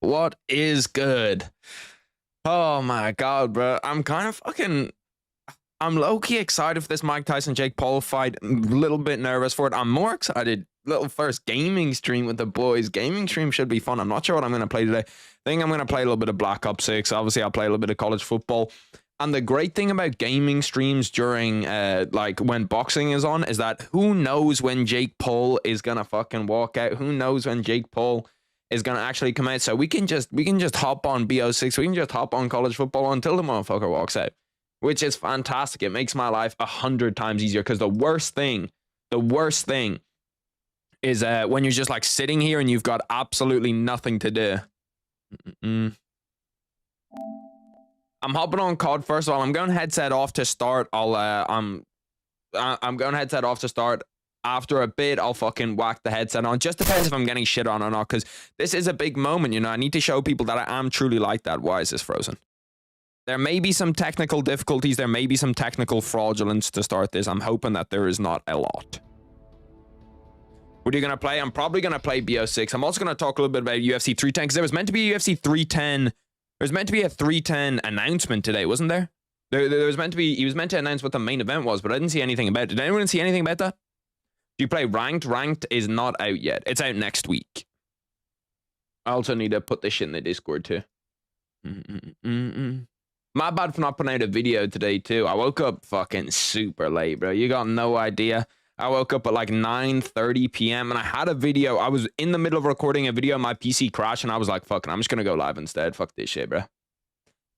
What is good? Oh my god, bro. I'm kind of fucking. I'm low-key excited for this Mike Tyson Jake Paul fight. A little bit nervous for it. I'm more excited. Little first gaming stream with the boys. Gaming stream should be fun. I'm not sure what I'm going to play today. I think I'm going to play a little bit of Black Ops 6. Obviously, I'll play a little bit of college football. And the great thing about gaming streams during, like, when boxing is on is that who knows when Jake Paul is going to fucking walk out? Who knows when Jake Paul is going to actually come out? So we can just hop on BO6. We can just hop on college football until the motherfucker walks out, which is fantastic. It makes my life 100 times easier, because the worst thing is when you're just like sitting here and you've got absolutely nothing to do. I'm hopping on COD. First of all, I'm going headset off to start. I'm going headset off to start. After a bit, I'll fucking whack the headset on. Just depends if I'm getting shit on or not, because this is a big moment, you know. I need to show people that I am truly like that. Why is this frozen? There may be some technical difficulties. There may be some technical fraudulence to start this. I'm hoping that there is not a lot. What are you going to play? I'm probably going to play BO6. I'm also going to talk a little bit about UFC 310, because there was meant to be a UFC 310. There's meant to be a 310 announcement today, wasn't there? There was meant to be, he was meant to announce what the main event was, but I didn't see anything about it. Did anyone see anything about that? Do you play ranked? Ranked is not out yet. It's out next week. I also need to put this shit in the Discord too. My bad for not putting out a video today too. I woke up fucking super late, bro. You got no idea. I woke up at like 9:30 p.m. and I had a video. I was in the middle of recording a video. My PC crashed and I was like, fuck it, I'm just going to go live instead. Fuck this shit, bro.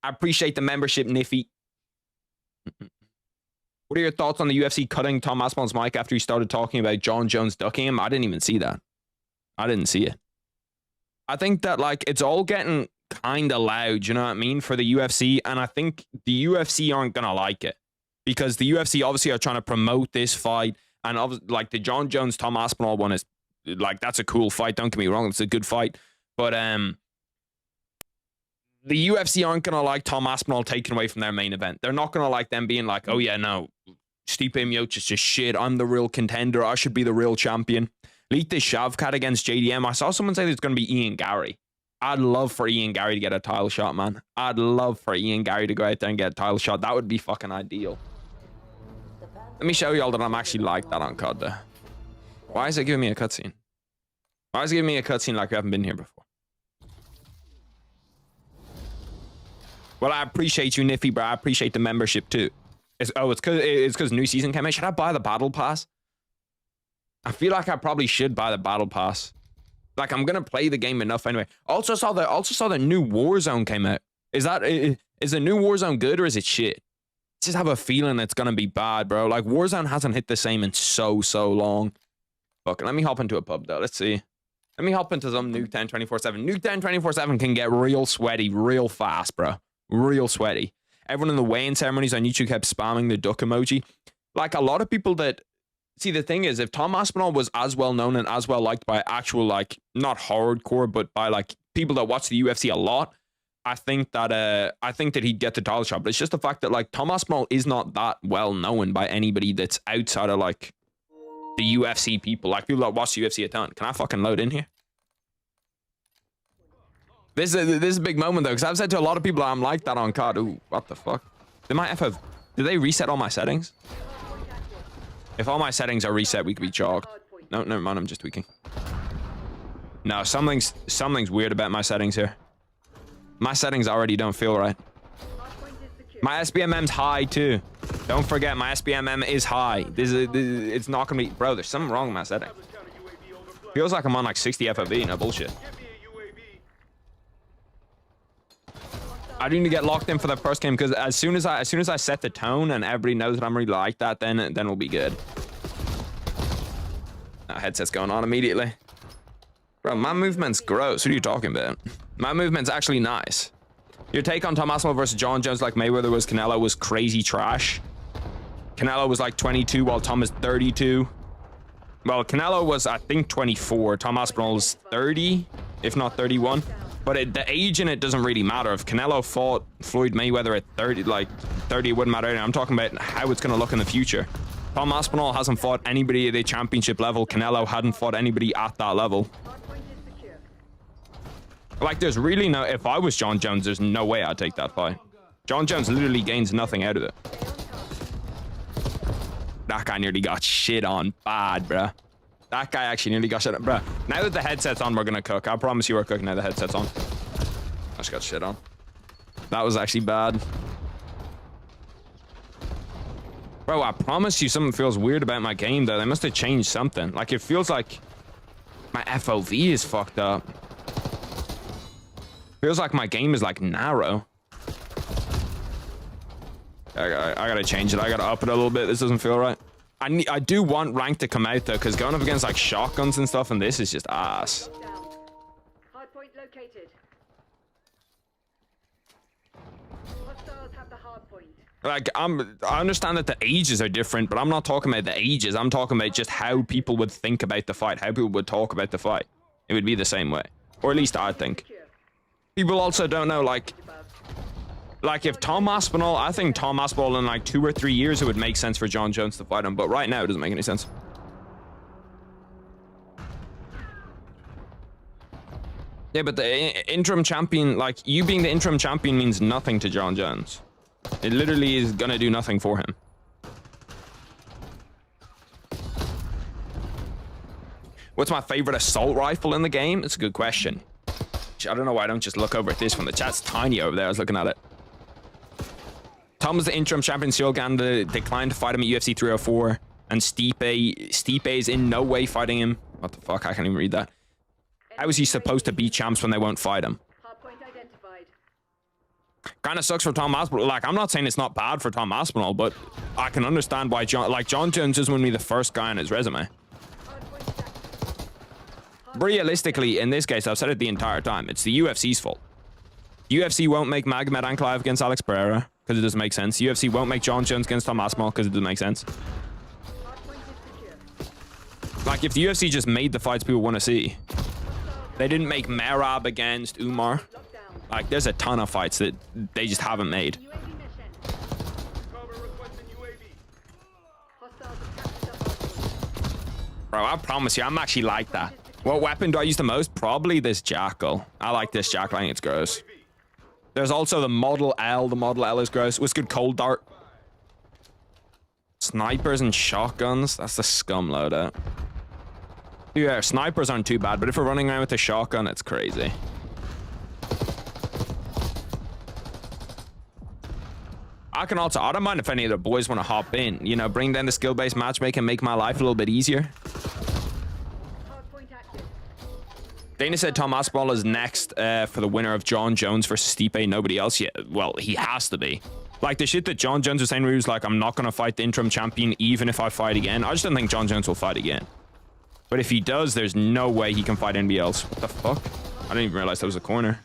I appreciate the membership, Niffy. What are your thoughts on the UFC cutting Tom Aspinall's mic after he started talking about John Jones ducking him? I didn't even see that. I didn't see it. I think that, like, it's all getting kind of loud, you know what I mean, for the UFC. And I think the UFC aren't going to like it, because the UFC obviously are trying to promote this fight. And like the John Jones Tom Aspinall one is like, that's a cool fight. Don't get me wrong, it's a good fight. But the UFC aren't gonna like Tom Aspinall taken away from their main event. They're not gonna like them being like, oh yeah, no, Stipe Miocic is just shit. I'm the real contender. I should be the real champion. Leak this Shavkat against JDM. I saw someone say it's gonna be Ian Gary. I'd love for Ian Gary to get a title shot, man. I'd love for Ian Gary to go out there and get a title shot. That would be fucking ideal. Let me show y'all that I'm actually like that on COD though. Why is it giving me a cutscene? Why is it giving me a cutscene like we haven't been here before? Well, I appreciate you, Niffy, bro. I appreciate the membership too. It's because new season came out. Should I buy the battle pass? I feel like I probably should buy the battle pass. Like, I'm gonna play the game enough anyway. Also saw the new Warzone came out. Is the new Warzone good or is it shit? Just have a feeling it's gonna be bad, bro. Like, Warzone hasn't hit the same in so long. Fuck it, let me hop into a pub though. Let's see. Let me hop into some Nuke 10 24/7. Nuke 10 24/7 can get real sweaty real fast, bro. Real sweaty. Everyone in the weigh-in ceremonies on YouTube kept spamming the duck emoji. Like, a lot of people that see, the thing is, if Tom Aspinall was as well known and as well liked by actual, like, not hardcore, but by like people that watch the UFC a lot, I think that he'd get the title shot. But it's just the fact that, like, Tom Aspinall is not that well known by anybody that's outside of, like, the UFC people. Like, people that watch the UFC a ton. Can I fucking load in here? This is a big moment though, because I've said to a lot of people I'm like that on COD. Ooh, what the fuck? Did they reset all my settings? If all my settings are reset, we could be jogged. No, never mind. I'm just tweaking. No, something's weird about my settings here. My settings already don't feel right. My SBMM's high too. Don't forget, my SBMM is high. It's not gonna be, bro. There's something wrong with my settings. Feels like I'm on like 60 FOV. No bullshit. I need to get locked in for the first game, because as soon as I set the tone and everybody knows that I'm really like that, then we'll be good. Headset's going on immediately. Bro, my movement's gross. What are you talking about? My movement's actually nice. Your take on Tom Aspinall versus John Jones, like Mayweather was Canelo, was crazy trash. Canelo was like 22 while Tom is 32. Well, Canelo was, I think, 24. Tom Aspinall was 30, if not 31. But the age in it doesn't really matter. If Canelo fought Floyd Mayweather at 30, like 30, it wouldn't matter. I'm talking about how it's going to look in the future. Tom Aspinall hasn't fought anybody at the championship level. Canelo hadn't fought anybody at that level. Like, there's really no... If I was John Jones, there's no way I'd take that fight. John Jones literally gains nothing out of it. That guy nearly got shit on bad, bruh. That guy actually nearly got shit on. Bruh, now that the headset's on, we're gonna cook. I promise you we're cooking now the headset's on. I just got shit on. That was actually bad. Bro, I promise you something feels weird about my game, though. They must have changed something. Like, it feels like my FOV is fucked up. Feels like my game is, like, narrow. I gotta change it. I gotta up it a little bit. This doesn't feel right. I do want rank to come out, though, because going up against, like, shotguns and stuff, and this is just ass. Hardpoint located. Hostiles have the hardpoint. Like, I understand that the ages are different, but I'm not talking about the ages. I'm talking about just how people would think about the fight, how people would talk about the fight. It would be the same way. Or at least I think. People also don't know, like if Tom Aspinall, I think Tom Aspinall in like 2 or 3 years, it would make sense for John Jones to fight him. But right now, it doesn't make any sense. Yeah, but the interim champion, like, you being the interim champion means nothing to John Jones. It literally is gonna do nothing for him. What's my favorite assault rifle in the game? It's a good question. I don't know why I don't just look over at this one. The chat's tiny over there. I was looking at it. Tom was the interim champion. Cyril Ganda declined to fight him at UFC 304. And Stipe is in no way fighting him. What the fuck? I can't even read that. How is he supposed to beat champs when they won't fight him? Kind of sucks for Tom Aspinall. Like, I'm not saying it's not bad for Tom Aspinall, but I can understand why John Jones just wouldn't be the first guy on his resume. Realistically, in this case, I've said it the entire time, it's the UFC's fault. UFC won't make Magomed Ankalaev against Alex Pereira, because it doesn't make sense. UFC won't make John Jones against Tom Aspinall, because it doesn't make sense. Like, if the UFC just made the fights people want to see. They didn't make Merab against Umar. Like, there's a ton of fights that they just haven't made. Bro, I promise you, I'm actually like that. What weapon do I use the most? Probably this Jackal. I like this Jackal. I think it's gross. There's also the Model L. The Model L is gross. What's good? Cold Dart. Snipers and shotguns. That's the scum loadout. Yeah, snipers aren't too bad, but if we're running around with a shotgun, it's crazy. I don't mind if any of the boys want to hop in. You know, bring down the skill-based matchmaking, make my life a little bit easier. Dana said Tom Aspinall is next for the winner of John Jones versus Stipe. Nobody else yet. Well, he has to be. Like, the shit that John Jones was saying where he was like, I'm not going to fight the interim champion even if I fight again. I just don't think John Jones will fight again. But if he does, there's no way he can fight anybody else. What the fuck? I didn't even realize that was a corner.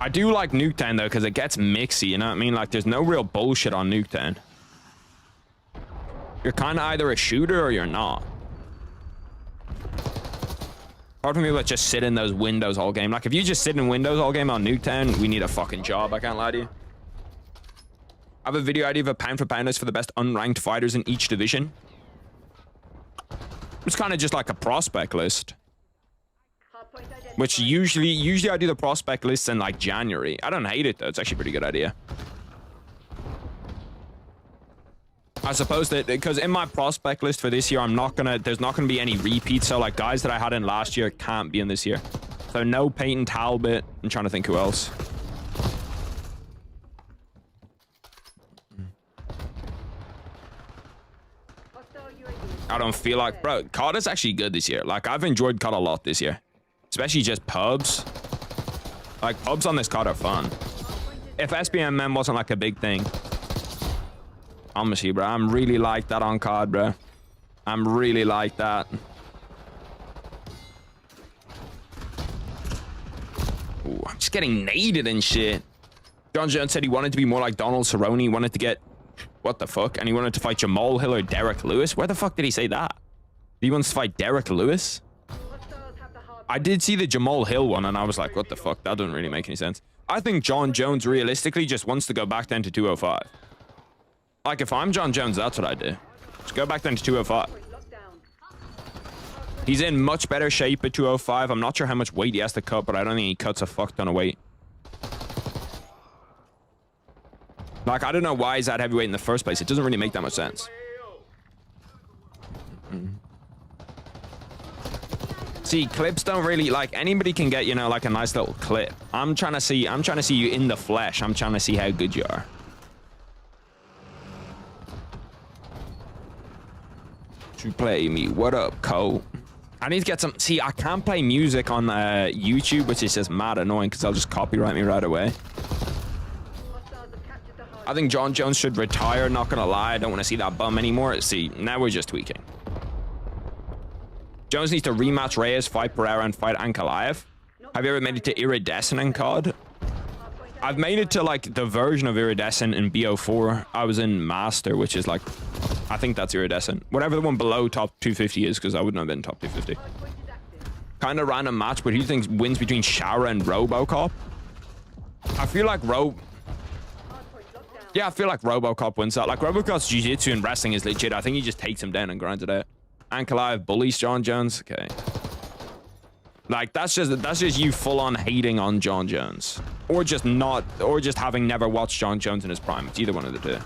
I do like Nuketown, though, because it gets mixy, you know what I mean? Like, there's no real bullshit on Nuketown. You're kind of either a shooter or you're not. Apart from people that just sit in those windows all game. Like, if you just sit in windows all game on Nuketown, we need a fucking job, I can't lie to you. I have a video idea of a pound-for-pound list for the best unranked fighters in each division. It's kind of just like a prospect list. Which usually I do the prospect lists in like January. I don't hate it though. It's actually a pretty good idea. I suppose that because in my prospect list for this year, there's not gonna be any repeats. So like guys that I had in last year can't be in this year. So no Peyton Talbot. I'm trying to think who else. I don't feel like, bro, COD is actually good this year. Like, I've enjoyed COD a lot this year. Especially just pubs. Like, pubs on this COD are fun. If SBMM wasn't like a big thing. Honestly, bro, I'm really like that on COD, bro. I'm really like that. Ooh, I'm just getting naded and shit. John Jones said he wanted to be more like Donald Cerrone. He wanted to get... What the fuck? And he wanted to fight Jamal Hill or Derek Lewis? Where the fuck did he say that? He wants to fight Derek Lewis? I did see the Jamal Hill one, and I was like, what the fuck? That doesn't really make any sense. I think John Jones realistically just wants to go back down to 205. Like, if I'm John Jones, that's what I do. Just go back down to 205. He's in much better shape at 205. I'm not sure how much weight he has to cut, but I don't think he cuts a fuck ton of weight. Like, I don't know why he's at heavyweight in the first place. It doesn't really make that much sense. See, clips don't really, like, anybody can get, you know, like a nice little clip. I'm trying to see you in the flesh. I'm trying to see how good you are. To play me. What up, Cole? I need to get some, see, I can't play music on YouTube, which is just mad annoying because they'll just copyright me right away. I think Jon Jones should retire, not gonna lie. I don't want to see that bum anymore. See, now we're just tweaking. Jones needs to rematch Reyes, fight Pereira, and fight Ankalaev. Have you ever made it to Iridescent in COD? I've made it to, like, the version of Iridescent in BO4. I was in Master, which is, like, I think that's Iridescent. Whatever the one below top 250 is, because I wouldn't have been top 250. Kind of random match, but who thinks wins between Shara and Robocop? I feel like Yeah, I feel like Robocop wins that. Like, Robocop's jiu-jitsu and wrestling is legit. I think he just takes him down and grinds it out. Ankalaev bullies Jon Jones. Okay. Like, that's just you full on hating on Jon Jones. Or just having never watched Jon Jones in his prime. It's either one of the two.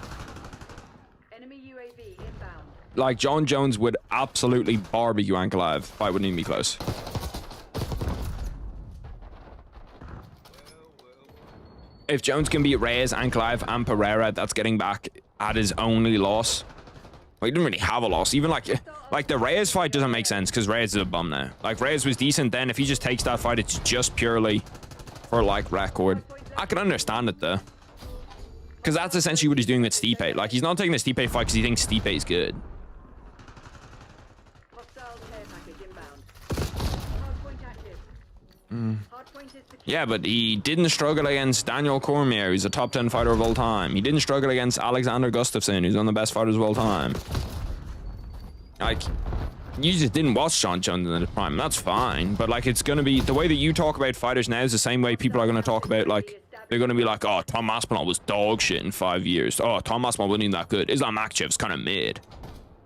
Enemy UAV inbound. Like, Jon Jones would absolutely barbecue Ankalaev. Fight wouldn't even be close. If Jones can beat Reyes, Ankalaev, and Pereira, that's getting back at his only loss. Well, he didn't really have a loss. Even like the Reyes fight doesn't make sense because Reyes is a bum now. Like, Reyes was decent then. If he just takes that fight, it's just purely for, like, record. I can understand it, though. Because that's essentially what he's doing with Stipe. Like, he's not taking the Stipe fight because he thinks Stipe is good. Hostile care package inbound. Hardpoint active. Hardpoint is secure. Yeah, but he didn't struggle against Daniel Cormier, who's a top 10 fighter of all time. He didn't struggle against Alexander Gustafsson, who's one of the best fighters of all time. Like, you just didn't watch Jon Jones in the prime. That's fine, but, like, it's going to be... The way that you talk about fighters now is the same way people are going to talk about, like... They're going to be like, oh, Tom Aspinall was dog shit in 5 years. Oh, Tom Aspinall wasn't even that good. Islam Makhachev's kind of mid.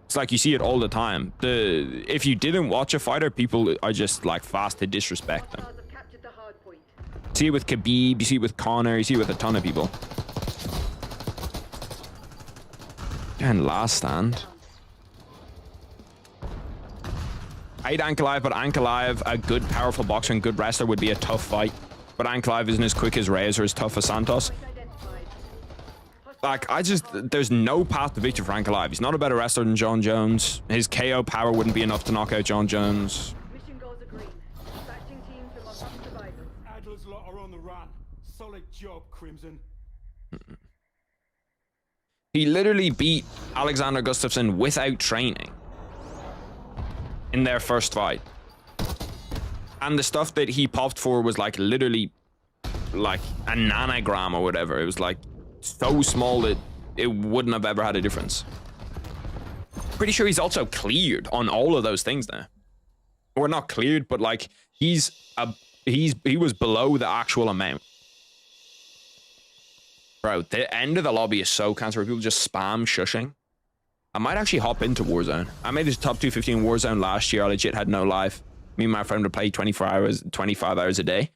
It's like you see it all the time. If you didn't watch a fighter, people are just, like, fast to disrespect them. Hostiles have captured the hardpoint. You see it with Khabib, you see it with Conor, you see it with a ton of people. And last stand. I hate Ankalaev, but Ankalaev, a good, powerful boxer and good wrestler, would be a tough fight. But Ankalaev isn't as quick as Reyes or as tough as Santos. Like, there's no path to victory for Ankalaev. He's not a better wrestler than Jon Jones. His KO power wouldn't be enough to knock out Jon Jones. Mission goals agreed. Dispatching team to lock up survivors. Adler's lot are on the run. Solid job, Crimson. He literally beat Alexander Gustafsson without training in their first fight. And the stuff that he popped for was, like, literally, like, a nanogram or whatever. It was, like, so small that it wouldn't have ever had a difference. Pretty sure he's also cleared on all of those things now. Or not cleared, but, like, he was below the actual amount. Bro, the end of the lobby is so cancer. People just spam shushing. I might actually hop into Warzone. I made this top 250 in Warzone last year. I legit had no life. Me and my friend would play 25 hours a day.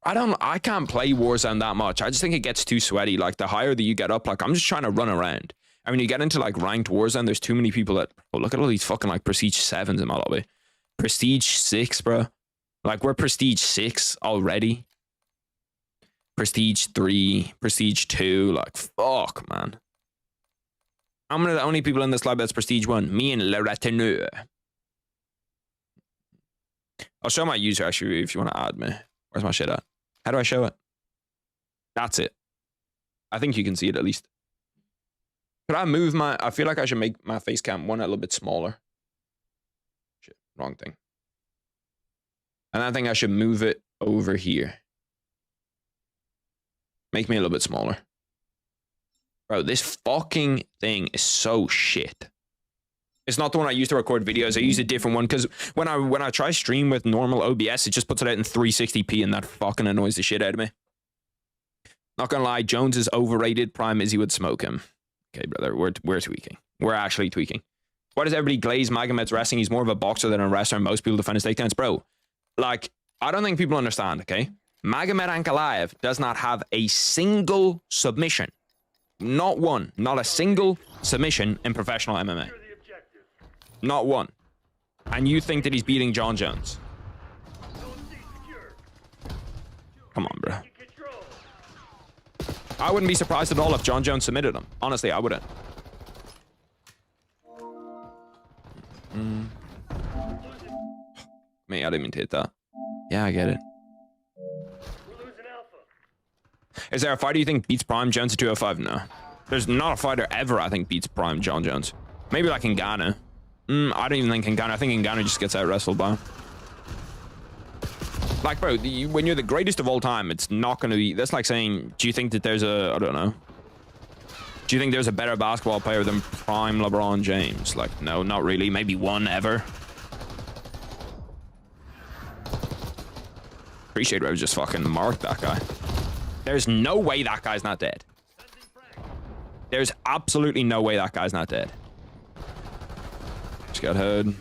I can't play Warzone that much. I just think it gets too sweaty. Like, the higher that you get up, like, I'm just trying to run around. I mean, you get into, like, ranked Warzone, there's too many people that... Oh, look at all these fucking, like, Prestige 7s in my lobby. Prestige 6, bro. Like, we're Prestige 6 already. Prestige 3, Prestige 2. Like, fuck, man. I'm one of the only people in this lobby that's Prestige 1. Me and Le Retenue. I'll show my user, actually, if you want to add me. Where's my shit at? How do I show it? That's it. I think you can see it, at least. Could I move my... I feel like I should make my face cam one a little bit smaller. Shit, wrong thing. And I think I should move it over here. Make me a little bit smaller. Bro, this fucking thing is so shit. It's not the one I use to record videos. I use a different one because when I try stream with normal OBS, it just puts it out in 360p and that fucking annoys the shit out of me. Not gonna lie, Jones is overrated. Prime Izzy would smoke him. Okay, brother, we're tweaking. We're actually tweaking. Why does everybody glaze Magomed's wrestling? He's more of a boxer than a wrestler, and most people defend his takedowns. Bro, like, I don't think people understand, okay? Magomed Ankalaev does not have a single submission. Not one. Not a single submission in professional MMA. Not one. And you think that he's beating John Jones? Come on, bro. I wouldn't be surprised at all if John Jones submitted him. Honestly, I wouldn't. Me, I didn't mean to hit that. Yeah, I get it. Is there a fighter you think beats Prime Jones at 205? No. There's not a fighter ever I think beats Prime John Jones. Maybe like Ngannou. I don't even think Ngannou. I think Ngannou just gets out wrestled by him. Like, bro, when you're the greatest of all time, it's not going to be... That's like saying, do you think that there's a... I don't know. Do you think there's a better basketball player than Prime LeBron James? Like, no, not really. Maybe one ever. Appreciate Rose just fucking marked that guy. There's no way that guy's not dead. There's absolutely no way that guy's not dead. Just got heard.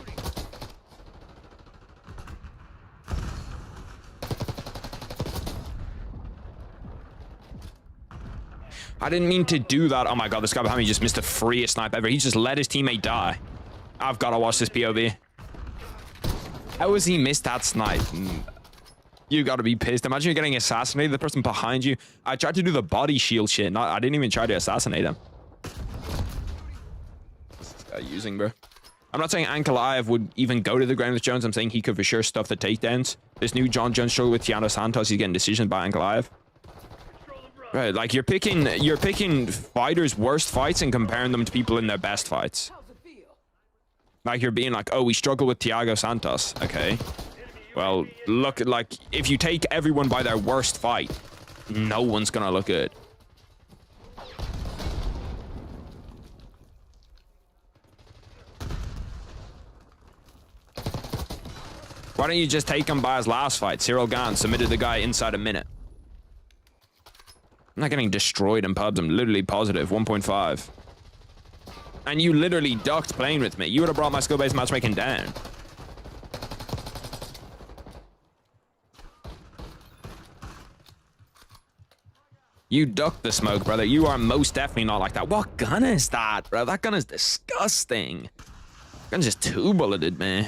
I didn't mean to do that. Oh my god, this guy behind me just missed the freest snipe ever. He just let his teammate die. I've got to watch this POV. How has he missed that snipe? You got to be pissed. Imagine you're getting assassinated. The person behind you. I tried to do the body shield shit. I didn't even try to assassinate him. What's this guy using, bro? I'm not saying Ankalaev would even go to the ground with Jones. I'm saying he could for sure stuff the takedowns. This new John Jones struggle with Thiago Santos. He's getting decisions by Ankalaev. Right, like you're picking fighters' worst fights and comparing them to people in their best fights. Like you're being like, oh, we struggle with Thiago Santos. Okay. Well, look, like, if you take everyone by their worst fight, no one's gonna look good. Why don't you just take him by his last fight? Cyril Gane submitted the guy inside a minute. I'm not getting destroyed in pubs. I'm literally positive. 1.5. And you literally ducked playing with me. You would have brought my skill-based matchmaking down. You ducked the smoke, brother. You are most definitely not like that. What gun is that, bro? That gun is disgusting. That gun just two-bulleted me.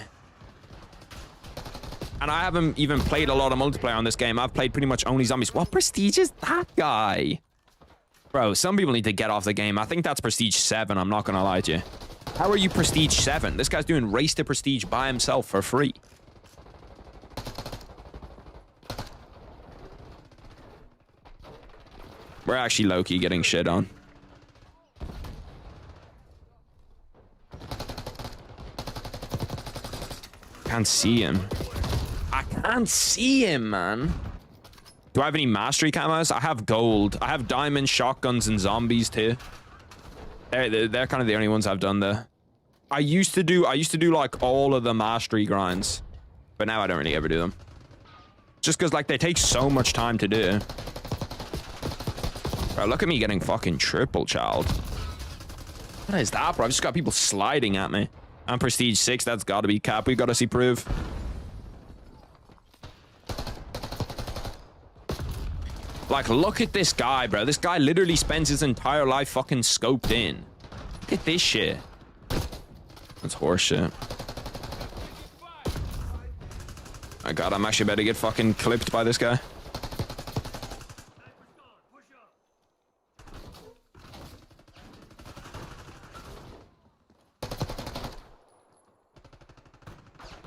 And I haven't even played a lot of multiplayer on this game. I've played pretty much only zombies. What prestige is that guy? Bro, some people need to get off the game. I think that's prestige 7. I'm not going to lie to you. How are you prestige 7? This guy's doing race to prestige by himself for free. We're actually low-key getting shit on. Can't see him. I can't see him, man. Do I have any mastery camos? I have gold. I have diamond, shotguns, and zombies too. They're kind of the only ones I've done there. I used to do like all of the mastery grinds, but now I don't really ever do them. Just because like they take so much time to do. Bro, look at me getting fucking triple, child. What is that, bro? I've just got people sliding at me. I'm prestige 6. That's got to be cap. We've got to see proof. Like, look at this guy, bro. This guy literally spends his entire life fucking scoped in. Look at this shit. That's horseshit. My god, I'm actually about to get fucking clipped by this guy.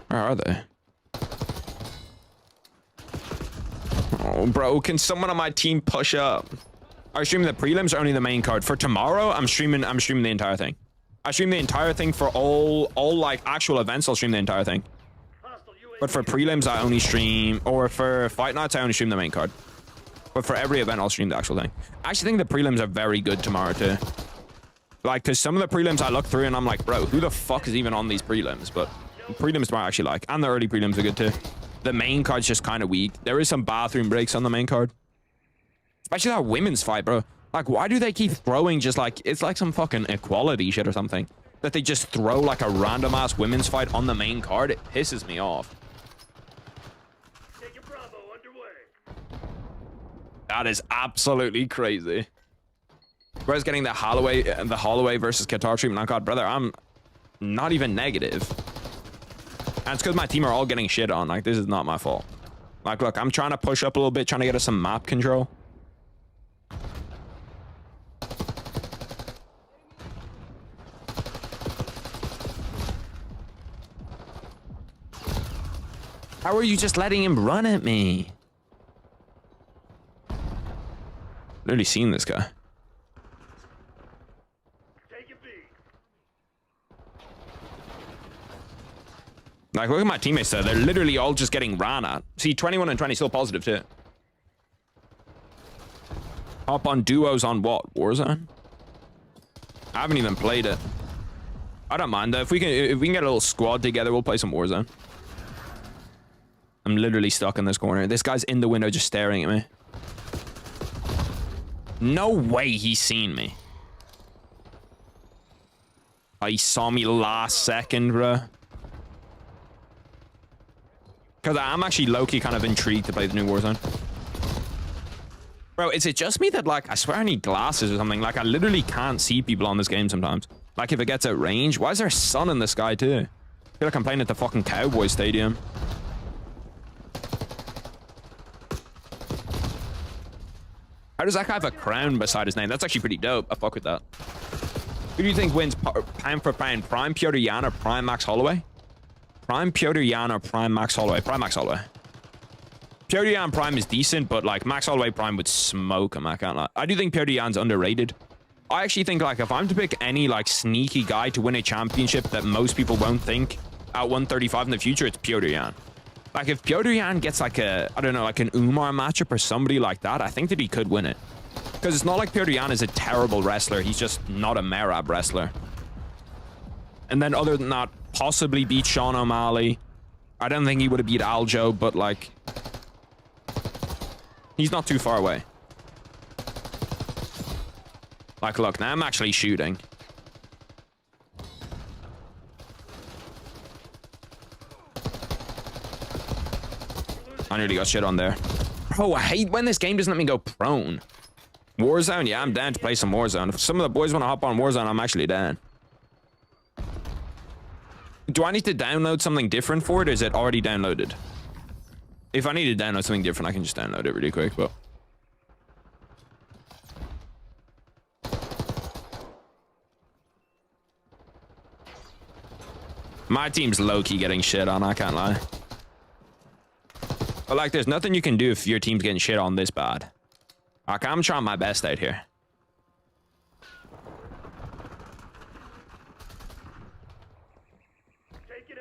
Where are they? Oh, bro, can someone on my team push up? Are you streaming the prelims or only the main card? For tomorrow, I'm streaming the entire thing. I stream the entire thing for all like actual events. I'll stream the entire thing. But for prelims, I only stream, or for fight nights, I only stream the main card. But for every event, I'll stream the actual thing. I actually think the prelims are very good tomorrow too. Like, cause some of the prelims I look through and I'm like, bro, who the fuck is even on these prelims? But the prelims tomorrow I actually like, and the early prelims are good too. The main card's just kind of weak. There is some bathroom breaks on the main card. Especially that women's fight, bro. Like, why do they keep throwing just like... It's like some fucking equality shit or something. that they just throw like a random ass women's fight on the main card. It pisses me off. Taking Bravo underway. That is absolutely crazy. Whereas getting the Holloway versus Qatar treatment, oh god, brother, I'm not even negative. And it's because my team are all getting shit on. Like, this is not my fault. Like, look, I'm trying to push up a little bit, trying to get us some map control. How are you just letting him run at me? Literally seen this guy. Taking B. Like, look at my teammates there. They're literally all just getting ran at. See, 21 and 20 still positive too. Hop on duos on what? Warzone? I haven't even played it. I don't mind though. If we can get a little squad together, we'll play some Warzone. I'm literally stuck in this corner. This guy's in the window just staring at me. No way he's seen me. Oh, he saw me last second, bro. Because I'm actually low-key kind of intrigued to play the new Warzone. Bro, is it just me that, like, I swear I need glasses or something? Like, I literally can't see people on this game sometimes. Like, if it gets at range. Why is there a sun in the sky, too? I feel like I'm playing at the fucking Cowboy Stadium. How does that guy have a crown beside his name? That's actually pretty dope. I fuck with that. Who do you think wins pound for pound? Prime Piotr Jan or Prime Max Holloway? Prime Piotr Jan or Prime Max Holloway? Prime Max Holloway. Piotr Jan Prime is decent, but like Max Holloway Prime would smoke him. I can't lie. I do think Piotr Jan's underrated. I actually think like if I'm to pick any like sneaky guy to win a championship that most people won't think at 135 in the future, it's Piotr Jan. Like, if Piotr Jan gets, like, a, I don't know, like an Umar matchup or somebody like that, I think that he could win it. Because it's not like Piotr Jan is a terrible wrestler. He's just not a Merab wrestler. And then other than that, possibly beat Sean O'Malley. I don't think he would have beat Aljo, but, like, he's not too far away. Like, look, now I'm actually shooting. I nearly got shit on there. Bro, I hate when this game doesn't let me go prone. Warzone? Yeah, I'm down to play some Warzone. If some of the boys want to hop on Warzone, I'm actually down. Do I need to download something different for it, or is it already downloaded? If I need to download something different, I can just download it really quick, but... My team's low-key getting shit on, I can't lie. But, like, there's nothing you can do if your team's getting shit on this bad. Like, I'm trying my best out here. Take it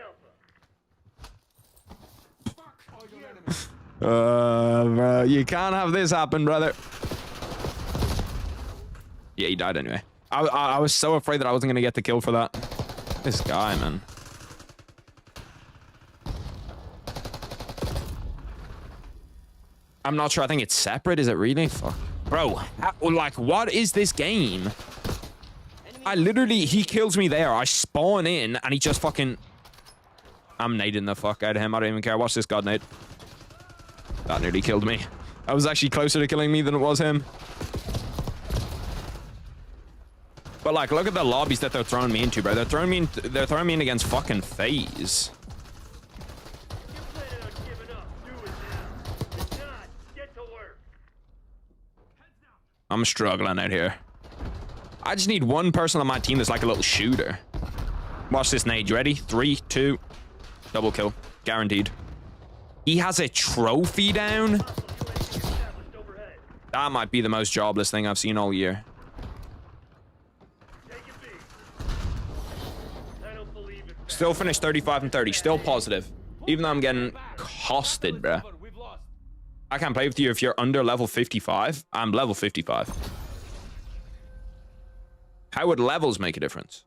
Alpha. Bro, you can't have this happen, brother. Yeah, he died anyway. I was so afraid that I wasn't going to get the kill for that. This guy, man. I'm not sure. I think it's separate. Is it really? Fuck. Bro, like, what is this game? I literally, he kills me there. I spawn in, and he just fucking... I'm nading the fuck out of him. I don't even care. Watch this god nade. That nearly killed me. That was actually closer to killing me than it was him. But, like, look at the lobbies that they're throwing me into, bro. They're throwing me in against fucking FaZe. I'm struggling out here. I just need one person on my team that's like a little shooter. Watch this nade. You ready? 3, 2. Double kill. Guaranteed. He has a trophy down. That might be the most jobless thing I've seen all year. Still finished 35 and 30. Still positive. Even though I'm getting costed, bruh. I can't play with you if you're under level 55. I'm level 55. How would levels make a difference?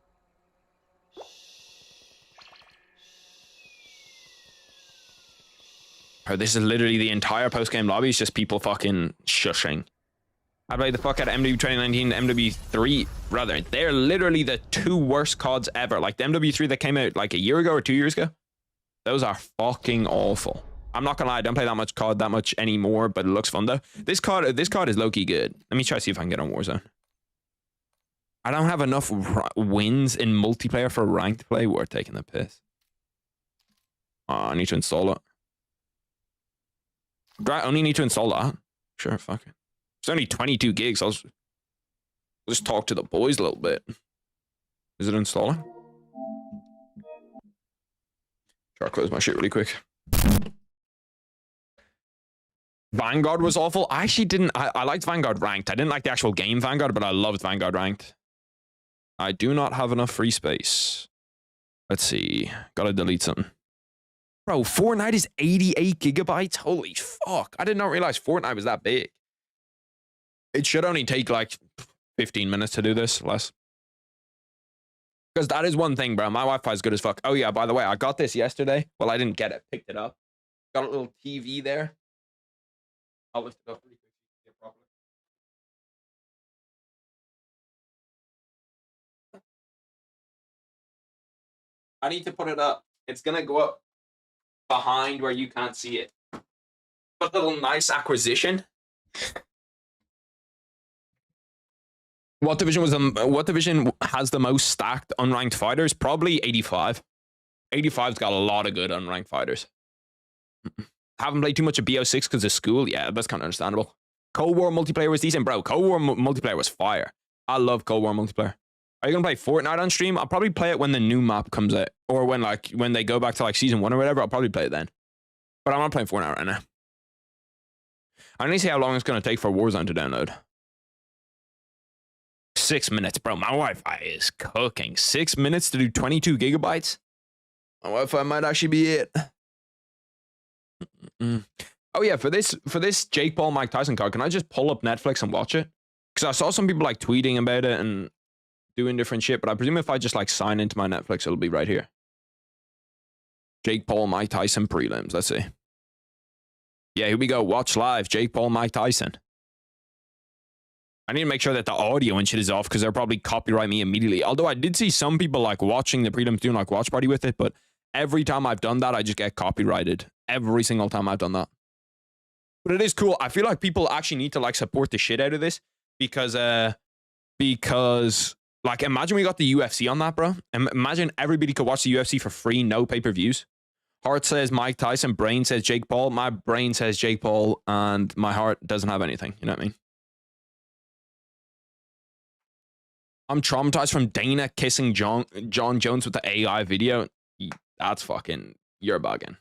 Bro, this is literally the entire post-game lobby. It's just people fucking shushing. I played the fuck out of MW 2019 and MW3, brother. They're literally the two worst CODs ever. Like the MW3 that came out like a year ago or 2 years ago. Those are fucking awful. I'm not gonna lie, I don't play that much COD that much anymore, but it looks fun though. This COD is low-key good. Let me try to see if I can get on Warzone. I don't have enough wins in multiplayer for ranked play. Worth taking the piss. Oh, I need to install it. Do I only need to install that? Sure, fuck it. It's only 22 gigs. I'll just talk to the boys a little bit. Is it installing? Try to close my shit really quick. Vanguard was awful. I actually didn't. I liked Vanguard ranked. I didn't like the actual game Vanguard, but I loved Vanguard ranked. I do not have enough free space. Let's see. Gotta delete something. Bro, Fortnite is 88 gigabytes. Holy fuck. I did not realize Fortnite was that big. It should only take like 15 minutes to do this, less. Because that is one thing, bro. My Wi-Fi is good as fuck. Oh yeah, by the way, I got this yesterday. Well, I didn't get it. Picked it up. Got a little TV there. I'll lift it up really quick. I need to put it up. It's gonna go up behind where you can't see it. But a little nice acquisition. What division has the most stacked unranked fighters? Probably 85. 85's got a lot of good unranked fighters. Haven't played too much of BO6 because of school. Yeah, that's kind of understandable. Cold War multiplayer was decent, bro. Cold War multiplayer was fire. I love Cold War multiplayer. Are you gonna play Fortnite on stream? I'll probably play it when the new map comes out, or when they go back to like season 1 or whatever. I'll probably play it then. But I'm not playing Fortnite right now. I need to see how long it's gonna take for Warzone to download. 6 minutes, bro. My Wi-Fi is cooking. 6 minutes to do 22 gigabytes. My Wi-Fi might actually be it. Oh yeah, for this Jake Paul Mike Tyson card, can I just pull up Netflix and watch it? Because I saw some people like tweeting about it and doing different shit, but I presume if I just like sign into my Netflix, it'll be right here. Jake Paul Mike Tyson prelims. Let's see. Yeah, here we go. Watch live. Jake Paul Mike Tyson. I need to make sure that the audio and shit is off because they'll probably copyright me immediately. Although I did see some people like watching the prelims doing like watch party with it, but every time I've done that, I just get copyrighted. Every single time I've done that. But it is cool. I feel like people actually need to like support the shit out of this because like imagine we got the UFC on that, bro. Imagine everybody could watch the UFC for free, no pay-per-views. Heart says Mike Tyson, brain says Jake Paul. My brain says Jake Paul, and my heart doesn't have anything. You know what I mean? I'm traumatized from Dana kissing John Jones with the AI video. That's fucking, you're bugging.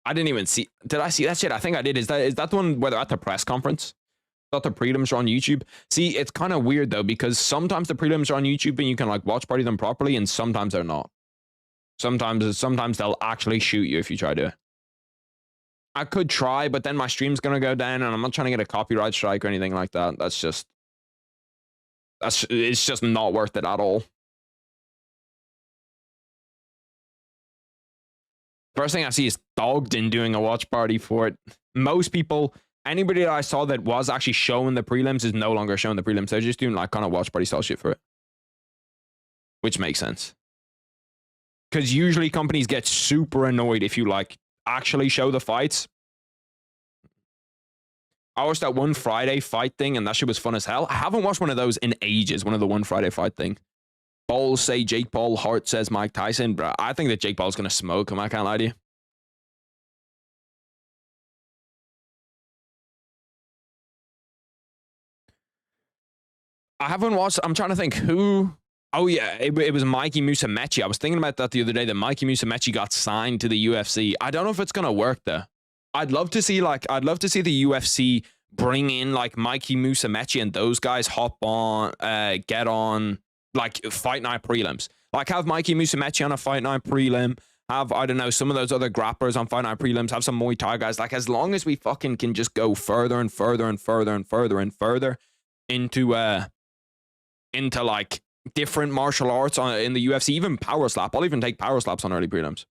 I didn't even see. Did I see that shit? I think I did. Is that the one where they're at the press conference? Thought the prelims are on YouTube. See, it's kind of weird though because sometimes the prelims are on YouTube and you can like watch party them properly, and sometimes they're not. Sometimes they'll actually shoot you if you try to. I could try, but then my stream's gonna go down, and I'm not trying to get a copyright strike or anything like that. It's just not worth it at all. First thing I see is Dogden doing a watch party for it. Most people, anybody that I saw that was actually showing the prelims is no longer showing the prelims. They're just doing like kind of watch party style shit for it. Which makes sense. Because usually companies get super annoyed if you like actually show the fights. I watched that one Friday fight thing and that shit was fun as hell. I haven't watched one of those in ages, one of the one Friday fight thing. Balls say Jake Paul, Heart says Mike Tyson. Bro, I think that Jake Paul's going to smoke him. I can't lie to you. I haven't watched. I'm trying to think who. Oh, yeah. It was Mikey Musumeci. I was thinking about that the other day that Mikey Musumeci got signed to the UFC. I don't know if it's going to work, though. I'd love to see the UFC bring in like Mikey Musumeci and those guys hop on, get on like fight night prelims. Like have Mikey Musumeci on a fight night prelim. Have, I don't know, some of those other grapplers on fight night prelims. Have some Muay Thai guys. Like as long as we fucking can just go further and further and further and further and further into like different martial arts in the UFC, even power slap. I'll even take power slaps on early prelims.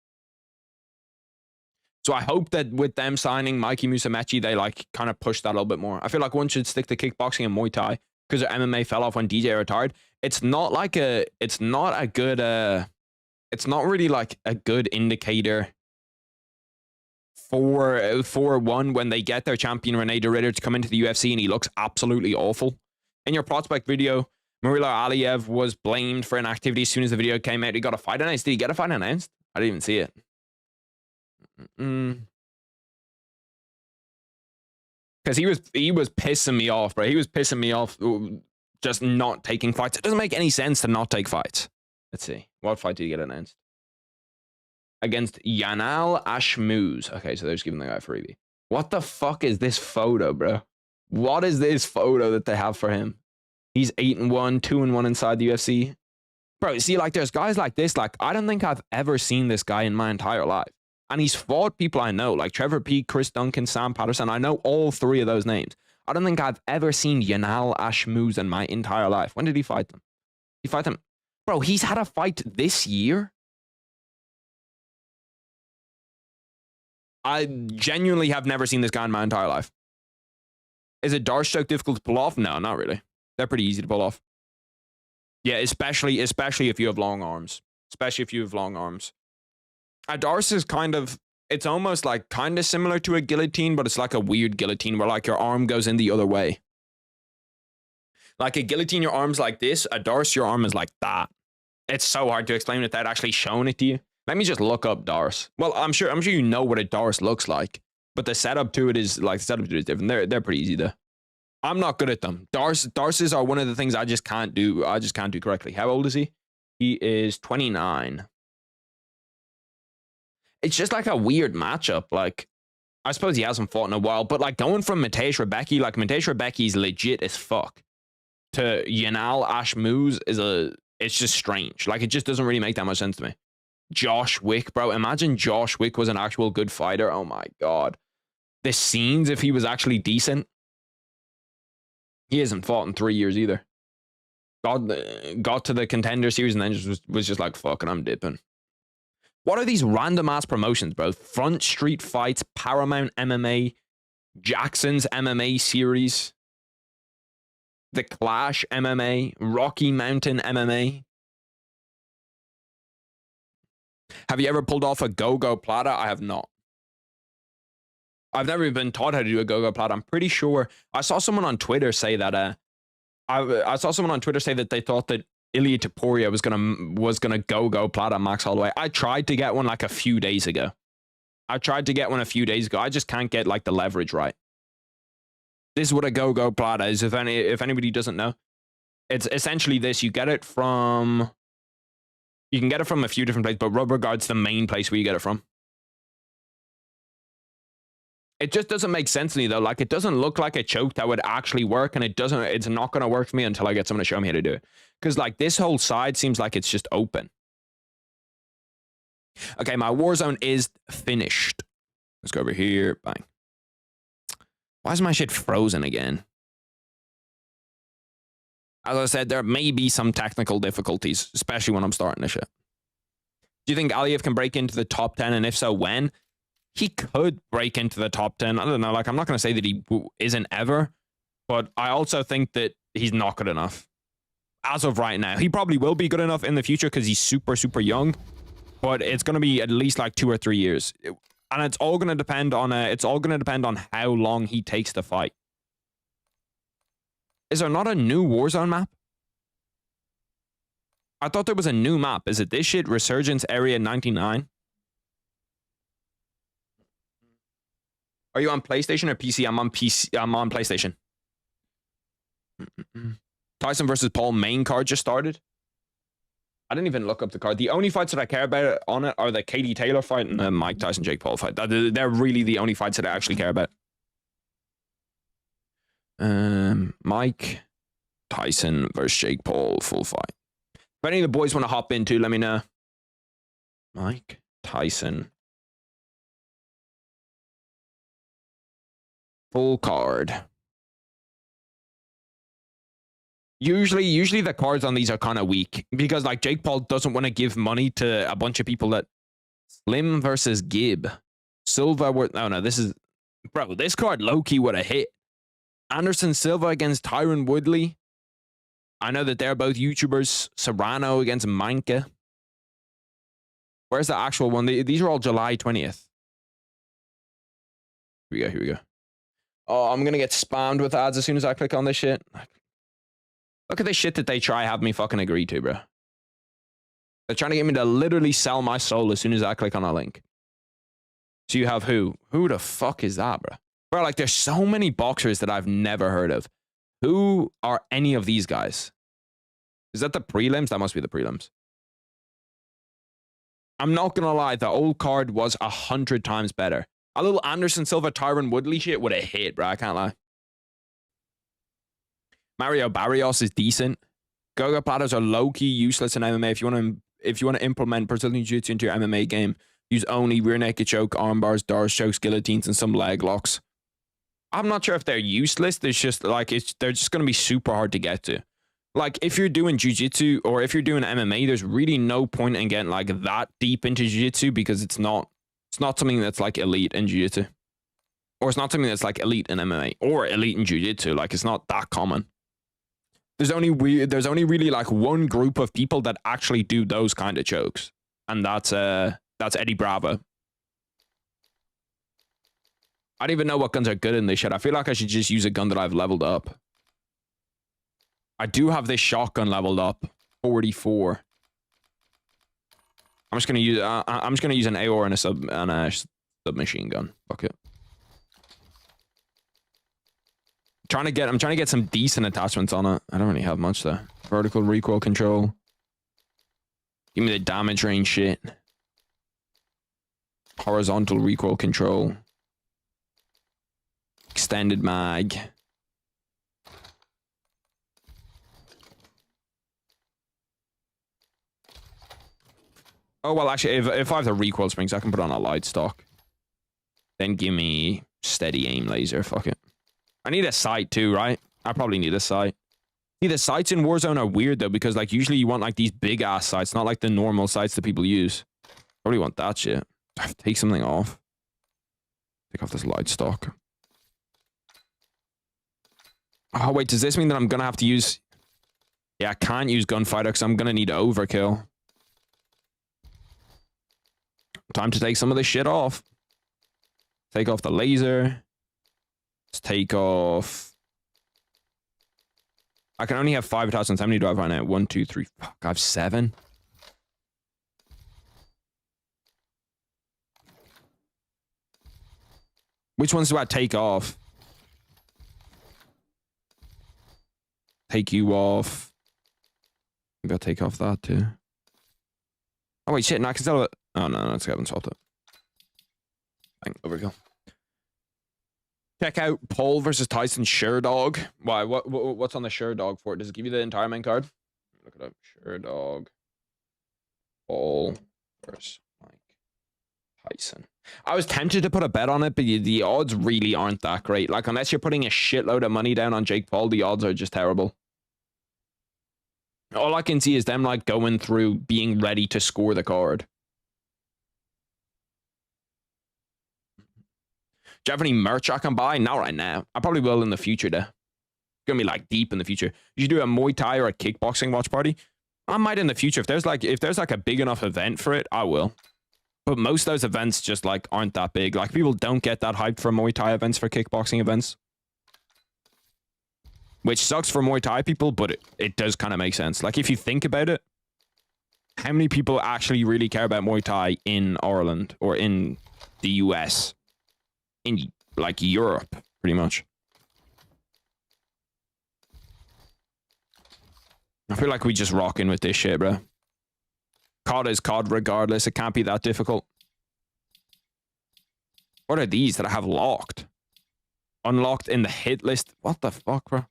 So I hope that with them signing Mikey Musumeci, they like kind of push that a little bit more. I feel like one should stick to kickboxing and Muay Thai because their MMA fell off when DJ retired. It's not really like a good indicator for one when they get their champion Rene de Ridder to come into the UFC and he looks absolutely awful. In your prospect video, Murilo Aliyev was blamed for inactivity as soon as the video came out. He got a fight announced. Did he get a fight announced? I didn't even see it. Because he was pissing me off, bro. He was pissing me off just not taking fights. It doesn't make any sense to not take fights. Let's see. What fight did he get announced? Against Yanal Ashmuz. Okay, so they're just giving the guy a freebie. What the fuck is this photo, bro? What is this photo that they have for him? He's 8-1, 2-1 inside the UFC. Bro, see, like, there's guys like this. Like, I don't think I've ever seen this guy in my entire life. And he's fought people I know, like Trevor Peake, Chris Duncan, Sam Patterson. I know all three of those names. I don't think I've ever seen Yanal Ashmuz in my entire life. When did he fight them? He fight them? Bro, he's had a fight this year? I genuinely have never seen this guy in my entire life. Is a dart stroke difficult to pull off? No, not really. They're pretty easy to pull off. Yeah, especially if you have long arms. Especially if you have long arms. A darce is it's almost like kind of similar to a guillotine, but it's like a weird guillotine where like your arm goes in the other way. Like a guillotine, your arm's like this. A darce, your arm is like that. It's so hard to explain without actually showing it to you. Let me just look up darce. Well, I'm sure you know what a darce looks like, but the setup to it is different. They're pretty easy though. I'm not good at them. Darces are one of the things I just can't do. I just can't do correctly. How old is he? He is 29. It's just like a weird matchup. Like, I suppose he hasn't fought in a while, but like going from Mateusz Rebecki, like Mateusz Rebecki's legit as fuck, to Yanal Ashmuz it's just strange. Like, it just doesn't really make that much sense to me. Josh Wick, bro. Imagine Josh Wick was an actual good fighter. Oh my God. The scenes if he was actually decent. He hasn't fought in 3 years either. Got to the Contender Series and then was just like, fucking, I'm dipping. What are these random ass promotions, bro? Front Street Fights, Paramount MMA, Jackson's MMA series, The Clash MMA, Rocky Mountain MMA. Have you ever pulled off a go-go plata? I have not. I've never been taught how to do a go-go plata. I'm pretty sure I saw someone on Twitter say that I saw someone on Twitter say that they thought that Ilia Topuria was gonna go plata Max Holloway. I tried to get one like a few days ago. I just can't get like the leverage right. This is what a go plata is. If anybody doesn't know, it's essentially this. You can get it from a few different places, but Rubber Guard's the main place where you get it from. It just doesn't make sense to me though. Like, it doesn't look like a choke that would actually work, and it's not going to work for me until I get someone to show me how to do it. Because like this whole side seems like it's just open. Okay, my Warzone is finished. Let's go over here. Bang. Why is my shit frozen again? As I said, there may be some technical difficulties, especially when I'm starting this shit. Do you think Aliyev can break into the top 10? And if so, when? He could break into the top 10. I don't know. Like, I'm not going to say that he isn't ever, but I also think that he's not good enough as of right now. He probably will be good enough in the future because he's super, super young, but it's going to be at least like 2 or 3 years. And it's all going to depend on how long he takes to fight. Is there not a new Warzone map? I thought there was a new map. Is it this shit? Resurgence Area 99? Are you on PlayStation or PC? I'm on PC. I'm on PlayStation. Tyson versus Paul main card just started. I didn't even look up the card. The only fights that I care about on it are the Katie Taylor fight and the Mike Tyson Jake Paul fight. They're really the only fights that I actually care about. Mike Tyson versus Jake Paul full fight. If any of the boys want to hop in too, let me know. Mike Tyson full card. Usually the cards on these are kind of weak because like Jake Paul doesn't want to give money to a bunch of people that Slim versus Gibb. Silva. Oh no, this is, bro. This card low-key would have hit. Anderson Silva against Tyron Woodley. I know that they're both YouTubers. Serrano against Manka. Where's the actual one? These are all July 20th. Here we go. Oh, I'm gonna get spammed with ads as soon as I click on this shit. Look at the shit that they try have me fucking agree to, bro. They're trying to get me to literally sell my soul as soon as I click on a link. So you have who? Who the fuck is that, bro? Bro, like, there's so many boxers that I've never heard of. Who are any of these guys? Is that the prelims? That must be the prelims. I'm not gonna lie, the old card was 100 times better. A little Anderson Silva, Tyron Woodley shit would have hit, bro. I can't lie. Mario Barrios is decent. Goga platters are low-key useless in MMA. If you want to implement Brazilian Jiu-Jitsu into your MMA game, use only rear naked choke, arm bars, Doris chokes, guillotines, and some leg locks. I'm not sure if they're useless. There's just like they're just gonna be super hard to get to. Like, if you're doing jiu-jitsu or if you're doing MMA, there's really no point in getting like that deep into jiu-jitsu because it's not something that's like elite in jiu-jitsu. Or it's not something that's like elite in MMA or elite in jiu-jitsu. Like, it's not that common. There's only really like one group of people that actually do those kind of chokes. And that's Eddie Bravo. I don't even know what guns are good in this shit. I feel like I should just use a gun that I've leveled up. I do have this shotgun leveled up, 44. I'm just gonna use an AOR and a submachine gun. Fuck it. I'm trying to get some decent attachments on it. I don't really have much though. Vertical recoil control. Give me the damage range shit. Horizontal recoil control. Extended mag. Oh, well, actually, if I have the recoil springs, I can put on a light stock. Then give me steady aim laser. Fuck it. I need a sight too, right? I probably need a sight. See, the sights in Warzone are weird though, because like usually you want like these big ass sights, not like the normal sights that people use. Probably want that shit. I have to take something off. Take off this light stock. Oh wait, does this mean that I'm gonna have to use? Yeah, I can't use gunfighter because I'm gonna need overkill. Time to take some of this shit off. Take off the laser. Let's take off. I can only have 5 attachments. How many do I have right now? 1, 2, 3. Fuck, I have 7. Which ones do I take off? Take you off. Maybe I'll take off that too. Oh wait, shit, no, I can still... Oh no, I haven't solved it. Bang, overkill. Check out Paul versus Tyson Sherdog. Why? What's on the Sherdog for? Does it give you the entire main card? Look it up. Sherdog. Paul versus Mike Tyson. I was tempted to put a bet on it, but the odds really aren't that great. Like, unless you're putting a shitload of money down on Jake Paul, the odds are just terrible. All I can see is them like going through being ready to score the card. Do you have any merch I can buy? Not right now. I probably will in the future though. It's gonna be like deep in the future. You should do a Muay Thai or a kickboxing watch party. I might in the future. If there's like a big enough event for it, I will. But most of those events just like aren't that big. Like, people don't get that hyped for Muay Thai events, for kickboxing events. Which sucks for Muay Thai people, but it does kind of make sense. Like, if you think about it, how many people actually really care about Muay Thai in Ireland or in the US? In like Europe, pretty much. I feel like we just rocking with this shit, bro. COD is COD regardless. It can't be that difficult. What are these that I have locked? Unlocked in the hit list. What the fuck, bro?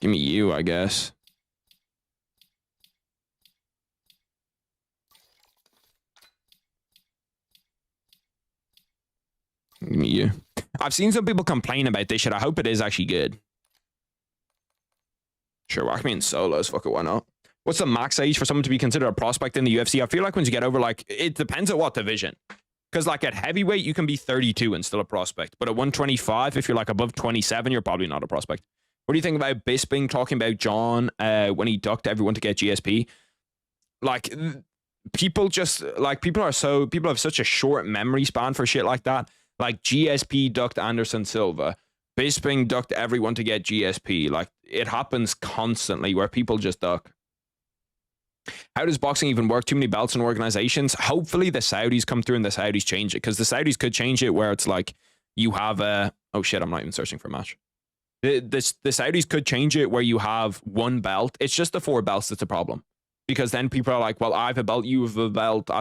Give me you, I guess. Give me you. I've seen some people complain about this shit. I hope it is actually good. Sure, whack me in solos. Fuck it, why not? What's the max age for someone to be considered a prospect in the UFC? I feel like once you get over, like, it depends on what division. Because, like, at heavyweight, you can be 32 and still a prospect. But at 125, if you're, like, above 27, you're probably not a prospect. What do you think about Bisping talking about John when he ducked everyone to get GSP? Like, people have such a short memory span for shit like that. Like, GSP ducked Anderson Silva. Bisping ducked everyone to get GSP. Like, it happens constantly where people just duck. How does boxing even work? Too many belts and organizations. Hopefully the Saudis come through and the Saudis change it, because the Saudis could change it where it's like you have a... Oh shit, I'm not even searching for a match. The Saudis could change it where you have one belt. It's just the 4 belts that's a problem. Because then people are like, well, I have a belt, you have a belt. I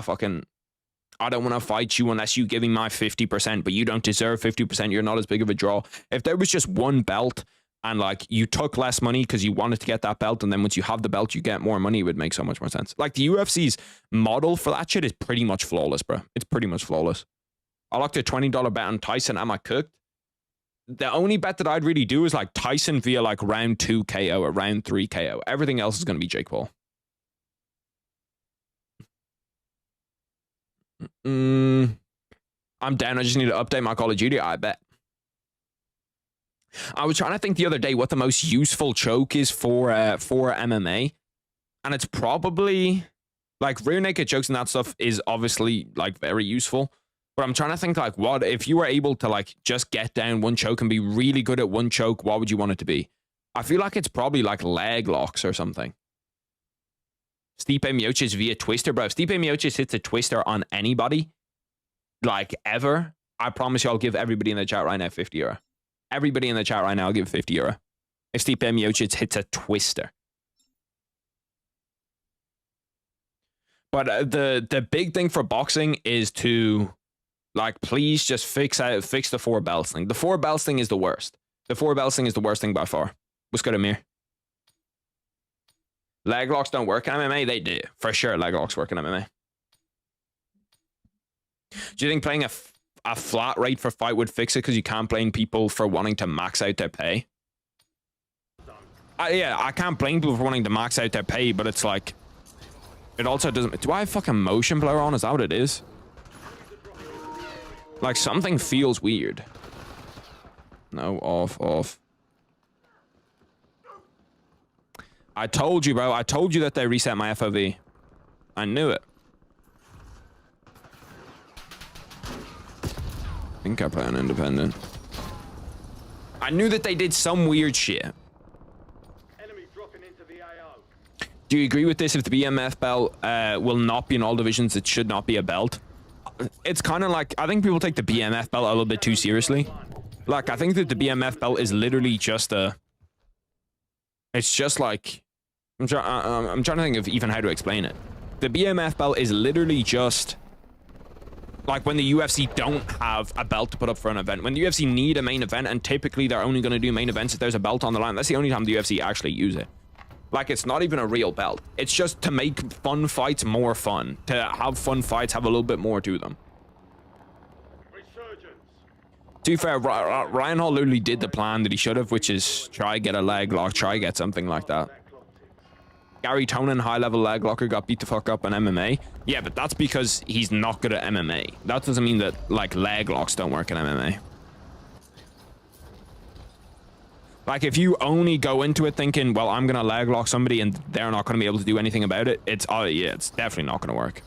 don't want to fight you unless you give me my 50%, but you don't deserve 50%. You're not as big of a draw. If there was just one belt and like you took less money because you wanted to get that belt, and then once you have the belt, you get more money, it would make so much more sense. Like the UFC's model for that shit is pretty much flawless, bro. It's pretty much flawless. I looked at $20 bet on Tyson. Am I cooked? The only bet that I'd really do is like Tyson via like round 2 KO or round 3 KO. Everything else is going to be Jake Paul. I'm down. I just need to update my Call of Duty. I bet. I was trying to think the other day what the most useful choke is for MMA, and it's probably like rear naked chokes and that stuff is obviously like very useful. But I'm trying to think like what if you were able to like just get down one choke and be really good at one choke, what would you want it to be? I feel like it's probably like leg locks or something. Stipe Miocic via twister, bro. If Stipe Miocic hits a twister on anybody, like ever, I promise you I'll give everybody in the chat right now 50 euro. Everybody in the chat right now, I'll give 50 euro. If Stipe Miocic hits a twister. But the big thing for boxing is to, like, please just fix the 4 belts thing. The 4 belts thing is the worst. The 4 belts thing is the worst thing by far. What's good, Amir? Leg locks don't work in MMA? They do. For sure, leg locks work in MMA. Do you think playing a flat rate for fight would fix it because you can't blame people for wanting to max out their pay? Yeah, I can't blame people for wanting to max out their pay, but it's like, it also doesn't... Do I have fucking motion blur on? Is that what it is? Like, something feels weird. No, off. I told you, bro. I told you that they reset my FOV. I knew it. I think I play on independent. I knew that they did some weird shit. Enemy dropping into the AO. Do you agree with this? If the BMF belt will not be in all divisions, it should not be a belt. It's kind of like, I think people take the BMF belt a little bit too seriously. Like, I think that the BMF belt is literally just a... It's just like... I'm trying to think of even how to explain it. The BMF belt is literally just... like when the UFC don't have a belt to put up for an event. When the UFC need a main event, and typically they're only going to do main events if there's a belt on the line. That's the only time the UFC actually use it. Like, it's not even a real belt. It's just to make fun fights more fun. To have fun fights have a little bit more to them. Resurgence. To be fair, Ryan Hall literally did the plan that he should have, which is try get a leg lock, try get something like that. Gary Tonin, high-level leg locker, got beat the fuck up in MMA. Yeah, but that's because he's not good at MMA. That doesn't mean that, like, leg locks don't work in MMA. Like, if you only go into it thinking, well, I'm going to leg lock somebody and they're not going to be able to do anything about it, it's definitely not going to work.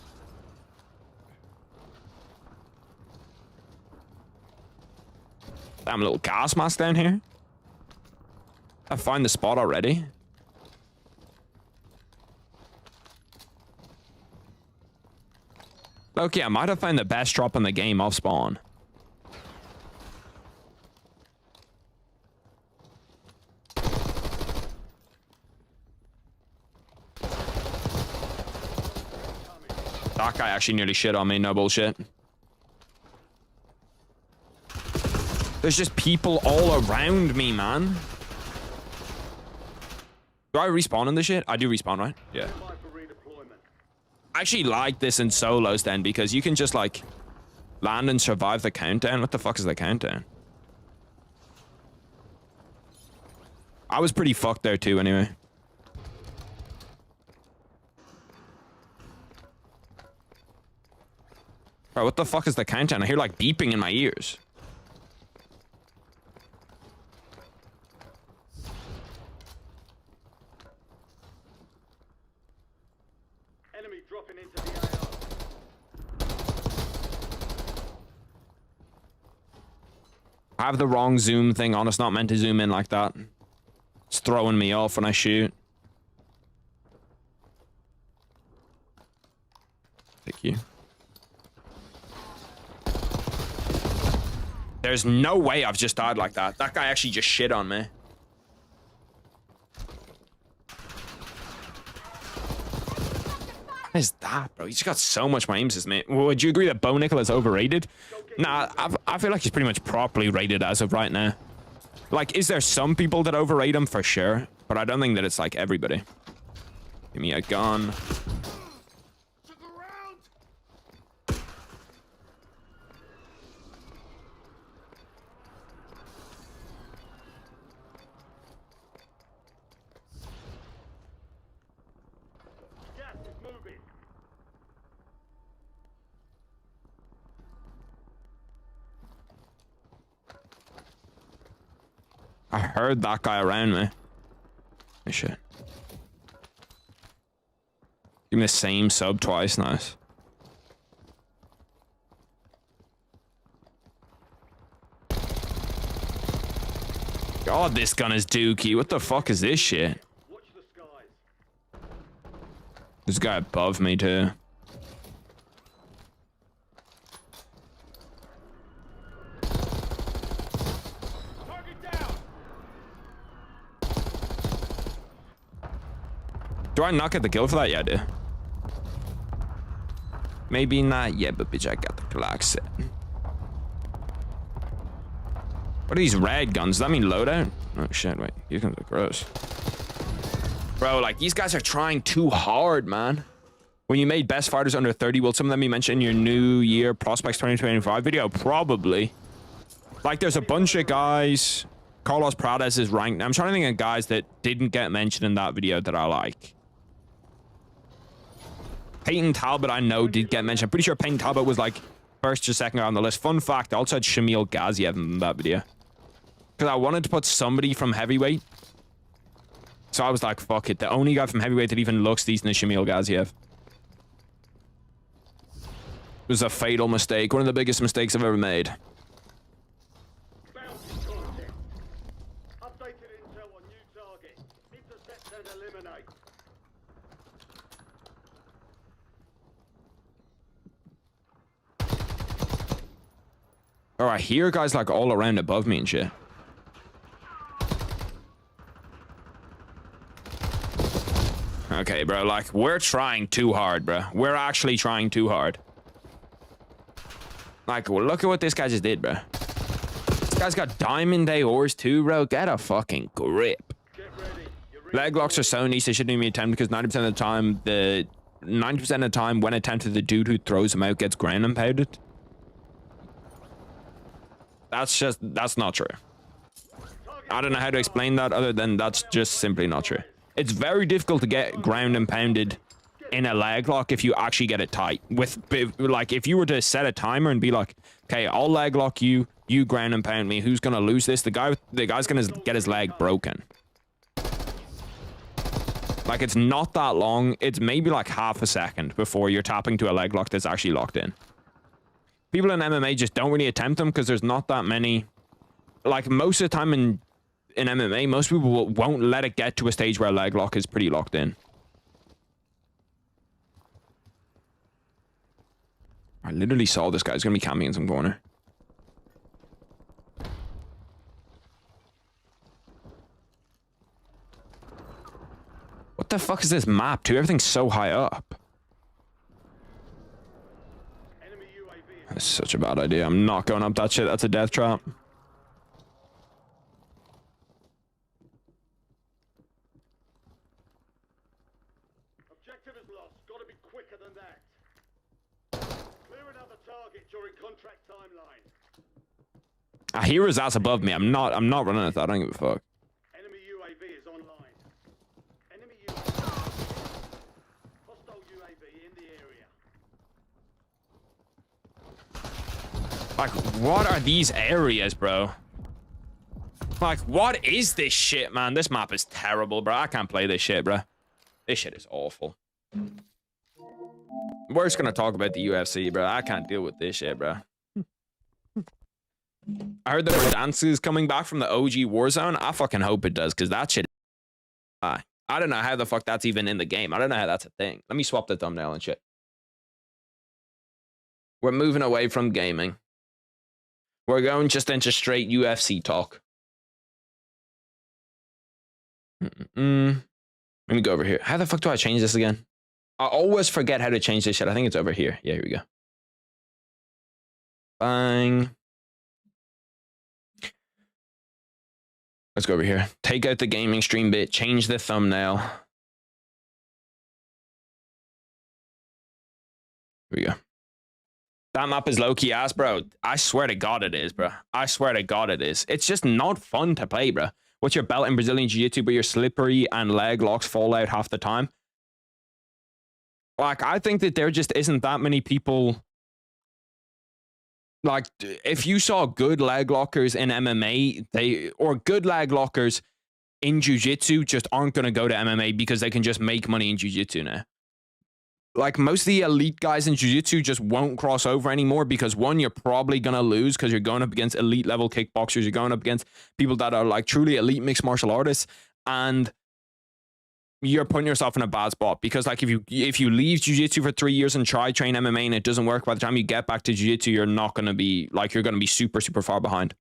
Damn, little gas mask down here. I find the spot already. Okay, I might have found the best drop in the game off spawn. That guy actually nearly shit on me, no bullshit. There's just people all around me, man. Do I respawn in this shit? I do respawn, right? Yeah. I actually like this in solos then, because you can just like land and survive the countdown. What the fuck is the countdown? I was pretty fucked there too anyway. Bro, what the fuck is the countdown? I hear like beeping in my ears. Enemy dropping into the AR. I have the wrong zoom thing on. It's not meant to zoom in like that. It's throwing me off when I shoot. Thank you. There's no way I've just died like that. That guy actually just shit on me. What is that, bro? He's got so much more aim assist, mate. Would you agree that Bo Nickel is overrated? Nah, I feel like he's pretty much properly rated as of right now. Like, is there some people that overrate him? For sure. But I don't think that it's like everybody. Give me a gun. I heard that guy around me. Oh, shit. Give me the same sub twice, nice. God, this gun is dookie. What the fuck is this shit? There's a guy above me, too. Do I not get the kill for that? Yeah, I do. Maybe not yet, but bitch, I got the clock set. What are these red guns? Does that mean loadout? Oh shit, wait. These guns are gross. Bro, like, these guys are trying too hard, man. When you made best fighters under 30, will some of them be mentioned in your New Year Prospects 2025 video? Probably. Like, there's a bunch of guys. Carlos Prades is ranked. I'm trying to think of guys that didn't get mentioned in that video that I like. Peyton Talbot, I know, did get mentioned. I'm pretty sure Peyton Talbot was like first or second on the list. Fun fact, I also had Shamil Gaziev in that video. Because I wanted to put somebody from heavyweight. So I was like, fuck it. The only guy from heavyweight that even looks decent is Shamil Gaziev. It was a fatal mistake. One of the biggest mistakes I've ever made. Oh, I hear guys like all around above me and shit. Okay, bro, like, we're trying too hard, bro. We're actually trying too hard. Like, well, look at what this guy just did, bro. This guy's got diamond AORs too, bro. Get a fucking grip. Leg locks are so niche, they shouldn't even be attempted because 90% of the time, when attempted, the dude who throws them out gets ground and pounded. That's not true. I don't know how to explain that other than that's just simply not true. It's very difficult to get ground and pounded in a leg lock if you actually get it tight. Like, if you were to set a timer and be like, okay, I'll leg lock you, you ground and pound me, who's gonna lose this? The guy's gonna get his leg broken. Like, it's not that long. It's maybe like half a second before you're tapping to a leg lock that's actually locked in. People in MMA just don't really attempt them because there's not that many. Like, most of the time in MMA, most people won't let it get to a stage where a leg lock is pretty locked in. I literally saw this guy. He's going to be camping in some corner. What the fuck is this map, too? Everything's so high up. That's such a bad idea. I'm not going up that shit. That's a death trap. Objective is lost. Got to be quicker than that. Clear another target during contract timeline. I hear his ass above me. I'm not running at that. I don't give a fuck. Enemy UAV is online. Enemy UAV. Hostile UAV in the area. Like, what are these areas, bro? Like, what is this shit, man? This map is terrible, bro. I can't play this shit, bro. This shit is awful. We're just gonna talk about the UFC, bro. I can't deal with this shit, bro. I heard there were dances coming back from the OG Warzone. I fucking hope it does, because that shit... I don't know how the fuck that's even in the game. I don't know how that's a thing. Let me swap the thumbnail and shit. We're moving away from gaming. We're going just into straight UFC talk. Let me go over here. How the fuck do I change this again? I always forget how to change this shit. I think it's over here. Yeah, here we go. Bang. Let's go over here. Take out the gaming stream bit. Change the thumbnail. Here we go. That map is low-key ass, bro. I swear to God it is, bro. I swear to God it is. It's just not fun to play, bro. What's your belt in Brazilian Jiu-Jitsu, but you're slippery and leg locks fall out half the time? Like, I think that there just isn't that many people... Like, if you saw good leg lockers in MMA, or good leg lockers in Jiu-Jitsu just aren't going to go to MMA because they can just make money in Jiu-Jitsu now. Like, most of the elite guys in Jiu-Jitsu just won't cross over anymore because, one, you're probably going to lose because you're going up against elite level kickboxers. You're going up against people that are, like, truly elite mixed martial artists. And you're putting yourself in a bad spot because, like, if you leave Jiu-Jitsu for 3 years and try train MMA and it doesn't work, by the time you get back to Jiu-Jitsu, you're not going to be, like, you're going to be super, super far behind.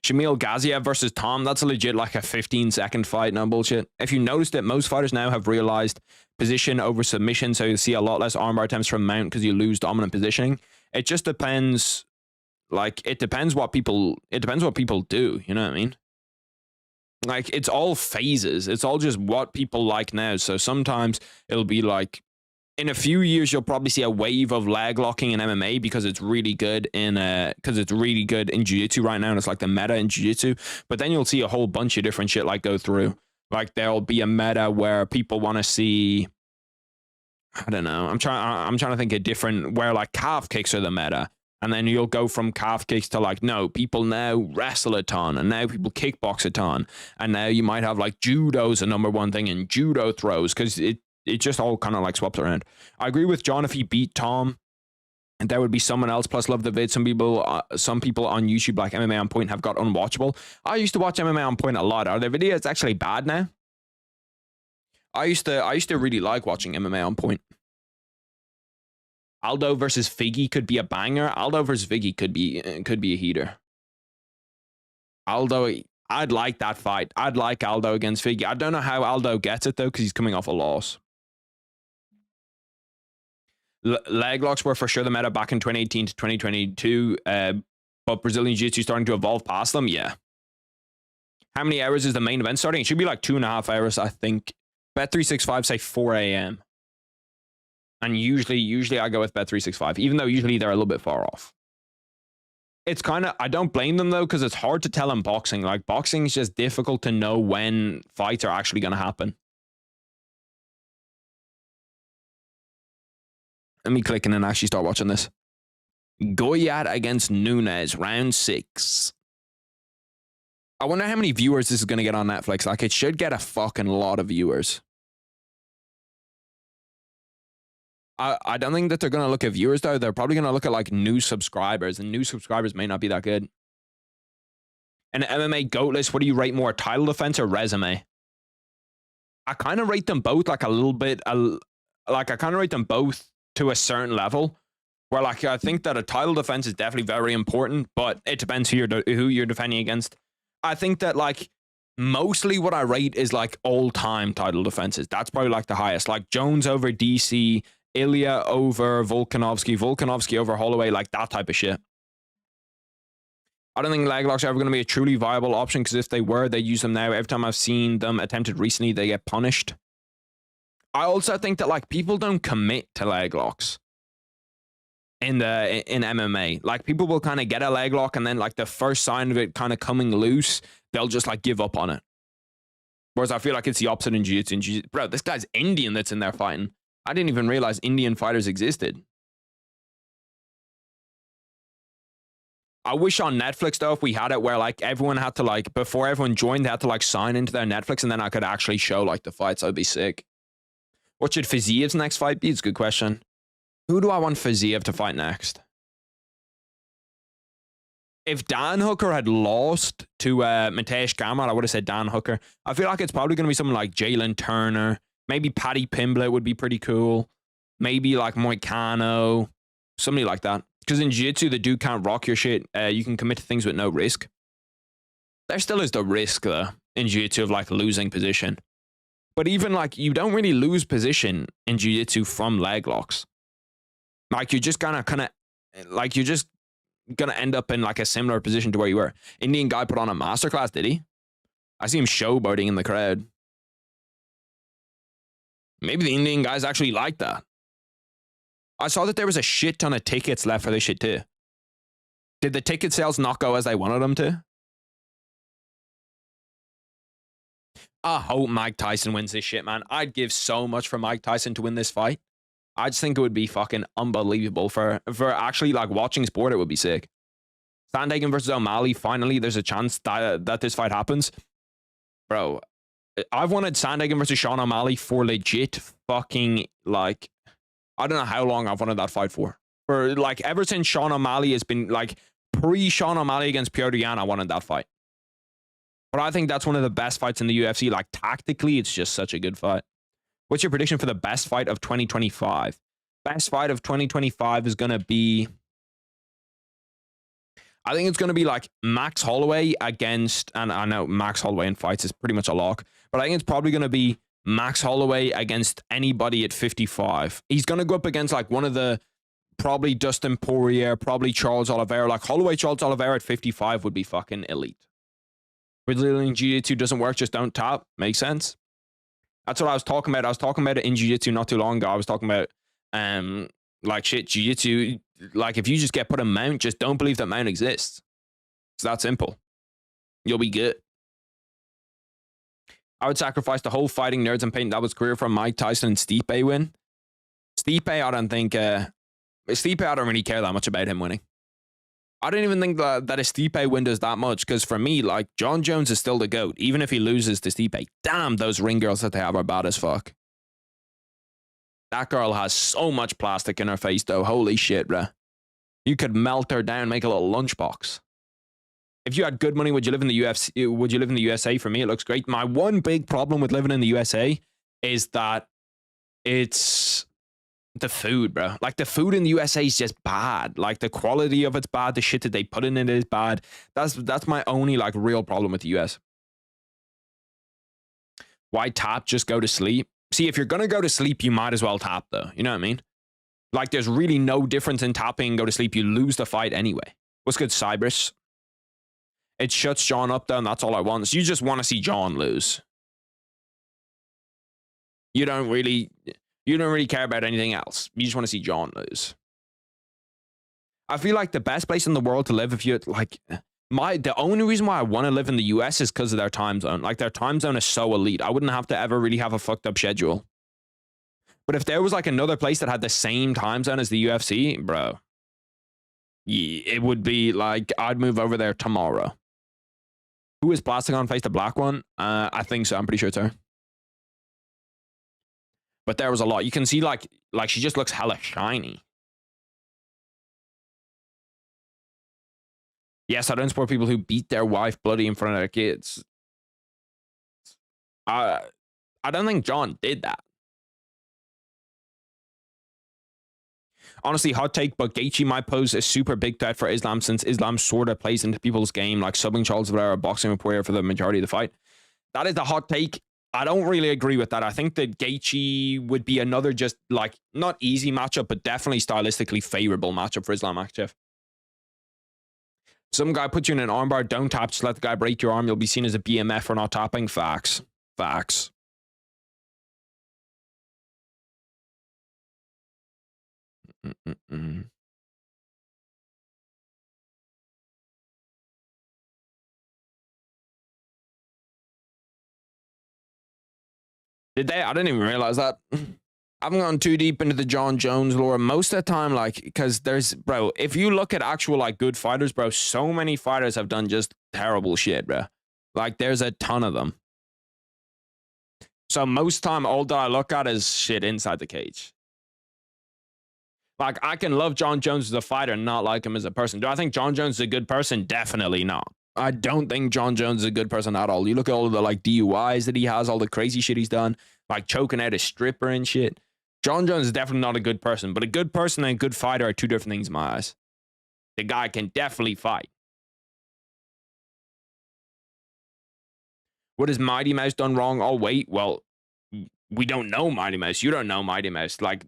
Shamil Gaziev versus Tom, that's a legit like a 15-second fight, no bullshit. If you noticed that most fighters now have realized position over submission, so you see a lot less armbar attempts from mount because you lose dominant positioning. It just depends, like, it depends what people do, you know what I mean? Like, it's all phases. It's all just what people like now. So sometimes it'll be like, in a few years, you'll probably see a wave of leg locking in MMA because it's really good in Jiu-Jitsu right now, and it's like the meta in Jiu-Jitsu. But then you'll see a whole bunch of different shit like go through. Like, there'll be a meta where people want to see, I don't know. I'm trying to think of different, where like calf kicks are the meta. And then you'll go from calf kicks to like, no, people now wrestle a ton, and now people kickbox a ton. And now you might have like judo's a number one thing, and judo throws, because it just all kind of like swaps around. I agree with John. If he beat Tom, and there would be someone else. Plus, love the vid. Some people on YouTube like MMA on Point have got unwatchable. I used to watch MMA on Point a lot. Are their videos actually bad now? I used to really like watching MMA on Point. Aldo versus Figgy could be a banger. Aldo versus Figgy could be a heater. Aldo, I'd like that fight. I'd like Aldo against Figgy. I don't know how Aldo gets it though, because he's coming off a loss. Leg locks were for sure the meta back in 2018 to 2022, but Brazilian Jiu-Jitsu starting to evolve past them. Yeah. How many hours is the main event starting? It should be like 2.5 hours, I think. Bet365 say 4 a.m. And usually I go with Bet365, even though usually they're a little bit far off. It's kind of, I don't blame them though, because it's hard to tell in boxing. Like, boxing is just difficult to know when fights are actually going to happen. Let me click in and actually start watching this. Goyat against Nunes, round 6. I wonder how many viewers this is going to get on Netflix. Like, it should get a fucking lot of viewers. I don't think that they're going to look at viewers, though. They're probably going to look at, like, new subscribers, and new subscribers may not be that good. And MMA GOAT list, what do you rate more, title defense or resume? I kind of rate them both, like, a little bit, like, I kind of rate them both to a certain level, where, like, I think that a title defense is definitely very important, but it depends who you're defending against. I think that, like, mostly what I rate is, like, all-time title defenses. That's probably, like, the highest. Like, Jones over DC, Ilya over Volkanovski over Holloway, like that type of shit. I don't think leg locks are ever going to be a truly viable option, because if they were, they use them now. Every time I've seen them attempted recently, they get punished. I also think that, like, people don't commit to leg locks in MMA. Like, people will kind of get a leg lock, and then, like, the first sign of it kind of coming loose, they'll just, like, give up on it. Whereas I feel like it's the opposite in Jiu-Jitsu. Bro, this guy's Indian that's in there fighting. I didn't even realize Indian fighters existed. I wish on Netflix though, if we had it where like everyone had to like, before everyone joined, they had to like sign into their Netflix and then I could actually show like the fights. That'd be sick. What should Fiziyev's next fight be? It's a good question. Who do I want Fiziev to fight next? If Dan Hooker had lost to Mateusz Gamrot, I would have said Dan Hooker. I feel like it's probably going to be someone like Jalen Turner. Maybe Paddy Pimblett would be pretty cool. Maybe like Moicano. Somebody like that. Because in Jiu-Jitsu, the dude can't rock your shit. You can commit to things with no risk. There still is the risk, though, in Jiu-Jitsu of like losing position. But even like, you don't really lose position in Jiu-Jitsu from leg locks. Like, you're just gonna like, you're just gonna end up in like a similar position to where you were. Indian guy put on a masterclass, did he? I see him showboating in the crowd. Maybe the Indian guys actually like that. I saw that there was a shit ton of tickets left for this shit too. Did the ticket sales not go as they wanted them to? I hope Mike Tyson wins this shit, man. I'd give so much for Mike Tyson to win this fight. I just think it would be fucking unbelievable for actually like watching sport. It would be sick. Sandhagen versus O'Malley. Finally, there's a chance that this fight happens. Bro, I've wanted Sandhagen versus Sean O'Malley for legit fucking like, I don't know how long I've wanted that fight for. For like ever since Sean O'Malley has been like pre-Sean O'Malley against Piotr Yan, I wanted that fight. But I think that's one of the best fights in the UFC. Like tactically, it's just such a good fight. What's your prediction for the best fight of 2025? Best fight of 2025 is going to be, I think it's going to be like Max Holloway against, and I know Max Holloway in fights is pretty much a lock, but I think it's probably going to be Max Holloway against anybody at 55. He's going to go up against like one of the, probably Dustin Poirier, probably Charles Oliveira. Like Holloway, Charles Oliveira at 55 would be fucking elite. Brazilian Jiu-Jitsu doesn't work, just don't tap. Makes sense. That's what I was talking about. I was talking about it in Jiu-Jitsu not too long ago. I was talking about, like shit, Jiu-Jitsu, like if you just get put a mount, just don't believe that mount exists. It's that simple. You'll be good. I would sacrifice the whole fighting nerds and paint that was career from Mike Tyson and Stipe win. Stipe, I don't think, Stipe, I don't really care that much about him winning. I don't even think that a Stipe win does that much, because for me, like, John Jones is still the GOAT, even if he loses to Stipe. Damn, those ring girls that they have are bad as fuck. That girl has so much plastic in her face, though. Holy shit, bruh. You could melt her down, make a little lunchbox. If you had good money, would you live in the UFC? Would you live in the USA? For me, it looks great. My one big problem with living in the USA is that it's the food, bro. Like, the food in the USA is just bad. Like, the quality of it's bad. The shit that they put in it is bad. That's my only, like, real problem with the US. Why tap? Just go to sleep. See, if you're going to go to sleep, you might as well tap, though. You know what I mean? Like, there's really no difference in tapping and go to sleep. You lose the fight anyway. What's good, Cybers? It shuts John up, though, and that's all I want. So you just want to see John lose. You don't really care about anything else. You just want to see John lose. I feel like the best place in the world to live, if you like, the only reason why I want to live in the US is because of their time zone. Like, their time zone is so elite. I wouldn't have to ever really have a fucked up schedule. But if there was like another place that had the same time zone as the UFC, bro, yeah, it would be like, I'd move over there tomorrow. Who is plastic on face, the black one? I think so. I'm pretty sure it's her. But there was a lot. You can see like she just looks hella shiny. Yes, I don't support people who beat their wife bloody in front of their kids. I don't think John did that. Honestly, hot take, but Gaethje might pose a super big threat for Islam, since Islam sort of plays into people's game, like subbing Charles Oliveira, boxing with Poirier for the majority of the fight. That is the hot take. I don't really agree with that. I think that Gaethje would be another just like, not easy matchup, but definitely stylistically favorable matchup for Islam Makhachev. Some guy puts you in an armbar, don't tap, just let the guy break your arm. You'll be seen as a BMF for not tapping. Facts. Facts. Did they? I didn't even realize that. I haven't gone too deep into the John Jones lore. Most of the time, like, because there's, bro, if you look at actual, like, good fighters, bro, so many fighters have done just terrible shit, bro. Like, there's a ton of them. So most time, all that I look at is shit inside the cage. Like, I can love John Jones as a fighter and not like him as a person. Do I think John Jones is a good person? Definitely not. I don't think John Jones is a good person at all. You look at all of the, like, DUIs that he has, all the crazy shit he's done, like choking out a stripper and shit. John Jones is definitely not a good person, but a good person and a good fighter are two different things in my eyes. The guy can definitely fight. What has Mighty Mouse done wrong? Oh, wait. Well, we don't know Mighty Mouse. You don't know Mighty Mouse. Like,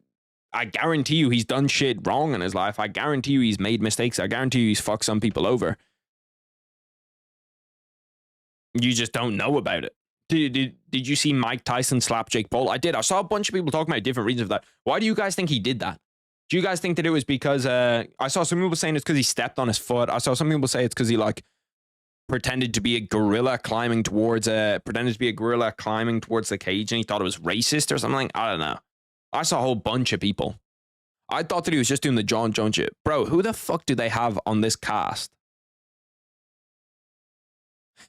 I guarantee you he's done shit wrong in his life. I guarantee you he's made mistakes. I guarantee you he's fucked some people over. You just don't know about it. Did you see Mike Tyson slap Jake Paul? I did. I saw a bunch of people talking about different reasons of that. Why do you guys think he did that? Do you guys think that it was because I saw some people saying it's because he stepped on his foot. I saw some people say it's because he like pretended to be a gorilla climbing towards the cage and he thought it was racist or something. I don't know. I saw a whole bunch of people. I thought that he was just doing the John Jones shit. Bro, who the fuck do they have on this cast?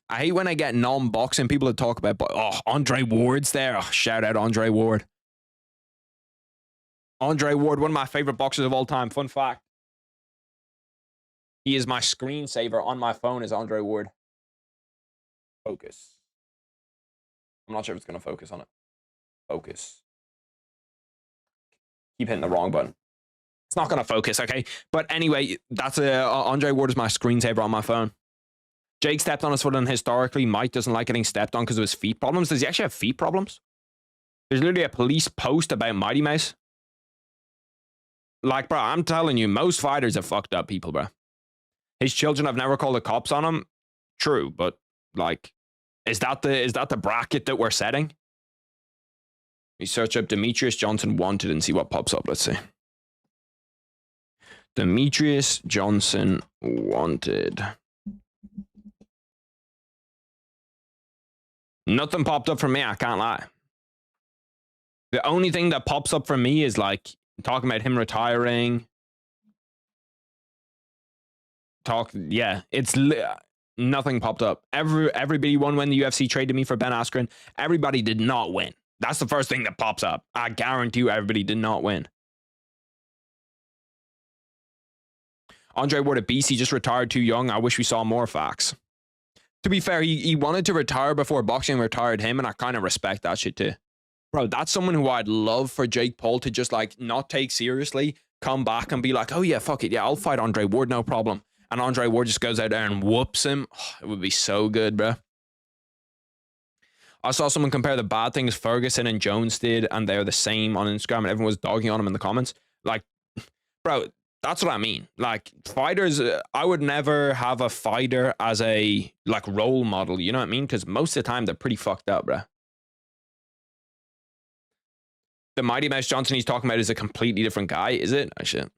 I hate when I get non-boxing people to talk about, oh, Andre Ward's there. Oh, shout out Andre Ward. Andre Ward, one of my favorite boxers of all time. Fun fact. He is my screensaver on my phone is Andre Ward. Focus. I'm not sure if it's going to focus on it. Focus. Keep hitting the wrong button. It's not going to focus, okay? But anyway, that's Andre Ward is my screensaver on my phone. Jake stepped on his foot, and historically, Mike doesn't like getting stepped on because of his feet problems. Does he actually have feet problems? There's literally a police post about Mighty Mouse. Like, bro, I'm telling you, most fighters are fucked up people, bro. His children have never called the cops on him. True, but like, is that the bracket that we're setting? We search up Demetrius Johnson wanted and see what pops up. Let's see. Demetrius Johnson wanted. Nothing popped up for me, I can't lie. The only thing that pops up for me is like talking about him retiring. It's nothing popped up. Everybody won when the UFC traded me for Ben Askren. Everybody did not win. That's the first thing that pops up. I guarantee you everybody did not win. Andre Ward at BC just retired too young. I wish we saw more facts. To be fair, he wanted to retire before boxing retired him, and I kind of respect that shit too. Bro, that's someone who I'd love for Jake Paul to just like not take seriously, come back and be like, oh yeah, fuck it. Yeah, I'll fight Andre Ward, no problem. And Andre Ward just goes out there and whoops him. Oh, it would be so good, bro. I saw someone compare the bad things Ferguson and Jones did, and they're the same on Instagram, and everyone was dogging on him in the comments. Like, bro, that's what I mean. Like, fighters, I would never have a fighter as a, like, role model, you know what I mean? Because most of the time, they're pretty fucked up, bro. The Mighty Mouse Johnson he's talking about is a completely different guy, is it? Oh, shit.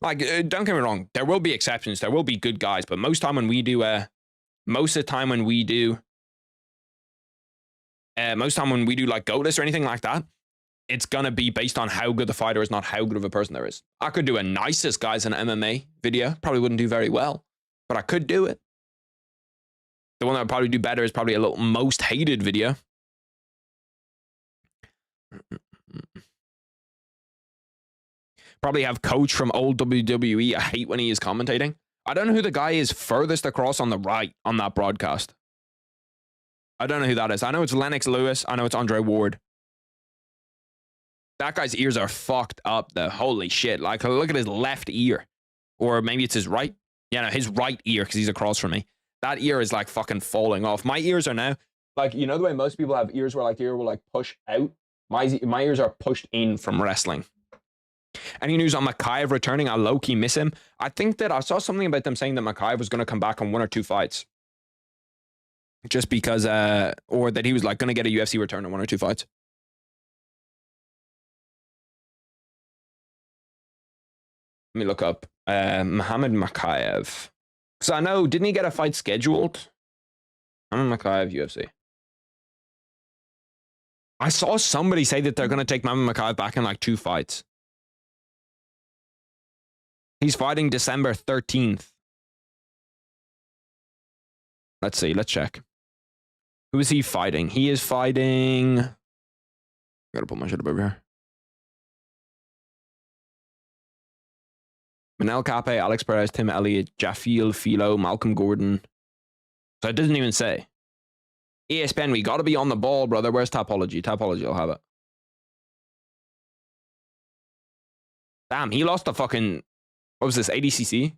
Like, don't get me wrong. There will be exceptions. There will be good guys. But most of the time when we do, like, GOATless or anything like that, it's going to be based on how good the fighter is, not how good of a person there is. I could do a nicest guys in MMA video. Probably wouldn't do very well, but I could do it. The one that would probably do better is probably a little most hated video. Probably have coach from old WWE. I hate when he is commentating. I don't know who the guy is furthest across on the right on that broadcast. I don't know who that is. I know it's Lennox Lewis. I know it's Andre Ward. That guy's ears are fucked up, though. Holy shit. Like, look at his left ear. Or maybe it's his right. Yeah, no, his right ear, because he's across from me. That ear is, like, fucking falling off. My ears are now, like, you know the way most people have ears where, like, the ear will, like, push out? My ears are pushed in from wrestling. Any news on Makaev returning? I low-key miss him. I think that I saw something about them saying that Makaev was going to come back on 1 or 2 fights. Just because, or that he was, like, going to get a UFC return on 1 or 2 fights. Let me look up Muhammad Makaev. Because I know, didn't he get a fight scheduled? Muhammad Makaev, UFC. I saw somebody say that they're going to take Mamman Makaev back in like 2 fights. He's fighting December 13th. Let's see. Let's check. Who is he fighting? He is fighting... I gotta put my shit up over here. Manel Cape, Alex Perez, Tim Elliott, Jaffiel, Philo, Malcolm Gordon. So it doesn't even say. ESPN, we gotta be on the ball, brother. Where's Topology? Topology will have it. Damn, he lost the fucking... What was this, ADCC?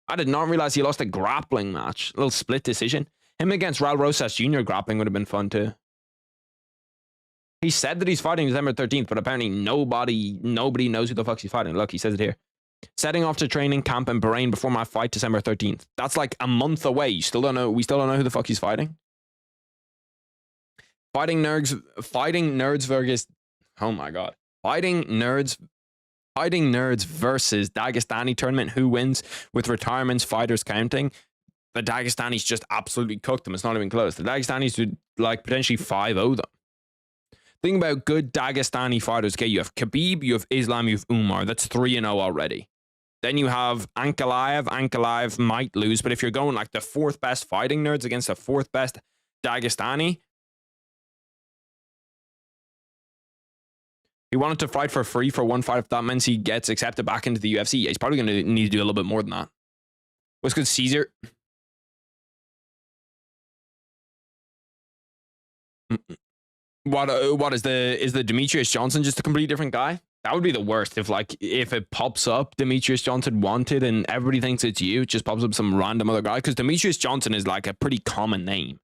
I did not realize he lost a grappling match. A little split decision. Him against Raul Rosas Jr. grappling would have been fun too. He said that he's fighting December 13th, but apparently nobody knows who the fuck he's fighting. Look, he says it here. Setting off to training camp in Bahrain before my fight December 13th. That's like a month away. You still don't know. We still don't know who the fuck he's fighting. Fighting nerds versus... Oh my god. Fighting nerds versus Dagestani tournament. Who wins with retirements, fighters counting? The Dagestanis just absolutely cooked them. It's not even close. The Dagestanis would like potentially 5-0 them. Think about good Dagestani fighters. Okay, you have Khabib, you have Islam, you have Umar. That's 3-0 already. Then you have Ankalaev. Ankalaev might lose, but if you're going like the 4th best fighting nerds against the 4th best Dagestani, he wanted to fight for free for 1 fight. If that means he gets accepted back into the UFC, he's probably going to need to do a little bit more than that. What's good, Caesar? What is the Demetrius Johnson just a completely different guy? That would be the worst if it pops up Demetrius Johnson wanted and everybody thinks it's you. It just pops up some random other guy because Demetrius Johnson is like a pretty common name.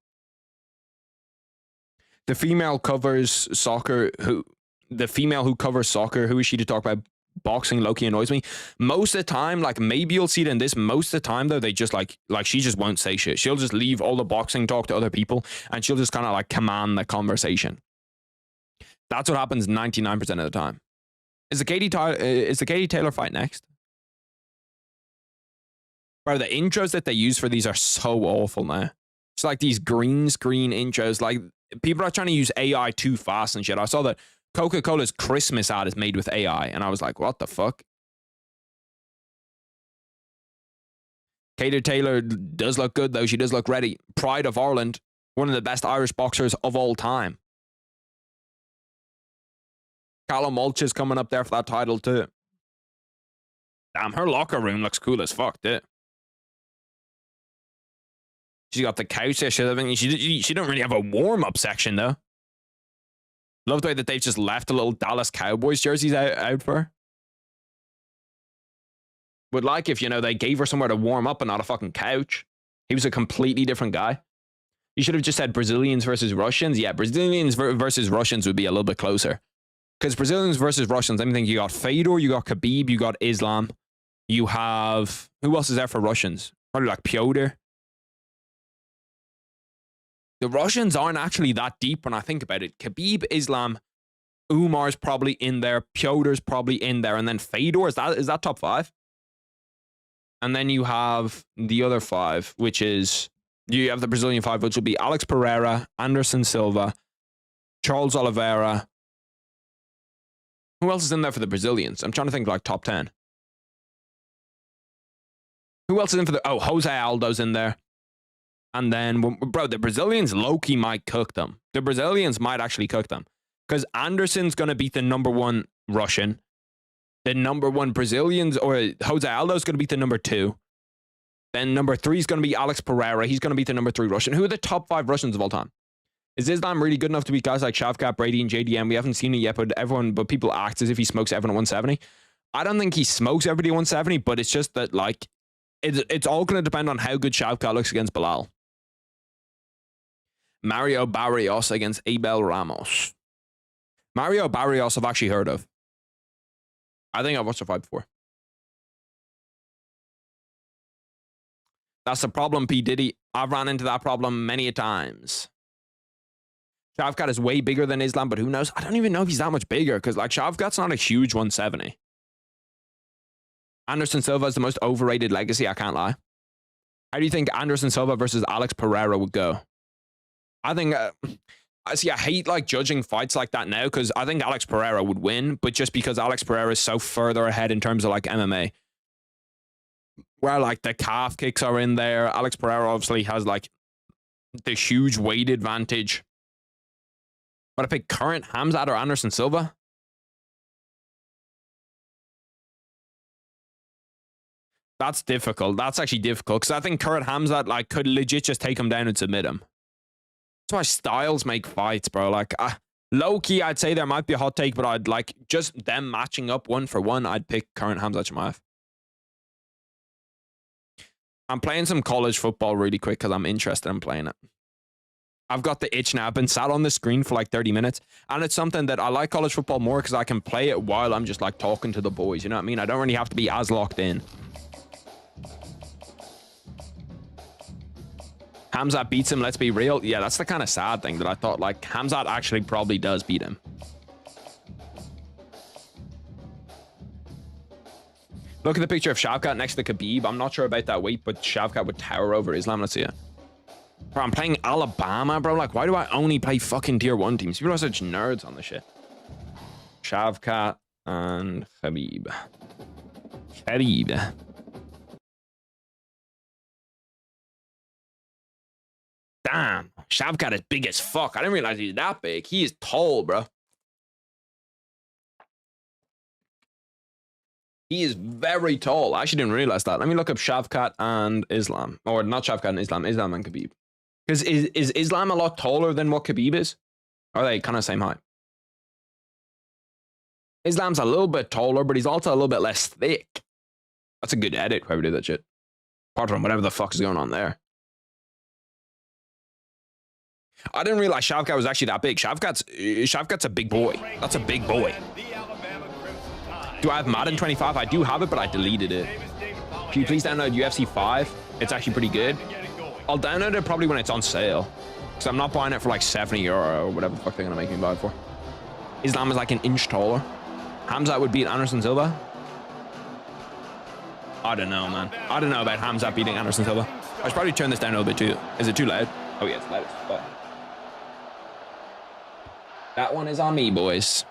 The female who covers soccer, who is she to talk about boxing? Loki annoys me. Most of the time, like maybe you'll see it in this. Most of the time though, they just like she just won't say shit. She'll just leave all the boxing talk to other people and she'll just kind of like command the conversation. That's what happens 99% of the time. Is the Katie Taylor fight next? Bro, the intros that they use for these are so awful now. It's like these green screen intros. Like people are trying to use AI too fast and shit. I saw that Coca-Cola's Christmas ad is made with AI, and I was like, what the fuck? Katie Taylor does look good though. She does look ready. Pride of Ireland, one of the best Irish boxers of all time. Callum Walsh is coming up there for that title too. Damn, her locker room looks cool as fuck, dude. She got the couch there. She don't really have a warm-up section though. Love the way that they've just left the little Dallas Cowboys jerseys out for her. Would like if, they gave her somewhere to warm up and not a fucking couch. He was a completely different guy. You should have just said Brazilians versus Russians. Yeah, Brazilians versus Russians would be a little bit closer. Because Brazilians versus Russians, I think you got Fedor, you got Khabib, you got Islam. You have... Who else is there for Russians? Probably like Pyotr. The Russians aren't actually that deep when I think about it. Khabib, Islam, Umar's probably in there. Pyotr's probably in there. And then Fedor, is that top 5? And then you have the other 5, which is... You have the Brazilian 5, which will be Alex Pereira, Anderson Silva, Charles Oliveira. Who else is in there for the Brazilians? I'm trying to think like top 10. Who else is in for the... Oh, Jose Aldo's in there. And then, bro, the Brazilians low-key might cook them. The Brazilians might actually cook them. Because Anderson's going to beat the number 1 Russian. The number 1 Brazilians, or Jose Aldo's going to beat the number 2. Then number 3 is going to be Alex Pereira. He's going to beat the number 3 Russian. Who are the top 5 Russians of all time? Is Islam really good enough to beat guys like Shavkat, Brady, and JDM? We haven't seen it yet, but people act as if he smokes everyone at 170. I don't think he smokes everybody at 170, but it's just that, like, it's all going to depend on how good Shavkat looks against Bilal. Mario Barrios against Abel Ramos. Mario Barrios I've actually heard of. I think I've watched the fight before. That's the problem, P. Diddy. I've run into that problem many a times. Shavkat is way bigger than Islam, but who knows? I don't even know if he's that much bigger, because like Shavkat's not a huge 170. Anderson Silva is the most overrated legacy, I can't lie. How do you think Anderson Silva versus Alex Pereira would go? I think See, I hate like judging fights like that now because I think Alex Pereira would win, but just because Alex Pereira is so further ahead in terms of like MMA, where like the calf kicks are in there. Alex Pereira obviously has like the huge weight advantage. But I pick current Hamzat or Anderson Silva. That's difficult. That's actually difficult because I think current Hamzat like could legit just take him down and submit him. That's why styles make fights, bro. Like, low key, I'd say there might be a hot take, but I'd like just them matching up 1-for-1. I'd pick current Hamzat Chimaev. I'm playing some college football really quick because I'm interested in playing it. I've got the itch now. I've been sat on the screen for like 30 minutes, and it's something that I like college football more because I can play it while I'm just like talking to the boys. You know what I mean? I don't really have to be as locked in. Hamzat beats him, let's be real. Yeah, that's the kind of sad thing that I thought, like, Hamzat actually probably does beat him. Look at the picture of Shavkat next to Khabib. I'm not sure about that weight, but Shavkat would tower over Islam. Let's see it. Bro, I'm playing Alabama, bro. Like, why do I only play fucking tier 1 teams? People are such nerds on this shit. Shavkat and Khabib. Khabib. Damn, Shavkat is big as fuck. I didn't realize he's that big. He is tall, bro. He is very tall. I actually didn't realize that. Let me look up Shavkat and Islam. Or not Shavkat and Islam. Islam and Khabib. Because is Islam a lot taller than what Khabib is? Or are they kind of same height? Islam's a little bit taller, but he's also a little bit less thick. That's a good edit, whoever did that shit. Apart from whatever the fuck is going on there. I didn't realize Shavkat was actually that big. Shavkat's a big boy. That's a big boy. Do I have Madden 25? I do have it, but I deleted it. Can you please download UFC 5? It's actually pretty good. I'll download it probably when it's on sale. Because I'm not buying it for like 70 euro or whatever the fuck they're going to make me buy it for. Islam is like an inch taller. Hamzat would beat Anderson Silva. I don't know, man. I don't know about Hamzat beating Anderson Silva. I should probably turn this down a little bit too. Is it too loud? Oh yeah, it's loud as fuck. That one is on me, boys.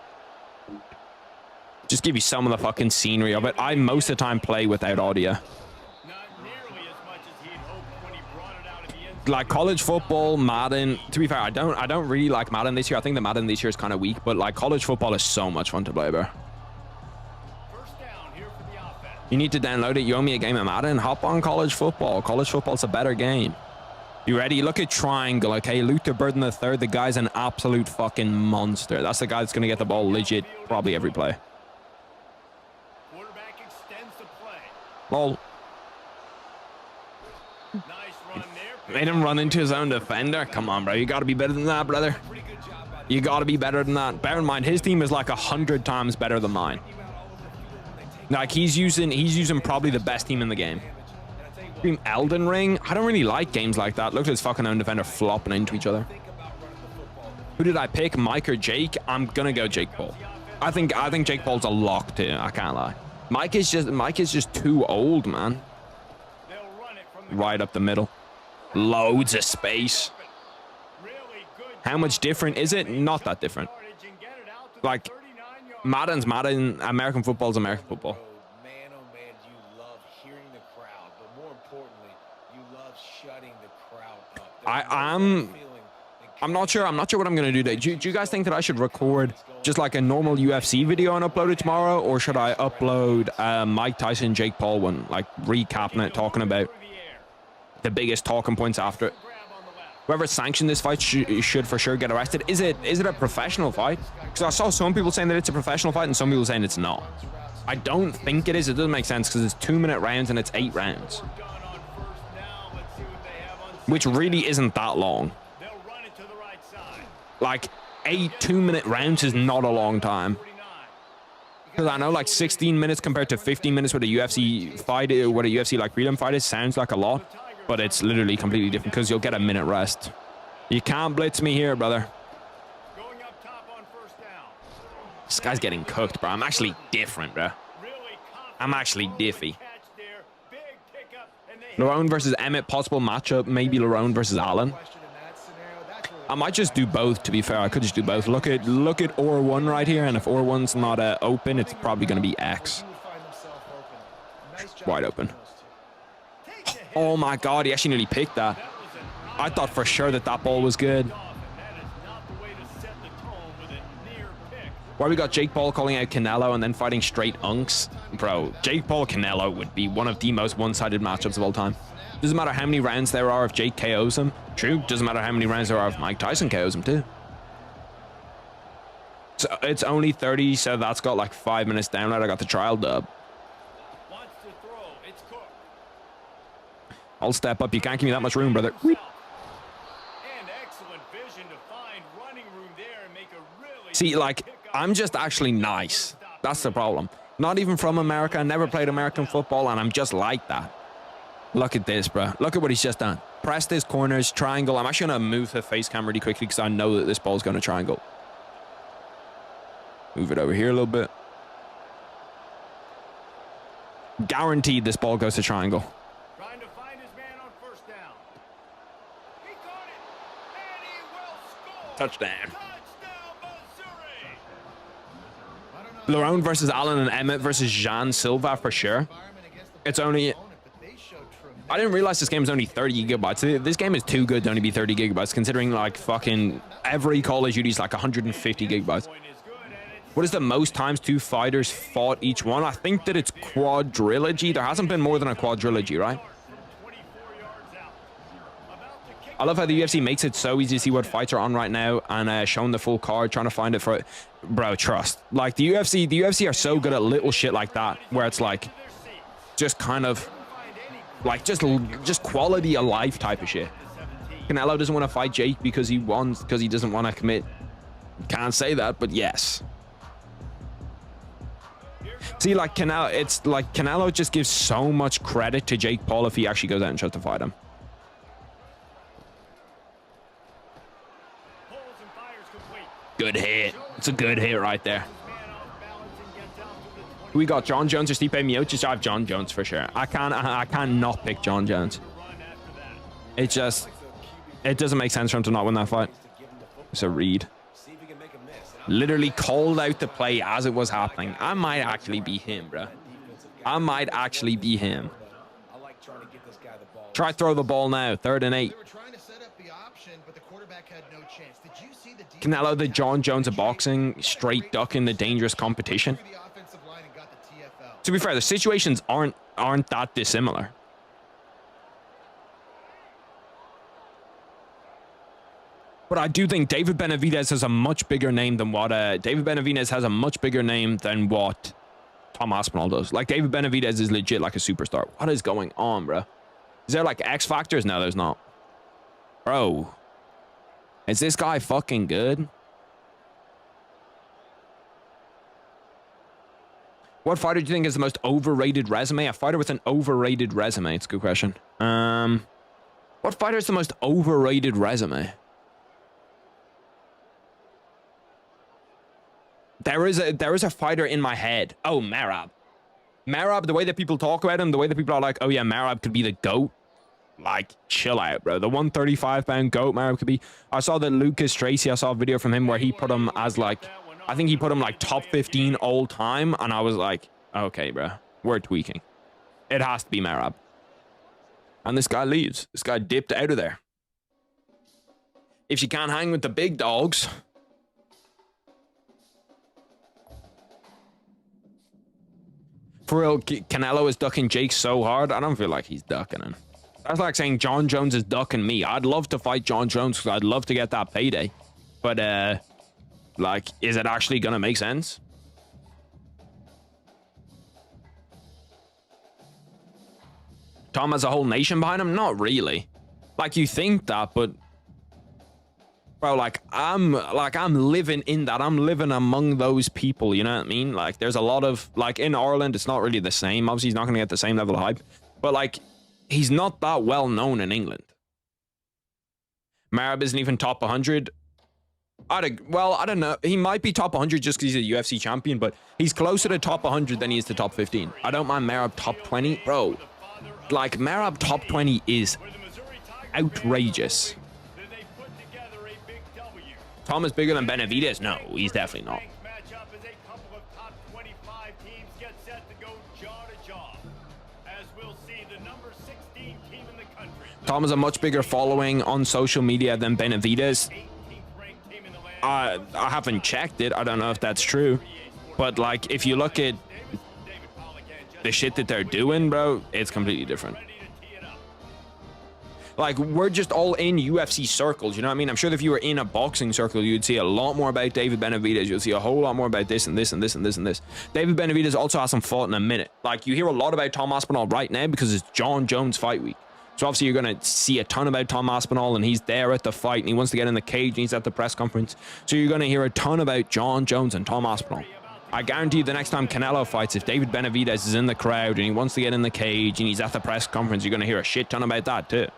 Just give you some of the fucking scenery of it. I most of the time play without audio. Like college football, Madden. To be fair, I don't really like Madden this year. I think the Madden this year is kind of weak, but like college football is so much fun to play, bro. You need to download it. You owe me a game of Madden. Hop on college football. College football's a better game. You ready? Look at Triangle, okay? Luther Burden III, the guy's an absolute fucking monster. That's the guy that's going to get the ball legit probably every play. Quarterback extends the play. Lol. Nice run there. Made him run into his own defender. Come on, bro. You got to be better than that, brother. You got to be better than that. Bear in mind, his team is like 100 times better than mine. Like, he's using probably the best team in the game. Elden Ring. I don't really like games like that. Look at his fucking own defender flopping into each other. Who did I pick? Mike or Jake? I'm gonna go Jake Paul. I think Jake Paul's a lock too. I can't lie. Mike is just too old, man. Right up the middle. Loads of space. How much different is it? Not that different. Like, Madden's Madden. American football's American football. I'm not sure what I'm gonna do today. Do you guys think that I should record just like a normal UFC video and upload it tomorrow, or should I upload Mike Tyson Jake Paul one, like recapping it, talking about the biggest talking points after it? Whoever sanctioned this fight should for sure get arrested. Is it a professional fight? Because I saw some people saying that it's a professional fight and some people saying it's not. I don't think it is. It doesn't make sense because it's 2-minute rounds and it's 8 rounds. Which really isn't that long. Like, 8 2-minute rounds is not a long time. Because I know like 16 minutes compared to 15 minutes with a UFC fight, what a UFC like freedom fight is, sounds like a lot. But it's literally completely different because you'll get a minute rest. You can't blitz me here, brother. This guy's getting cooked, bro. I'm actually different, bro. I'm actually diffy. Lerone versus Emmett, possible matchup. Maybe Lerone versus Allen. I might just do both, to be fair. I could just do both. Look at or 1 right here, and if or 1's not open, it's probably going to be X. Wide open. Oh my god, he actually nearly picked that. I thought for sure that ball was good. Why we got Jake Paul calling out Canelo and then fighting straight unks? Bro, Jake Paul Canelo would be one of the most one-sided matchups of all time. Doesn't matter how many rounds there are if Jake KOs him. True, doesn't matter how many rounds there are if Mike Tyson KOs him too. So it's only 30, so that's got like 5 minutes down. Right, I got the trial dub. I'll step up. You can't give me that much room, brother. See, like, I'm just actually nice. That's the problem. Not even from America. I never played American football, and I'm just like that. Look at this, bro. Look at what he's just done. Press this corners, triangle. I'm actually going to move the face cam really quickly because I know that this ball's going to triangle. Move it over here a little bit. Guaranteed this ball goes to triangle. Trying to find his man on first down. He got it, and he will score. Touchdown. Missouri. Lerone versus Allen and Emmett versus Jean Silva for sure. It's only... I didn't realize this game was only 30 gigabytes. This game is too good to only be 30 gigabytes, considering like fucking every Call of Duty is like 150 gigabytes. What is the most times 2 fighters fought each one? I think that it's quadrilogy. There hasn't been more than a quadrilogy, right? I love how the UFC makes it so easy to see what fights are on right now and showing the full card, trying to find it for it. Bro, trust. Like the UFC are so good at little shit like that, where it's like just kind of like just quality of life type of shit. Canelo doesn't want to fight Jake because he doesn't want to commit. Can't say that, but yes. See, like Canelo, it's like Canelo just gives so much credit to Jake Paul if he actually goes out and tries to fight him. Good hit. It's a good hit right there. We got John Jones or Stipe Miocic. I have John Jones for sure. I cannot pick John Jones. It doesn't make sense for him to not win that fight. It's a read. Literally called out the play as it was happening. I might actually be him, bro. I might actually be him. Try throw the ball now. 3rd and 8. Canelo, the John Jones of boxing, straight ducking the dangerous competition. To be fair, the situations aren't that dissimilar. But I do think David Benavidez has a much bigger name than what Tom Aspinall does. Like, David Benavidez is legit like a superstar. What is going on, bro? Is there like X factors? No, there's not. Bro, is this guy fucking good? What fighter do you think is the most overrated resume? A fighter with an overrated resume. It's a good question. What fighter is the most overrated resume? There is a fighter in my head. Oh, Merab. Merab, the way that people talk about him, the way that people are like, oh yeah, Merab could be the GOAT. Like, chill out, bro. The 135-pound GOAT Merab could be. I saw that Lucas Tracy, I saw a video from him where he put him as like, I think he put him like top 15 all time. And I was like, okay, bro, we're tweaking. It has to be Merab. And this guy leaves. This guy dipped out of there. If you can't hang with the big dogs... For real, Canelo is ducking Jake so hard. I don't feel like he's ducking him. That's like saying John Jones is ducking me. I'd love to fight John Jones because I'd love to get that payday. But, like, is it actually going to make sense? Tom has a whole nation behind him? Not really. Like, you think that, but... Bro, like I'm living in that. I'm living among those people, you know what I mean? Like, there's a lot of, like, in Ireland, it's not really the same. Obviously, he's not going to get the same level of hype. But, like, he's not that well known in England. Merab isn't even top 100. Well, I don't know. He might be top 100 just because he's a UFC champion, but he's closer to top 100 than he is to top 15. I don't mind Merab top 20. Bro, like, Merab top 20 is outrageous. Tom is bigger than Benavidez? No, he's definitely not. Matchup as a couple of top 25 teams get set to go jaw to jaw. As we'll see the number 16 team in the country. Tom has a much bigger following on social media than Benavidez. 18th ranked team in the land. I haven't checked it. I don't know if that's true. But, like, if you look at the shit that they're doing, bro, it's completely different. Like, we're just all in UFC circles, you know what I mean? I'm sure if you were in a boxing circle, you'd see a lot more about David Benavidez. You'll see a whole lot more about this and this and this and this and this. David Benavidez also hasn't fought in a minute. Like, you hear a lot about Tom Aspinall right now because it's John Jones fight week. So obviously you're going to see a ton about Tom Aspinall, and he's there at the fight, and he wants to get in the cage, and he's at the press conference. So you're going to hear a ton about John Jones and Tom Aspinall. I guarantee you the next time Canelo fights, if David Benavidez is in the crowd and he wants to get in the cage and he's at the press conference, you're going to hear a shit ton about that too.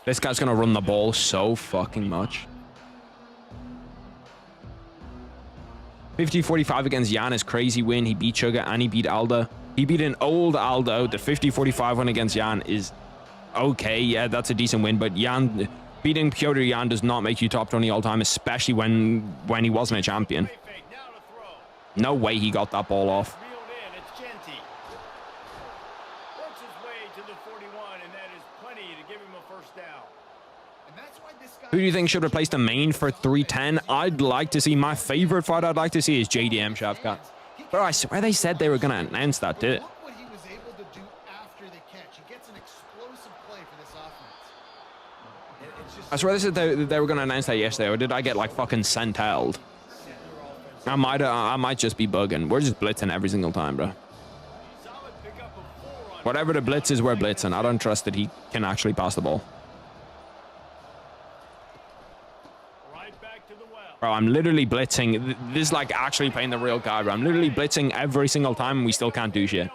This guy's going to run the ball so fucking much. 50-45 against Jan is crazy win. He beat Sugar and he beat Aldo. He beat an old Aldo. The 50-45 win against Jan is okay. Yeah, that's a decent win. But Jan, beating Piotr Jan does not make you top 20 all time, especially when he wasn't a champion. No way he got that ball off. Who do you think should replace the main for 310? I'd like to see, my favorite fight I'd like to see is JDM Shavkat. Bro, I swear they said they were going to announce that too. Look what he was able to do after the catch. He gets an explosive play for this offense. I swear they said they were going to announce that yesterday, or did I get like fucking sent-held? I might just be bugging. We're just blitzing every single time, bro. Whatever the blitz is, we're blitzing. I don't trust that he can actually pass the ball. Bro, I'm literally blitzing. This is like actually playing the real guy, bro. I'm literally blitzing every single time and we still can't do shit.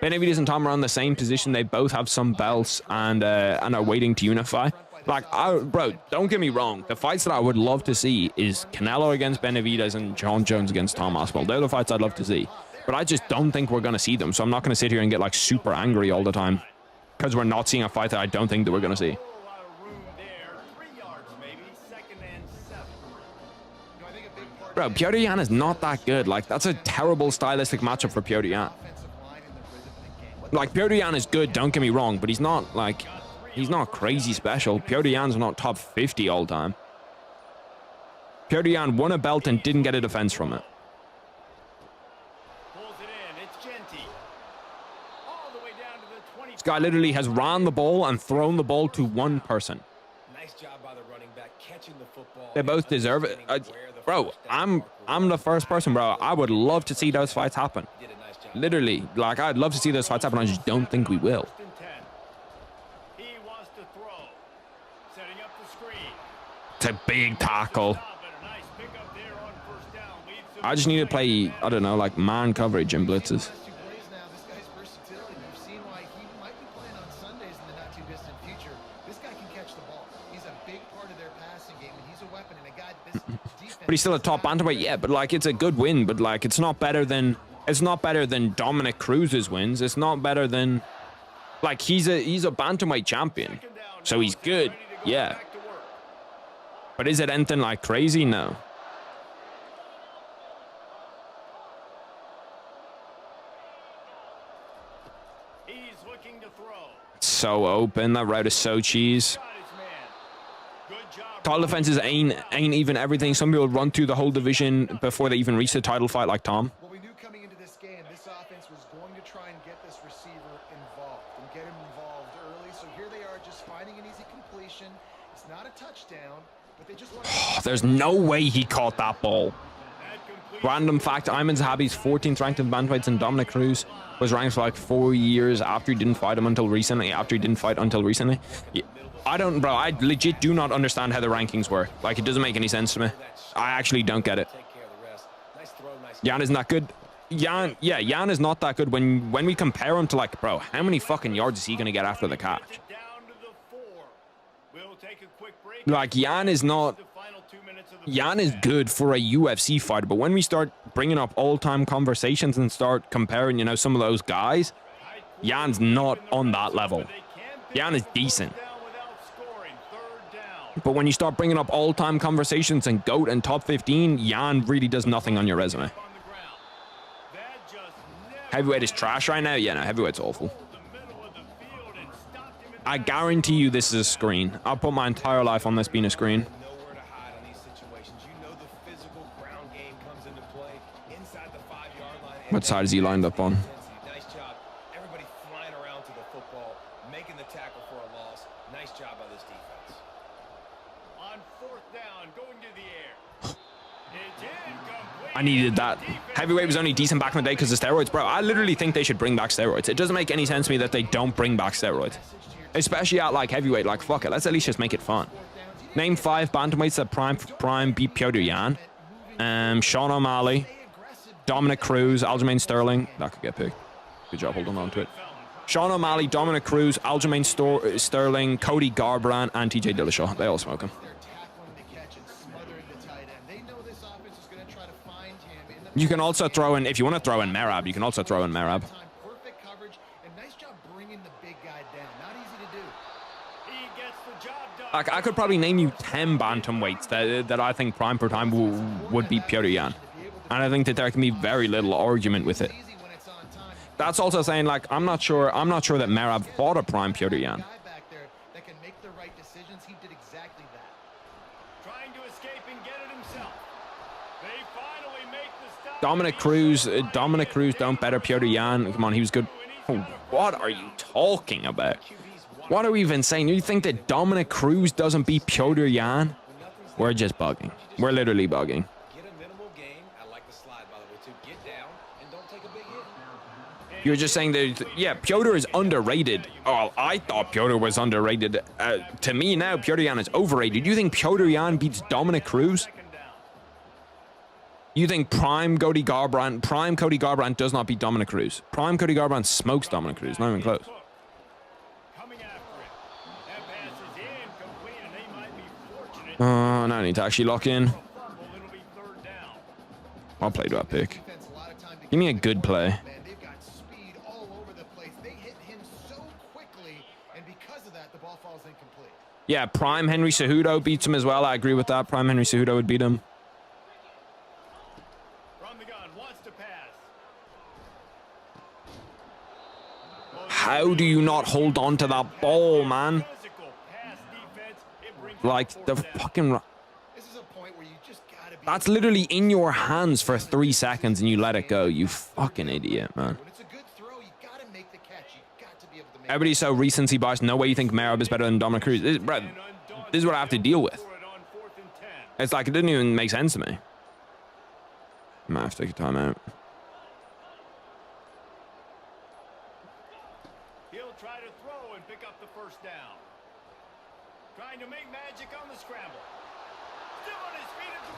Benavidez and Tom are on the same position. They both have some belts and are waiting to unify. Like, bro, don't get me wrong. The fights that I would love to see is Canelo against Benavidez and John Jones against Tom Aspinall. They're the fights I'd love to see. But I just don't think we're going to see them. So I'm not going to sit here and get like super angry all the time because we're not seeing a fight that I don't think that we're going to see. Bro, Piotr Jan is not that good. Like, that's a terrible stylistic matchup for Piotr Jan. Like, Piotr Jan is good, don't get me wrong, but he's not, like, he's not crazy special. Piotr Jan's not top 50 all time. Piotr Jan won a belt and didn't get a defense from it. This guy literally has ran the ball and thrown the ball to one person. Nice job by the running back catching the football. They both deserve it. Bro, I'm the first person, bro. I would love to see those fights happen. Literally, like, I'd love to see those fights happen. I just don't think we will. It's a big tackle. I just need to play, I don't know, like man coverage and blitzes. But he's still a top bantamweight, yeah. But like, it's a good win. But like, it's not better than Dominic Cruz's wins. It's not better than, like, he's a bantamweight champion, so he's good, yeah. But is it anything like crazy? No. It's so open. That route is so cheese. Title defenses ain't even everything. Some people run through the whole division before they even reach the title fight, like Tom. Well, we knew coming into this game, this offense was going to try and get this receiver involved and get him involved early. So here they are, just finding an easy completion. It's not a touchdown, but they just want to... There's no way he caught that ball. Random fact, Ayman Zahabi's 14th ranked in bantamweights, and Dominic Cruz was ranked for like 4 years after he didn't fight until recently. Yeah. I legit do not understand how the rankings work. Like, it doesn't make any sense to me. I actually don't get it. Jan isn't that good. Jan is not that good when we compare him to, like, bro, how many fucking yards is he going to get after the catch? Like, Jan is good for a UFC fighter, but when we start bringing up all-time conversations and start comparing, you know, some of those guys, Jan's not on that level. Jan is decent. But when you start bringing up all-time conversations and GOAT and top 15, Jan really does nothing on your resume. Heavyweight is trash right now? Yeah, no, heavyweight's awful. I guarantee you this is a screen. I'll put my entire life on this being a screen. Nowhere to hide on these situations. You know the physical ground game comes into play inside the 5-yard line. What side is he lined up on? Nice job. Everybody flying around to the football, making the tackle for a loss. Nice job by this defense. On 4th down, going to the air. It's incomplete. I needed that. Heavyweight was only decent back in the day because of steroids. Bro, I literally think they should bring back steroids. It doesn't make any sense to me that they don't bring back steroids. Especially at like heavyweight. Like, fuck it. Let's at least just make it fun. Name 5 bantamweights that prime beat Petr Yan. Sean O'Malley, Dominic Cruz, Aljamain Sterling. That could get picked. Good job holding on to it. Sean O'Malley, Dominic Cruz, Aljamain Sterling, Cody Garbrandt, and TJ Dillashaw. They all smoke him. You can also throw in, if you want to throw in Merab, you can also throw in Merab. Perfect coverage and nice job bringing the big guy down. Not easy to do. He gets the job done. Like, I could probably name you 10 bantamweights that I think prime for time would beat Petr Yan. And I think that there can be very little argument with it. That's also saying, like, I'm not sure that Merab fought a prime Petr Yan. That can make the right decisions. He did exactly that. Trying to escape and get it himself. They finally make the stop. Dominic Cruz don't better Petr Yan. Come on, he was good. Oh, what are you talking about? What are we even saying? You think that Dominic Cruz doesn't beat Petr Yan? We're just bugging. We're literally bugging. Get a minimal gain. I like the slide, by the way, too. Get down and don't take a big hit. You're just saying that, yeah, Petr is underrated. Oh, I thought Petr was underrated. To me now, Petr Yan is overrated. You think Petr Yan beats Dominic Cruz? You think prime Cody Garbrandt does not beat Dominic Cruz? Prime Cody Garbrandt smokes Dominic Cruz. Not even close. Coming after it. That pass is incomplete, and they might be fortunate. Now I need to actually lock in. Fumble, it'll be 3rd down. I'll play that pick. Give me a good play. Man, they've got speed all over the place. They hit him so quickly, and because of that, the ball falls incomplete. Yeah, prime Henry Cejudo beats him as well. I agree with that. Prime Henry Cejudo would beat him. From the gun, wants to pass. How do you not hold on to that ball, man? Physical pass defense. It brings Like, the fucking... This is a point where you just gotta be. That's literally in your hands for 3 seconds and you let it go. You fucking idiot, man. When it's a good throw, you gotta make the catch. You got to be able to make. Everybody's so recency biased. No way you think Merab is better than Dominic Cruz. This is what I have to deal with. for it on 4th and 10. It's like, it didn't even make sense to me. I might have to take a timeout. He'll try to throw and pick up the 1st down. Trying to make magic on the scramble. Still on his feet at the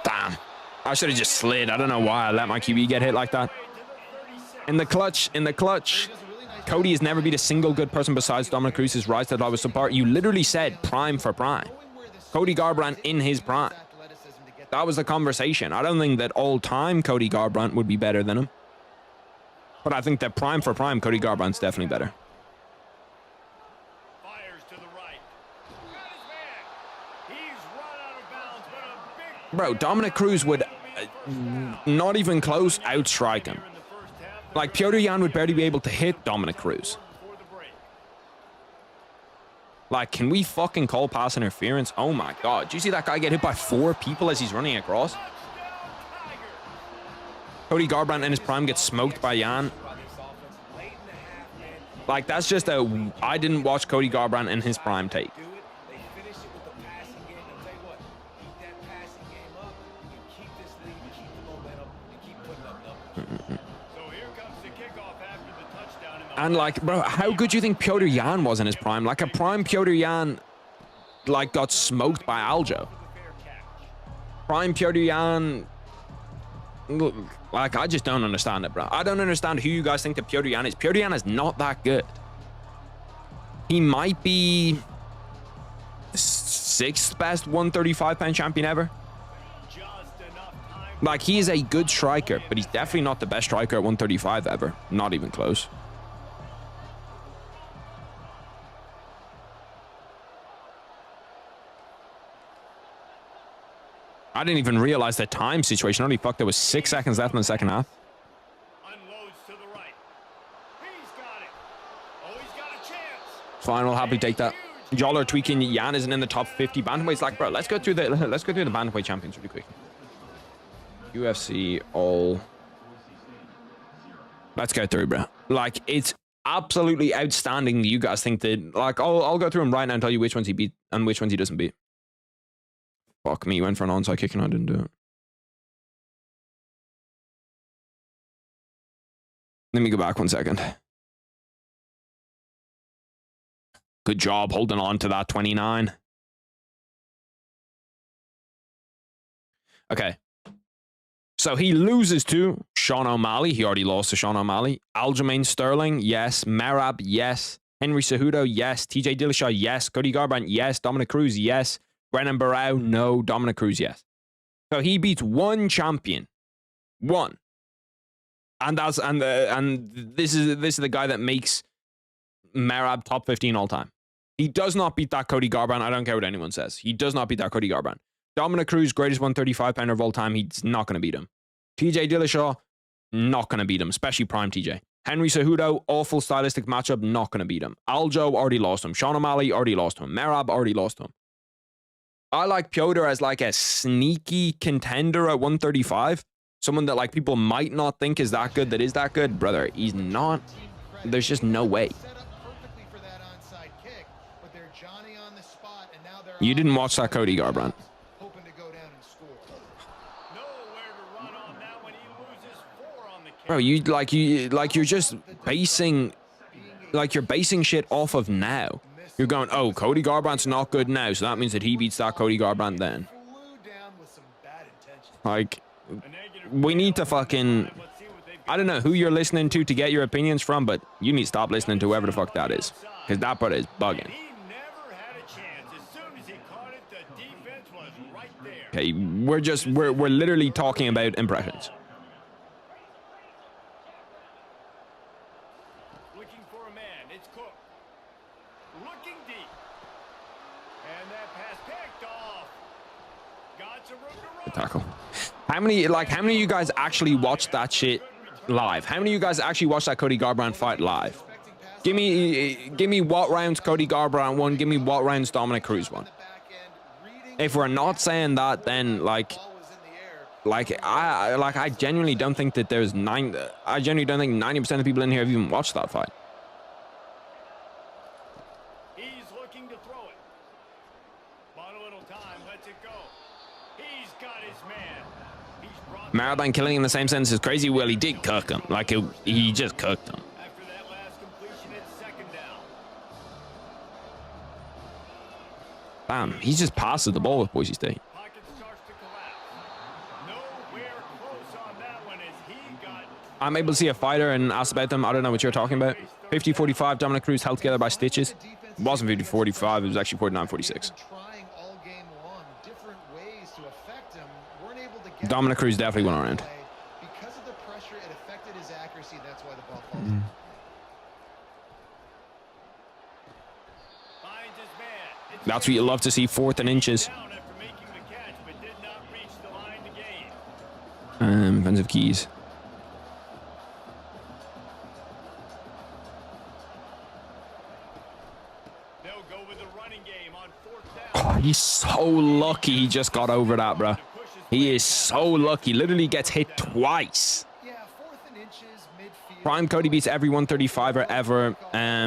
45. Damn. I should have just slid. I don't know why I let my QB get hit like that. In the clutch. Cody has never beat a single good person besides Dominic Cruz. His rise to the was subpar. You literally said prime for prime. Cody Garbrandt in his prime. That was the conversation. I don't think that all-time Cody Garbrandt would be better than him. But I think that prime for prime, Cody Garbrandt's definitely better. Fires to the right. Got his man. He's run out of bounds, but a big Bro, Dominic Cruz would not even close outstrike him. in the 1st half. Like, Petr Yan would barely be able to hit Dominic Cruz. Before the break. Like, can we fucking call pass interference? Oh my god. Do you see that guy get hit by 4 people as he's running across? Touchdown, Tiger. Cody Garbrandt in his prime gets smoked by Yan. Like, that's just a... I didn't watch Cody Garbrandt in his prime take. Do it. They finish it with the passing game. I'll tell you what, keep that passing game up. You keep this lead, keep the momentum, and keep putting up numbers. So here comes the kickoff after the touchdown. In the And, like, bro, how good do you think Petr Yan was in his prime? Like, a prime Petr Yan, like, got smoked by Aljo. fair catch. Prime Petr Yan... Like, I just don't understand it, bro. I don't understand who you guys think that Petr Yan is. Petr Yan is not that good. He might be... 6th best 135-pound champion ever. Just enough time. Like, he is a good striker, but he's definitely not the best striker at 135 ever. Not even close. I didn't even realize the time situation. Holy fuck, there was 6 seconds left in the second half. Unloads to the right. He's got it. Oh, he's got a chance. Fine, we'll happily take that. Y'all are tweaking. Jan isn't in the top 50 bantamweights. Like, bro, let's go through the bantamweight champions really quick. UFC all. Let's go through, bro. Like, it's absolutely outstanding that you guys think that. Like, I'll go through them right now and tell you which ones he beat and which ones he doesn't beat. Fuck me, went for an onside kick and I didn't do it. Let me go back 1 second. Good job holding on to that 29. Okay. So he loses to Sean O'Malley. He already lost to Sean O'Malley. Aljamain Sterling, yes. Merab, yes. Henry Cejudo, yes. TJ Dillashaw, yes. Cody Garbrandt, yes. Dominic Cruz, yes. Brennan Barrow, no. Dominic Cruz, yes. So he beats one champion. One. And this is the guy that makes Merab top 15 all time. He does not beat that Cody Garbrandt. I don't care what anyone says. He does not beat that Cody Garbrandt. Dominic Cruz, greatest 135 pounder of all time. He's not going to beat him. TJ Dillashaw, not going to beat him, especially prime TJ. Henry Cejudo, awful stylistic matchup, not going to beat him. Aljo, already lost him. Sean O'Malley, already lost him. Merab, already lost him. I like Piotr as like a sneaky contender at 135. Someone that like people might not think is that good, that is that good. Brother, he's not. There's just no way. You didn't watch that Cody Garbrandt. Bro, you're just basing, like you're basing shit off of now. You're going, oh, Cody Garbrandt's not good now, so that means that he beats that Cody Garbrandt then. Like, we need to fucking, I don't know who you're listening to get your opinions from, but you need to stop listening to whoever the fuck that is, because that part is bugging. Okay, we're literally talking about impressions. Looking for a man, it's Cook. Looking deep. And that pass picked off. Got some room to run. Tackle. How many of you guys actually watched that shit live? How many of you guys actually watched that Cody Garbrandt fight live? Give me what rounds Cody Garbrandt won. Give me what rounds Dominic Cruz won. If we're not saying that, then I genuinely don't think that there's I genuinely don't think 90% of people in here have even watched that fight. He's looking to throw it. Bought a little time, lets it go. He's got his man. Marabang killing in the same sense as Crazy Will. He did cook him. Like, he just cooked him. After that last completion, it's second down. Damn, he just passes the ball with Boise State. Pocket starts to collapse. Nowhere close on that one as he got... I'm able to see a fighter and ask about them. I don't know what you're talking about. 50-45, Dominic Cruz held together by stitches. It wasn't 50-45, it was actually 49-46. Dominic Cruz definitely went around. Because of the pressure, it affected his accuracy. That's why the ball falls. Finds his man. That's what you love to see, 4th and inches. Down after making the catch, but did not reach the line to gain. Offensive keys. They'll go with the running game on 4th down. Oh, he's so lucky he just got over that, bro. He is so lucky. Literally gets hit twice. Yeah, 4th and inches, midfield. Prime Cody beats every 135er ever.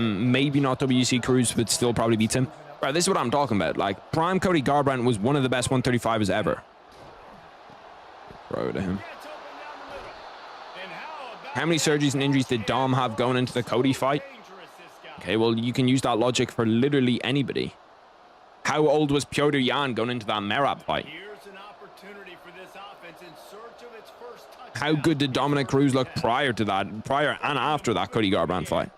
Maybe not WC Cruz, but still probably beats him. Bro, this is what I'm talking about. Like, Prime Cody Garbrandt was one of the best 135ers ever. Throw to him. How many surgeries and injuries did Dom have going into the Cody fight? Okay, well, you can use that logic for literally anybody. How old was Piotr Jan going into that Merab fight? How good did Dominic Cruz look prior to that, prior and after that Cody Garbrandt fight?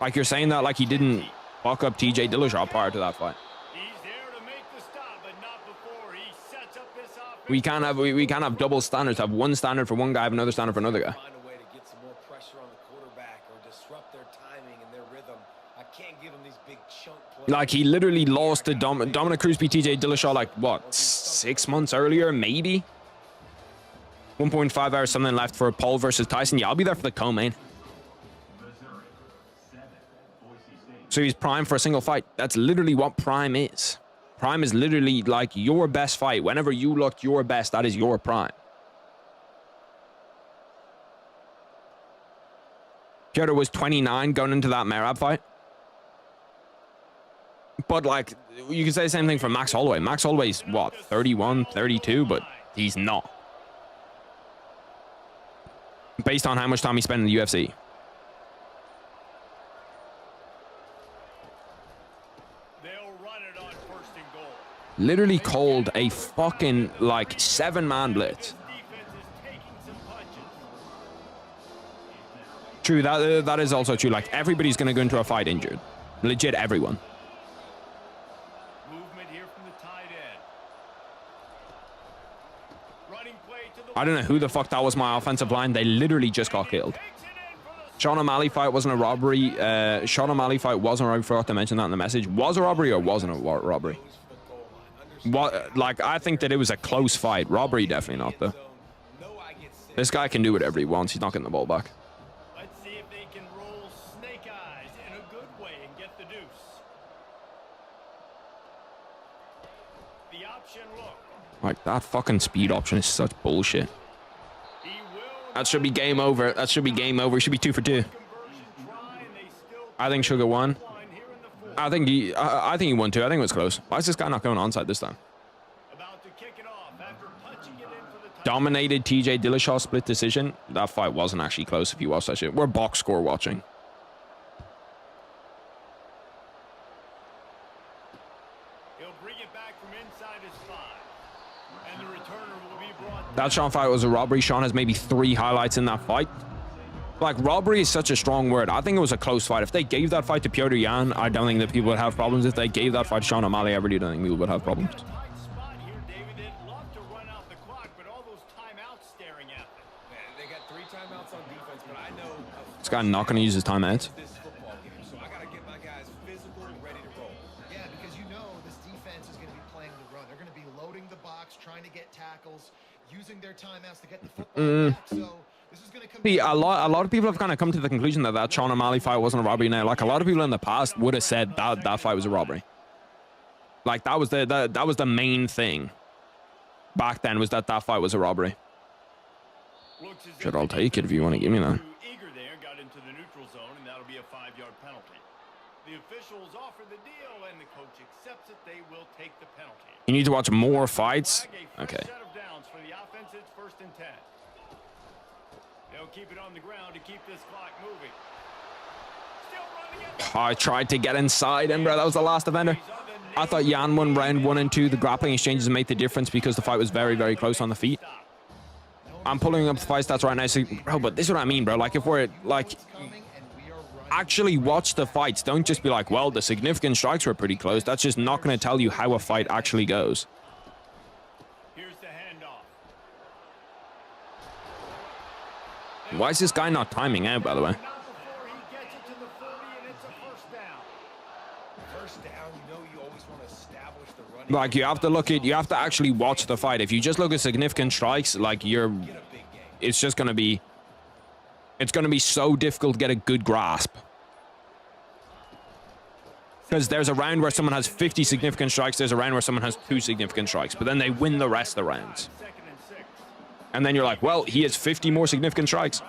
Like, you're saying that like he didn't fuck up TJ Dillashaw prior to that fight. We can't have double standards. Have one standard for one guy, have another standard for another guy. Find a way to get some more pressure on the quarterback or disrupt their timing and their rhythm. I can't give them these big chunk Like, he literally lost to Dominic Cruz beat TJ Dillashaw, like, what, 6 months earlier, maybe? 1.5 hours, something left for Paul versus Tyson. Yeah, I'll be there for the co-main. So he's prime for a single fight. That's literally what prime is. Prime is literally like your best fight. Whenever you look your best, that is your prime. Piotr was 29 going into that Merab fight. But, like, you can say the same thing for Max Holloway. Max Holloway's, what, 31, 32? But he's not. Based on how much time he spent in the UFC. Literally called a fucking, like, 7-man blitz. True, that is also true. Like, everybody's going to go into a fight injured. Legit, everyone. I don't know who the fuck that was, my offensive line. They literally just got killed. Sean O'Malley fight wasn't a robbery. Sean O'Malley fight wasn't a robbery. I forgot to mention that in the message. Was a robbery or wasn't a robbery? What, like, I think that it was a close fight. Robbery, definitely not, though. This guy can do whatever he wants. He's not getting the ball back. Let's see if they can roll snake eyes in a good way and get the deuce. The option look. Like, that fucking speed option is such bullshit. That should be game over. That should be game over. It should be 2 for 2. I think Sugar won. I think he won too. I think it was close. Why is this guy not going onside this time? Dominated TJ Dillashaw split decision. That fight wasn't actually close if you watch that shit. We're box score watching. That Sean fight was a robbery. Sean has maybe 3 highlights in that fight. Like, robbery is such a strong word. I think it was a close fight. If they gave that fight to Piotr Jan, I don't think that people would have problems. If they gave that fight to Sean O'Malley, I really don't think people would have problems. This guy not going to use his timeouts. Yeah, because you know this defense is going to be playing the run. They're going to be loading the box, trying to get tackles, using their timeouts to get the football back. So this is going to come. See, a lot of people have kind of come to the conclusion that that Sean O'Malley fight wasn't a robbery now. Like, a lot of people in the past would have said that that fight was a robbery. Like, that was the main thing back then, was that that fight was a robbery. Shit, I'll take it if you want to give me that. You need to watch more fights? Okay. Oh, I tried to get inside him, bro. That was the last defender. I thought Jan won round 1 and 2. The grappling exchanges made the difference because the fight was very, very close on the feet. I'm pulling up the fight stats right now. So, bro, but this is what I mean, bro. Like, if we're, like, actually watch the fights. Don't just be like, well, the significant strikes were pretty close. That's just not going to tell you how a fight actually goes. Here's the handoff. Why is this guy not timing out, by the way? Like, you have to look at, you have to actually watch the fight. If you just look at significant strikes, like, it's just going to be, it's going to be so difficult to get a good grasp. Because there's a round where someone has 50 significant strikes, there's a round where someone has 2 significant strikes, but then they win the rest of the rounds. And then you're like, well, he has 50 more significant strikes.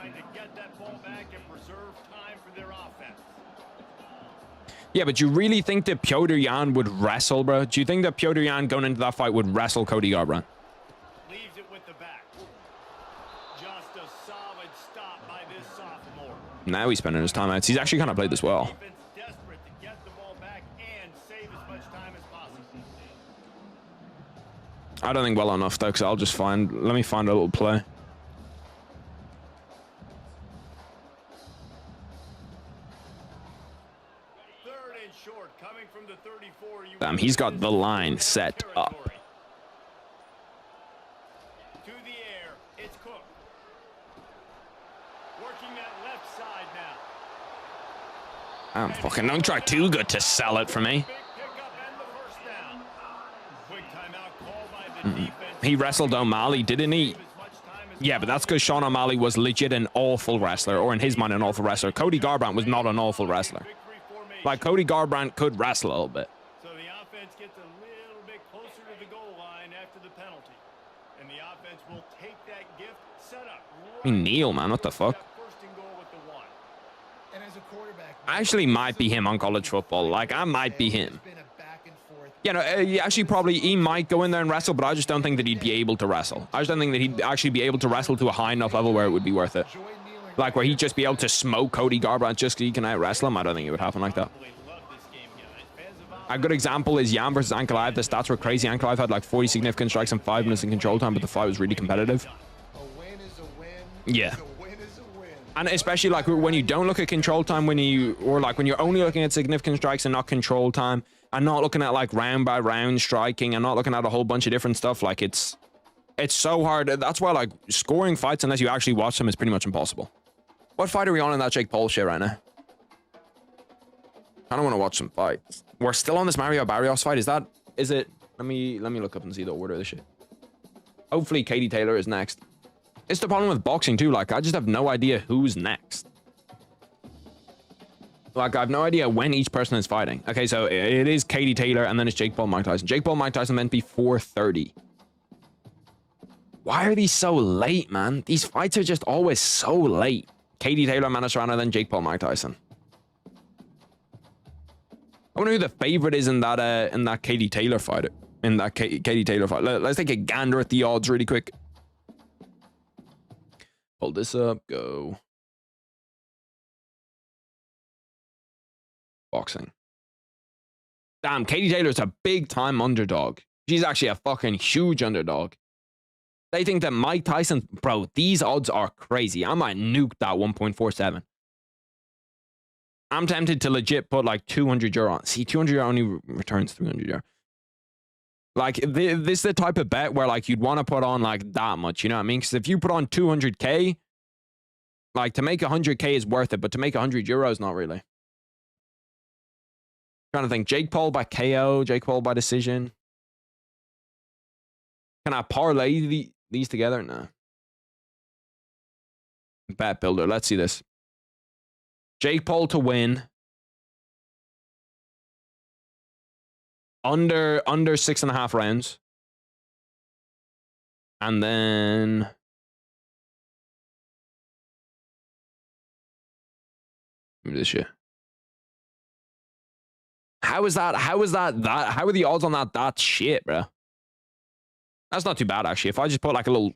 Yeah, but you really think that Piotr Jan would wrestle, bro? Do you think that Piotr Jan going into that fight would wrestle Cody Garbrandt? Leaves it with the back. Just a solid stop by this sophomore. Now he's spending his timeouts. He's actually kind of played this well. Defense desperate to get the ball back and save as much time as possible. I don't think well enough, though, because I'll just find, let me find a little play. Damn, he's got the line set up. To the air, it's Cook. Working that left side now. Fucking don't try too good to sell it for me. Big He wrestled O'Malley, didn't he? Yeah, but that's because Sean O'Malley was legit an awful wrestler, or in his mind, an awful wrestler. Cody Garbrandt was not an awful wrestler. Like, Cody Garbrandt could wrestle a little bit. So the offense gets a little bit closer to the goal line after the penalty. And the offense will take that gift set up. I mean, Neil, man, what the fuck? First and goal with the one. And as a quarterback, I actually might be him on college football. Like, I might be him. it's been a back and forth. You know, he might go in there and wrestle, but I just don't think that he'd be able to wrestle. I just don't think that he'd actually be able to wrestle to a high enough level where it would be worth it. Like, where he'd just be able to smoke Cody Garbrandt just so he can out-wrestle him. I don't think it would happen like that. A good example is Yam versus Ankalaev. The stats were crazy. Ankalaev had like 40 significant strikes and 5 minutes in control time, but the fight was really competitive. A win is a win. Yeah. A win is a win. And especially like when you don't look at control time, when you're only looking at significant strikes and not control time, and not looking at like round by round striking, and not looking at a whole bunch of different stuff, like it's so hard. That's why like scoring fights, unless you actually watch them, is pretty much impossible. What fight are we on in that Jake Paul shit right now? I don't want to watch some fights. We're still on this Mario Barrios fight. Is it? Let me look up and see the order of this shit. Hopefully Katie Taylor is next. It's the problem with boxing too. Like, I just have no idea who's next. Like, I have no idea when each person is fighting. Okay, so it is Katie Taylor, and then it's Jake Paul, Mike Tyson. Jake Paul, Mike Tyson meant to be 4:30. Why are these so late, man? These fights are just always so late. Katie Taylor, Manny Serrano, then Jake Paul, Mike Tyson. I wonder who the favorite is in that Katie Taylor fight. Katie Taylor fight. Let's take a gander at the odds really quick. Pull this up. Go. Boxing. Damn, Katie Taylor's a big time underdog. She's actually a fucking huge underdog. They think that Mike Tyson, bro, these odds are crazy. I might nuke that 1.47. I'm tempted to legit put like 200 euro on. See, 200 euro only returns 300 euro. Like, this is the type of bet where like you'd want to put on like that much, you know what I mean? Because if you put on 200k, like to make 100k is worth it, but to make 100 euros, not really. Trying to think. Jake Paul by KO, Jake Paul by decision. Can I parlay these together? No. Bet builder. Let's see this. Jake Paul to win. Under 6.5 rounds. And then give me this shit. How is that? How are the odds on that shit, bro? That's not too bad, actually. If I just put like a little...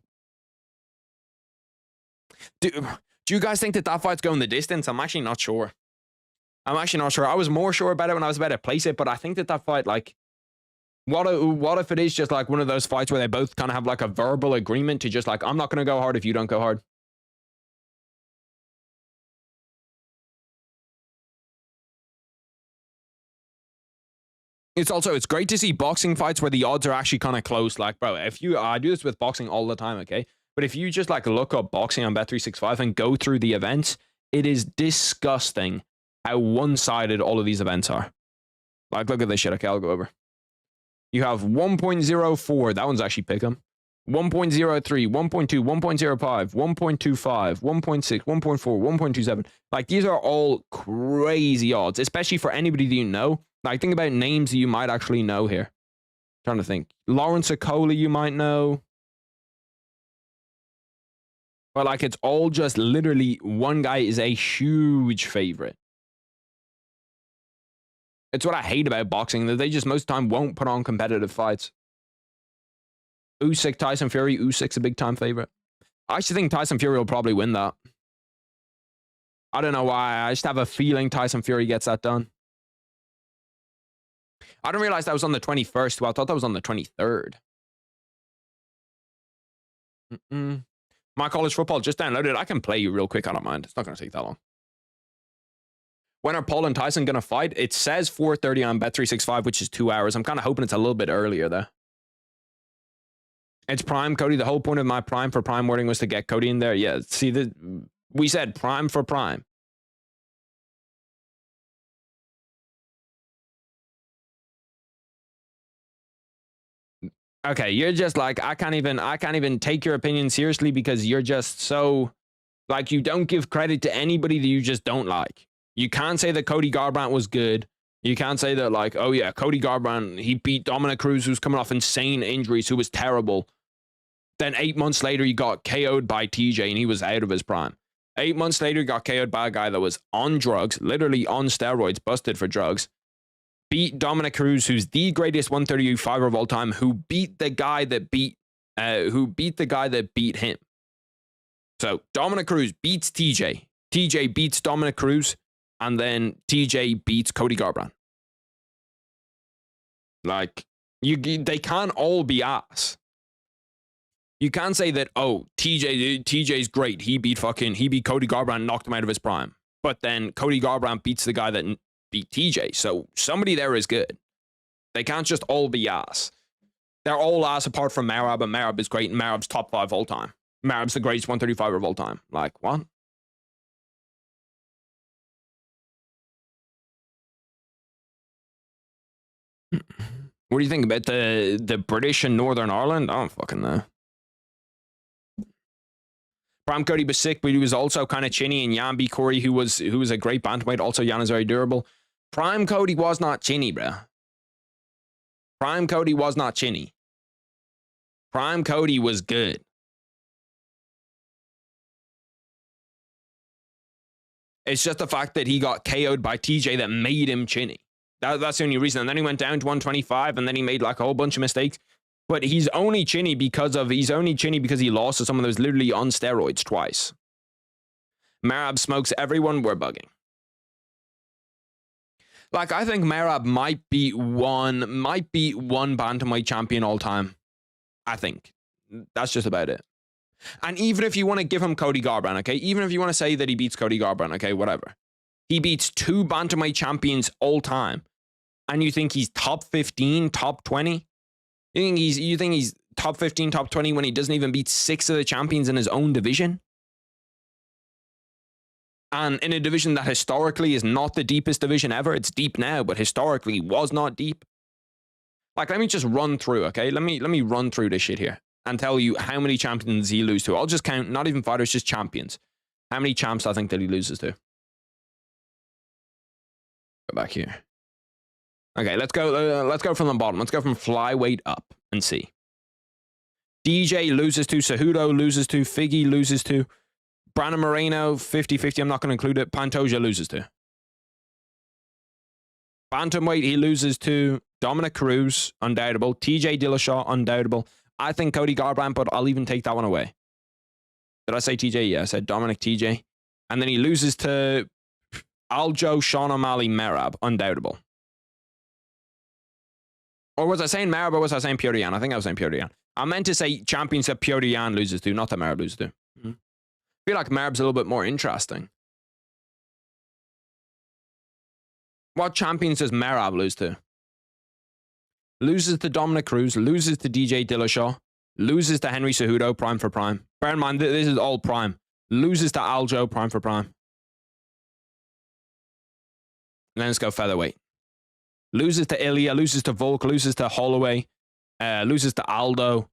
Do you guys think that fight's going the distance? I'm actually not sure. I was more sure about it when I was about to place it, but I think that fight, like... What if it is just like one of those fights where they both kind of have like a verbal agreement to just like, I'm not going to go hard if you don't go hard? It's great to see boxing fights where the odds are actually kind of close. Like, bro, I do this with boxing all the time, okay? But if you just like look up boxing on Bet365 and go through the events, it is disgusting how one-sided all of these events are. Like, look at this shit. Okay, I'll go over. You have 1.04. That one's actually pick'em. 1.03, 1.2, 1.05, 1.25, 1.6, 1.4, 1.27. Like, these are all crazy odds, especially for anybody that you know. Like, think about names that you might actually know here. Trying to think. Lawrence Okolie, you might know. But, like, it's all just literally one guy is a huge favorite. It's what I hate about boxing, that they just most of the time won't put on competitive fights. Usyk, Tyson Fury. Usyk's a big time favorite. I actually think Tyson Fury will probably win that. I don't know why. I just have a feeling Tyson Fury gets that done. I didn't realize that was on the 21st. Well, I thought that was on the 23rd. My college football just downloaded. I can play you real quick. I don't mind. It's not going to take that long. When are Paul and Tyson going to fight? It says 4:30 on Bet365, which is 2 hours. I'm kind of hoping it's a little bit earlier, though. It's Prime, Cody. The whole point of my Prime for Prime wording was to get Cody in there. Yeah, see, we said Prime for Prime. Okay, you're just like, I can't even take your opinion seriously because you're just so, like, you don't give credit to anybody that you just don't like. You can't say that Cody Garbrandt was good. You can't say that, like, oh yeah, Cody Garbrandt, he beat Dominic Cruz, who's coming off insane injuries, who was terrible. Then 8 months later, he got KO'd by TJ and he was out of his prime. 8 months later, he got KO'd by a guy that was on drugs, literally on steroids, busted for drugs. Beat Dominic Cruz, who's the greatest 138 fighter of all time, who beat the guy that beat him. So Dominic Cruz beats TJ. TJ beats Dominic Cruz, and then TJ beats Cody Garbrandt. Like, they can't all be ass. You can't say that, oh, TJ's great. He beat Cody Garbrandt, knocked him out of his prime. But then Cody Garbrandt beats the guy that beat TJ. So somebody there is good. They can't just all be ass. They're all ass apart from Merab, and Merab is great, and Merab's top 5 all time. Merab's the greatest 135 of all time. Like, what? What do you think about the British in Northern Ireland? I don't fucking know. Prime Cody was sick, but he was also kind of chinny, and Jan B. Corey, who was a great bantamweight. Also, Jan is very durable. Prime Cody was not chinny, bro. Prime Cody was not chinny. Prime Cody was good. It's just the fact that he got KO'd by TJ that made him chinny. That's the only reason. And then he went down to 125, and then he made like a whole bunch of mistakes. But he's only chinny because he lost to someone that was literally on steroids twice. Merab smokes everyone. We're bugging. Like, I think Merab might be one bantamweight champion all time. I think. That's just about it. And even if you want to give him Cody Garbrandt, okay? Even if you want to say that he beats Cody Garbrandt, okay, whatever. He beats 2 bantamweight champions all time. And you think he's top 15, top 20? You think he's top 15, top 20 when he doesn't even beat 6 of the champions in his own division? And in a division that historically is not the deepest division ever. It's deep now, but historically was not deep. Like, let me just run through, okay? Let me run through this shit here and tell you how many champions he loses to. I'll just count, not even fighters, just champions. How many champs I think that he loses to. Go back here. Okay, let's go from the bottom. Let's go from flyweight up and see. DJ loses to, Cejudo loses to, Figgy loses to, Brandon Moreno, 50-50, I'm not going to include it. Pantoja loses to. Bantamweight, he loses to Dominic Cruz, undoubtable. TJ Dillashaw, undoubtable. I think Cody Garbrandt, but I'll even take that one away. Did I say TJ? Yeah, I said Dominic TJ. And then he loses to Aljo, Sean O'Malley, Merab, undoubtable. Or was I saying Merab or was I saying Petr Yan? I think I was saying Petr Yan. I meant to say champions that Petr Yan loses to, not that Merab loses to. I feel like Merab's a little bit more interesting. What champions does Merab lose to? Loses to Dominic Cruz, loses to DJ Dillashaw, loses to Henry Cejudo, prime for prime. Bear in mind, this is all prime. Loses to Aljo, prime for prime. And then let's go featherweight. Loses to Ilya, loses to Volk, loses to Holloway, loses to Aldo.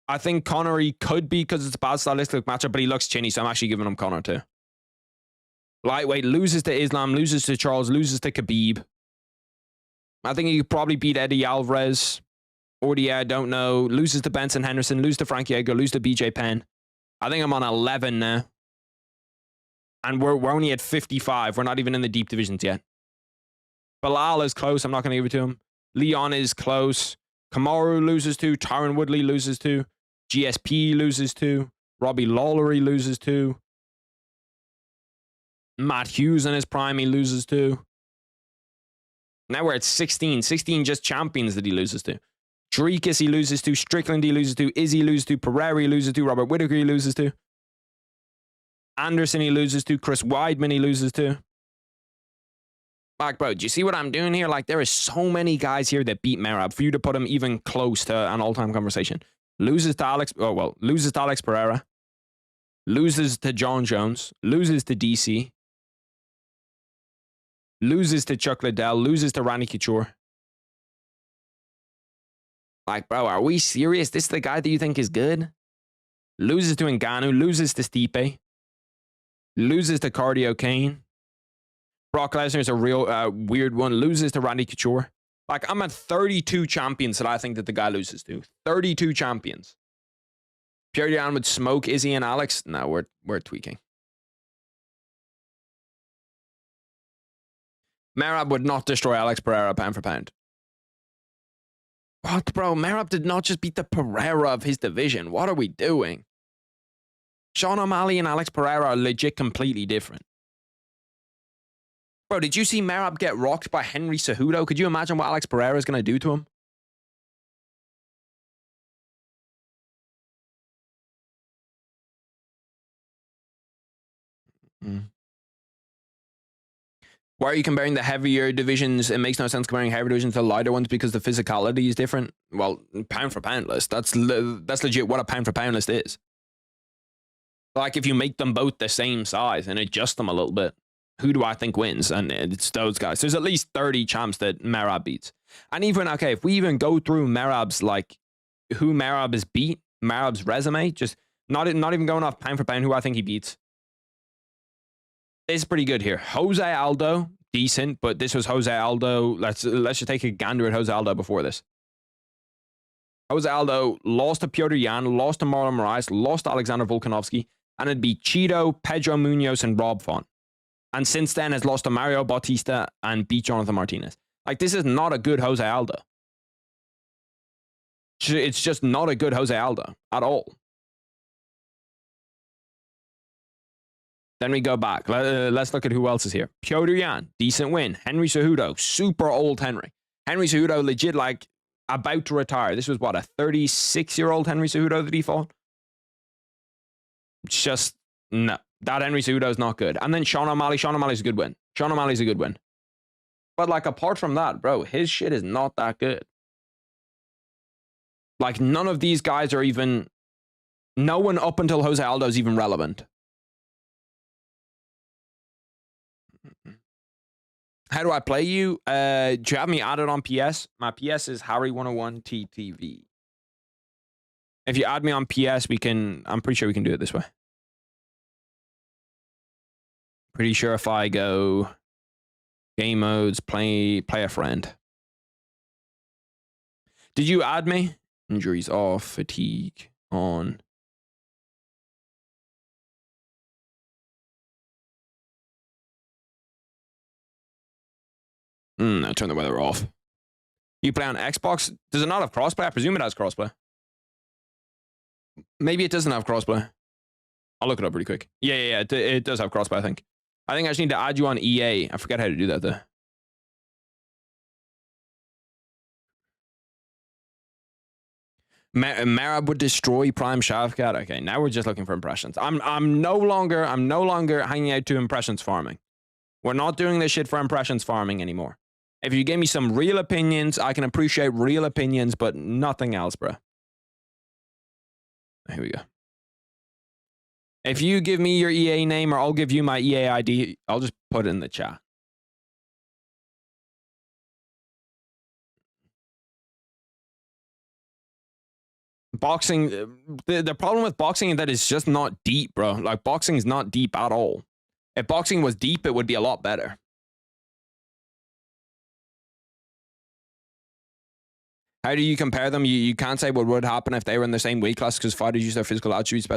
I think Conor he could be because it's a bad stylistic matchup, but he looks chinny, so I'm actually giving him Conor too. Lightweight, loses to Islam, loses to Charles, loses to Khabib. I think he could probably beat Eddie Alvarez. Or I don't know. Loses to Benson Henderson, loses to Frankie Edgar, loses to BJ Penn. I think I'm on 11 now. And we're only at 55. We're not even in the deep divisions yet. Bilal is close. I'm not going to give it to him. Leon is close. Kamaru loses to. Tyron Woodley loses to. GSP loses to. Robbie Lawler loses to. Matt Hughes in his prime he loses to. Now we're at 16. 16 just champions that he loses to. Dricus he loses to. Strickland he loses to. Izzy loses to. Pereira he loses to. Robert Whittaker he loses to. Anderson he loses to. Chris Weidman he loses to. Like, bro, do you see what I'm doing here? Like, there is so many guys here that beat Merab for you to put him even close to an all-time conversation. Loses to Alex Pereira. Loses to John Jones. Loses to DC. Loses to Chuck Liddell. Loses to Randy Couture. Like, bro, are we serious? This is the guy that you think is good? Loses to Ngannou, loses to Stipe, loses to Cardio Kane. Brock Lesnar's a real weird one, loses to Randy Couture. Like, I'm at 32 champions that I think that the guy loses to. 32 champions. Pierre Yan would smoke Izzy and Alex. No, we're tweaking. Merab would not destroy Alex Pereira pound for pound. What, bro? Merab did not just beat the Pereira of his division. What are we doing? Sean O'Malley and Alex Pereira are legit completely different. Bro, did you see Merab get rocked by Henry Cejudo? Could you imagine what Alex Pereira is going to do to him? Why are you comparing the heavier divisions? It makes no sense comparing heavier divisions to lighter ones because the physicality is different. Well, pound for pound list. That's legit what a pound for pound list is. Like, if you make them both the same size and adjust them a little bit, who do I think wins? And it's those guys. There's at least 30 champs that Merab beats. And even, okay, if we even go through Merab's, like, who Merab has beat, Merab's resume, just not even going off pound for pound, who I think he beats. This is pretty good here. Jose Aldo, decent, but this was Jose Aldo. Let's just take a gander at Jose Aldo before this. Jose Aldo lost to Piotr Yan, lost to Marlon Moraes, lost to Alexander Volkanovski, and it'd be Cheeto, Pedro Munoz, and Rob Font. And since then has lost to Mario Bautista and beat Jonathan Martinez. Like, this is not a good Jose Aldo. It's just not a good Jose Aldo at all. Then we go back. Let's look at who else is here. Piotr Yan, decent win. Henry Cejudo, super old Henry. Henry Cejudo, legit, like, about to retire. This was, what, a 36-year-old Henry Cejudo that he fought? It's just, no. That Henry Cejudo is not good. And then Sean O'Malley. Sean O'Malley's a good win. Sean O'Malley's a good win. But, like, apart from that, bro, his shit is not that good. Like, none of these guys are even... No one up until Jose Aldo is even relevant. How do I play you? Do you have me added on PS? My PS is Harry101TTV. If you add me on PS, we can... I'm pretty sure we can do it this way. Pretty sure if I go game modes, play a friend. Did you add me? Injuries off, fatigue on. No, turn the weather off. You play on Xbox? Does it not have crossplay? I presume it has crossplay. Maybe it doesn't have crossplay. I'll look it up really quick. Yeah. It does have crossplay, I think. I think I just need to add you on EA. I forget how to do that, though. Merab would destroy Prime Shavkat. Okay, now we're just looking for impressions. I'm no longer hanging out to impressions farming. We're not doing this shit for impressions farming anymore. If you give me some real opinions, I can appreciate real opinions, but nothing else, bro. Here we go. If you give me your EA name or I'll give you my EA ID, I'll just put it in the chat. Boxing, the problem with boxing is that it's just not deep, bro. Like, boxing is not deep at all. If boxing was deep, it would be a lot better. How do you compare them? You can't say what would happen if they were in the same weight class because fighters use their physical attributes.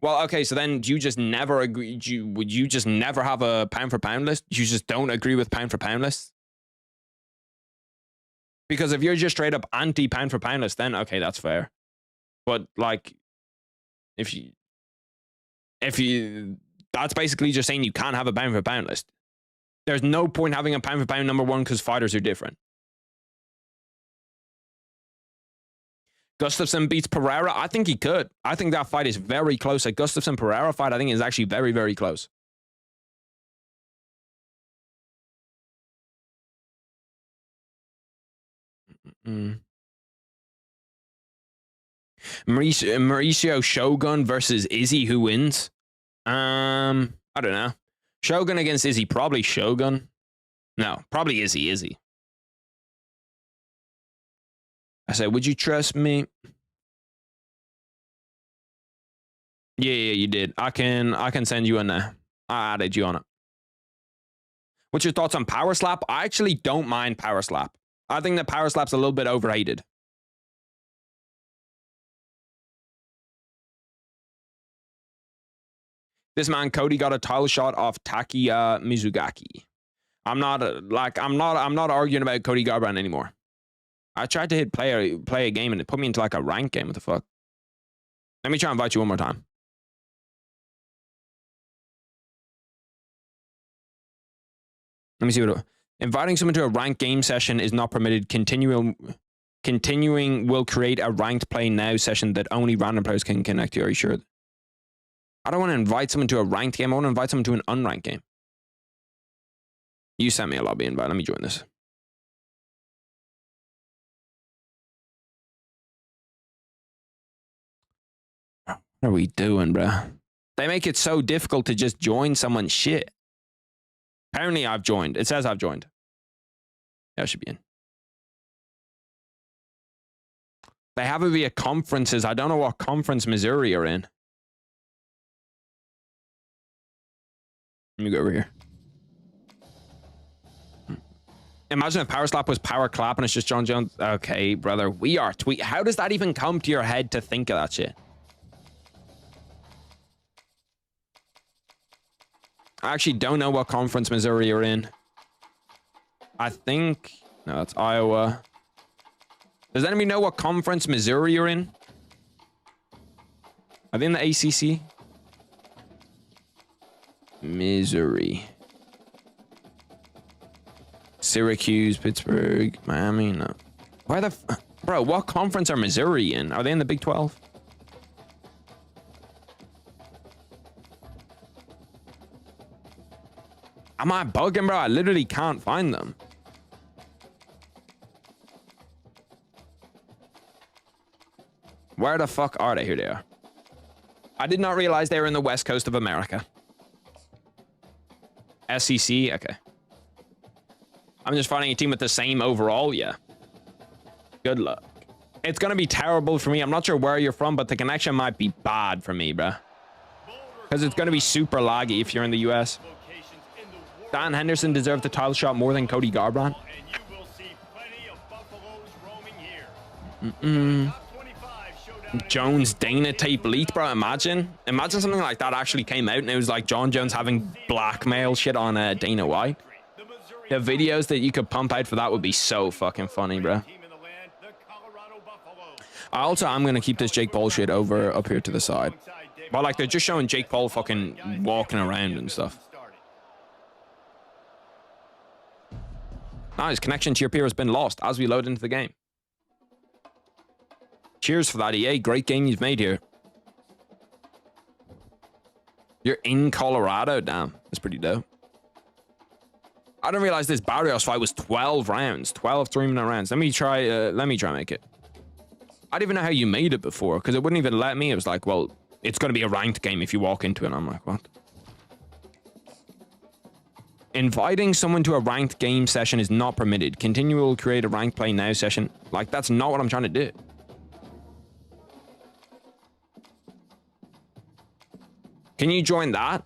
Well, okay, so then do you just never agree? Would you just never have a pound for pound list? You just don't agree with pound for pound lists? Because if you're just straight up anti pound for pound list, then okay, that's fair. But like, if you, that's basically just saying you can't have a pound for pound list. There's no point having a pound for pound number one because fighters are different. Gustafsson beats Pereira. I think he could. I think that fight is very close. A Gustafsson-Pereira fight, I think, is actually very, very close. Mauricio Shogun versus Izzy. Who wins? I don't know. Shogun against Izzy. Probably Shogun. No, probably Izzy. I said, would you trust me? Yeah, you did. I can send you in there. I added you on it. What's your thoughts on Power Slap? I actually don't mind Power Slap. I think that Power Slap's a little bit overrated. This man Cody got a title shot off Takiya Mizugaki. I'm not arguing about Cody Garbrandt anymore. I tried to hit play a game and it put me into like a ranked game. What the fuck? Let me try and invite you one more time. Let me see what. Inviting someone to a ranked game session is not permitted. Continuing will create a ranked play now session that only random players can connect to. Are you sure? I don't want to invite someone to a ranked game. I want to invite someone to an unranked game. You sent me a lobby invite. Let me join this. What are we doing, bro? They make it so difficult to just join someone's shit. Apparently, I've joined. It says I've joined. Yeah, I should be in. They have it via conferences. I don't know what conference Missouri are in. Let me go over here. Imagine if Power Slap was Power Clap and it's just John Jones. Okay, brother. We are tweet. How does that even come to your head to think of that shit? I actually don't know what conference Missouri are in. I think... No, that's Iowa. Does anybody know what conference Missouri are in? Are they in the ACC? Missouri. Syracuse, Pittsburgh, Miami, no. Why the... Bro, what conference are Missouri in? Are they in the Big 12? Am I bugging, bro? I literally can't find them. Where the fuck are they? Here they are. I did not realize they were in the west coast of America. SEC? Okay. I'm just finding a team with the same overall, yeah. Good luck. It's going to be terrible for me. I'm not sure where you're from, but the connection might be bad for me, bro. Because it's going to be super laggy if you're in the US. Dan Henderson deserved the title shot more than Cody Garbrandt. Jones Dana tape leaked, bro. Imagine something like that actually came out and it was like John Jones having blackmail shit on Dana White. The videos that you could pump out for that would be so fucking funny, bro. I'm gonna keep this Jake Paul shit over up here to the side. But like they're just showing Jake Paul fucking walking around and stuff. Now his connection to your peer has been lost as we load into the game. Cheers for that, EA. Great game you've made here. You're in Colorado? Damn, that's pretty dope. I didn't realize this Barrios fight was 12 rounds. 12 3-minute rounds. Let me try make it. I didn't even know how you made it before, because it wouldn't even let me. It was like, well, it's going to be a ranked game if you walk into it. And I'm like, what? Inviting someone to a ranked game session is not permitted. Continue will create a ranked play now session. Like, that's not what I'm trying to do. Can you join that?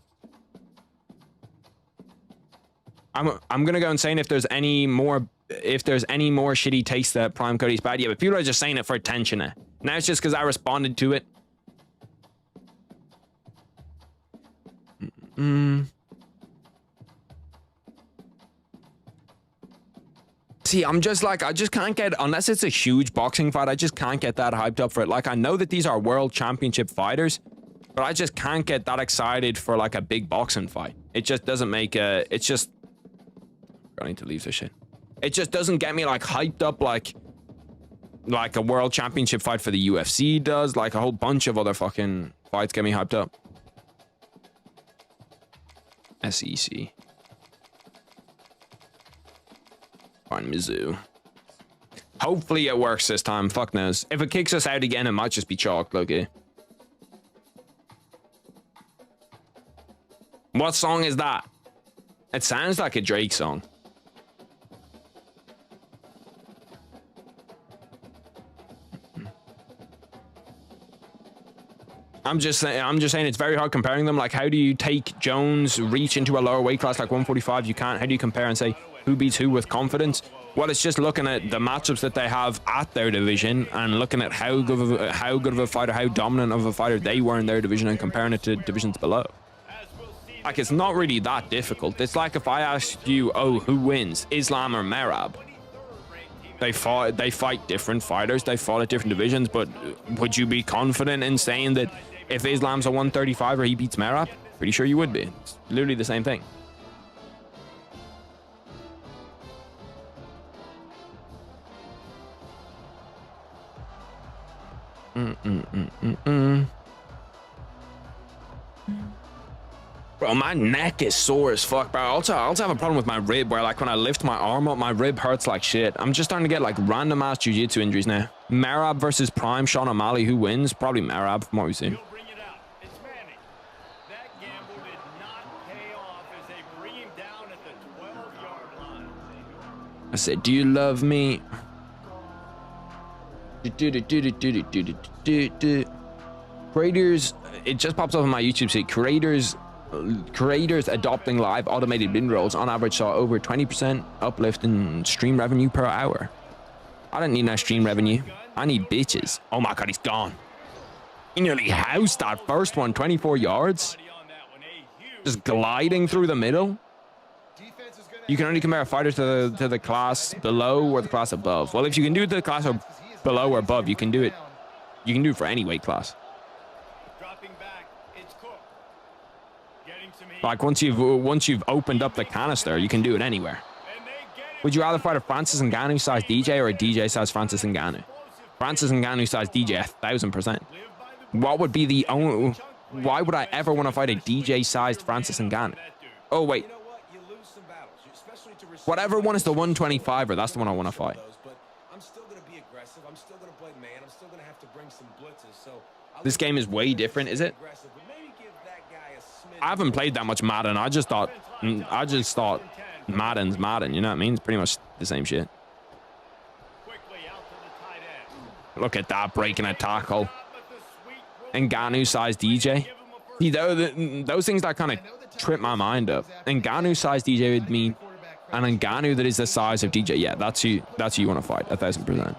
I'm gonna go and saying if there's any more shitty takes that Prime Cody's bad. Yeah, but people are just saying it for attention. Now it's just because I responded to it. See, I'm just like, I just can't get, unless it's a huge boxing fight, I just can't get that hyped up for it. Like, I know that these are world championship fighters, but I just can't get that excited for like a big boxing fight. It just doesn't make it's just, I need to leave this shit. It just doesn't get me like hyped up like a world championship fight for the UFC does. Like a whole bunch of other fucking fights get me hyped up. SEC. Fine, Mizzou. Hopefully it works this time. Fuck knows. If it kicks us out again, it might just be chalked, okay? What song is that? It sounds like a Drake song. I'm just saying it's very hard comparing them. Like, how do you take Jones' reach into a lower weight class like 145? You can't. How do you compare and say who beats who with confidence? Well, it's just looking at the matchups that they have at their division and looking at how good of a fighter, how dominant of a fighter they were in their division and comparing it to divisions below. Like, it's not really that difficult. It's like if I asked you, oh, who wins, Islam or Merab? They fight different fighters. They fought at different divisions, but would you be confident in saying that if Islam's a 135 or he beats Merab? Pretty sure you would be. It's literally the same thing. Bro, my neck is sore as fuck, bro. I also have a problem with my rib where, like, when I lift my arm up, my rib hurts like shit. I'm just starting to get, like, random ass jiu-jitsu injuries now. Merab versus Prime Sean O'Malley. Who wins? Probably Merab from what we've seen. I said, do you love me? Creators, it just pops up on my YouTube feed. Creators adopting live automated bin rolls on average saw over 20% uplift in stream revenue per hour. I don't need no stream revenue. I need bitches. Oh my god, he's gone. He nearly housed that first one, 24 yards. Just gliding through the middle. You can only compare a fighter to the class below or the class above. Well, if you can do the class below or above, you can do it. You can do it for any weight class. Like, once you've opened up the canister, you can do it anywhere. Would you rather fight a Francis Ngannou size DJ or a DJ size Francis Ngannou? Francis Ngannou size DJ, 1000%. What would be the only? Why would I ever want to fight a DJ sized Francis Ngannou? Oh wait. Whatever one is the 125er, that's the one I want to fight. This game is way different, is it? I haven't played that much Madden. I just thought Madden's Madden. You know what I mean? It's pretty much the same shit. Look at that, breaking a tackle. Ngannou size DJ. See, those things that kind of trip my mind up. Ngannou size DJ would mean an Ngannou that is the size of DJ. Yeah, that's who you want to fight, 1000%.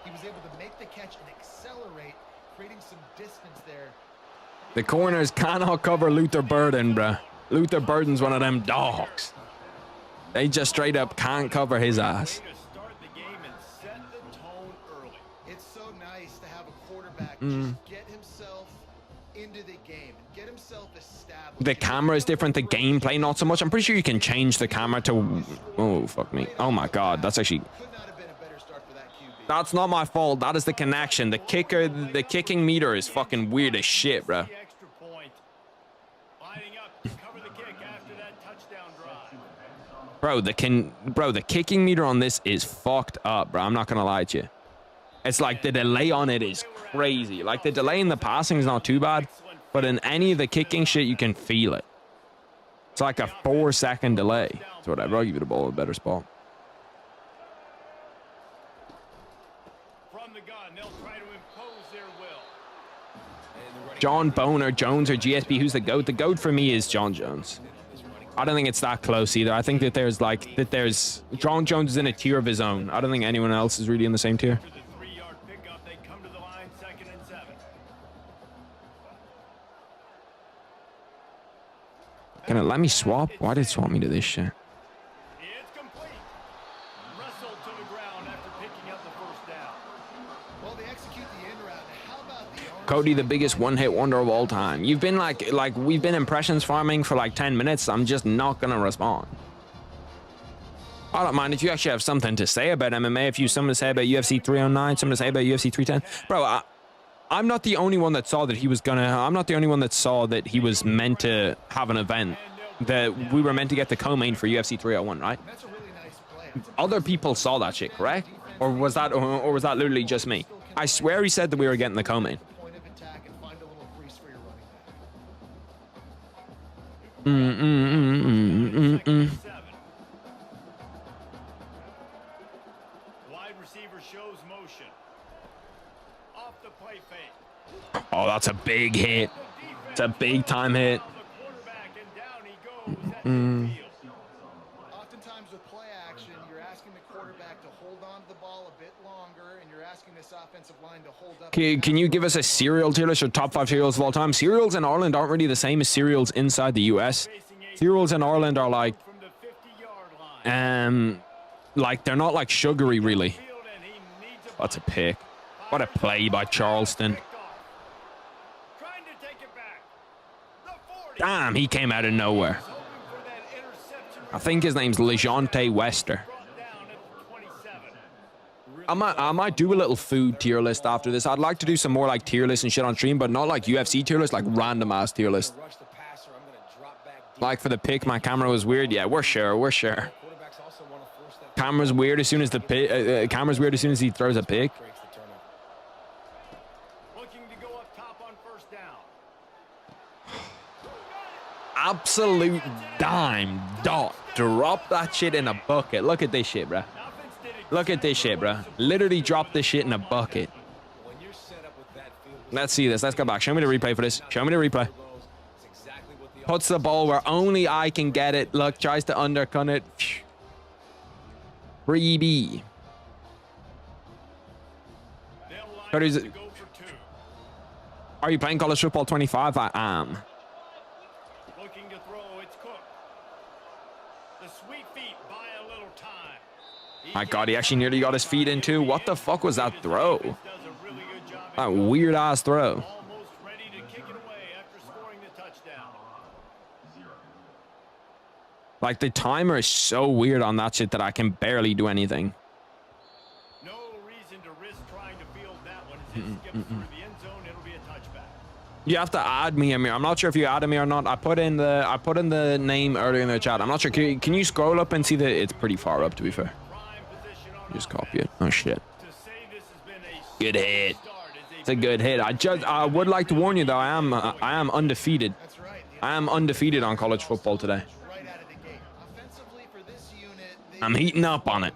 He was able to make the catch and accelerate, creating some distance there. The corners cannot cover Luther Burden, bruh. Luther Burden's one of them dogs. They just straight up can't cover his ass. It's so nice to have a quarterback just get himself into the game, get himself established. The camera is different, the gameplay not so much. I'm pretty sure you can change the camera to... Oh, fuck me. Oh my god, that's actually... Could not have been a better start for that QB. That's not my fault. That is the connection. The kicking meter is fucking weird as shit, bro. Bro, the kicking meter on this is fucked up, bro. I'm not gonna lie to you. It's like the delay on it is crazy. Like, the delay in the passing is not too bad, but in any of the kicking shit, you can feel it. It's like a 4-second delay. So whatever, I'll give you the ball in a better spot. John Boner, Jones, or GSP, who's the GOAT? The GOAT for me is John Jones. I don't think it's that close either. I think that there's John Jones is in a tier of his own. I don't think anyone else is really in the same tier. Can it let me swap? Why did it swap me to this shit? Cody, the biggest one-hit wonder of all time. You've been like we've been impressions farming for like 10 minutes. I'm just not gonna respond. I don't mind if you actually have something to say about MMA. If you have something to say about UFC 309, something to say about UFC 310, bro. I'm not the only one that saw that he was gonna. I'm not the only one that saw that he was meant to have an event. That we were meant to get the co-main for UFC 301, right? Other people saw that shit, correct? Or was that literally just me? I swear he said that we were getting the co-main. Oh, that's a big hit. It's a big time hit. Oftentimes with play action, you're asking the quarterback to hold on to the ball a bit longer, and you're asking this offensive line to hold up. Can you give us a cereal tier list or top 5 cereals of all time? Cereals in Ireland aren't really the same as cereals inside the US. Cereals in Ireland are like they're not like sugary really. That's a pick. What a play by Charleston. Damn, he came out of nowhere. I think his name's LeJonte Wester. I might do a little food tier list after this. I'd like to do some more like tier lists and shit on stream, but not like UFC tier list, like random ass tier list. Like for the pick, my camera was weird. Yeah, we're sure. Camera's weird as soon as the camera's weird as soon as he throws a pick. Absolute dime dot. Drop that shit in a bucket. Look at this shit, bro. Look at this shit, bro. Literally drop this shit in a bucket. Let's see this. Let's go back. Show me the replay for this. Show me the replay. Puts the ball where only I can get it. Look, tries to undercut it. Freebie. Are you playing college football 25? I am. Looking to throw, it's Cook. The sweet feet buy a little time. My God, he actually nearly got his feet in too. What the fuck was that throw? That weird ass throw. Almost ready to kick it away after scoring the touchdown. Like the timer is so weird on that shit that I can barely do anything. No reason to risk trying to field that one as it skips through the end zone. It'll be a touchback. You have to add me, Amir. I'm not sure if you added me or not. I put in the name earlier in the chat. I'm not sure. Can you scroll up and see that it's pretty far up, to be fair? Just copy it. Oh shit. Good hit. It's a good hit. I would like to warn you though. I am undefeated. I am undefeated on college football today. I'm heating up on it.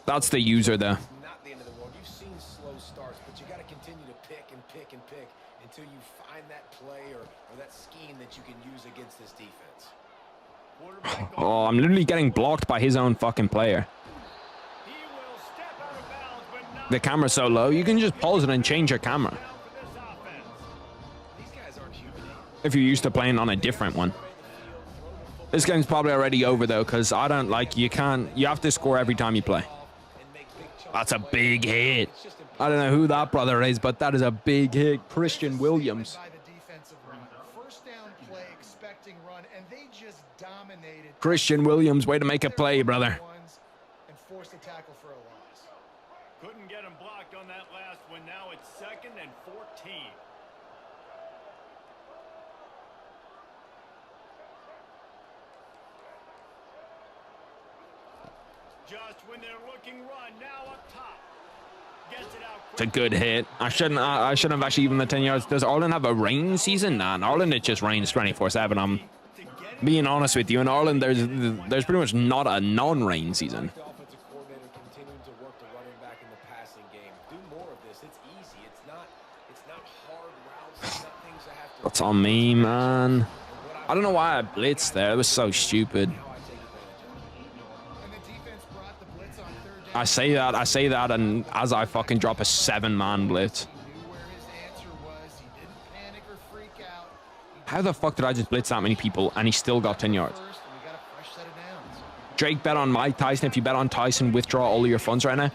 That's the user though. Not the end of the world. You've seen slow starts, but you got to continue to pick and pick and pick until you find that play or that scheme that you can use against this defense. Oh, I'm literally getting blocked by his own fucking player. The camera's so low, you can just pause it and change your camera. If you're used to playing on a different one. This game's probably already over though, because I don't like, you have to score every time you play. That's a big hit. I don't know who that brother is, but that is a big hit. Christian Williams. Christian Williams, way to make a play, brother. Couldn't get him blocked on that last one. Now it's 2nd and 14. Just when they're looking run, now up top. Gets it out. It's a good hit. I shouldn't have actually even the 10 yards. Does Ireland have a rain season? Nah, in Ireland it just rains 24/7. I'm being honest with you. In Ireland there's pretty much not a non-rain season. That's on me, man. I don't know why I blitzed there. It was so stupid. I say that, and as I fucking drop a 7-man blitz. How the fuck did I just blitz that many people and he still got 10 yards? Drake bet on Mike Tyson. If you bet on Tyson, withdraw all of your funds right now.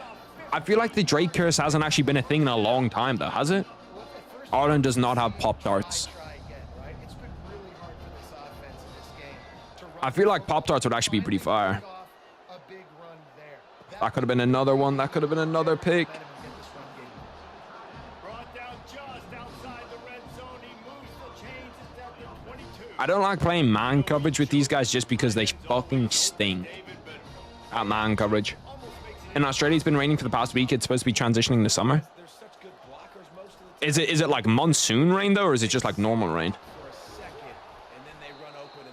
I feel like the Drake curse hasn't actually been a thing in a long time though, has it? Ireland does not have Pop-Tarts. I feel like Pop-Tarts would actually be pretty fire. That could have been another one. That could have been another pick. I don't like playing man coverage with these guys just because they fucking stink at man coverage. In Australia, it's been raining for the past week. It's supposed to be transitioning to summer. Is it like monsoon rain though, or is it just like normal rain?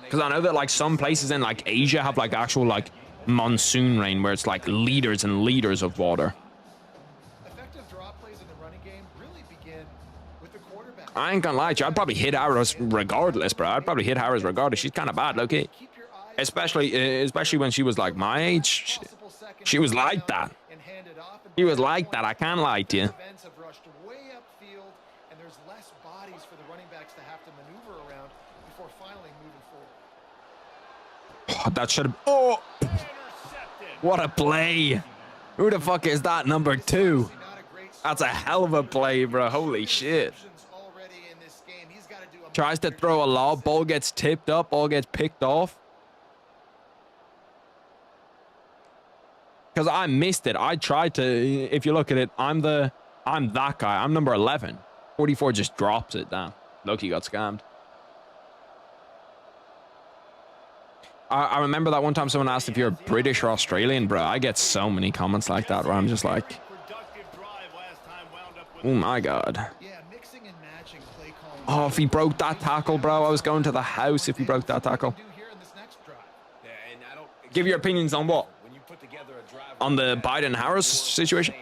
Because I know that like some places in like Asia have like actual like monsoon rain where it's like liters and liters of water. with the quarterback. I ain't gonna lie to you. I'd probably hit Harris regardless, bro. I'd probably hit Harris regardless. She's kind of bad, low-key. Keep your eyes Especially when she was like my age. possible seconds She was like that. and hand it off. And She was by that like that. point, I can't lie to you. defense have rushed way upfield, and there's less bodies for the running backs to have to maneuver around before finally moving forward. That should have. Oh, Intercepted. what a play. Who the fuck is that, number 2? Not a great That's a hell of a play, bro. Holy shit. already in this game. He's got to do a Tries to throw a lob. Ball gets tipped up. Ball gets picked off. Because I missed it. I tried to. If you look at it, I'm that guy. I'm number 11. 44 just drops it down. Loki got scammed. I remember that one time someone asked if you're British or Australian, bro. I get so many comments like that where I'm just like, Productive drive last time wound up with oh my god. Yeah, mixing and matching play calling. Oh, if he broke that tackle, bro, I was going to the house if he broke that tackle. Do here in this next drive. Yeah, and I don't Give your opinions on what? when you put together a drive On the like that, Biden-Harris situation?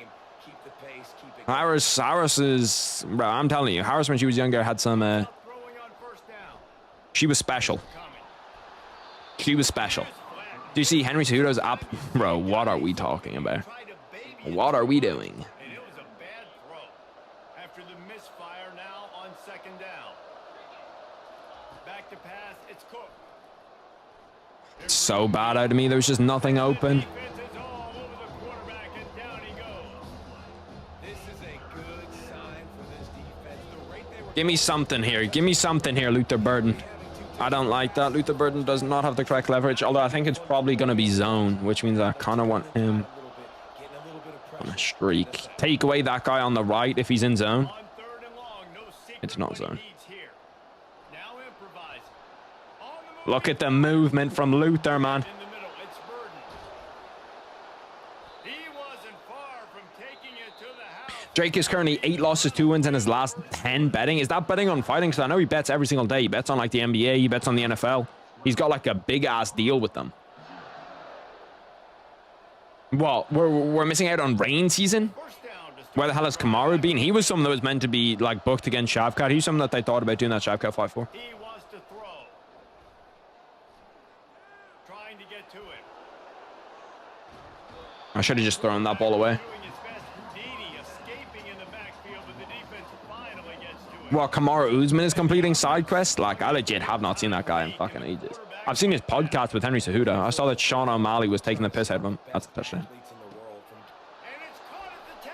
keep the pace, keep it Harris is, bro, I'm telling you, Harris when she was younger had some, throwing on first down. she was special. Coming. She was special. Do you see Henry Cejudo's app? Bro, what are we talking about? Tried to baby it, What are we doing? and it was a bad throw. After the misfire now on second down. Back to pass, it's Cook. So bad out of me. There was just nothing open. Defense is all over the quarterback, and down he goes. This is a good sign for this defense. The rate they were Give me something here. Give me something here, Luther Burden. I don't like that. Luther Burden does not have the correct leverage, although I think it's probably going to be zone, which means I kind of want him getting a little bit of on pressure. a streak. Take away that guy on the right if he's in zone. On third and long, no secret It's not what he zone. needs here. Now improvising. On the move. Look at the movement from Luther, man. In the middle, it's Burden. He wasn't far from taking it to the house. Drake is currently 8 losses, 2 wins in his last 10 betting. Is that betting on fighting? Because I know he bets every single day. He bets on like the NBA. He bets on the NFL. He's got like a big ass deal with them. Well, we're missing out on rain season. First down to start. Where the hell has Kamaru been? He was someone that was meant to be like booked against Shavkat. He's someone that they thought about doing that Shavkat fight for. He wants to throw. Trying to get to it. I should have just thrown that ball away. Doing his best. Houdini escaping in the backfield, but the defense finally gets to it. Well, Kamaru Usman is completing side quests. Like, I legit have not seen that guy in fucking ages. I've seen his podcast with Henry Cejudo. I saw that Sean O'Malley was taking the piss out of him. That's a touchdown. Athletes in the world from And it's caught at the 10.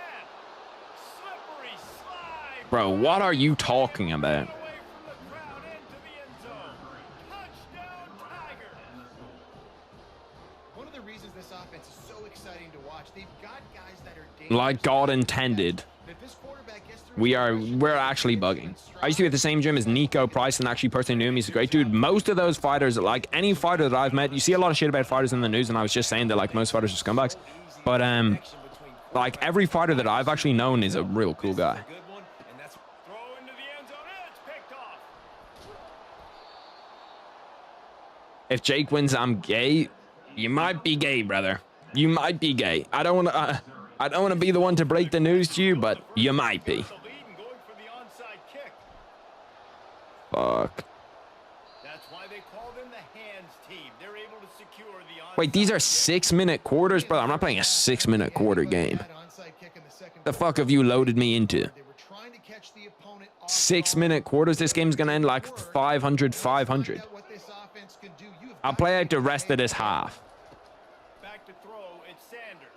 Slippery slide. Bro, what are you talking about? Away from the crowd into the end zone. Touchdown, Tigers. One of the reasons this offense is so exciting to watch, they've got guys that are dangerous. Like God intended. If this quarterback gets through We're actually bugging. I used to be at the same gym as Nico Price and actually personally knew him. He's a great dude. Most of those fighters, like any fighter that I've met, you see a lot of shit about fighters in the news, and I was just saying that like most fighters are scumbags. But like every fighter that I've actually known is a real cool guy. good one, and that's Throw into the end zone. It's picked off. If Jake wins, I'm gay. You might be gay, brother. You might be gay. I don't want to be the one to break the news to you, but you might be. The lead and going for the onside kick. Fuck. That's why they call them the hands team. They're able to secure the onside. Wait, these are 6-minute quarters, brother. I'm not playing a 6-minute quarter game. that onside kick in the second The fuck have you loaded me into? They were trying to catch the opponent off 6-minute quarters. This game's gonna end like 500. guard. What this offense can do. You have I'll got play to out the rest of this half. Back to throw. It's Sanders.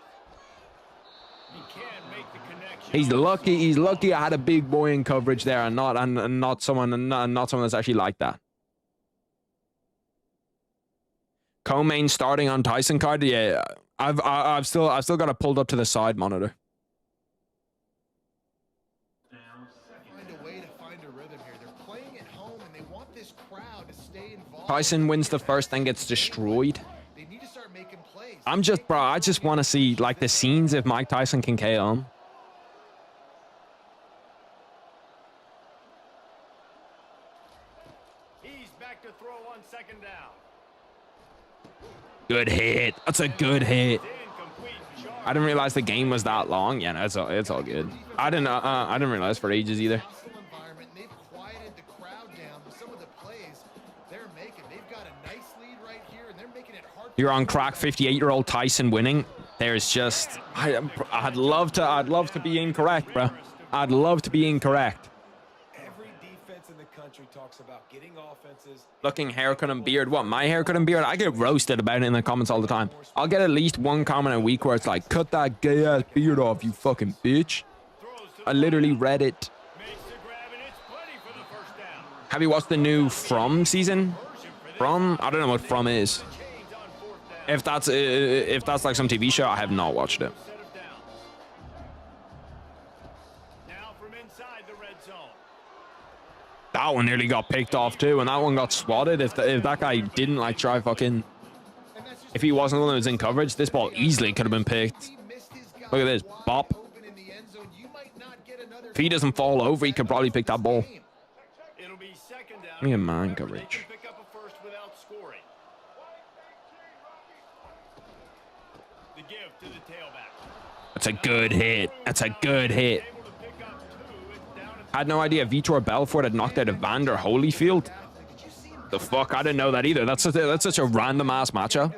He can't make the connection. He's lucky. He's lucky. I had a big boy in coverage there, and not someone that's actually like that. Co-main starting on Tyson card. Yeah, I've still got it pulled up to the side monitor. find a way to find a rhythm here. They're playing at home and they want this crowd to stay involved. Tyson wins the first, then gets destroyed. They need to start making plays. I just want to see like the scenes if Mike Tyson can KO him. He's back to throw on second down. Good hit. That's a good hit. Incomplete charge. I didn't realize the game was that long. Yeah, no, it's all good. I didn't realize for ages either. Hostile environment You're on crack. 58-year-old Tyson winning. There's just I'd love to be incorrect, bro. I'd love to be incorrect. Every defense in the country talks about getting offenses. Looking haircut and beard. What, my haircut and beard? I get roasted about it in the comments all the time. I'll get at least one comment a week where it's like, cut that gay ass beard off, you fucking bitch. I literally read it. Have you watched the new From season? From? I don't know what From is. If that's like some TV show, I have not watched it. That one nearly got picked off too, and that one got swatted. If that guy didn't like try fucking, if he wasn't the one that was in coverage, this ball easily could have been picked. Look at this, bop. If he doesn't fall over, he could probably pick that ball. Give me a man coverage. That's a good hit. That's a good hit. I had no idea Vitor Belfort had knocked out Evander Holyfield. The fuck? I didn't know that either. That's such a random ass matchup.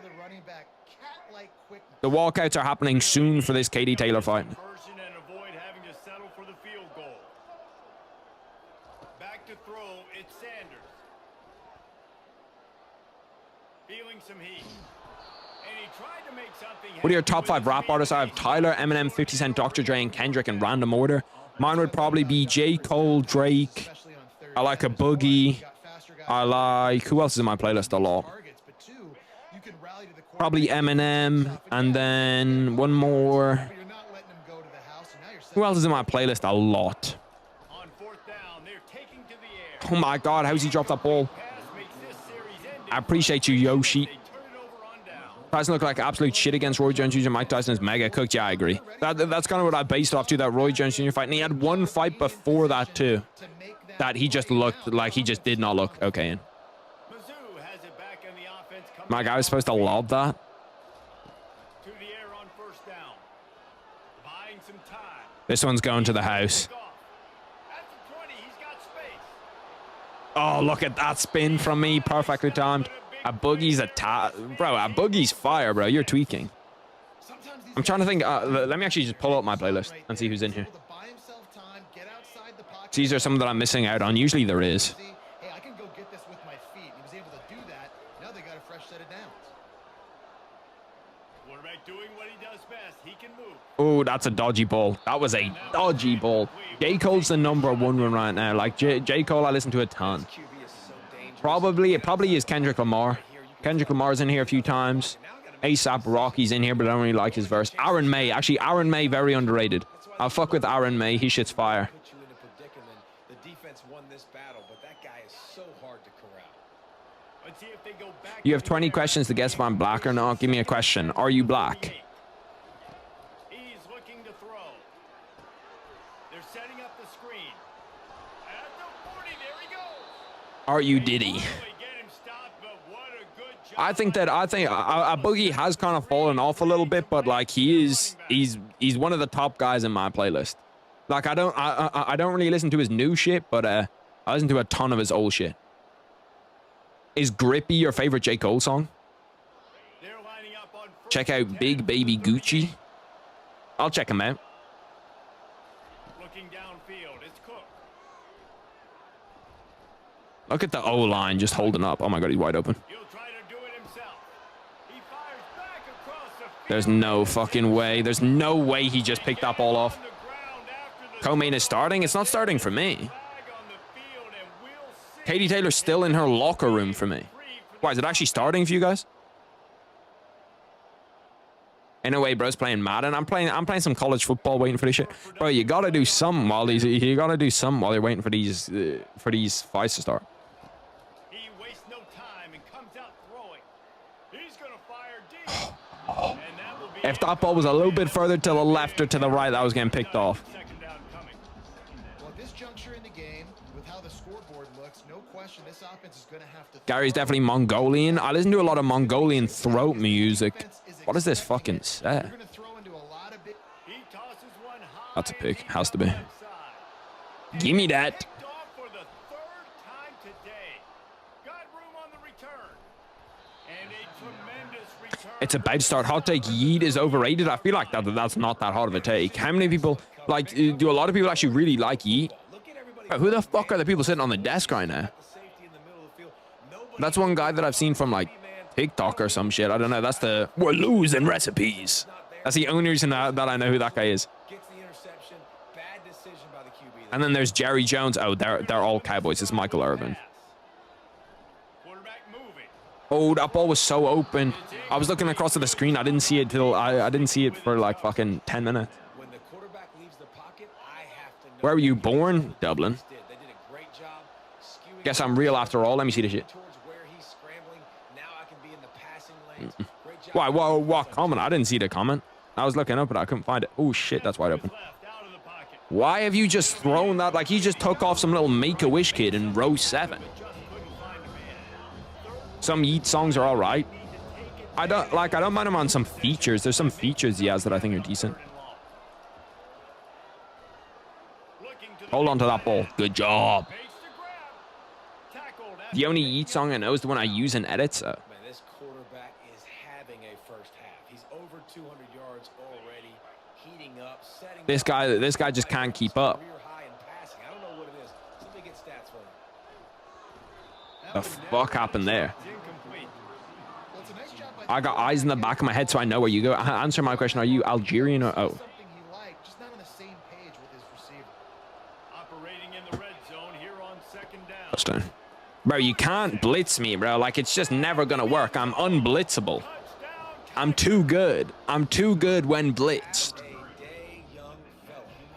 The walkouts are happening soon for this Katie Taylor fight. Back to throw, it's Sanders. Feeling some heat. And he tried to make something. What are your top 5 rap artists? I have Tyler, Eminem, 50 Cent, Dr. Dre, and Kendrick in random order. Mine would probably be J. Cole, Drake. I like a Boogie. I like... Who else is in my playlist a lot? Probably Eminem. And then one more. Who else is in my playlist a lot? Oh my God, how's he dropped that ball? I appreciate you, Yoshi. Tyson looked like absolute shit against Roy Jones Jr. Mike Tyson is mega cooked. Yeah, I agree. That's kind of what I based off to, that Roy Jones Jr. fight. And he had one fight before that too, that he just looked like he just did not look okay in. My guy was supposed to lob that. This one's going to the house. Oh, look at that spin from me. Perfectly timed. A Boogie's bro, a Boogie's fire, bro. You're tweaking. I'm trying to think. Let me actually just pull up my playlist and see who's in here. These are some that I'm missing out on. Usually there is. Hey, I can go get this with my feet. He was able to do that. Now they got a fresh set of downs. Quarterback doing what he does best. He can move. Oh, that's a dodgy ball. That was a dodgy ball. J. Cole's the #1 one right now. Like J. Cole, I listen to a ton. It probably is Kendrick Lamar. Kendrick Lamar's in here a few times. ASAP Rocky's in here, but I don't really like his verse. Aaron May. Actually, Aaron May, very underrated. I'll fuck with Aaron May. He shit's fire. You have 20 questions to guess if I'm black or not. Give me a question. Are you black? He's looking to throw. They're setting up the screen. At the 40, there he goes. Are you Diddy? I think a Boogie has kind of fallen off a little bit, but like he's one of the top guys in my playlist. Like I don't really listen to his new shit, but I listen to a ton of his old shit. Is Grippy your favorite J. Cole song? Check out Big Baby Gucci. I'll check him out. Looking downfield, it's Cook. Look at the O-line just holding up. Oh my God, he's wide open. He'll try to do it himself. He fires back across the field. There's no fucking way. There's no way he just picked that ball off. Co-main is starting? It's not starting for me. Katie Taylor's still in her locker room for me. Why, is it actually starting for you guys? Anyway, bro's playing Madden. I'm playing some college football, waiting for this shit. Bro, you gotta do something while you're waiting for these fights to start. He wastes no time and comes out throwing. He's gonna fire deep. And that will be If that ball was a little bit further to the left or to the right, that was getting picked off. second down coming. Well, at this juncture in the game, with how the scoreboard looks, no question this offense is going to have to... Gary's definitely Mongolian. I listen to a lot of Mongolian throat music. What does this fucking say? You're going to throw into a lot of big... He tosses one high. That's a pick. Has to be. Outside. Give me that. Picked off for the third time today. Got room on the return. And a tremendous It's about to start. Hot take, Yeet is overrated. I feel like that's not that hard of a take. How many people, like, do a lot of people actually really like Yeet? Bro, who the fuck are the people sitting on the desk right now? That's one guy that I've seen from, like, TikTok or some shit. I don't know. That's the we're losing recipes. That's the only reason that I know who that guy is. And then there's Jerry Jones. Oh, they're all Cowboys. It's Michael Irvin. Oh, that ball was so open. I was looking across to the screen. I didn't see it till I didn't see it for like fucking 10 minutes. Where were you born? Dublin. Guess I'm real after all. Let me see the shit. Why? What comment? I didn't see the comment. I was looking up, but I couldn't find it. Oh shit, that's wide open. Why have you just thrown that? Like, he just took off some little Make-A-Wish kid in row 7. Some Yeet songs are all right. I don't mind him on some features. There's some features he has that I think are decent. Hold on to that ball. Good job. The only Yeet song I know is the one I use in edits. So. This quarterback is having a first half. He's over 200 yards already, heating up, setting This guy just can't keep up. I don't know what it is. Somebody get stats for him. The fuck happened there? I got eyes in the back of my head, so I know where you go. Answer my question. Are you Algerian or oh? Touchdown. Bro, you can't blitz me, bro. Like, it's just never gonna work. I'm unblitzable. I'm too good. I'm too good when blitzed.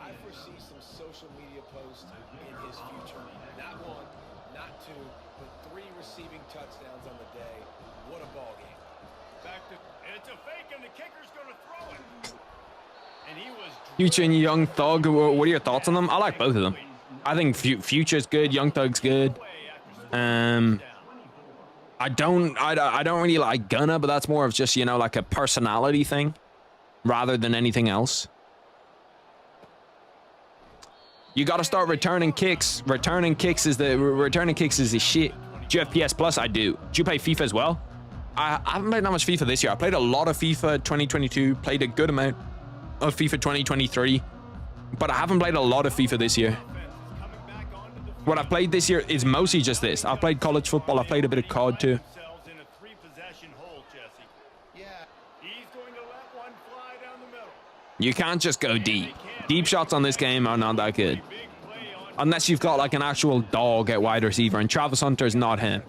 I foresee some social media posts in his future. Not one, not two, but 3 receiving touchdowns on the day. What a ball game. It's a fake, and the kicker's going to throw it. And he was Future and Young Thug, what are your thoughts on them? I like both of them. I think Future's good, Young Thug's good. I don't really like Gunna, but that's more of just, you know, like a personality thing rather than anything else. You got to start returning kicks. Returning kicks is the shit. Do you have PS Plus? I do. Do you play FIFA as well? I haven't played that much FIFA this year. I played a lot of FIFA 2022, played a good amount of FIFA 2023, but I haven't played a lot of FIFA this year. What I've played this year is mostly just this. I've played college football. I've played a bit of COD too. You can't just go deep. Deep shots on this game are not that good. Unless you've got like an actual dog at wide receiver. And Travis Hunter's not him.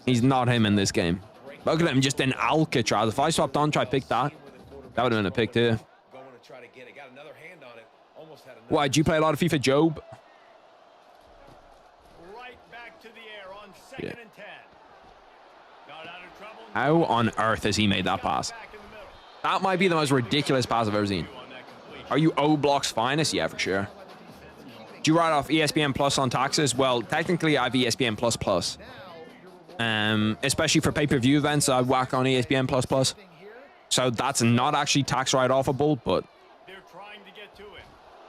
He's not him in this game. Look at him just in Alcatraz. If I swapped on, try to pick that, that would have been a pick too. Why, did you play a lot of FIFA, Job? Yeah. How on earth has he made that pass? That might be the most ridiculous pass I've ever seen. Are you O-Block's finest? Yeah, for sure. Do you write off ESPN Plus on taxes? Well, technically I have ESPN Plus Plus. Especially for pay-per-view events, I whack on ESPN Plus Plus. So that's not actually tax write-offable, but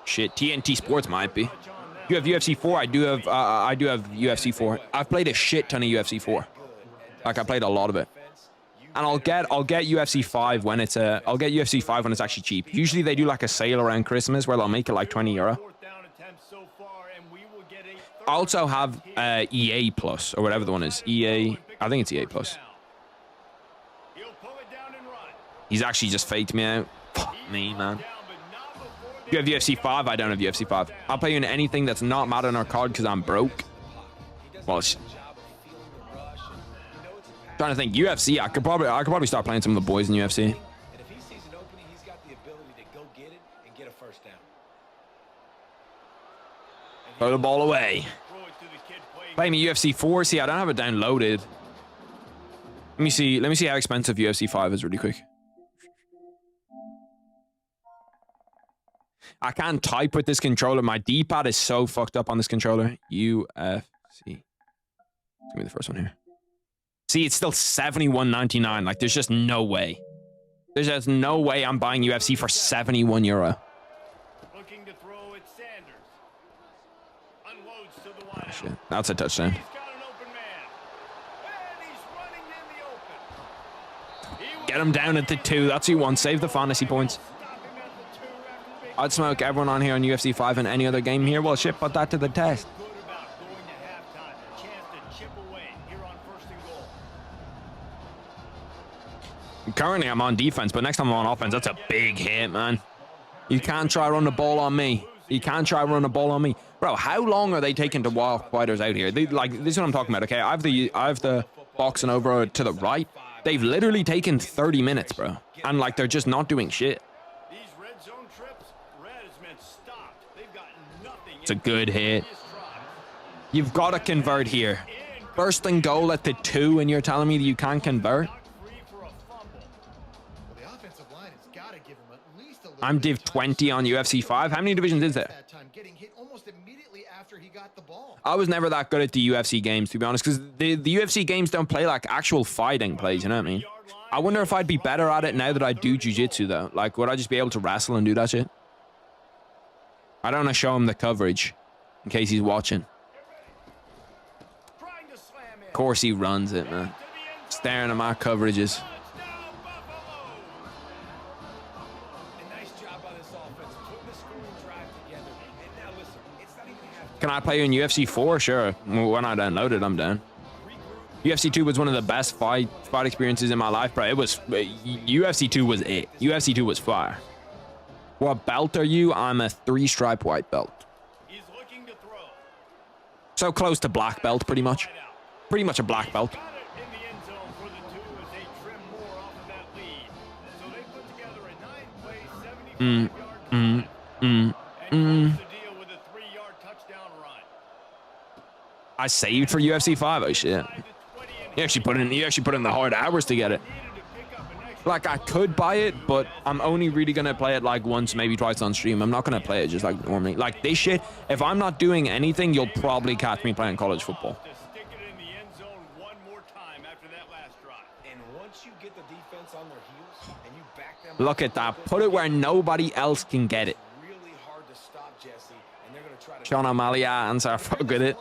shit, TNT Sports might be. You have UFC 4? I do have UFC 4. I've played a shit ton of UFC 4. Like, I played a lot of it. And I'll get UFC 5 when it's I'll get UFC 5 when it's actually cheap. Usually they do like a sale around Christmas where they'll make it like €20. I also have EA Plus or whatever the one is. EA, I think it's EA Plus. He's actually just faked me out. Fuck me, man. You have UFC 5? I don't have UFC 5. I'll play you in anything that's not Madden or COD because I'm broke. Well, trying to think. UFC, I could probably start playing some of the boys in UFC. And if he sees an opening, he's got the ability to go get it and get a first down. Throw the ball away. Play me UFC 4. See, I don't have it downloaded. Let me see how expensive UFC 5 is really quick. I can't type with this controller. My D-pad is so fucked up on this controller. UFC. Give me the first one here. See, it's still $71.99. Like, there's just no way. There's just no way I'm buying UFC for €71. Looking to throw at Sanders. Unloads to the Oh, shit. That's a touchdown. He's got an open man. And he's running in the open. Get him down at the 2. That's what you want. Save the fantasy points. I'd smoke everyone on here on UFC 5 and any other game here. Well, shit, put that to the test. Currently, I'm on defense, but next time I'm on offense, that's a big hit, man. You can't try run the ball on me. You can't try run the ball on me. Bro, how long are they taking to walk fighters out here? Like, this is what I'm talking about, okay? I have the boxing over to the right. They've literally taken 30 minutes, bro. And, like, they're just not doing shit. It's a good hit. You've got to convert here. First and goal at the 2, and you're telling me that you can't convert? I'm Div 20 on UFC 5. How many divisions is there? I was never that good at the UFC games, to be honest, because the UFC games don't play like actual fighting plays, you know what I mean? I wonder if I'd be better at it now that I do jiu-jitsu, though. Like, would I just be able to wrestle and do that shit? I don't want to show him the coverage in case he's watching. Of course he runs it, man. Staring at my coverages. Can I play you in UFC 4? Sure. When I download it, I'm down. UFC 2 was one of the best fight experiences in my life, bro. It was... UFC 2 was it. UFC 2 was fire. What belt are you? I'm a 3-stripe white belt. So close to black belt, pretty much. Pretty much a black belt. I saved for UFC 5. Oh shit! You actually put in the hard hours to get it. Like, I could buy it, but I'm only really gonna play it like once, maybe twice on stream. I'm not gonna play it just like normally. Like this shit, if I'm not doing anything, you'll probably catch me playing college football. Look at that. Put it where nobody else can get it. Sean O'Malley answer, fuck with it.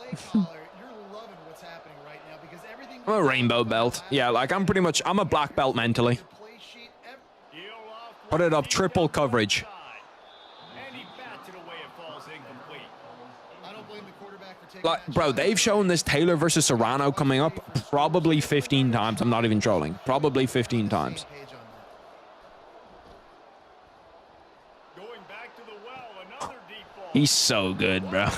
I'm a rainbow belt. Yeah, like I'm a black belt mentally. Put it up, triple coverage. Like, bro, they've shown this Taylor versus Serrano coming up probably 15 times. I'm not even trolling. Probably 15 times. He's so good, bro.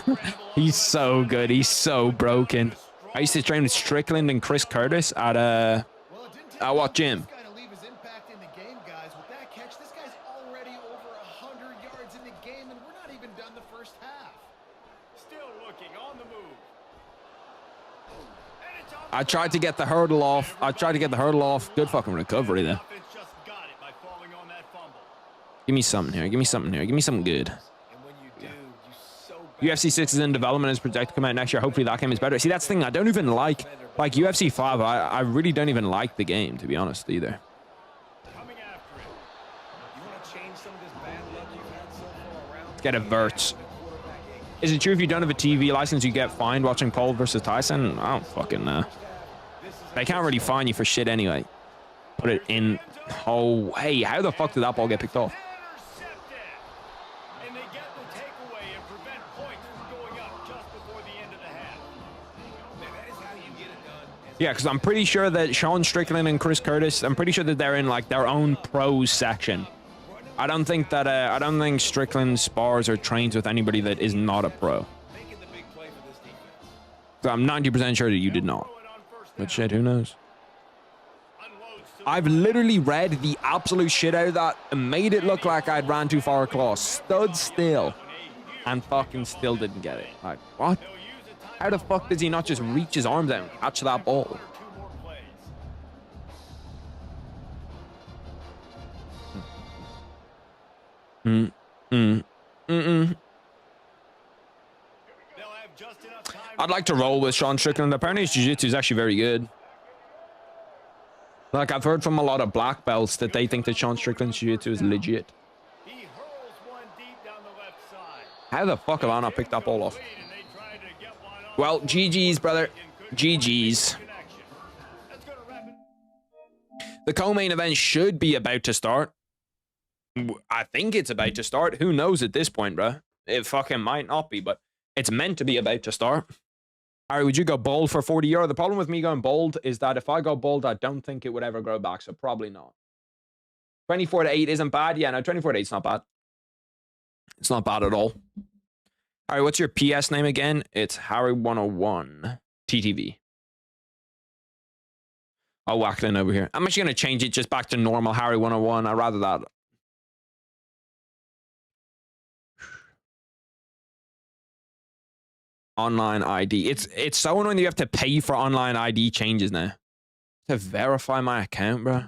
He's so good. He's so broken. I used to train with Strickland and Chris Curtis at what gym? I tried to get the hurdle off. Good fucking recovery there. Give me something here. Give me something good. UFC 6 is in development, is projected to come out next year. Hopefully that game is better. See, that's the thing. I don't even like UFC 5. I really don't even like the game, to be honest, either. Let's get a vert. Is it true if you don't have a TV license, you get fined watching Paul versus Tyson? I don't fucking know. They can't really fine you for shit anyway. Put it in. Oh, hey, how the fuck did that ball get picked off? Yeah, because I'm pretty sure that Sean Strickland and Chris Curtis, I'm pretty sure that they're in like their own pros section. I don't think Strickland spars or trains with anybody that is not a pro. So I'm 90% sure that you did not. But shit, who knows? I've literally read the absolute shit out of that and made it look like I'd ran too far across. Stood still and fucking still didn't get it. Like, what? How the fuck does he not just reach his arms out and catch that ball? I'd like to roll with Sean Strickland. Apparently his jiu-jitsu is actually very good. Like, I've heard from a lot of black belts that they think that Sean Strickland's jiu-jitsu is legit. How the fuck have I not picked that ball off? Well, GG's, brother. GG's. The co-main event should be about to start. I think it's about to start. Who knows at this point, bro? It fucking might not be, but it's meant to be about to start. Harry, would you go bold for 40 euro? The problem with me going bold is that if I go bold, I don't think it would ever grow back, so probably not. 24 to 8 isn't bad. Yeah, no, 24 to 8 is not bad. It's not bad at all. Harry, what's your PS name again? It's Harry101 TTV. I'll whack it in over here. I'm actually going to change it just back to normal Harry101. I'd rather that. Online ID. It's so annoying that you have to pay for online ID changes now. To verify my account, bro.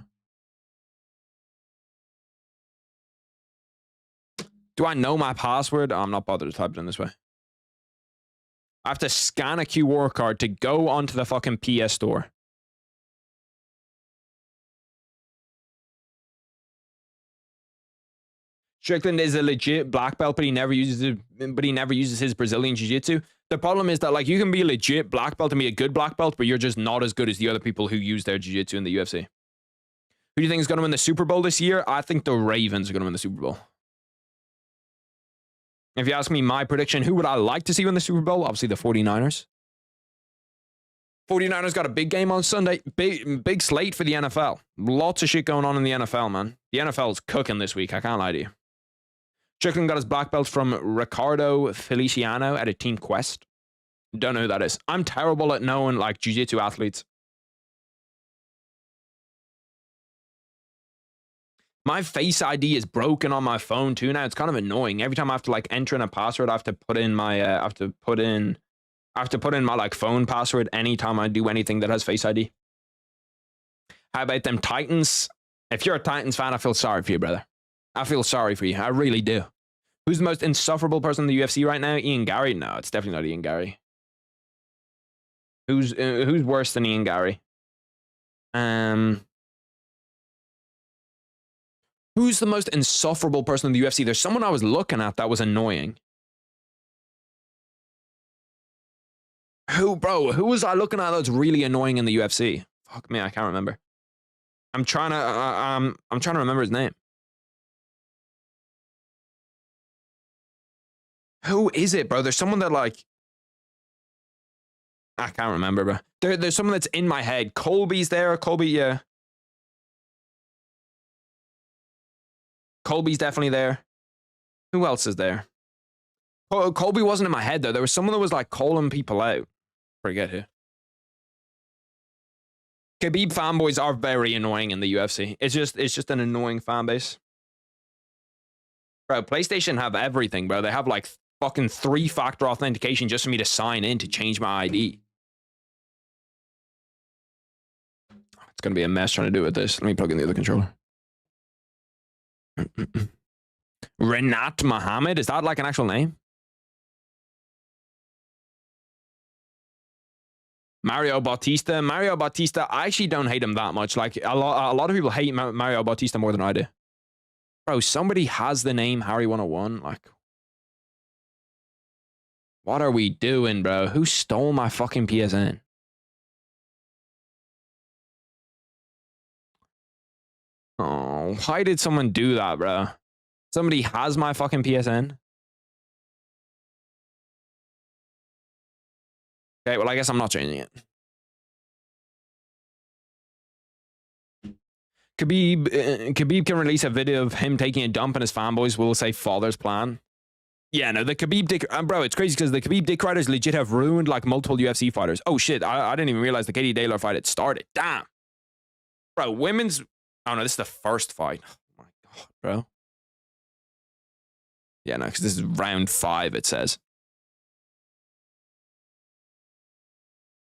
Do I know my password? Oh, I'm not bothered to type it in this way. I have to scan a QR card to go onto the fucking PS store. Strickland is a legit black belt, but he never uses his Brazilian jiu-jitsu. The problem is that, like, you can be a legit black belt and be a good black belt, but you're just not as good as the other people who use their jiu-jitsu in the UFC. Who do you think is going to win the Super Bowl this year? I think the Ravens are going to win the Super Bowl. If you ask me my prediction, who would I like to see win the Super Bowl? Obviously the 49ers. 49ers got a big game on Sunday. Big slate for the NFL. Lots of shit going on in the NFL, man. The NFL is cooking this week. I can't lie to you. Strickland got his black belt from Ricardo Feliciano at a Team Quest. Don't know who that is. I'm terrible at knowing, like, jiu-jitsu athletes. My Face ID is broken on my phone too now. It's kind of annoying. Every time I have to, like, enter in a password, I have to put in my I have to put in my, like, phone password anytime I do anything that has Face ID. How about them Titans? If you're a Titans fan, I feel sorry for you, brother. I feel sorry for you. I really do. Who's the most insufferable person in the UFC right now? Ian Gary? No, it's definitely not Ian Gary. Who's worse than Ian Gary? Who's the most insufferable person in the UFC? There's someone I was looking at that was annoying. Who was I looking at that's really annoying in the UFC? Fuck me, I can't remember. I'm trying to remember his name. Who is it, bro? There's someone that, like, I can't remember, bro. There's someone that's in my head. Colby's there. Colby, yeah. Colby's definitely there. Who else is there? Colby wasn't in my head, though. There was someone that was, like, calling people out. Forget who. Khabib fanboys are very annoying in the UFC. It's just an annoying fan base. Bro, PlayStation have everything, bro. They have, like, fucking 3-factor authentication just for me to sign in to change my ID. It's going to be a mess trying to do with this. Let me plug in the other controller. Renat Mohammed? Is that, like, an actual name? Mario Bautista. Mario Bautista, I actually don't hate him that much. Like, a lot of people hate Mario Bautista more than I do. Bro, somebody has the name Harry101. Like, what are we doing, bro? Who stole my fucking PSN? Oh, why did someone do that, bro? Somebody has my fucking PSN. Okay, well, I guess I'm not changing it. Khabib can release a video of him taking a dump and his fanboys will say father's plan. Yeah, no, the Khabib dick... bro, it's crazy because the Khabib dick riders legit have ruined, like, multiple UFC fighters. Oh, shit, I didn't even realize the Katie Taylor fight had started. Damn. Bro, women's... Oh, no, this is the first fight. Oh, my God, bro. Yeah, no, because this is round 5, it says.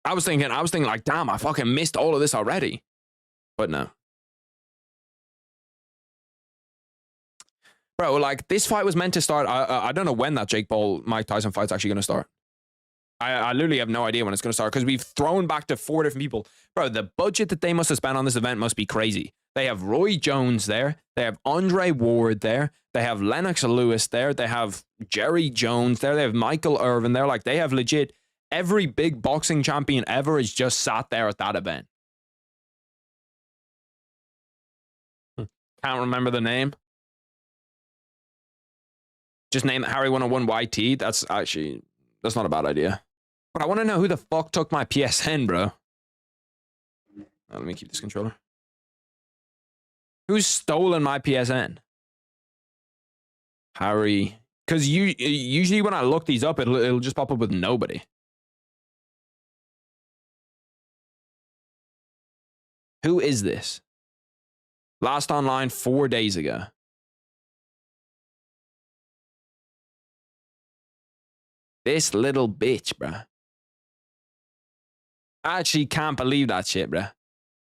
I was thinking, like, damn, I fucking missed all of this already. But no. Bro, like, this fight was meant to start. I don't know when that Jake Paul Mike Tyson fight's actually going to start. I literally have no idea when it's going to start because we've thrown back to 4 different people. Bro, the budget that they must have spent on this event must be crazy. They have Roy Jones there. They have Andre Ward there. They have Lennox Lewis there. They have Jerry Jones there. They have Michael Irvin there. Like, they have legit every big boxing champion ever is just sat there at that event. Can't remember the name. Just name it Harry 101 YT. That's not a bad idea. But I want to know who the fuck took my PSN, bro. Let me keep this controller. Who's stolen my PSN? Harry. Because usually when I look these up, it'll just pop up with nobody. Who is this? Last online 4 days ago. This little bitch, bro. I actually can't believe that shit, bro.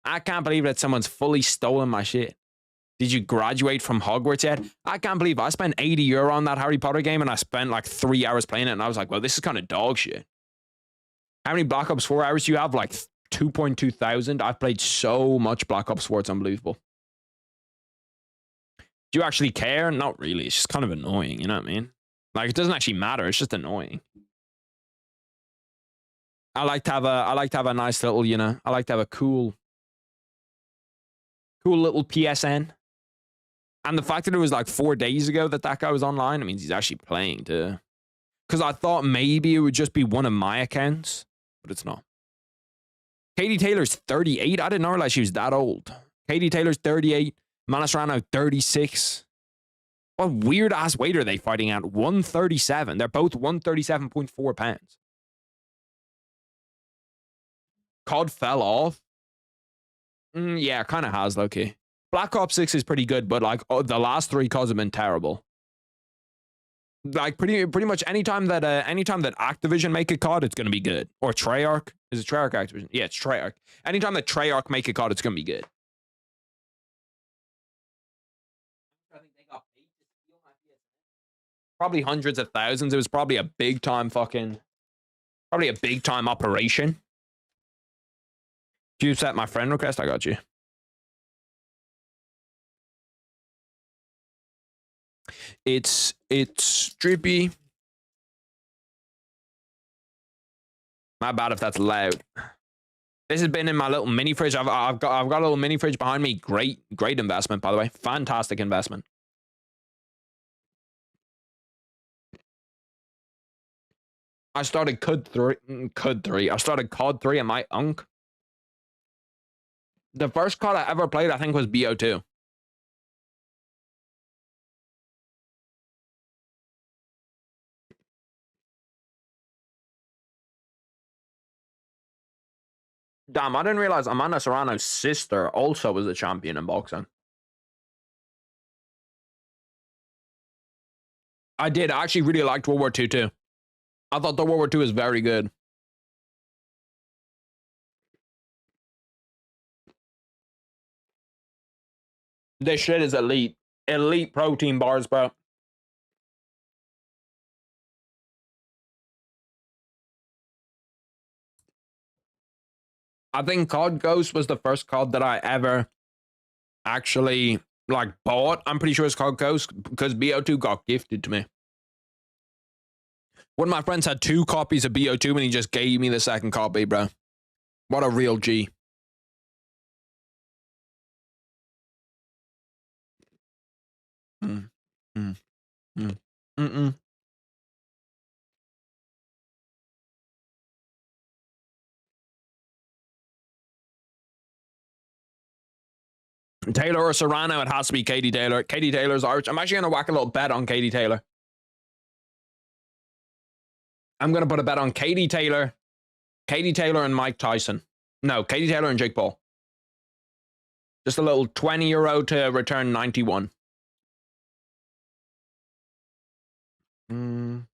I can't believe that someone's fully stolen my shit. Did you graduate from Hogwarts yet? I can't believe I spent €80 on that Harry Potter game and I spent like 3 hours playing it and I was like, well, this is kind of dog shit. How many Black Ops 4 hours do you have? Like 2.2 thousand? I've played so much Black Ops 4, it's unbelievable. Do you actually care? Not really. It's just kind of annoying, you know what I mean? Like, it doesn't actually matter. It's just annoying. I like to have a nice little, you know, I like to have a cool little PSN. And the fact that it was like 4 days ago that guy was online, it means he's actually playing too. Because I thought maybe it would just be one of my accounts, but it's not. Katie Taylor's 38. I didn't realize she was that old. Katie Taylor's 38. Mana Serrano 36. What weird ass weight are they fighting at? 137. They're both 137.4 pounds. COD fell off. Yeah, kind of has, low-key. Black Ops 6 is pretty good, but like the last 3 CODs have been terrible. Like pretty much anytime that Activision make a COD, it's gonna be good. Or Treyarch. Is it Treyarch Activision? Yeah, it's Treyarch. Anytime that Treyarch make a COD, it's gonna be good. Probably hundreds of thousands. It was probably a big time operation. Do you set my friend request? I got you. It's drippy. My bad if that's loud. This has been in my little mini fridge. I've got a little mini fridge behind me. Great investment, by the way. Fantastic investment. I started COD 3. I started COD 3 at my unk. The first COD I ever played, I think, was BO2. Damn, I didn't realize Amanda Serrano's sister also was a champion in boxing. I did. I actually really liked World War II too. I thought the World War II was very good. This shit is elite. Elite protein bars, bro. I think COD Ghost was the first COD that I ever actually like bought. I'm pretty sure it's COD Ghost because BO2 got gifted to me. One of my friends had 2 copies of BO2 and he just gave me the second copy, bro. What a real G. Taylor or Serrano, it has to be Katie Taylor. Katie Taylor's Irish. I'm actually going to whack a little bet on Katie Taylor. I'm going to put a bet on Katie Taylor and Mike Tyson. No, Katie Taylor and Jake Paul. Just a little €20 to return 91. And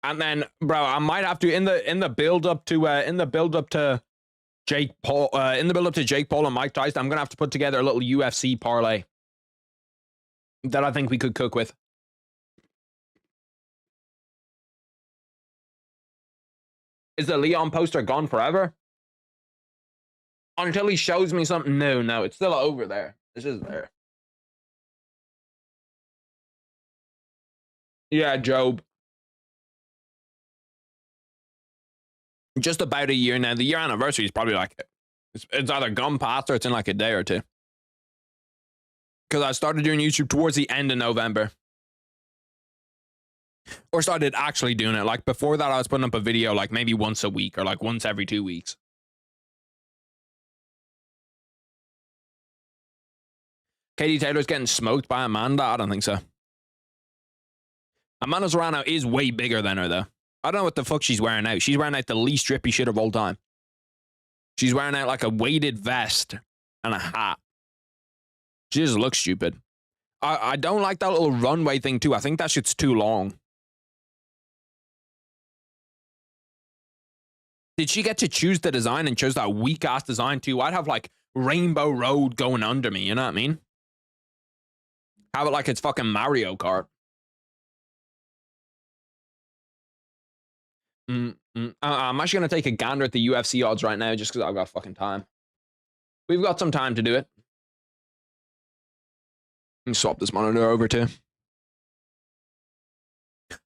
then, bro, I might have to in the build up to Jake Paul and Mike Tyson, I'm gonna have to put together a little UFC parlay that I think we could cook with. Is the Leon poster gone forever? Until he shows me something new. No, it's still over there. It's just there. Yeah, Job. Just about a year now. The year anniversary is probably like it's either gone past or it's in like a day or two. Because I started doing YouTube towards the end of November. Or started actually doing it. Like before that, I was putting up a video like maybe once a week or like once every 2 weeks. Katie Taylor's getting smoked by Amanda? I don't think so. Amanda Serrano is way bigger than her, though. I don't know what the fuck she's wearing out. She's wearing out the least drippy shit of all time. She's wearing out like a weighted vest and a hat. She just looks stupid. I don't like that little runway thing, too. I think that shit's too long. Did she get to choose the design and chose that weak-ass design, too? I'd have, like, Rainbow Road going under me, you know what I mean? Have it like it's fucking Mario Kart. I'm actually going to take a gander at the UFC odds right now just because I've got fucking time. We've got some time to do it. Let me swap this monitor over too.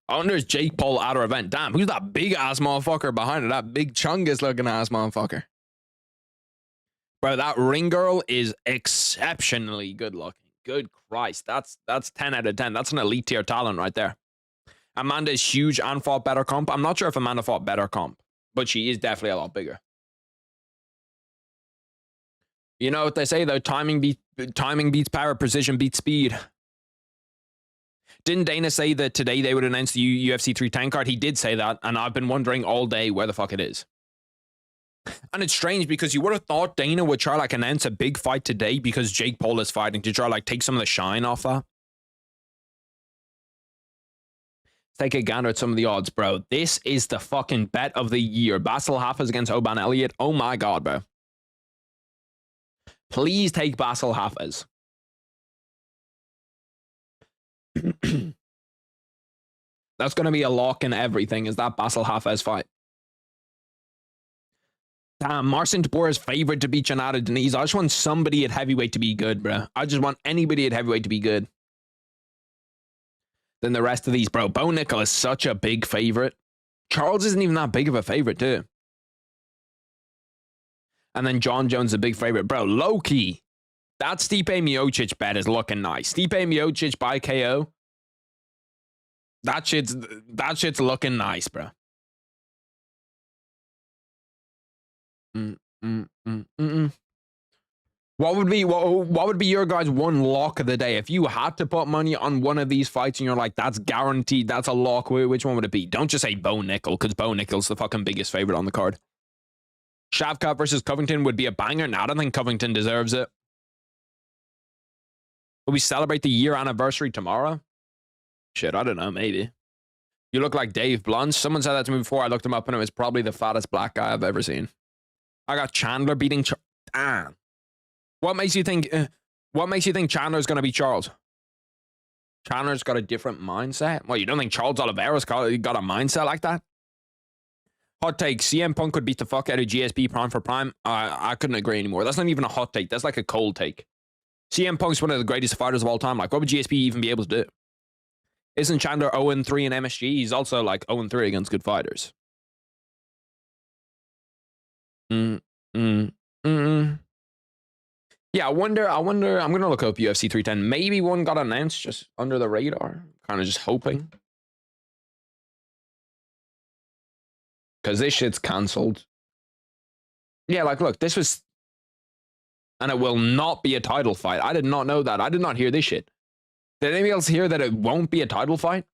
Oh, and there's Jake-Paul at our event. Damn, who's that big-ass motherfucker behind it? That big chungus-looking-ass motherfucker. Bro, that ring girl is exceptionally good-looking. Good Christ. That's 10 out of 10. That's an elite tier talent right there. Amanda is huge and fought better comp. I'm not sure if Amanda fought better comp, but she is definitely a lot bigger. You know what they say, though? Timing beats power, precision beats speed. Didn't Dana say that today they would announce the UFC 310 card? He did say that, and I've been wondering all day where the fuck it is. And it's strange because you would have thought Dana would try like announce a big fight today because Jake-Paul is fighting to try like take some of the shine off that. Take a gander at some of the odds, bro. This is the fucking bet of the year. Basil Hafez against Oban Elliott. Oh my God, bro. Please take Basil Hafez. That's going to be a lock in everything, is that Basil Hafez fight. Damn, Marcin Tybura is favored to beat Janata Denise. I just want somebody at heavyweight to be good, bro. I just want anybody at heavyweight to be good. Than the rest of these, bro. Bo Nickel is such a big favorite. Charles isn't even that big of a favorite, too. And then John Jones is a big favorite. Bro, low-key, that Stipe Miocic bet is looking nice. Stipe Miocic by KO. That shit's looking nice, bro. What would be your guys' one lock of the day? If you had to put money on one of these fights and you're like, that's guaranteed, that's a lock, which one would it be? Don't just say Bo Nickel, because Bo Nickel's the fucking biggest favorite on the card. Shavkat versus Covington would be a banger. No, I don't think Covington deserves it. Will we celebrate the year anniversary tomorrow? Shit, I don't know, maybe. You look like Dave Blunt. Someone said that to me before. I looked him up and it was probably the fattest black guy I've ever seen. I got Chandler beating... Damn. What makes you think Chandler's going to beat Charles? Chandler's got a different mindset? Well, you don't think Charles Oliveira's got a mindset like that? Hot take, CM Punk could beat the fuck out of GSP prime for prime. I couldn't agree anymore. That's not even a hot take. That's like a cold take. CM Punk's one of the greatest fighters of all time. Like, what would GSP even be able to do? Isn't Chandler 0-3 in MSG? He's also like 0-3 against good fighters. Yeah, I wonder, I'm going to look up UFC 310. Maybe one got announced just under the radar. Kind of just hoping. Because this shit's cancelled. Yeah, like, look, this was... And it will not be a title fight. I did not know that. I did not hear this shit. Did anybody else hear that it won't be a title fight?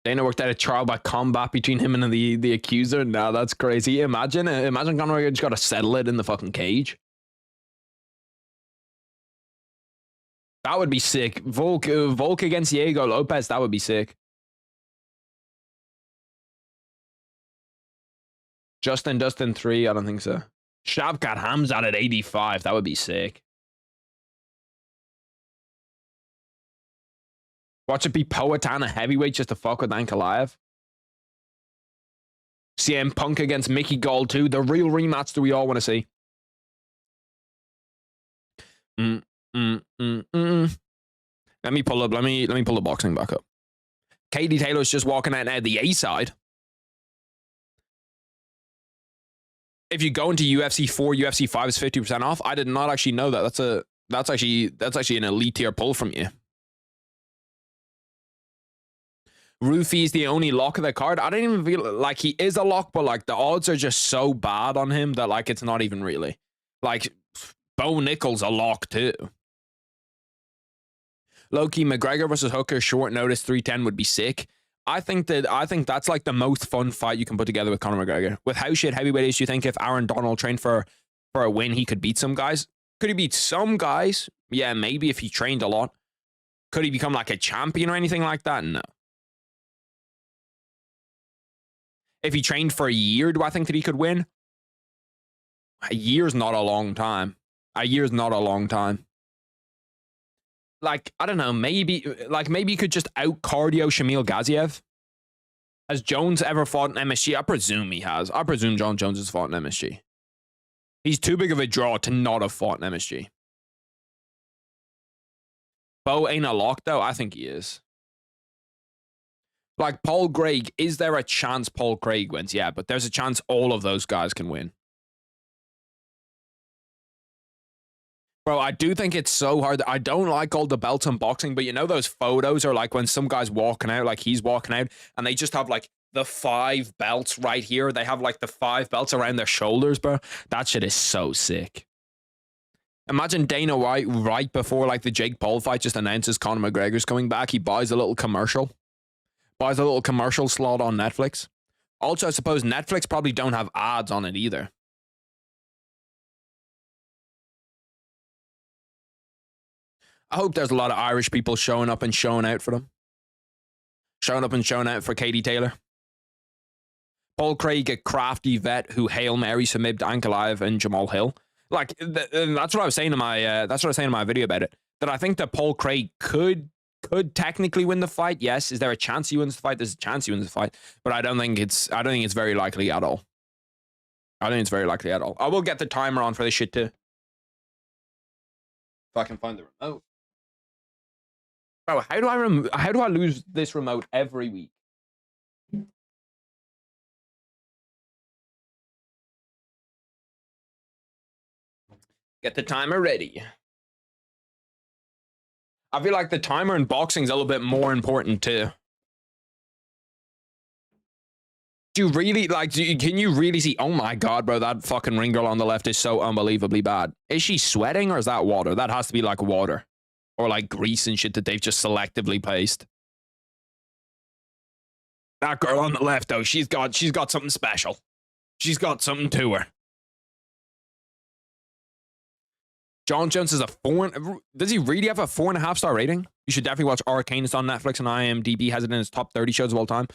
Dana worked out a trial by combat between him and the accuser. No, that's crazy. Imagine Conor McGregor just got to settle it in the fucking cage. That would be sick. Volk against Diego Lopez. That would be sick. Dustin 3. I don't think so. Shavkat Hamzat at 85. That would be sick. Watch it be Poatan heavyweight just to fuck with Ankalaev. CM Punk against Mickey Gall 2. The real rematch that we all want to see. Let me pull the boxing back up. Katie Taylor's just walking out now the A side. if you go into UFC 4, UFC 5 is 50% off. I did not actually know that. That's actually an elite tier pull from you. Roofy's the only lock of the card. I don't even feel like he is a lock, but like the odds are just so bad on him that like it's not even really. Like Bo Nickel's a lock too. Low-key McGregor versus Hooker, short notice 310 would be sick. I think that's like the most fun fight you can put together with Conor McGregor. With how shit heavyweight is, you think if Aaron Donald trained for a win, he could beat some guys? Could he beat some guys? Yeah, maybe if he trained a lot. Could he become like a champion or anything like that? No. If he trained for a year, do I think that he could win? A year's not a long time. A year's not a long time. Like, I don't know, maybe he could just out-cardio Shamil Gaziev. Has Jones ever fought in MSG? I presume he has. I presume John Jones has fought in MSG. He's too big of a draw to not have fought in MSG. Bo ain't a lock, though. I think he is. Like, Paul Craig, is there a chance Paul Craig wins? Yeah, but there's a chance all of those guys can win. Bro, I do think it's so hard. I don't like all the belts in boxing, but you know those photos are like when some guy's walking out, like he's walking out, and they just have like the 5 belts right here. They have like the 5 belts around their shoulders, bro. That shit is so sick. Imagine Dana White right before like the Jake Paul fight just announces Conor McGregor's coming back. He buys a little commercial. Buys a little commercial slot on Netflix. Also, I suppose Netflix probably don't have ads on it either. I hope there's a lot of Irish people showing up and showing out for them. Showing up and showing out for Katie Taylor. Paul Craig, a crafty vet who Hail Mary Samib Ankalaev and Jamal Hill. Like, that's what I was saying in my video about it. That I think that Paul Craig could technically win the fight. Yes. Is there a chance he wins the fight? There's a chance he wins the fight. But I don't think it's very likely at all. I don't think it's very likely at all. I will get the timer on for this shit too. If I can find the remote. Bro, how do I lose this remote every week? Get the timer ready. I feel like the timer in boxing is a little bit more important too. Do you really can you really see? Oh my god, bro, that fucking ring girl on the left is so unbelievably bad. Is she sweating or is that water? That has to be like water. Or like grease and shit that they've just selectively placed. That girl on the left, though, she's got something special. She's got something to her. John Jones is a 4. Does he really have a 4.5-star rating? You should definitely watch Arcane. It's on Netflix and IMDb has it in its top 30 shows of all time.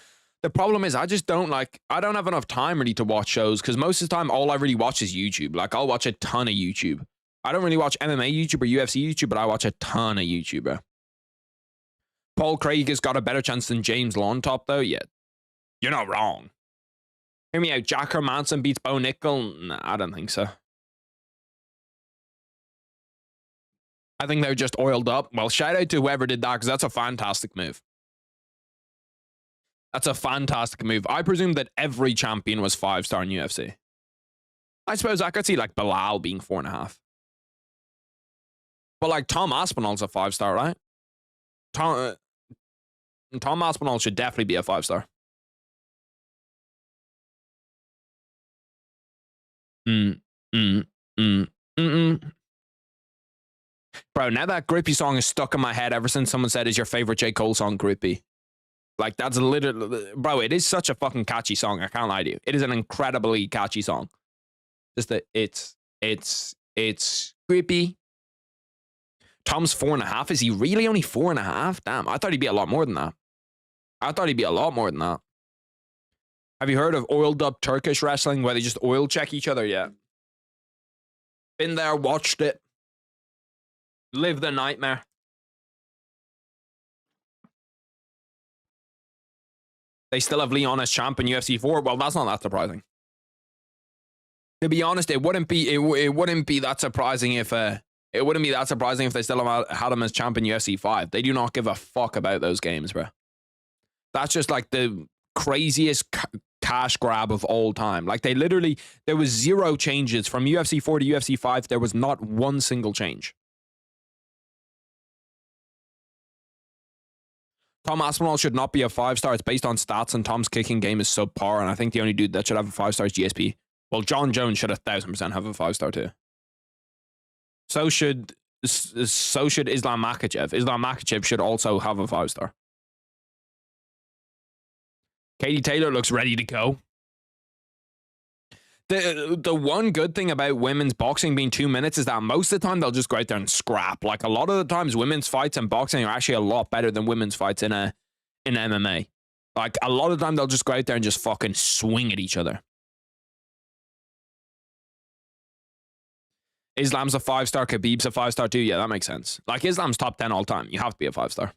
The problem is I don't have enough time really to watch shows because most of the time all I really watch is YouTube. Like I'll watch a ton of YouTube. I don't really watch MMA YouTube or UFC YouTube, but I watch a ton of YouTube, bro. Paul Craig has got a better chance than James Longtop, though. Yeah, you're not wrong. Hear me out. Jack Hermanson beats Bo Nickel? Nah, I don't think so. I think they're just oiled up. Well, shout out to whoever did that because that's a fantastic move. That's a fantastic move. I presume that every champion was 5-star in UFC. I suppose I could see like Bilal being 4.5. But like Tom Aspinall's a 5-star, right? Tom Aspinall should definitely be a 5-star. Bro, now that Grippy song is stuck in my head ever since someone said, is your favorite J. Cole song Grippy? Like, that's literally... Bro, it is such a fucking catchy song. I can't lie to you. It is an incredibly catchy song. Just that it's Grippy. Tom's 4.5. Is he really only 4.5? Damn, I thought he'd be a lot more than that. Have you heard of oiled up Turkish wrestling where they just oil check each other yet? Been there, watched it. Live the nightmare. They still have Leon as champ in UFC 4. Well, that's not that surprising. To be honest, it wouldn't be that surprising if they still had him as champ in UFC 5. They do not give a fuck about those games, bro. That's just like the craziest cash grab of all time. Like, they literally, there was 0 changes from UFC 4 to UFC 5. There was not one single change. Tom Aspinall should not be a 5-star. It's based on stats, and Tom's kicking game is subpar, and I think the only dude that should have a 5-star is GSP. Well, John Jones should 1,000% have a 5-star too. So should Islam Makhachev. Islam Makhachev should also have a 5-star. Katie Taylor looks ready to go. The one good thing about women's boxing being 2 minutes is that most of the time they'll just go out there and scrap. Like, a lot of the times women's fights in boxing are actually a lot better than women's fights in MMA. Like, a lot of the time they'll just go out there and just fucking swing at each other. Islam's a 5-star, Khabib's a 5-star too. Yeah, that makes sense. Like, Islam's top 10 all time. You have to be a 5-star.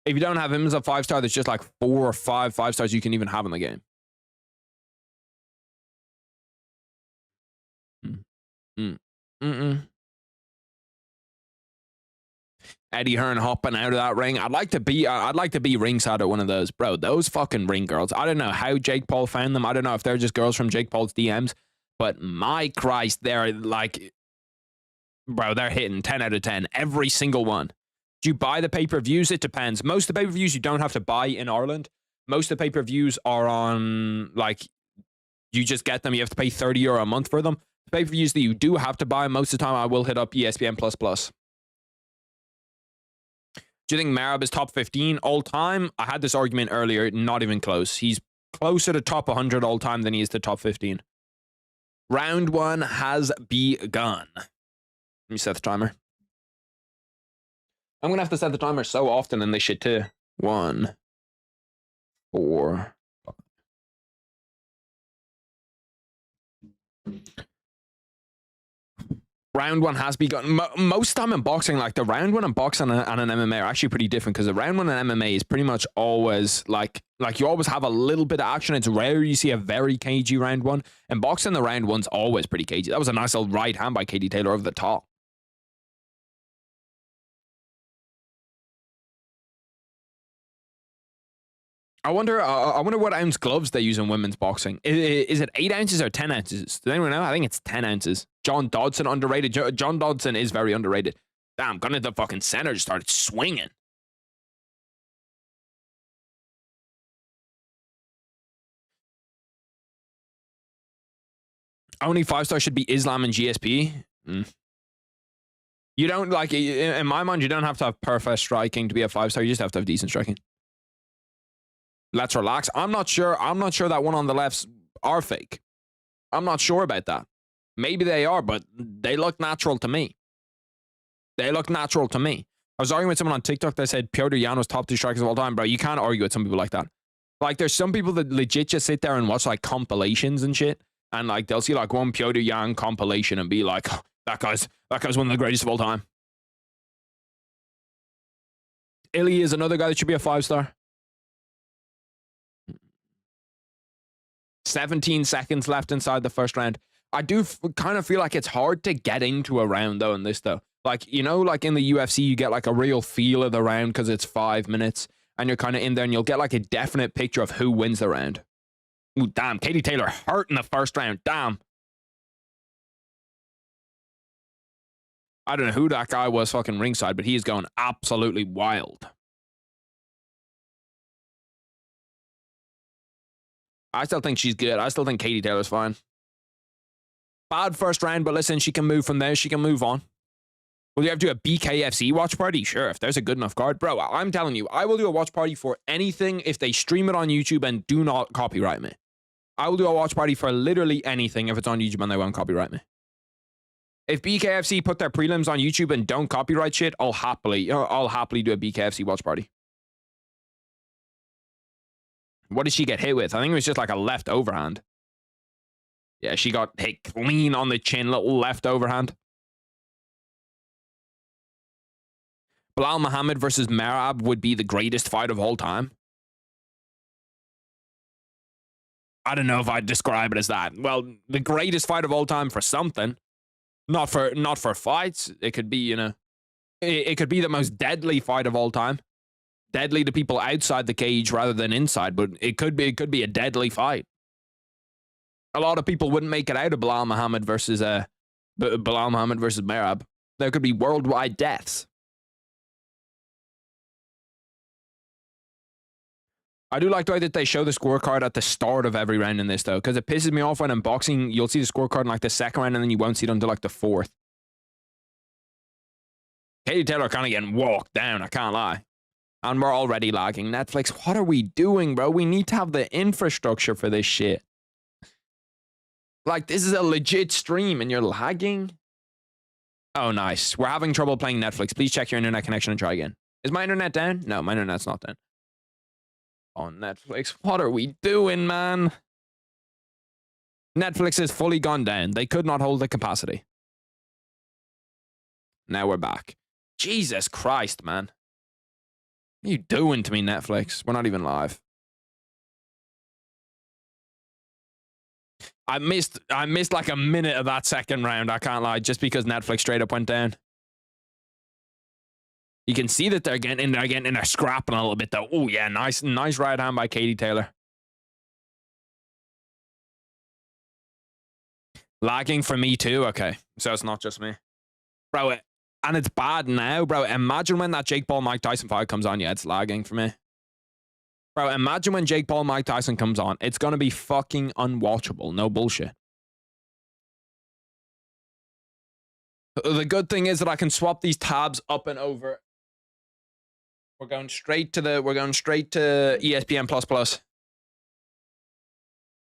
If you don't have him as a 5-star, there's just like 4 or 5 5-stars you can even have in the game. Eddie Hearn hopping out of that ring. I'd like to be ringside at one of those. Bro, those fucking ring girls. I don't know how Jake Paul found them. I don't know if they're just girls from Jake Paul's DMs. But my Christ, they're like, bro, they're hitting 10 out of 10. Every single one. Do you buy the pay-per-views? It depends. Most of the pay-per-views you don't have to buy in Ireland. Most of the pay-per-views are on, like, you just get them. You have to pay €30 a month for them. The pay-per-views that you do have to buy, most of the time I will hit up ESPN++. Do you think Merab is top 15 all time? I had this argument earlier. Not even close. He's closer to top 100 all time than he is to top 15. Round 1 has begun. Let me set the timer. I'm going to have to set the timer so often in this shit too. 1, 4, 5. Round 1 has begun. Most time in boxing, like the round 1 in boxing and an MMA are actually pretty different, because the round 1 in MMA is pretty much always like you always have a little bit of action. It's rare you see a very cagey round 1. And boxing, the round 1's always pretty cagey. That was a nice little right hand by Katie Taylor over the top. I wonder what ounce gloves they use in women's boxing. Is it 8 ounces or 10 ounces? Does anyone know? I think it's 10 ounces. John Dodson, underrated. John Dodson is very underrated. Damn, gun at the fucking center, just started swinging. Only 5-star should be Islam and GSP. You don't, like, in my mind, you don't have to have perfect striking to be a 5-star. You just have to have decent striking. Let's relax. I'm not sure that one on the lefts are fake. I'm not sure about that. Maybe they are, but they look natural to me. I was arguing with someone on TikTok that said Piotr Jan was top 2 strikers of all time. Bro, you can't argue with some people like that. Like, there's some people that legit just sit there and watch, like, compilations and shit. And, like, they'll see, like, one Piotr Jan compilation and be like, oh, that guy's one of the greatest of all time. Ilya is another guy that should be a 5-star. 17 seconds left inside the first round. I do kind of feel like it's hard to get into a round, though, in this, though. Like, you know, like in the UFC, you get like a real feel of the round because it's 5 minutes, and you're kind of in there, and you'll get like a definite picture of who wins the round. Ooh, damn. Katie Taylor hurt in the first round. Damn. I don't know who that guy was fucking ringside, but he is going absolutely wild. I still think she's good. I still think Katie Taylor's fine. Bad first round, but listen, she can move from there. She can move on. Will you have to do a BKFC watch party? Sure, if there's a good enough card. Bro, I'm telling you, I will do a watch party for anything if they stream it on YouTube and do not copyright me. I will do a watch party for literally anything if it's on YouTube and they won't copyright me. If BKFC put their prelims on YouTube and don't copyright shit, I'll happily do a BKFC watch party. What did she get hit with? I think it was just like a left overhand. Yeah, she got hit clean on the chin, little left overhand. Bilal Muhammad versus Merab would be the greatest fight of all time. I don't know if I'd describe it as that. Well, the greatest fight of all time for something. Not for fights. It could be, you know, it could be the most deadly fight of all time. deadly to people outside the cage rather than inside, but it could be a deadly fight. A lot of people wouldn't make it out of Bilal Muhammad versus Merab. There could be worldwide deaths. I do like the way that they show the scorecard at the start of every round in this, though, because it pisses me off when in boxing, you'll see the scorecard in like the second round and then you won't see it until like the fourth. Katie Taylor kind of getting walked down, I can't lie. And we're already lagging. Netflix, what are we doing, bro? We need to have the infrastructure for this shit. Like, this is a legit stream and you're lagging? Oh, nice. We're having trouble playing Netflix. Please check your internet connection and try again. Is my internet down? No, my internet's not down. On Netflix, what are we doing, man? Netflix is fully gone down. They could not hold the capacity. Now we're back. Jesus Christ, man. What are you doing to me, Netflix? We're not even live. I missed like a minute of that second round, I can't lie, just because Netflix straight up went down. You can see that they're getting in there scrapping a little bit though. Oh yeah, nice right hand by Katie Taylor. Lagging for me too? Okay, so it's not just me. Bro, and it's bad now, bro. Imagine when that Jake Paul Mike Tyson fight comes on. Yeah, it's lagging for me. Bro, imagine when Jake Paul Mike Tyson comes on. It's going to be fucking unwatchable. No bullshit. The good thing is that I can swap these tabs up and over. We're going straight to ESPN plus plus.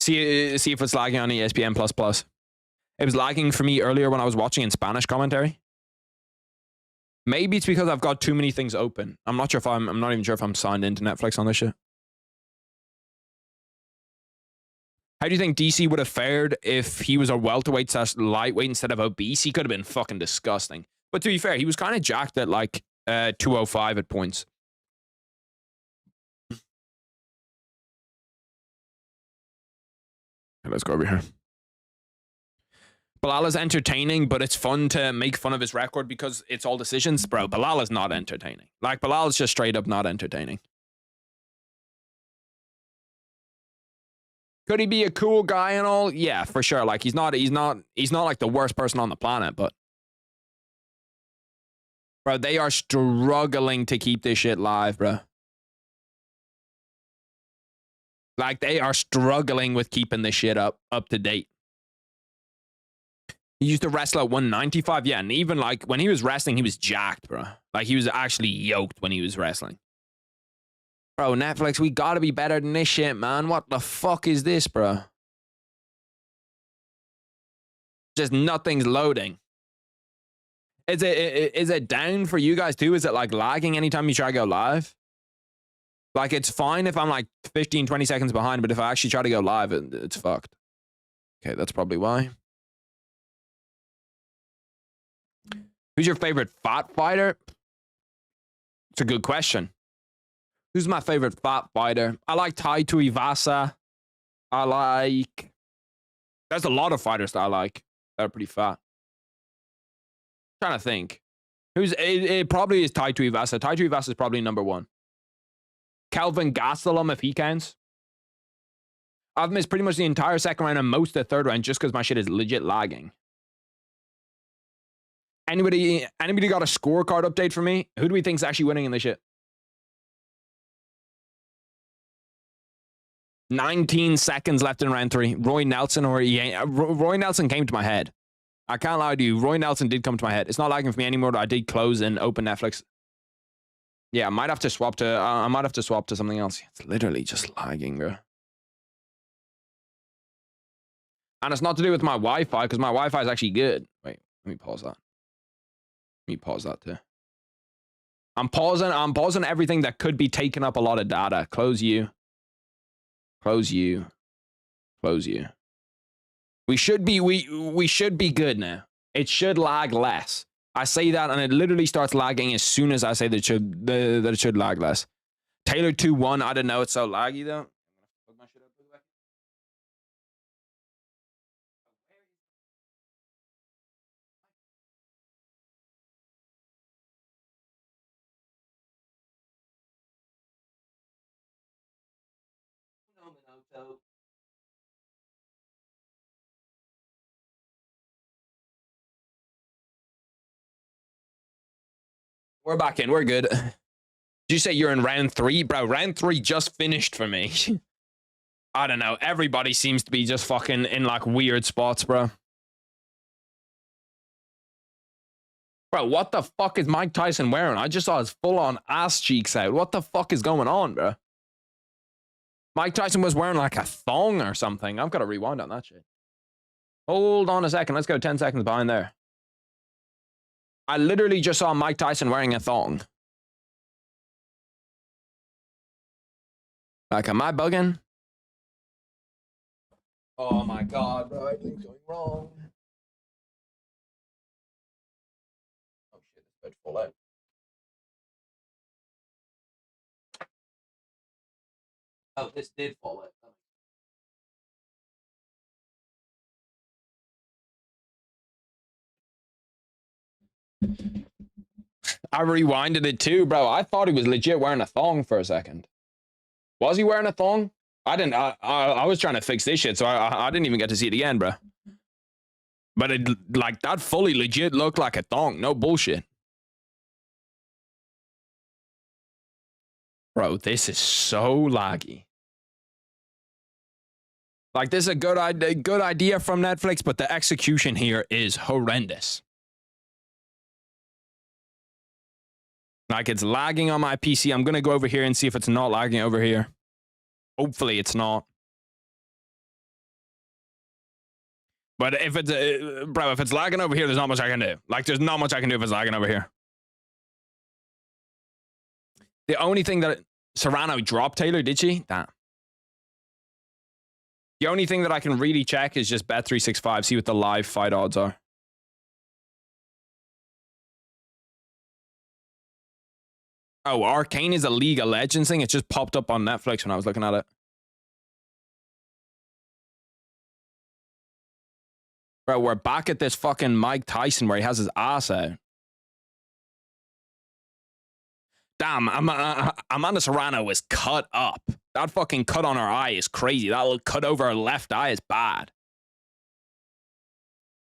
See if it's lagging on ESPN plus plus. It was lagging for me earlier when I was watching in Spanish commentary. Maybe it's because I've got too many things open. I'm not even sure if I'm signed into Netflix on this shit. How do you think DC would have fared if he was a welterweight / lightweight instead of obese? He could have been fucking disgusting. But to be fair, he was kind of jacked at like 205 at points. Let's go over here. Bilal is entertaining, but it's fun to make fun of his record because it's all decisions. Bro, Bilal is not entertaining. Like, Bilal is just straight up not entertaining. Could he be a cool guy and all? Yeah, for sure. Like, he's not like the worst person on the planet, but bro, they are struggling to keep this shit live, bro. Like, they are struggling with keeping this shit up to date. He used to wrestle at 195. Yeah, and even like when he was wrestling, he was jacked, bro. Like, he was actually yoked when he was wrestling. Bro, Netflix, we gotta be better than this shit, man. What the fuck is this, bro? Just nothing's loading. Is it down for you guys too? Is it like lagging anytime you try to go live? Like, it's fine if I'm like 15, 20 seconds behind, but if I actually try to go live, it's fucked. Okay, that's probably why. Who's your favorite fat fighter? It's a good question. Who's my favorite fat fighter? I like Tai Tuivasa. There's a lot of fighters that I like that are pretty fat. I'm trying to think. It probably is Tai Tuivasa. Tai Tuivasa is probably number one. Kelvin Gastelum, if he counts. I've missed pretty much the entire second round and most of the third round just because my shit is legit lagging. Anybody got a scorecard update for me? Who do we think's actually winning in this shit? 19 seconds left in round 3. Roy Nelson Roy Nelson came to my head. I can't lie to you. Roy Nelson did come to my head. It's not lagging for me anymore. I did close and open Netflix. Yeah, I might have to swap to something else. It's literally just lagging, bro. And it's not to do with my Wi-Fi because my Wi-Fi is actually good. Wait, let me pause that. Let me pause that too. I'm pausing everything that could be taking up a lot of data. Close you. Close you. Close you. We should be good now. It should lag less. I say that and it literally starts lagging as soon as I say that it should lag less. Taylor 2-1. I didn't know it's so laggy though. We're back in. We're good. Did you say you're in round 3? Bro, round 3 just finished for me. I don't know. Everybody seems to be just fucking in like weird spots, bro. Bro, what the fuck is Mike Tyson wearing? I just saw his full-on ass cheeks out. What the fuck is going on, bro? Mike Tyson was wearing like a thong or something. I've got to rewind on that shit. Hold on a second. Let's go 10 seconds behind there. I literally just saw Mike Tyson wearing a thong. Like, am I bugging? Oh my god, bro. Everything's going wrong. Oh shit, this bed fall out. Oh, this did fall out. I rewinded it too, bro. I thought he was legit wearing a thong for a second. Was he wearing a thong? I didn't. I was trying to fix this shit, so I didn't even get to see it again, bro. But it like that fully legit looked like a thong. No bullshit, bro. This is so laggy. Like this is a good idea from Netflix, but the execution here is horrendous. Like it's lagging on my PC. I'm gonna go over here and see if it's not lagging over here. Hopefully it's not. But if it's, bro, if it's lagging over here, there's not much I can do. Like there's not much I can do if it's lagging over here. The only thing that Serrano dropped Taylor, did she? Damn. The only thing that I can really check is just Bet365, see what the live fight odds are. Oh, Arcane is a League of Legends thing. It just popped up on Netflix when I was looking at it. Bro, we're back at this fucking Mike Tyson where he has his ass out. Damn, Amanda Serrano is cut up. That fucking cut on her eye is crazy. That little cut over her left eye is bad.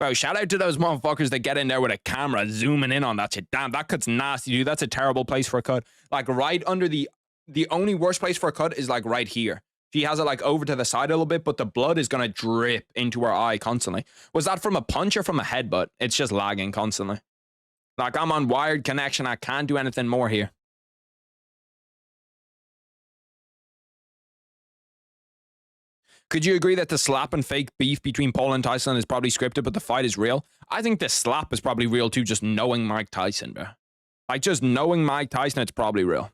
Bro, shout out to those motherfuckers that get in there with a camera zooming in on that shit. Damn, that cut's nasty, dude. That's a terrible place for a cut. Like right under the only worst place for a cut is like right here. She has it like over to the side a little bit, but the blood is going to drip into her eye constantly. Was that from a punch or from a headbutt? It's just lagging constantly. Like I'm on wired connection. I can't do anything more here. Could you agree that the slap and fake beef between Paul and Tyson is probably scripted, but the fight is real? I think the slap is probably real too, just knowing Mike Tyson, bro. Like, just knowing Mike Tyson, it's probably real.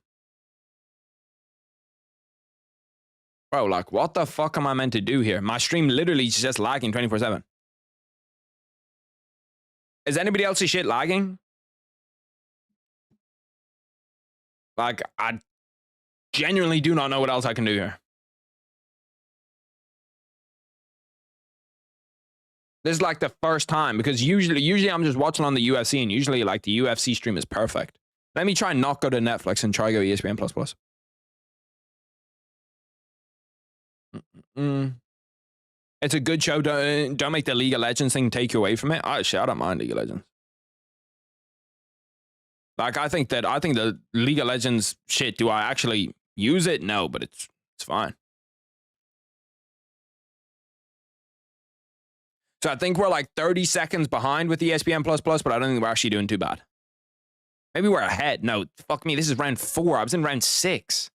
Bro, like, what the fuck am I meant to do here? My stream literally is just lagging 24/7. Is anybody else's shit lagging? Like, I genuinely do not know what else I can do here. This is like the first time, because usually I'm just watching on the UFC, and usually like the UFC stream is perfect. Let me try and not go to Netflix and try go ESPN++. It's a good show. Don't make the League of Legends thing take you away from it. Oh shit, I don't mind League of Legends. Like I think the League of Legends shit, do I actually use it? No, but it's fine. So I think we're like 30 seconds behind with ESPN++, but I don't think we're actually doing too bad. Maybe we're ahead. No, fuck me. This is round 4. I was in round 6.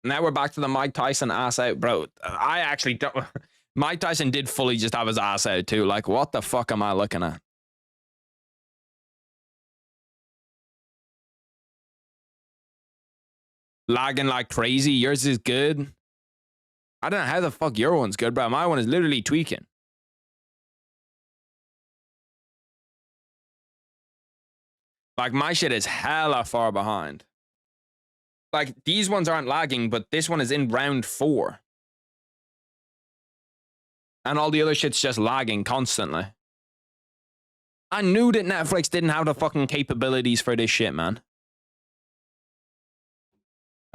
Now we're back to the Mike Tyson ass out, bro. I actually don't. Mike Tyson did fully just have his ass out too. Like, what the fuck am I looking at? Lagging like crazy. Yours is good. I don't know how the fuck your one's good, bro. My one is literally tweaking. Like, my shit is hella far behind. Like, these ones aren't lagging, but this one is in round 4. And all the other shit's just lagging constantly. I knew that Netflix didn't have the fucking capabilities for this shit, man.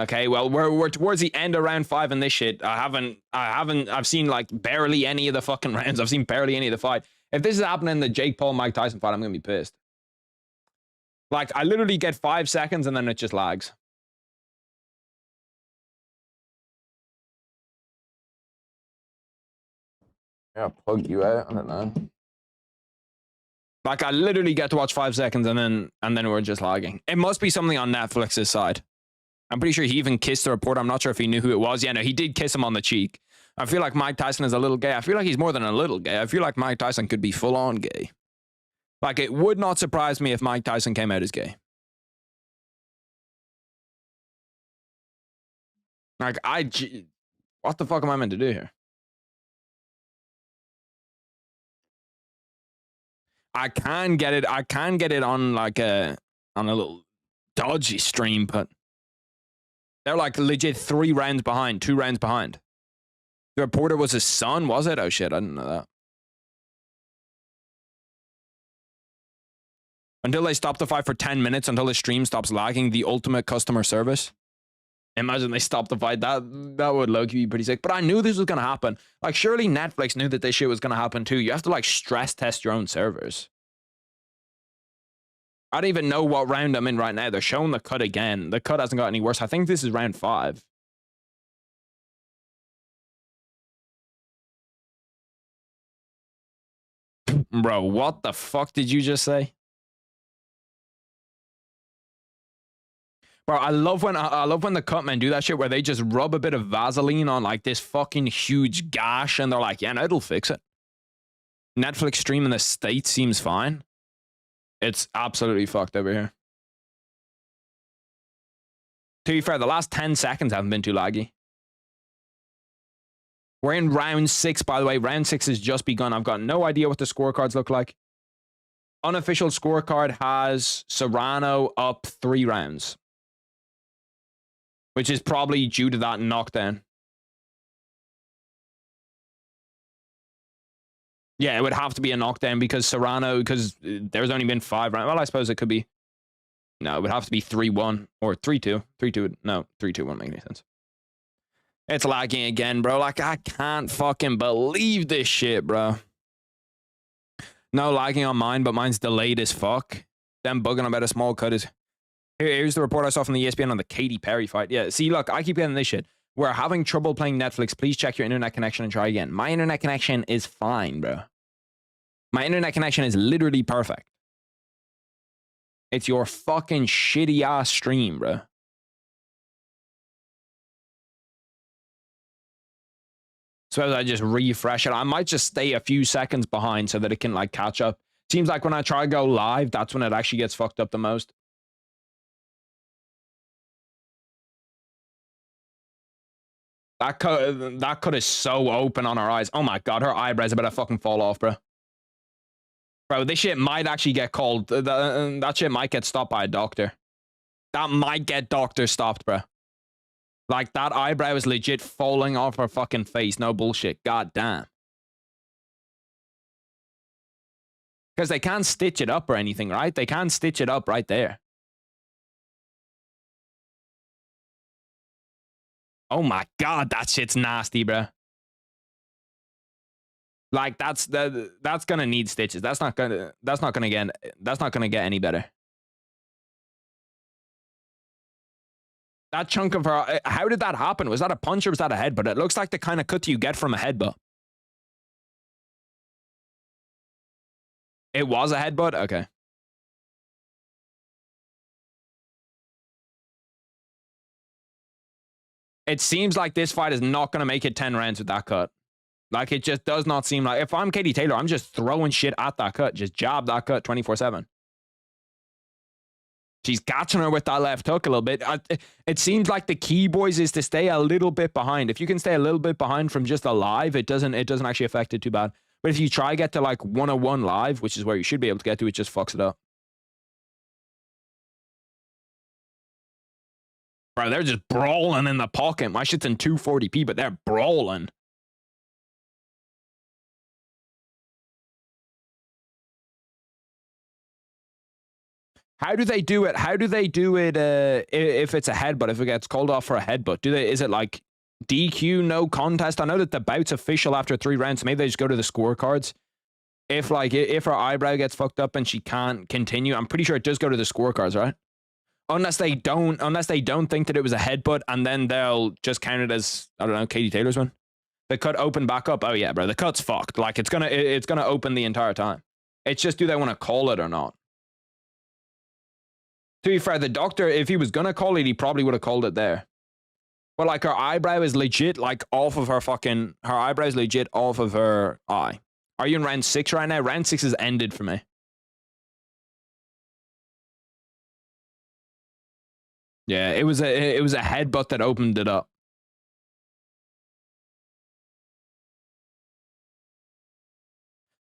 Okay, well, we're towards the end of round 5 in this shit. I've seen like barely any of the fucking rounds. I've seen barely any of the fight. If this is happening in the Jake Paul, Mike Tyson fight, I'm gonna be pissed. Like, I literally get 5 seconds and then it just lags. Yeah, plug you out. I don't know. Like, I literally get to watch 5 seconds and then we're just lagging. It must be something on Netflix's side. I'm pretty sure he even kissed the reporter. I'm not sure if he knew who it was. Yeah, no, he did kiss him on the cheek. I feel like Mike Tyson is a little gay. I feel like he's more than a little gay. I feel like Mike Tyson could be full on gay. Like, it would not surprise me if Mike Tyson came out as gay. Like, what the fuck am I meant to do here? I can get it on like on a little dodgy stream, but they're like legit 3 rounds behind, 2 rounds behind. The reporter was his son, was it? Oh shit, I didn't know that. Until they stop the fight for 10 minutes, until the stream stops lagging, the ultimate customer service. Imagine they stopped the fight. That would low-key be pretty sick. But I knew this was going to happen. Like, surely Netflix knew that this shit was going to happen too. You have to, like, stress test your own servers. I don't even know what round I'm in right now. They're showing the cut again. The cut hasn't got any worse. I think this is round 5. Bro, what the fuck did you just say? Bro, I love when the cut men do that shit where they just rub a bit of Vaseline on like this fucking huge gash and they're like, yeah, no, it'll fix it. Netflix stream in the States seems fine. It's absolutely fucked over here. To be fair, the last 10 seconds haven't been too laggy. We're in round 6, by the way. Round 6 has just begun. I've got no idea what the scorecards look like. Unofficial scorecard has Serrano up 3 rounds. Which is probably due to that knockdown. Yeah, it would have to be a knockdown because because there's only been 5 rounds. Well, I suppose it could be. No, it would have to be 3-1 or 3-2. 3-2. No, 3-2 wouldn't make any sense. It's lagging again, bro. Like, I can't fucking believe this shit, bro. No lagging on mine, but mine's delayed as fuck. Them bugging about a small cut is... Here's the report I saw from the ESPN on the Katy Perry fight. Yeah, see, look, I keep getting this shit. We're having trouble playing Netflix. Please check your internet connection and try again. My internet connection is fine, bro. My internet connection is literally perfect. It's your fucking shitty ass stream, bro. So I just refresh it. I might just stay a few seconds behind so that it can like catch up. Seems like when I try to go live, that's when it actually gets fucked up the most. That cut is so open on her eyes. Oh my god, her eyebrows are about to fucking fall off, bro. Bro, this shit might actually get called. That shit might get stopped by a doctor. That might get doctor stopped, bro. Like, that eyebrow is legit falling off her fucking face. No bullshit. God damn. Because they can't stitch it up or anything, right? They can't stitch it up right there. Oh my god, that shit's nasty, bro. Like, that's gonna need stitches. That's not gonna get any better. That chunk of her, how did that happen? Was that a punch or was that a headbutt? It looks like the kind of cut you get from a headbutt. It was a headbutt? Okay. It seems like this fight is not going to make it 10 rounds with that cut. Like, it just does not seem like... If I'm Katie Taylor, I'm just throwing shit at that cut. Just jab that cut 24/7. She's catching her with that left hook a little bit. It seems like the key, boys, is to stay a little bit behind. If you can stay a little bit behind from just a live, it doesn't actually affect it too bad. But if you try to get to like 101 live, which is where you should be able to get to, it just fucks it up. Bro, they're just brawling in the pocket. My shit's in 240p, but they're brawling. How do they do it? How do they do it if it's a headbutt, if it gets called off for a headbutt? Is it like DQ, no contest? I know that the bout's official after 3 rounds, so maybe they just go to the scorecards. If her eyebrow gets fucked up and she can't continue, I'm pretty sure it does go to the scorecards, right? Unless they don't think that it was a headbutt, and then they'll just count it as, I don't know, Katie Taylor's win. The cut open back up. Oh yeah, bro, the cut's fucked. Like it's gonna open the entire time. It's just, do they want to call it or not? To be fair, the doctor, if he was gonna call it, he probably would have called it there. But like her eyebrow is legit, like off of her eyebrow is legit off of her eye. Are you in round 6 right now? Round 6 is ended for me. Yeah, it was a headbutt that opened it up.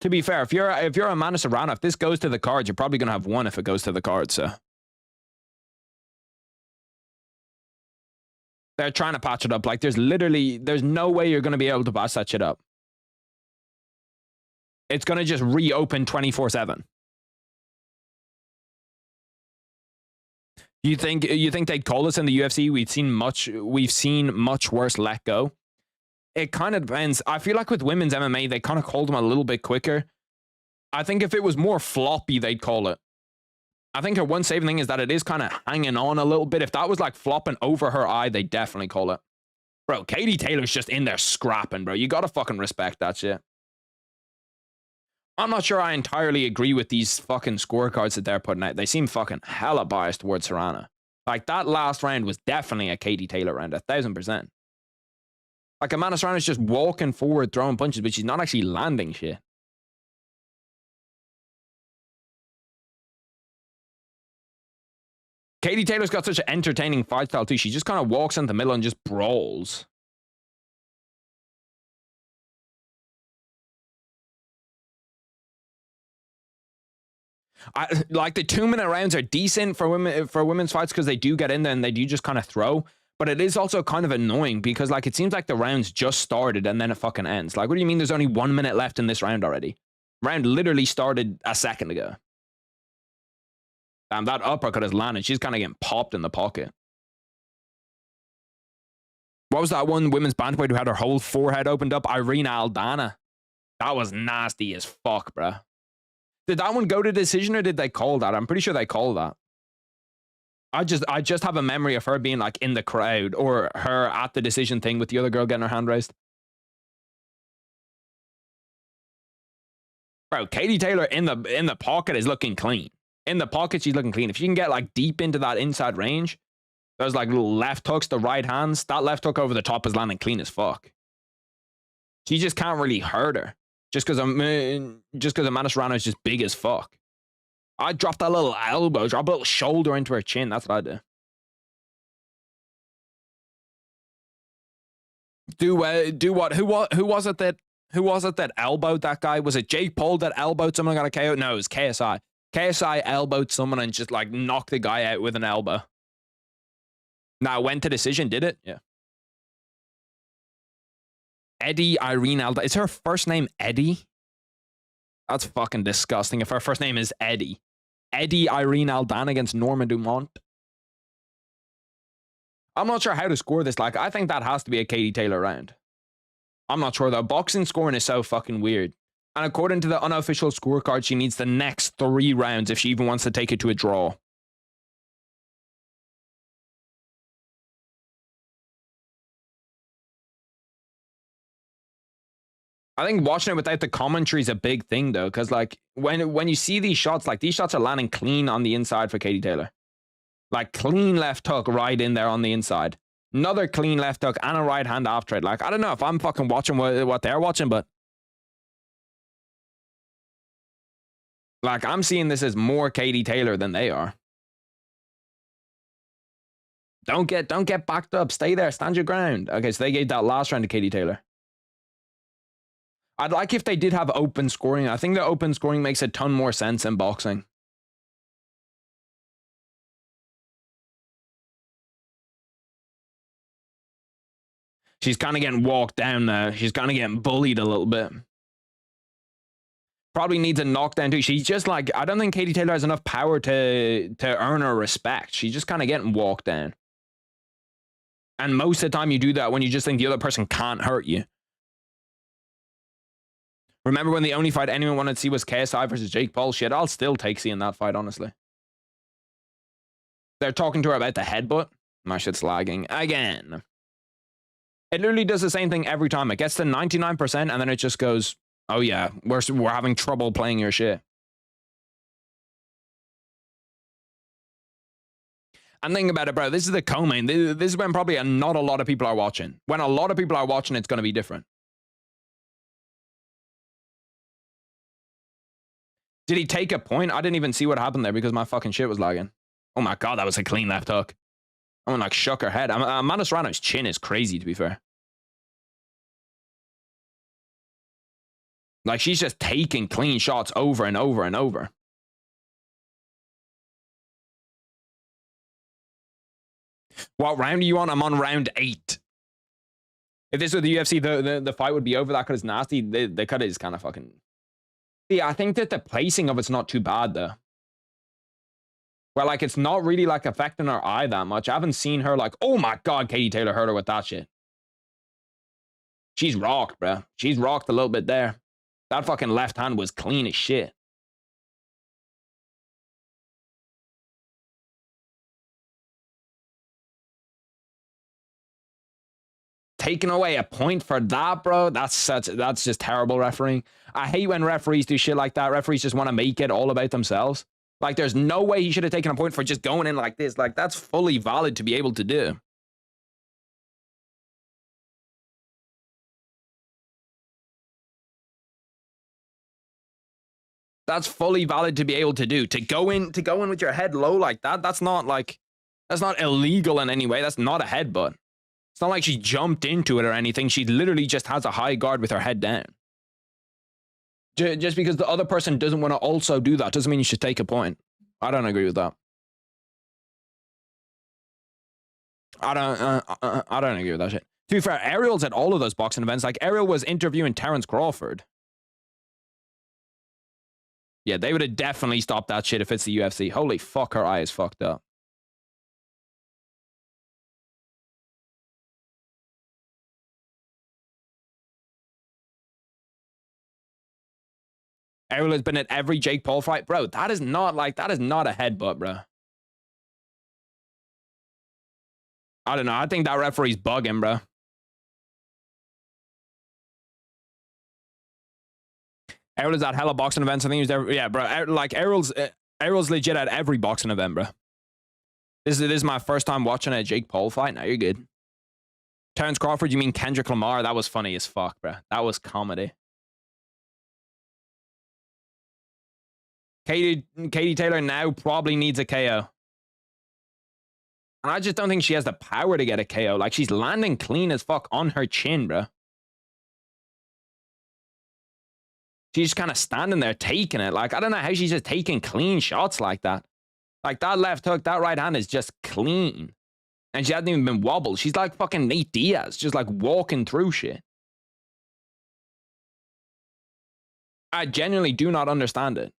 To be fair, if you're Amanda Serrano, if this goes to the cards, you're probably gonna have one if it goes to the cards. So they're trying to patch it up. Like there's no way you're gonna be able to patch that shit up. It's gonna just reopen 24/7. You think they'd call this in the UFC? We've seen much worse let go. It kind of depends. I feel like with women's MMA, they kind of called them a little bit quicker. I think if it was more floppy, they'd call it. I think her one saving thing is that it is kind of hanging on a little bit. If that was like flopping over her eye, they'd definitely call it. Bro, Katie Taylor's just in there scrapping, bro. You gotta fucking respect that shit. I'm not sure I entirely agree with these fucking scorecards that they're putting out. They seem fucking hella biased towards Serrano. Like, that last round was definitely a Katie Taylor round, 1,000%. Like, Amanda Serrano's just walking forward, throwing punches, but she's not actually landing shit. Katie Taylor's got such an entertaining fight style, too. She just kind of walks in the middle and just brawls. Like the 2-minute rounds are decent for women's fights because they do get in there and they do just kind of throw. But it is also kind of annoying because like it seems like the rounds just started and then it fucking ends. Like, what do you mean there's only 1 minute left in this round already? Round literally started a second ago. Damn, that uppercut has landed. She's kind of getting popped in the pocket. What was that one women's bantamweight who had her whole forehead opened up? Irina Aldana. That was nasty as fuck, bro. Did that one go to decision or did they call that? I'm pretty sure they called that. I just have a memory of her being like in the crowd or her at the decision thing with the other girl getting her hand raised. Bro, Katie Taylor in the pocket is looking clean. In the pocket, she's looking clean. If she can get like deep into that inside range, those like little left hooks, the right hands, that left hook over the top is landing clean as fuck. She just can't really hurt her. Just because Amanda Serrano is just big as fuck. I'd drop that little elbow, drop a little shoulder into her chin. That's what I'd do. Do what? Who was it that elbowed that guy? Was it Jake Paul that elbowed someone and got a KO? No, it was KSI. KSI elbowed someone and just like knocked the guy out with an elbow. Now, went to decision, did it? Yeah. Eddie Irene Aldana. Is her first name Eddie? That's fucking disgusting. If her first name is Eddie. Eddie Irene Aldana against Norma Dumont. I'm not sure how to score this. Like, I think that has to be a Katie Taylor round. I'm not sure though. Boxing scoring is so fucking weird. And according to the unofficial scorecard, she needs the next 3 rounds if she even wants to take it to a draw. I think watching it without the commentary is a big thing though, because like when you see these shots, like these shots are landing clean on the inside for Katie Taylor. Like clean left hook right in there on the inside. Another clean left hook and a right hand off trade. Like, I don't know if I'm fucking watching what they're watching, but like I'm seeing this as more Katie Taylor than they are. Don't get backed up. Stay there. Stand your ground. Okay, so they gave that last round to Katie Taylor. I'd like if they did have open scoring. I think the open scoring makes a ton more sense in boxing. She's kind of getting walked down there. She's kind of getting bullied a little bit. Probably needs a knockdown too. She's just like, I don't think Katie Taylor has enough power to earn her respect. She's just kind of getting walked down. And most of the time you do that when you just think the other person can't hurt you. Remember when the only fight anyone wanted to see was KSI versus Jake Paul? Shit, I'll still take seeing that fight, honestly. They're talking to her about the headbutt. My shit's lagging again. It literally does the same thing every time. It gets to 99% and then it just goes, oh yeah, we're having trouble playing your shit. And think about it, bro. This is the co-main. This is when probably not a lot of people are watching. When a lot of people are watching, it's going to be different. Did he take a point? I didn't even see what happened there because my fucking shit was lagging. Oh my God, that was a clean left hook. I like shook her head. Amanda Serrano's chin is crazy, to be fair. Like, she's just taking clean shots over and over and over. What round are you on? I'm on round 8. If this was the UFC, the fight would be over. That cut is nasty. The cut is kind of fucking... Yeah, I think that the placing of it's not too bad, though. Well, like, it's not really, like, affecting her eye that much. I haven't seen her, like, oh my God, Katie Taylor hurt her with that shit. She's rocked, bro. She's rocked a little bit there. That fucking left hand was clean as shit. Taking away a point for that, bro. That's just terrible refereeing. I hate when referees do shit like that. Referees just want to make it all about themselves. Like, there's no way he should have taken a point for just going in like this. Like, that's fully valid to be able to do. That's fully valid to be able to do. To go in with your head low like that, that's not illegal in any way. That's not a headbutt. It's not like she jumped into it or anything. She literally just has a high guard with her head down. Just because the other person doesn't want to also do that doesn't mean you should take a point. I don't agree with that. I don't agree with that shit. To be fair, Ariel's at all of those boxing events. Like, Ariel was interviewing Terrence Crawford. Yeah, they would have definitely stopped that shit if it's the UFC. Holy fuck, her eye is fucked up. Ariel has been at every Jake Paul fight. Bro, that is not a headbutt, bro. I don't know. I think that referee's bugging, bro. Ariel is at hella boxing events. I think he's there. Yeah, bro. Like, Ariel's legit at every boxing event, bro. This is my first time watching a Jake Paul fight. Now you're good. Terrence Crawford, you mean Kendrick Lamar? That was funny as fuck, bro. That was comedy. Katie Taylor now probably needs a KO. And I just don't think she has the power to get a KO. Like, she's landing clean as fuck on her chin, bro. She's just kind of standing there taking it. Like, I don't know how she's just taking clean shots like that. Like, that left hook, that right hand is just clean. And she hasn't even been wobbled. She's like fucking Nate Diaz, just like walking through shit. I genuinely do not understand it.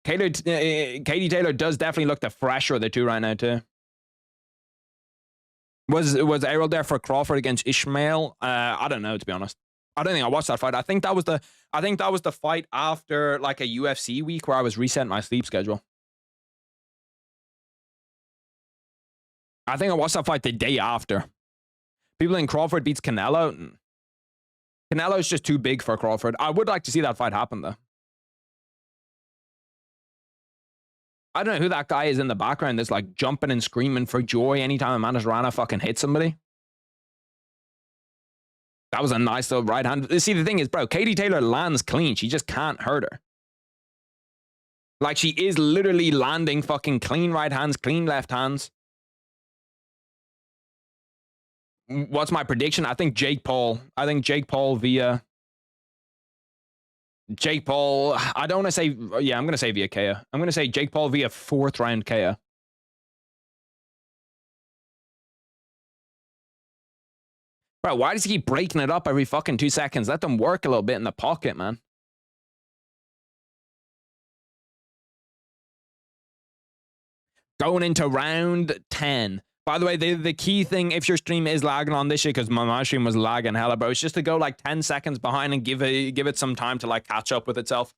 Katie Taylor does definitely look the fresher of the two right now, too. Was Ariel there for Crawford against Ishmael? I don't know, to be honest. I don't think I watched that fight. I think that was the fight after like a UFC week where I was resetting my sleep schedule. I think I watched that fight the day after. People in Crawford beats Canelo. Canelo's just too big for Crawford. I would like to see that fight happen, though. I don't know who that guy is in the background that's like jumping and screaming for joy anytime Amanda Serrano fucking hits somebody. That was a nice little right hand. See, the thing is, bro, Katie Taylor lands clean. She just can't hurt her. Like, she is literally landing fucking clean right hands, clean left hands. What's my prediction? I think Jake Paul via... Jake Paul, I don't want to say... Yeah, I'm going to say via KO. I'm going to say Jake Paul via 4th round KO. Bro, why does he keep breaking it up every fucking 2 seconds? Let them work a little bit in the pocket, man. Going into round 10. By the way, the key thing, if your stream is lagging on this shit, because my stream was lagging hella, bro, it's just to go like 10 seconds behind and give it some time to like catch up with itself.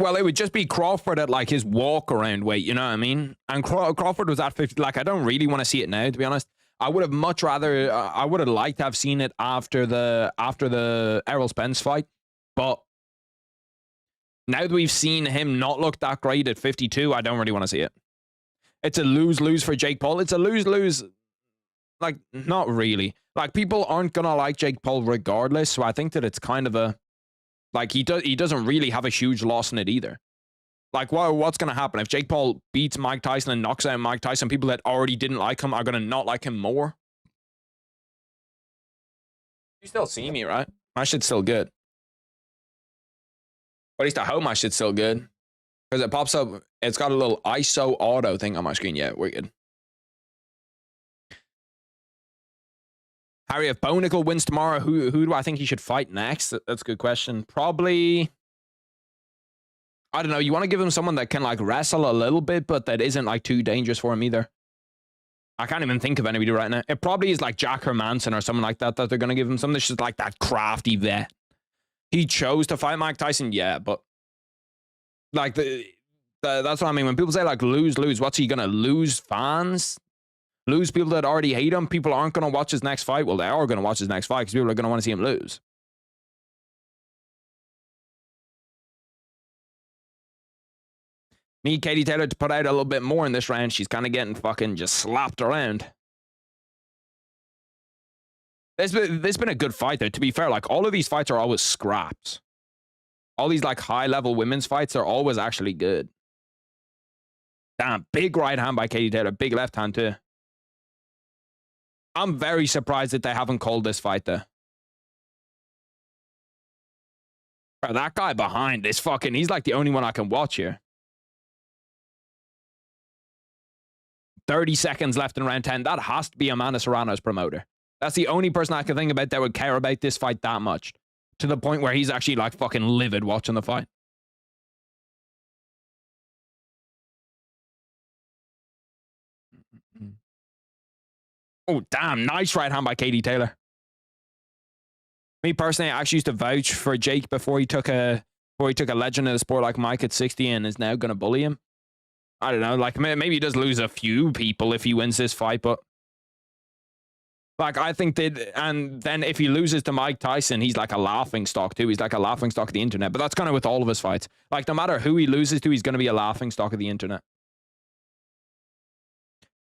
Well, it would just be Crawford at like his walk around weight, you know what I mean? And Crawford was at 50. Like, I don't really want to see it now, to be honest. I would have much rather, I would have liked to have seen it after the Errol Spence fight. But now that we've seen him not look that great at 52, I don't really want to see it. It's a lose-lose for Jake Paul. It's a lose-lose. Like, not really. Like, people aren't going to like Jake Paul regardless. So I think that it's kind of a, like, he doesn't really have a huge loss in it either. Like, what's going to happen? If Jake Paul beats Mike Tyson and knocks out Mike Tyson, people that already didn't like him are going to not like him more. You still see me, right? My shit's still good. At least I hope my shit's still good. Because it pops up, it's got a little ISO auto thing on my screen. Yeah, we're good. Harry, if Bo Nickel wins tomorrow, who do I think he should fight next? That's a good question. Probably, I don't know. You want to give him someone that can like wrestle a little bit, but that isn't like too dangerous for him either. I can't even think of anybody right now. It probably is like Jack Hermanson or someone like that they're going to give him something that's just like that crafty vet. He chose to fight Mike Tyson, yeah, but like that's what I mean. When people say like lose, what's he gonna lose? Fans? Lose people that already hate him? People aren't gonna watch his next fight. Well, they are gonna watch his next fight because people are gonna want to see him lose. Need Katie Taylor to put out a little bit more in this round. She's kind of getting fucking just slapped around. There's been a good fight though. To be fair, like all of these fights are always scraps. All these like high level women's fights are always actually good. Damn, big right hand by Katie Taylor, big left hand too. I'm very surprised that they haven't called this fight though. Bro, that guy behind is fucking, he's like the only one I can watch here. 30 seconds left in round 10. That has to be Amanda Serrano's promoter. That's the only person I can think about that would care about this fight that much. To the point where he's actually like fucking livid watching the fight. Oh, damn. Nice right hand by Katie Taylor. Me personally, I actually used to vouch for Jake before he took a legend of the sport like Mike at 60 and is now going to bully him. I don't know. Like, maybe he does lose a few people if he wins this fight, but like, I think that, and then if he loses to Mike Tyson, he's like a laughing stock too. He's like a laughing stock of the internet. But that's kind of with all of his fights. Like, no matter who he loses to, he's going to be a laughing stock of the internet.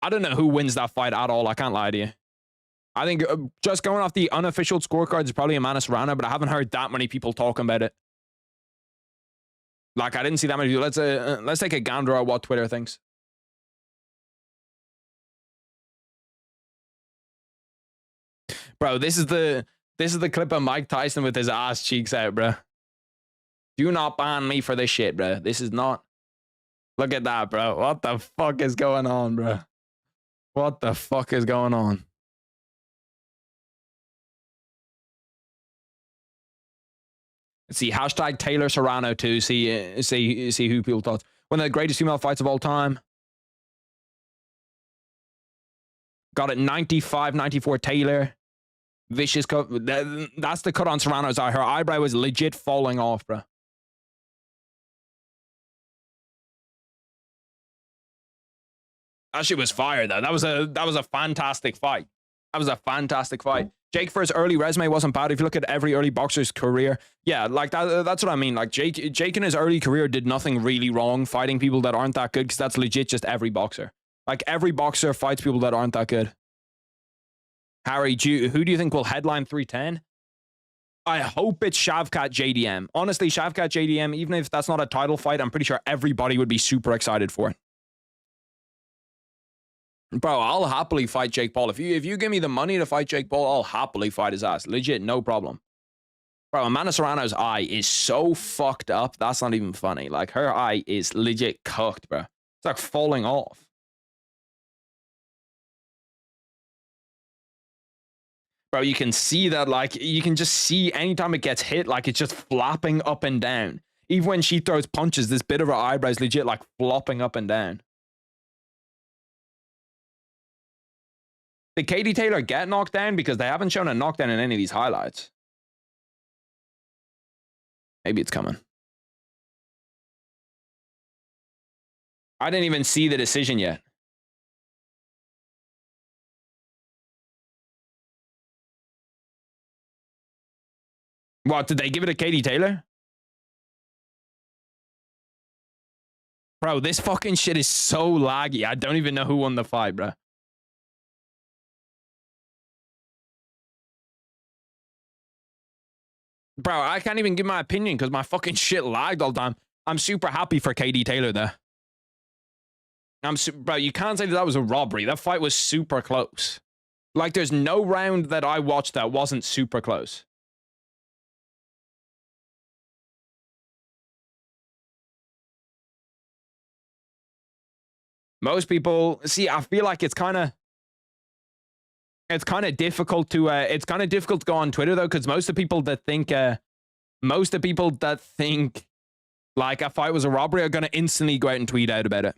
I don't know who wins that fight at all. I can't lie to you. I think just going off the unofficial scorecards is probably Amanda Serrano, but I haven't heard that many people talking about it. Like, I didn't see that many people. Let's take a gander at what Twitter thinks. Bro, this is the clip of Mike Tyson with his ass cheeks out, bro. Do not ban me for this shit, bro. This is not. Look at that, bro. What the fuck is going on, bro? What the fuck is going on? Let's see, hashtag Taylor Serrano to see who people thought. One of the greatest female fights of all time. Got it 95-94 Taylor. Vicious cut. That's the cut on Serrano's eye. Her eyebrow was legit falling off, bro. That shit was fire, though. That was a fantastic fight. That was a fantastic fight. Jake, for his early resume, wasn't bad. If you look at every early boxer's career, yeah, like that's what I mean. Like Jake in his early career did nothing really wrong fighting people that aren't that good, because that's legit just every boxer. Like every boxer fights people that aren't that good. Harry, who do you think will headline 310? I hope it's Shavkat JDM. Honestly, Shavkat JDM, even if that's not a title fight, I'm pretty sure everybody would be super excited for it. Bro, I'll happily fight Jake Paul. If you give me the money to fight Jake Paul, I'll happily fight his ass. Legit, no problem. Bro, Amanda Serrano's eye is so fucked up. That's not even funny. Like, her eye is legit cooked, bro. It's like falling off. Bro, you can see that, like, you can just see anytime it gets hit, like, it's just flapping up and down. Even when she throws punches, this bit of her eyebrow is legit, like, flopping up and down. Did Katie Taylor get knocked down? Because they haven't shown a knockdown in any of these highlights. Maybe it's coming. I didn't even see the decision yet. What, did they give it to Katie Taylor? Bro, this fucking shit is so laggy. I don't even know who won the fight, bro. Bro, I can't even give my opinion because my fucking shit lagged all the time. I'm super happy for Katie Taylor there. Bro, you can't say that was a robbery. That fight was super close. Like, there's no round that I watched that wasn't super close. Most people, see, I feel like it's kind of difficult to go on Twitter though, because most of the people that think like a fight was a robbery are gonna instantly go out and tweet out about it.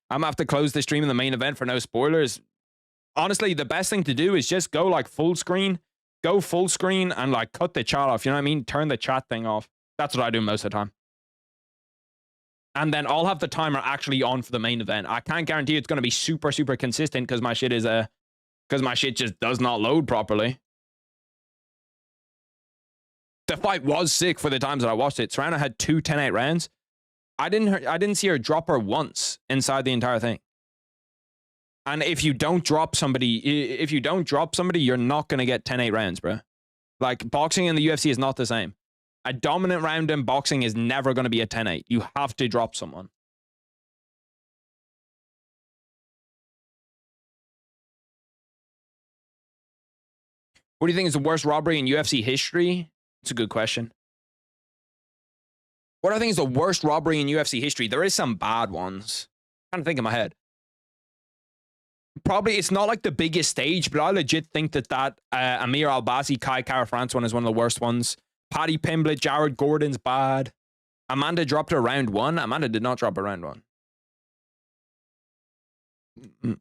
I'm gonna have to close the stream in the main event for no spoilers. Honestly, the best thing to do is just go like full screen, and like cut the chat off. You know what I mean? Turn the chat thing off. That's what I do most of the time. And then I'll have the timer actually on for the main event. I can't guarantee it's going to be super, super consistent because my shit just does not load properly. The fight was sick for the times that I watched it. Serrano had 2 10-8 rounds. I didn't see her drop her once inside the entire thing. And if you don't drop somebody, you're not going to get 10-8 rounds, bro. Like, boxing in the UFC is not the same. A dominant round in boxing is never going to be a 10-8. You have to drop someone. What do you think is the worst robbery in UFC history? It's a good question. What do I think is the worst robbery in UFC history? There is some bad ones. I'm trying to think in my head. Probably, it's not like the biggest stage, but I legit think that Amir Albazi, Kai Kara France one is one of the worst ones. Paddy Pimblett, Jared Gordon's bad. Amanda dropped her round 1. Amanda did not drop her round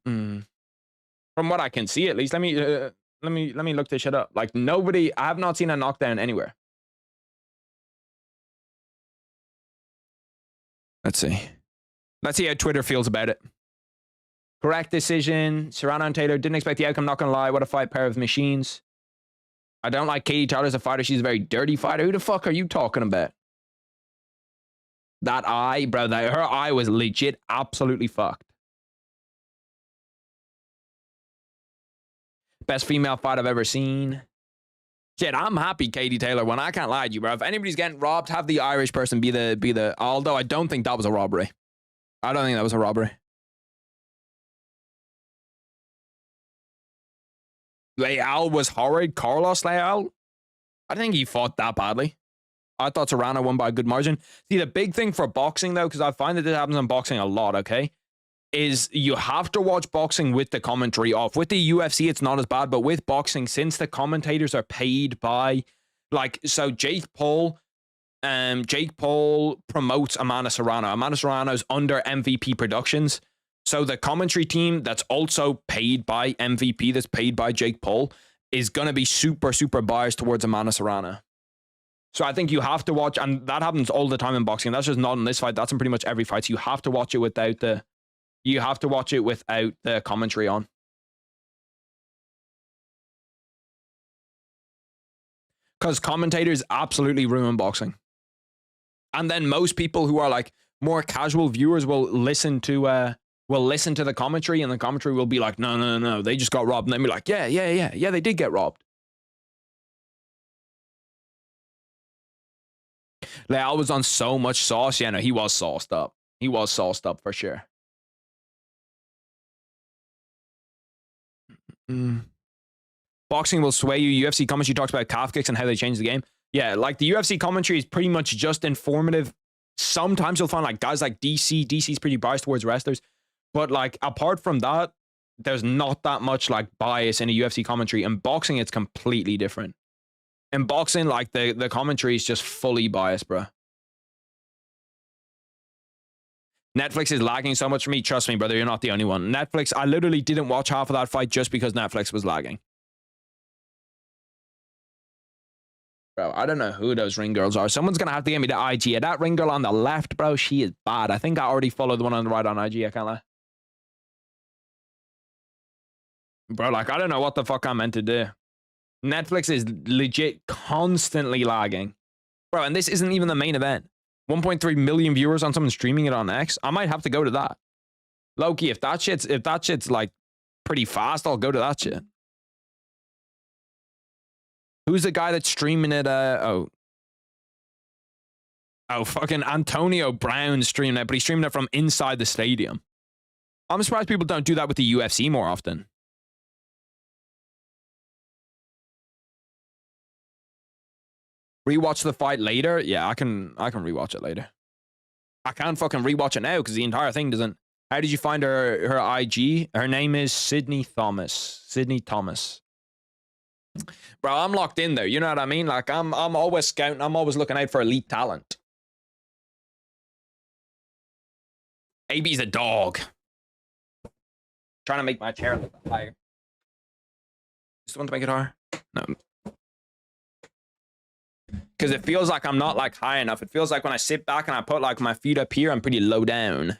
1. From what I can see, at least. Let me look this shit up. Like, I have not seen a knockdown anywhere. Let's see how Twitter feels about it. Correct decision. Serrano and Taylor didn't expect the outcome, not gonna lie. What a fight pair of machines. I don't like Katie Taylor as a fighter. She's a very dirty fighter. Who the fuck are you talking about? That eye, bro. Her eye was legit absolutely fucked. Best female fight I've ever seen. Shit, I'm happy Katie Taylor won. I can't lie to you, bro. If anybody's getting robbed, have the Irish person be the. Although I don't think that was a robbery. I don't think that was a robbery. Leal was horrid. Carlos Leal, I think he fought that badly. I thought Serrano won by a good margin. See, the big thing for boxing, though, because I find that this happens in boxing a lot, okay, is you have to watch boxing with the commentary off. With the UFC, it's not as bad, but with boxing, since the commentators are paid by, like, so Jake Paul promotes Amanda Serrano. Amanda Serrano's under MVP Productions. So the commentary team that's also paid by MVP, that's paid by Jake Paul, is going to be super, super biased towards Amanda Serrano. So I think you have to watch, and that happens all the time in boxing. That's just not in this fight. That's in pretty much every fight. So you have to watch it without the commentary on. Because commentators absolutely ruin boxing. And then most people who are like more casual viewers will listen to the commentary, and the commentary will be like, no, they just got robbed. And they'll be like, yeah, they did get robbed. Leal was on so much sauce. Yeah, no, he was sauced up. He was sauced up for sure. Boxing will sway you. UFC commentary talks about calf kicks and how they change the game. Yeah, like the UFC commentary is pretty much just informative. Sometimes you'll find like guys like DC's pretty biased towards wrestlers. But like apart from that, there's not that much like bias in a UFC commentary. In boxing, it's completely different. In boxing, like the commentary is just fully biased, bro. Netflix is lagging so much for me. Trust me, brother, you're not the only one. Netflix, I literally didn't watch half of that fight just because Netflix was lagging. Bro, I don't know who those ring girls are. Someone's going to have to get me the IG. Yeah, that ring girl on the left, bro, she is bad. I think I already followed the one on the right on IG. I can't lie. Bro, like, I don't know what the fuck I'm meant to do. Netflix is legit constantly lagging. Bro, and this isn't even the main event. 1.3 million viewers on someone streaming it on X. I might have to go to that. Loki, if that shit's like pretty fast, I'll go to that shit. Who's the guy that's streaming it? Oh, fucking Antonio Brown streaming it, but he's streaming it from inside the stadium. I'm surprised people don't do that with the UFC more often. Rewatch the fight later? Yeah, I can rewatch it later. I can't fucking rewatch it now because the entire thing doesn't. How did you find her IG? Her name is Sydney Thomas. Sydney Thomas. Bro, I'm locked in there. You know what I mean? Like I'm always scouting. I'm always looking out for elite talent. AB's a dog. Trying to make my chair look higher. Just want to make it higher? No. Because it feels like I'm not like high enough. It feels like when I sit back and I put like my feet up here, I'm pretty low down.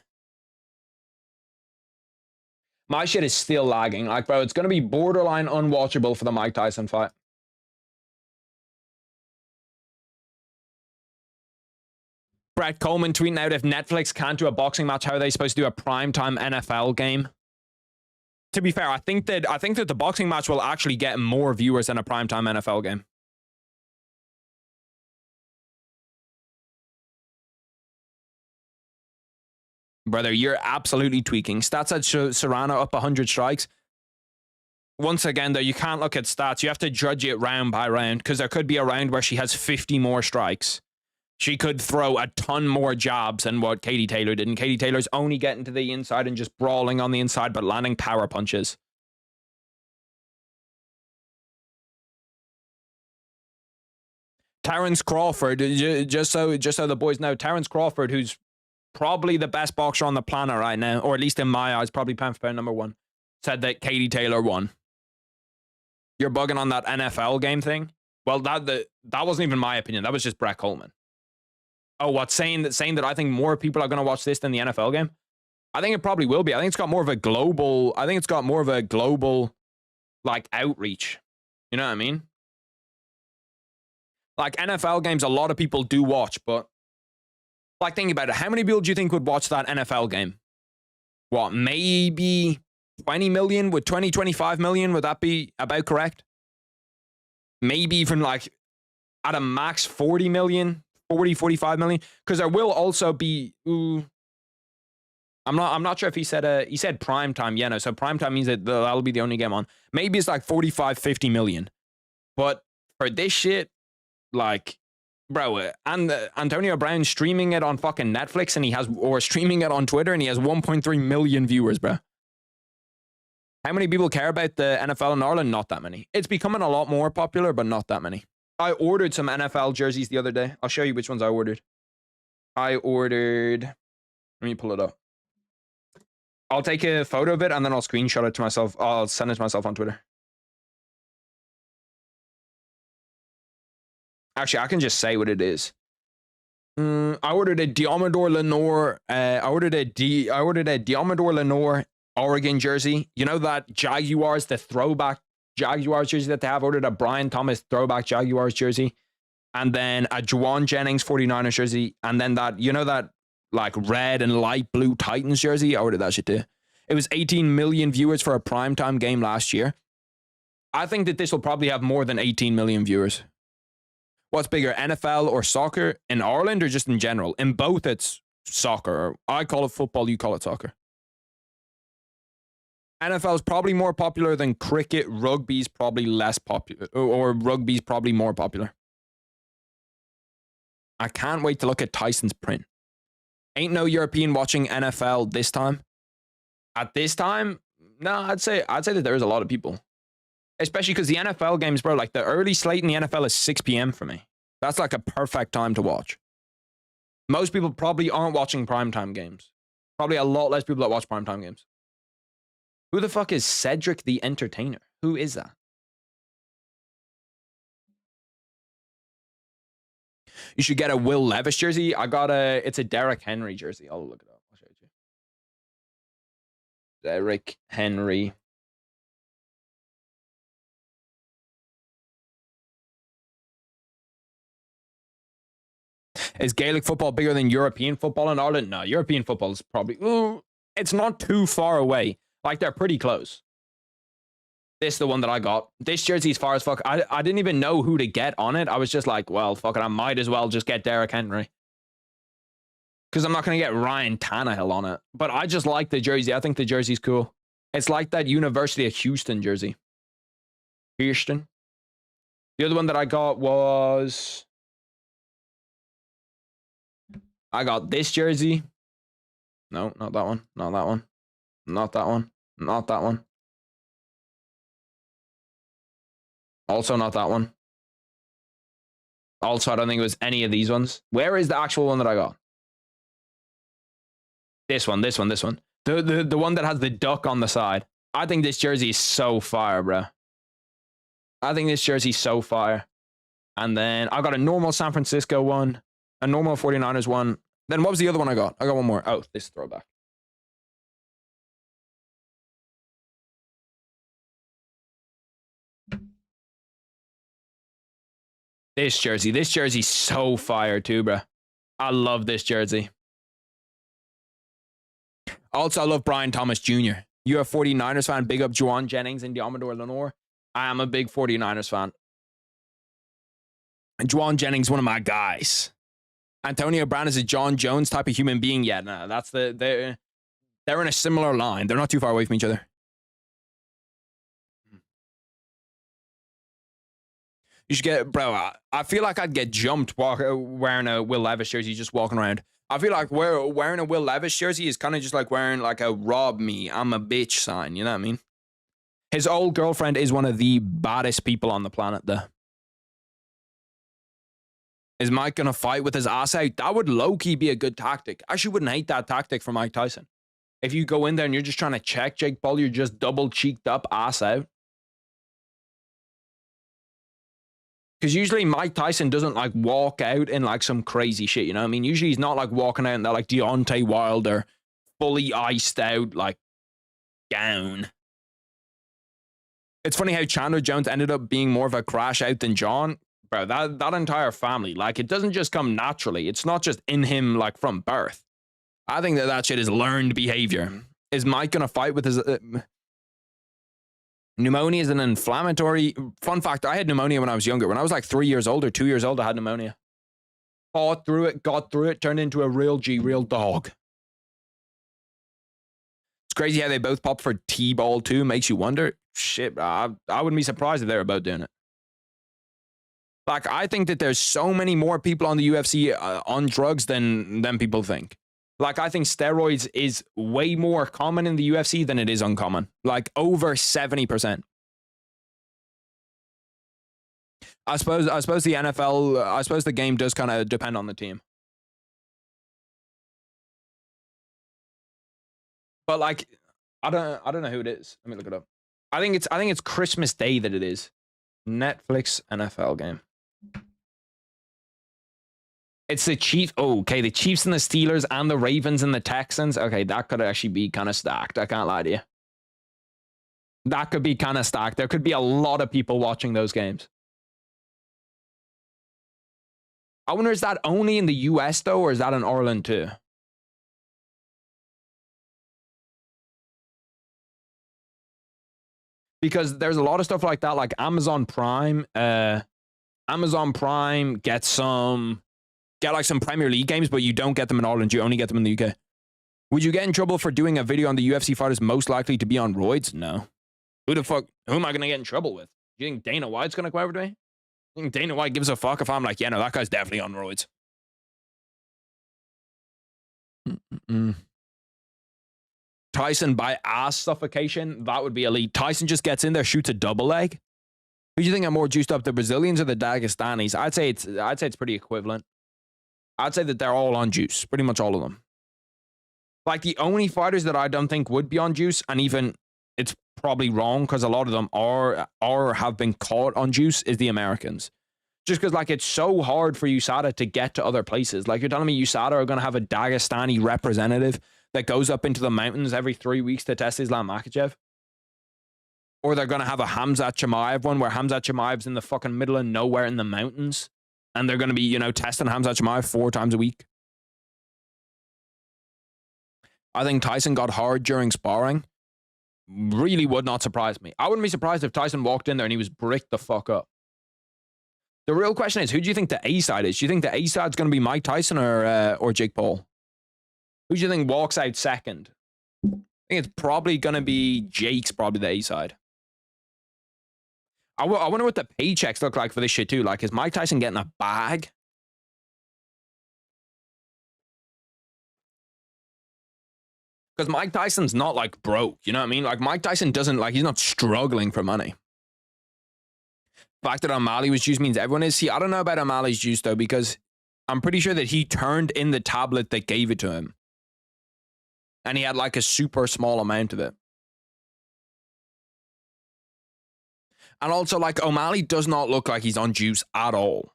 My shit is still lagging. Like, bro, it's going to be borderline unwatchable for the Mike Tyson fight. Brett Coleman tweeting out, if Netflix can't do a boxing match, how are they supposed to do a primetime NFL game? To be fair, I think that the boxing match will actually get more viewers than a primetime NFL game. Brother, you're absolutely tweaking. Stats at Serrano up 100 strikes. Once again, though, you can't look at stats. You have to judge it round by round because there could be a round where she has 50 more strikes. She could throw a ton more jabs than what Katie Taylor did. And Katie Taylor's only getting to the inside and just brawling on the inside, but landing power punches. Terrence Crawford, just so the boys know, Terrence Crawford, who's probably the best boxer on the planet right now, or at least in my eyes, probably pound for pound #1, said that Katie Taylor won. You're bugging on that NFL game thing? Well, that wasn't even my opinion. That was just Brett Coleman. Oh, what, saying that I think more people are going to watch this than the NFL game? I think it probably will be. I think it's got more of a global, like, outreach. You know what I mean? Like, NFL games, a lot of people do watch, but like, think about it. How many people do you think would watch that NFL game? What, maybe 20 million? Would 20, 25 million? Would that be about correct? Maybe even like at a max 40 million, 40, 45 million. Because there will also be, I'm not sure if he said prime time. Yeah, no. So prime time means that that'll be the only game on. Maybe it's like 45, 50 million. But for this shit, like, bro, and Antonio Brown streaming it on fucking Netflix or streaming it on Twitter and he has 1.3 million viewers, bro. How many people care about the NFL in Ireland? Not that many. It's becoming a lot more popular, but not that many. I ordered some NFL jerseys the other day. I'll show you which ones I ordered. Let me pull it up. I'll take a photo of it and then I'll screenshot it to myself. I'll send it to myself on Twitter. Actually, I can just say what it is. I ordered a Diamador Lenore. I ordered a Diamador Lenore Oregon jersey. You know that Jaguars, the throwback Jaguars jersey that they have? Ordered a Brian Thomas throwback Jaguars jersey. And then a Juwan Jennings 49ers jersey. And then that, you know that like red and light blue Titans jersey? I ordered that shit too. It was 18 million viewers for a primetime game last year. I think that this will probably have more than 18 million viewers. What's bigger, NFL or soccer in Ireland or just in general? In both, it's soccer. I call it football, you call it soccer. NFL is probably more popular than cricket. Rugby's probably less popular, or rugby's probably more popular. I can't wait to look at Tyson's print. Ain't no European watching NFL this time. At this time, no, I'd say that there's a lot of people. Especially because the NFL games, bro, like the early slate in the NFL is 6 p.m. for me. That's like a perfect time to watch. Most people probably aren't watching primetime games. Probably a lot less people that watch primetime games. Who the fuck is Cedric the Entertainer? Who is that? You should get a Will Levis jersey. It's a Derrick Henry jersey. I'll look it up. I'll show it to you. Derrick Henry. Is Gaelic football bigger than European football in Ireland? No, European football is probably, it's not too far away. Like, they're pretty close. This is the one that I got. This jersey is far as fuck. I didn't even know who to get on it. I was just like, well, fuck it. I might as well just get Derrick Henry. Because I'm not going to get Ryan Tannehill on it. But I just like the jersey. I think the jersey's cool. It's like that University of Houston jersey. Houston. The other one that I got was... I got this jersey. No, not that one. Not that one. Not that one. Not that one. Also not that one. Also, I don't think it was any of these ones. Where is the actual one that I got? This one. The one that has the duck on the side. I think this jersey is so fire, bro. I think this jersey's so fire. And then I got a normal San Francisco one. A normal 49ers one. Then what was the other one I got? I got one more. Oh, this is throwback. This jersey's so fire too, bro. I love this jersey. Also, I love Brian Thomas Jr. You're a 49ers fan. Big up Juwan Jennings and Diamador Lenore. I am a big 49ers fan. And Juwan Jennings, one of my guys. Antonio Brown is a John Jones type of human being. Yeah, no, that's they're in a similar line. They're not too far away from each other. You should get, bro, I feel like I'd get jumped wearing a Will Levis jersey, just walking around. I feel like wearing a Will Levis jersey is kind of just like wearing like a rob me, I'm a bitch sign. You know what I mean? His old girlfriend is one of the baddest people on the planet, though. Is Mike going to fight with his ass out? That would low-key be a good tactic. I actually wouldn't hate that tactic for Mike Tyson. If you go in there and you're just trying to check Jake Paul, you're just double-cheeked up, ass out. Because usually Mike Tyson doesn't like walk out in like some crazy shit, you know what I mean? Usually he's not like walking out in that like Deontay Wilder, fully iced out, like gown. It's funny how Chandler Jones ended up being more of a crash out than John. Bro, that entire family, like it doesn't just come naturally. It's not just in him like from birth. I think that shit is learned behavior. Is Mike going to fight with his... Pneumonia is an inflammatory... Fun fact, I had pneumonia when I was younger. When I was like 3 years old or 2 years old, I had pneumonia. Fought through it, got through it, turned into a real G, real dog. It's crazy how they both pop for T-ball too. Makes you wonder. Shit, bro, I wouldn't be surprised if they're about doing it. Like, I think that there's so many more people on the UFC on drugs than people think. Like, I think steroids is way more common in the UFC than it is uncommon. Like, over 70%. I suppose the NFL, I suppose the game does kind of depend on the team. But, like, I don't know who it is. Let me look it up. I think it's Christmas Day that it is. Netflix NFL game. It's the Chiefs. Oh, okay, the Chiefs and the Steelers and the Ravens and the Texans. Okay, that could actually be kind of stacked. I can't lie to you. That could be kind of stacked. There could be a lot of people watching those games. I wonder, is that only in the US though, or is that in Ireland too? Because there's a lot of stuff like that, like Amazon Prime. Amazon Prime get like some Premier League games, but you don't get them in Ireland. You only get them in the UK. Would you get in trouble for doing a video on the UFC fighters most likely to be on roids? No. Who am I going to get in trouble with? You think Dana White's going to come over to me? You think Dana White gives a fuck if I'm like, yeah, no, that guy's definitely on roids? Tyson by ass suffocation, that would be elite. Tyson just gets in there, shoots a double leg. Who do you think are more juiced up, the Brazilians or the Dagestanis? I'd say it's pretty equivalent. I'd say that they're all on juice, pretty much all of them. Like the only fighters that I don't think would be on juice, and even it's probably wrong because a lot of them are have been caught on juice, is the Americans. Just because like it's so hard for USADA to get to other places. Like you're telling me USADA are going to have a Dagestani representative that goes up into the mountains every 3 weeks to test Islam Makhachev? Or they're going to have a Hamzat Chimaev one where Hamzat Chimaev's in the fucking middle of nowhere in the mountains and they're going to be, you know, testing Hamzat Chimaev 4 times a week. I think Tyson got hard during sparring. Really would not surprise me. I wouldn't be surprised if Tyson walked in there and he was bricked the fuck up. The real question is, who do you think the A side is? Do you think the A side's going to be Mike Tyson or Jake Paul? Who do you think walks out second? I think it's probably going to be Jake's probably the A side. I wonder what the paychecks look like for this shit too. Like, is Mike Tyson getting a bag? Because Mike Tyson's not like broke, you know what I mean? Like Mike Tyson doesn't like, he's not struggling for money. The fact that O'Malley was juiced means everyone is. See, I don't know about O'Malley's juice though, because I'm pretty sure that he turned in the tablet that gave it to him. And he had like a super small amount of it. And also like O'Malley does not look like he's on juice at all.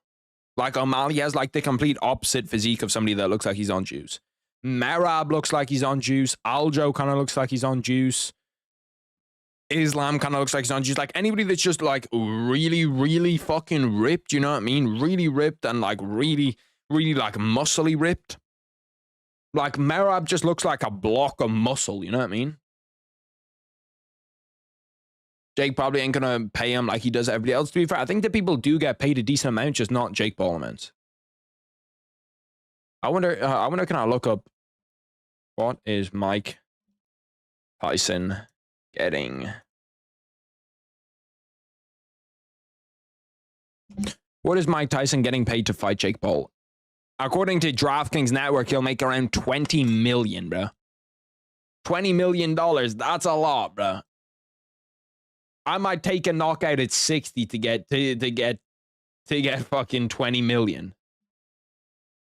Like O'Malley has like the complete opposite physique of somebody that looks like he's on juice. Merab looks like he's on juice. Aljo kind of looks like he's on juice. Islam kind of looks like he's on juice. Like anybody that's just like really, really fucking ripped, you know what I mean? Really ripped and like really, really like muscly ripped. Like Merab just looks like a block of muscle, you know what I mean? Jake probably ain't gonna pay him like he does everybody else. To be fair, I think that people do get paid a decent amount, just not Jake Paul amounts. I wonder, can I look up what is Mike Tyson getting? What is Mike Tyson getting paid to fight Jake Paul? According to DraftKings Network, he'll make around $20 million, bro. $20 million, that's a lot, bro. I might take a knockout at 60 to get fucking 20 million.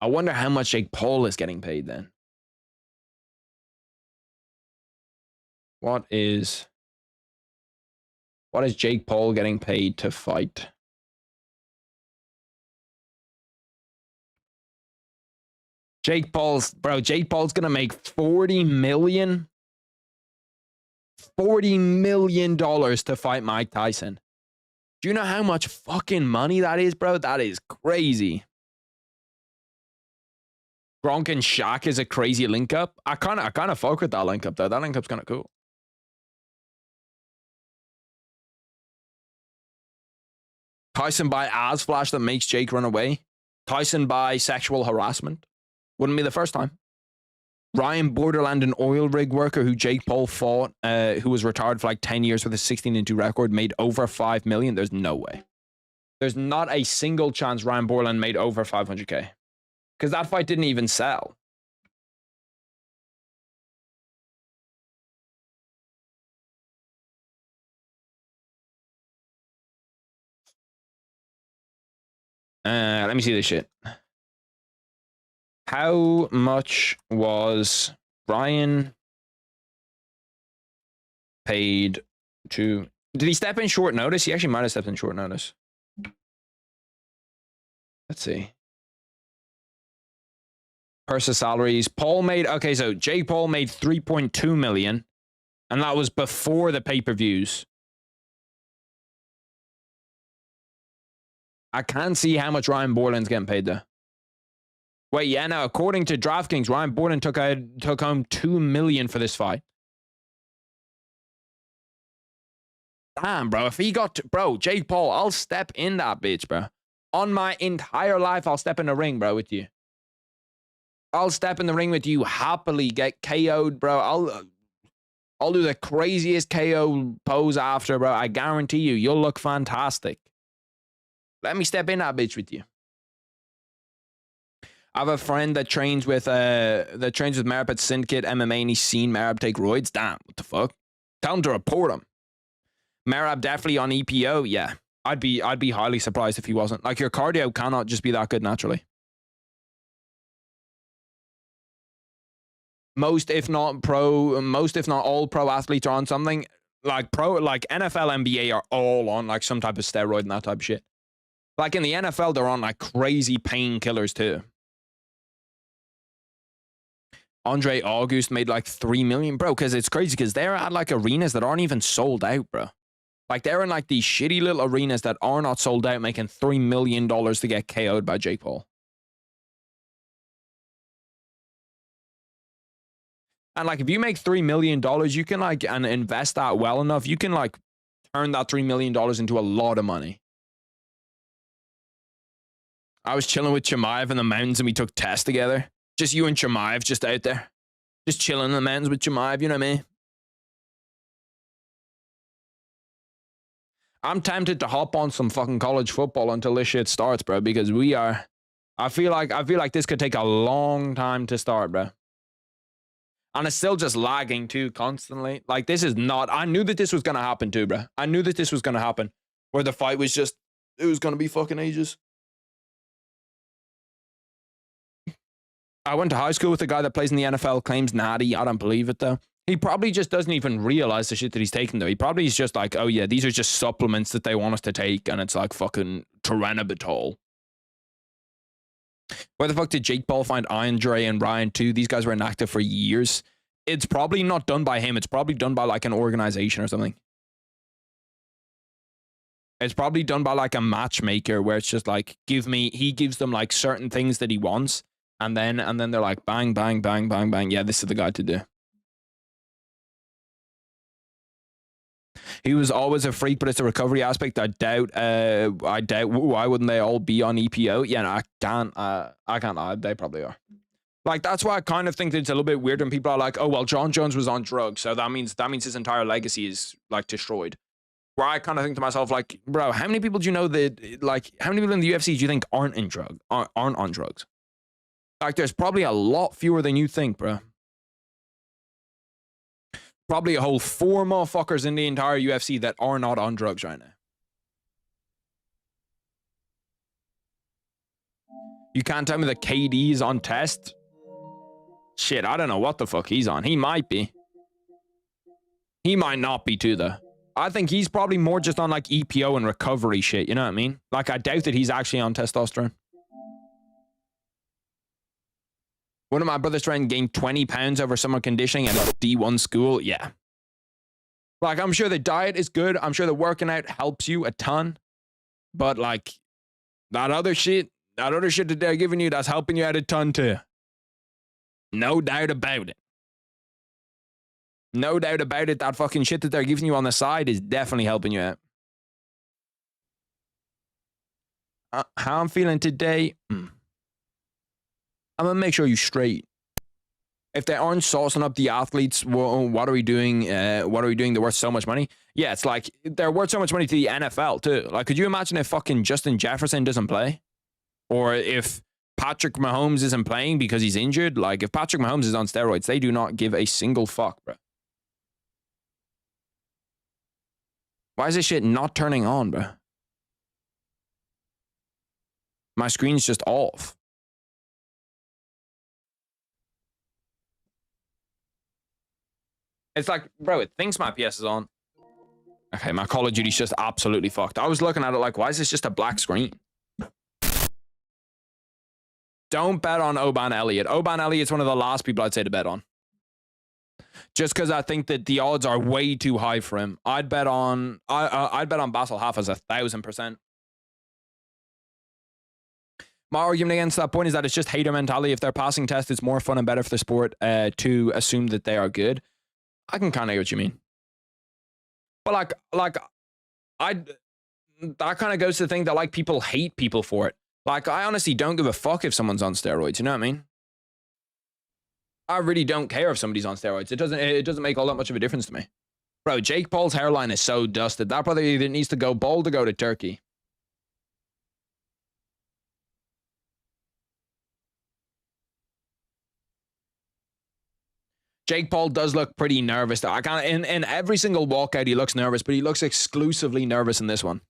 I wonder how much Jake Paul is getting paid then. What is Jake Paul getting paid to fight? Jake Paul's gonna make $40 million to fight Mike Tyson. Do you know how much fucking money that is, bro? That is crazy. Gronk and Shaq is a crazy link up. I kind of fuck with that link up though. That link up's kind of cool. Tyson by ass flash that makes Jake run away. Tyson by sexual harassment. Wouldn't be the first time. Ryan Borderland, an oil rig worker who Jake Paul fought, who was retired for like 10 years with a 16-2 record, made over $5 million. There's no way. There's not a single chance Ryan Borderland made over 500K. Because that fight didn't even sell. Let me see this shit. How much was Ryan paid to... Did he step in short notice? He actually might have stepped in short notice. Let's see. Purse salaries. Paul made... Okay, so Jake Paul made 3.2 million. And that was before the pay-per-views. I can't see how much Ryan Borland's getting paid though. Wait, yeah, now according to DraftKings, Ryan Borland took home $2 million for this fight. Damn, bro. If he got bro, Jake Paul, I'll step in that bitch, bro. On my entire life, I'll step in the ring, bro, with you. I'll step in the ring with you happily, get KO'd, bro. I'll do the craziest KO pose after, bro. I guarantee you, you'll look fantastic. Let me step in that bitch with you. I have a friend that trains with Merab at Syndicate MMA, and he's seen Merab take roids. Damn, what the fuck? Tell him to report him. Merab definitely on EPO. Yeah, I'd be highly surprised if he wasn't. Like, your cardio cannot just be that good naturally. Most, if not all pro athletes are on something. Like NFL, NBA are all on like some type of steroid and that type of shit. Like in the NFL, they're on like crazy painkillers too. Andre August made like 3 million, bro, because it's crazy because they're at like arenas that aren't even sold out, bro. Like they're in like these shitty little arenas that are not sold out, making $3 million to get KO'd by Jake Paul. And like, if you make $3 million, you can like, and invest that well enough, you can like turn that $3 million into a lot of money. I was chilling with Chimaev in the mountains and we took tests together. Just you and Chimaev just out there. Just chilling in the mountains with Chimaev, you know what I mean? I'm tempted to hop on some fucking college football until this shit starts, bro, because I feel like this could take a long time to start, bro. And it's still just lagging too constantly. Like, this is not... I knew that this was going to happen too, bro. I knew that this was going to happen. Where the fight was just... It was going to be fucking ages. I went to high school with a guy that plays in the NFL, claims natty. I don't believe it, though. He probably just doesn't even realize the shit that he's taking, though. He probably is just like, oh, yeah, these are just supplements that they want us to take, and it's like fucking Tyrannobatol. Where the fuck did Jake Paul find Andre and Ryan too? These guys were inactive for years. It's probably not done by him. It's probably done by like an organization or something. It's probably done by like a matchmaker where it's just like, he gives them like certain things that he wants. And then they're like, bang, bang, bang, bang, bang. Yeah, this is the guy to do. He was always a freak, but it's a recovery aspect. I doubt, why wouldn't they all be on EPO? Yeah, no, I can't, they probably are. Like, that's why I kind of think that it's a little bit weird when people are like, oh, well, John Jones was on drugs, so that means his entire legacy is, like, destroyed. Where I kind of think to myself, like, bro, how many people do you know that, like, how many people in the UFC do you think aren't on drugs? Like, there's probably a lot fewer than you think, bro. Probably a whole 4 motherfuckers in the entire UFC that are not on drugs right now. You can't tell me that KD is on test? Shit, I don't know what the fuck he's on. He might be. He might not be too, though. I think he's probably more just on like EPO and recovery shit, you know what I mean? Like, I doubt that he's actually on testosterone. One of my brother's trying to gain 20 pounds over summer conditioning at a D1 school. Yeah. Like, I'm sure the diet is good. I'm sure the working out helps you a ton. But, like, that other shit that they're giving you, that's helping you out a ton too. No doubt about it. No doubt about it. That fucking shit that they're giving you on the side is definitely helping you out. How I'm feeling today? I'm gonna make sure you're straight. If they aren't saucing up the athletes, what are we doing? What are we doing? They're worth so much money. Yeah, it's like they're worth so much money to the NFL too. Like, could you imagine if fucking Justin Jefferson doesn't play, or if Patrick Mahomes isn't playing because he's injured? Like, if Patrick Mahomes is on steroids, they do not give a single fuck, bro. Why is this shit not turning on, bro? My screen's just off. It's like, bro, it thinks my PS is on. Okay, my Call of Duty's just absolutely fucked. I was looking at it like, why is this just a black screen? Don't bet on Oban Elliott. Oban Elliott's one of the last people I'd say to bet on. Just because I think that the odds are way too high for him. I'd bet on Basil Hafez 1,000%. My argument against that point is that it's just hater mentality. If they're passing tests, it's more fun and better for the sport to assume that they are good. I can kind of get what you mean. But that kind of goes to the thing that like people hate people for it. Like, I honestly don't give a fuck if someone's on steroids. You know what I mean? I really don't care if somebody's on steroids. It doesn't make all that much of a difference to me. Bro, Jake Paul's hairline is so dusted. That brother either needs to go bald or go to Turkey. Jake Paul does look pretty nervous though. I can't in every single walkout he looks nervous, but he looks exclusively nervous in this one.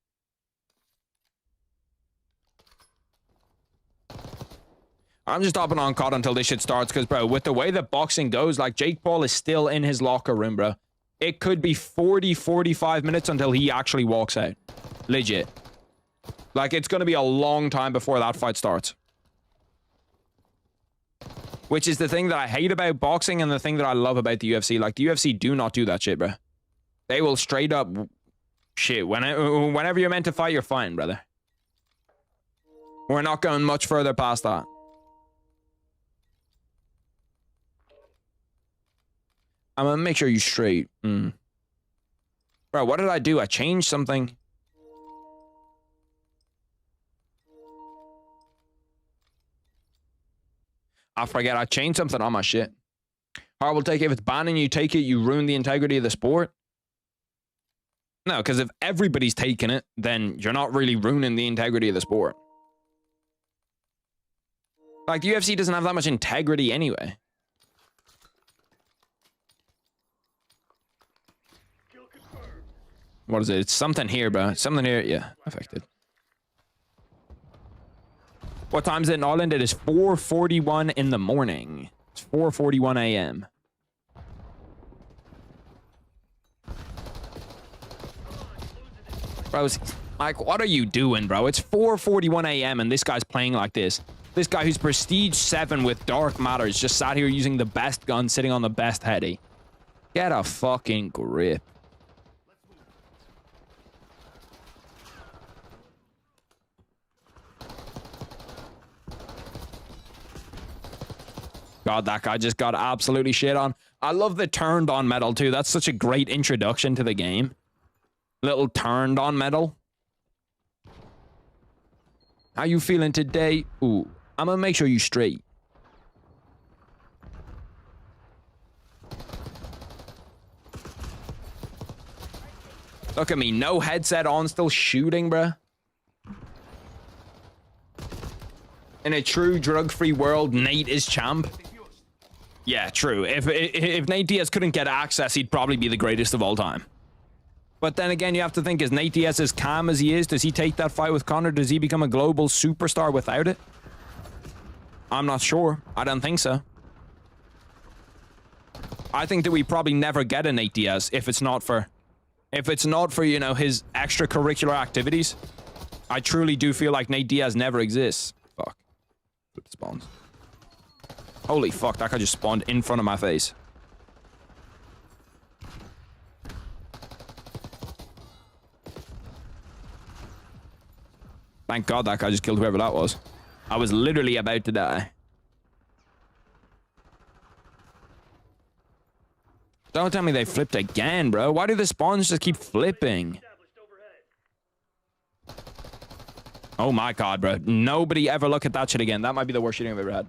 I'm just hopping on COD until this shit starts because, bro, with the way that boxing goes, like, Jake Paul is still in his locker room, bro. It could be 40, 45 minutes until he actually walks out. Legit. Like, it's going to be a long time before that fight starts. Which is the thing that I hate about boxing and the thing that I love about the UFC. Like, the UFC do not do that shit, bro. They will straight up... Shit, whenever you're meant to fight, you're fine, brother. We're not going much further past that. I'm gonna make sure you're straight. Bro, what did I do? I changed something. I forget. I changed something on my shit. Horrible take. If it's banning you take it, you ruin the integrity of the sport. No, because if everybody's taking it, then you're not really ruining the integrity of the sport. Like, the UFC doesn't have that much integrity anyway. What is it? It's something here, bro. Something here. Yeah, affected. What time is it in Ireland? It is 4:41 in the morning. It's 4:41 a.m. Bro, Mike, what are you doing, bro? It's 4:41 a.m. and this guy's playing like this. This guy who's Prestige 7 with Dark Matters just sat here using the best gun, sitting on the best heady. Get a fucking grip. God, that guy just got absolutely shit on. I love the turned on medal too. That's such a great introduction to the game. Little turned on medal. How you feeling today? Ooh, I'm gonna make sure you straight. Look at me, no headset on, still shooting, bruh. In a true drug-free world, Nate is champ. Yeah, true. If Nate Diaz couldn't get access, he'd probably be the greatest of all time. But then again, you have to think, is Nate Diaz as calm as he is? Does he take that fight with Conor? Does he become a global superstar without it? I'm not sure. I don't think so. I think that we probably never get a Nate Diaz if it's not for, you know, his extracurricular activities. I truly do feel like Nate Diaz never exists. Fuck. Flip spawns. Holy fuck, that guy just spawned in front of my face. Thank God that guy just killed whoever that was. I was literally about to die. Don't tell me they flipped again, bro. Why do the spawns just keep flipping? Oh my God, bro. Nobody ever look at that shit again. That might be the worst shit I've ever had.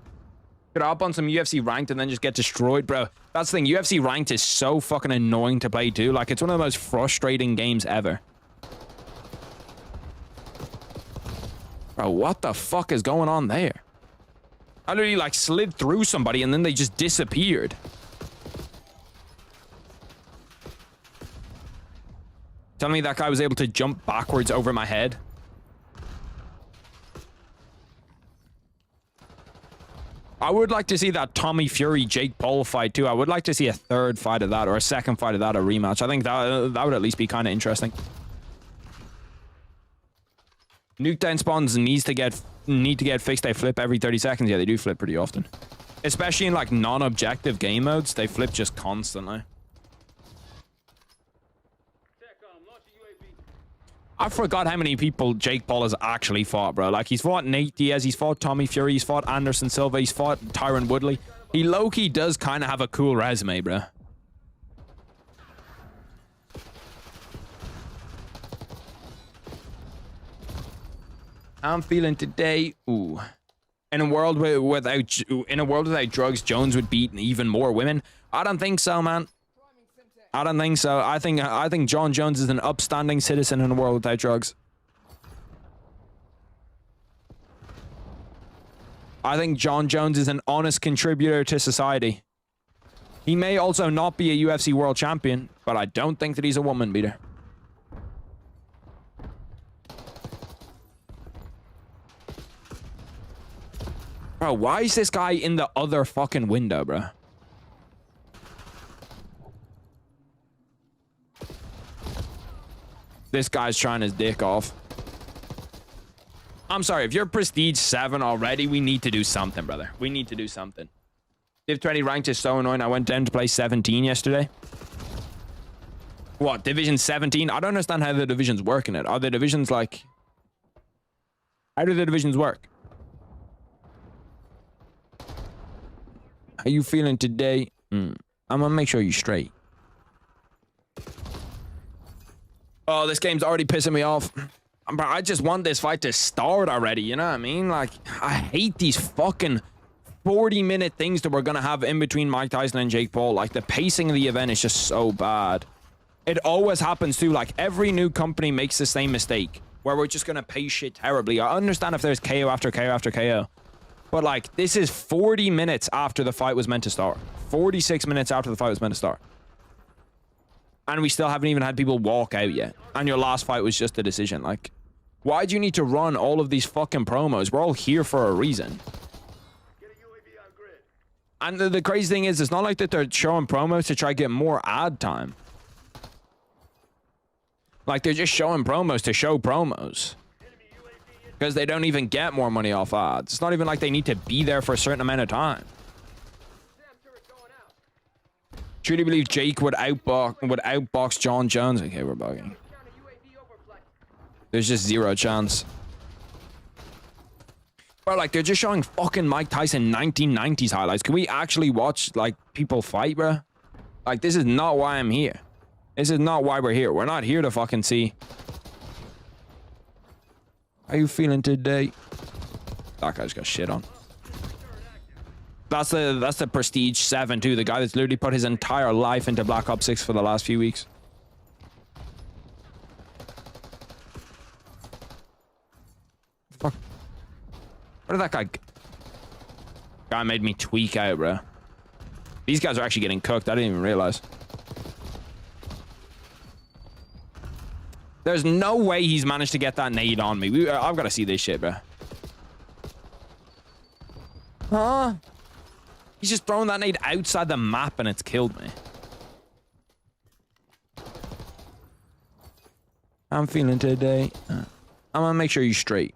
Could I hop on some UFC ranked and then just get destroyed, bro? That's the thing. UFC ranked is so fucking annoying to play too. Like, it's one of the most frustrating games ever. Bro, what the fuck is going on there? I literally, like, slid through somebody and then they just disappeared. Tell me that guy was able to jump backwards over my head. I would like to see that Tommy Fury Jake Paul fight too. I would like to see a third fight of that, or a second fight of that, a rematch. I think that would at least be kind of interesting. Nuke down spawns need to get fixed. They flip every 30 seconds. Yeah, they do flip pretty often. Especially in like non-objective game modes, they flip just constantly. I forgot how many people Jake Paul has actually fought, bro. Like, he's fought Nate Diaz, he's fought Tommy Fury, he's fought Anderson Silva, he's fought Tyron Woodley. He low-key does kind of have a cool resume, bro. I'm feeling today. Ooh. In a world without drugs, Jones would beat even more women. I don't think so, man. I don't think so. I think John Jones is an upstanding citizen in a world without drugs. I think John Jones is an honest contributor to society. He may also not be a UFC world champion, but I don't think that he's a woman beater. Bro, why is this guy in the other fucking window, bro? This guy's trying his dick off. I'm sorry, if you're Prestige 7 already, we need to do something, brother. We need to do something. Div 20 ranked is so annoying. I went down to play 17 yesterday. What, Division 17? I don't understand how the divisions work in it. Are the divisions like... How do the divisions work? How you feeling today? I'm gonna make sure you're straight. Oh, this game's already pissing me off. Bro, I just want this fight to start already, you know what I mean? Like, I hate these fucking 40-minute things that we're gonna have in between Mike Tyson and Jake Paul. Like, the pacing of the event is just so bad. It always happens too. Like, every new company makes the same mistake, where we're just gonna pace shit terribly. I understand if there's KO after KO after KO. But, like, this is 40 minutes after the fight was meant to start. 46 minutes after the fight was meant to start. And we still haven't even had people walk out yet. And your last fight was just a decision. Like, why do you need to run all of these fucking promos? We're all here for a reason. And the crazy thing is, it's not like that they're showing promos to try to get more ad time. Like, they're just showing promos to show promos. Because they don't even get more money off ads. It's not even like they need to be there for a certain amount of time. Truly believe Jake would outbox John Jones. Okay, we're bugging. There's just zero chance. Bro, like, they're just showing fucking Mike Tyson 1990s highlights. Can we actually watch, like, people fight, bro? Like, this is not why I'm here. This is not why we're here. We're not here to fucking see. How you feeling today? That guy's got shit on. That's the Prestige 7 too. The guy that's literally put his entire life into Black Ops 6 for the last few weeks. Fuck. Where did that guy... Guy made me tweak out, bro. These guys are actually getting cooked. I didn't even realize. There's no way he's managed to get that nade on me. I've got to see this shit, bro. Huh? He's just throwing that nade outside the map and it's killed me. I'm feeling today. I'm gonna make sure you're straight.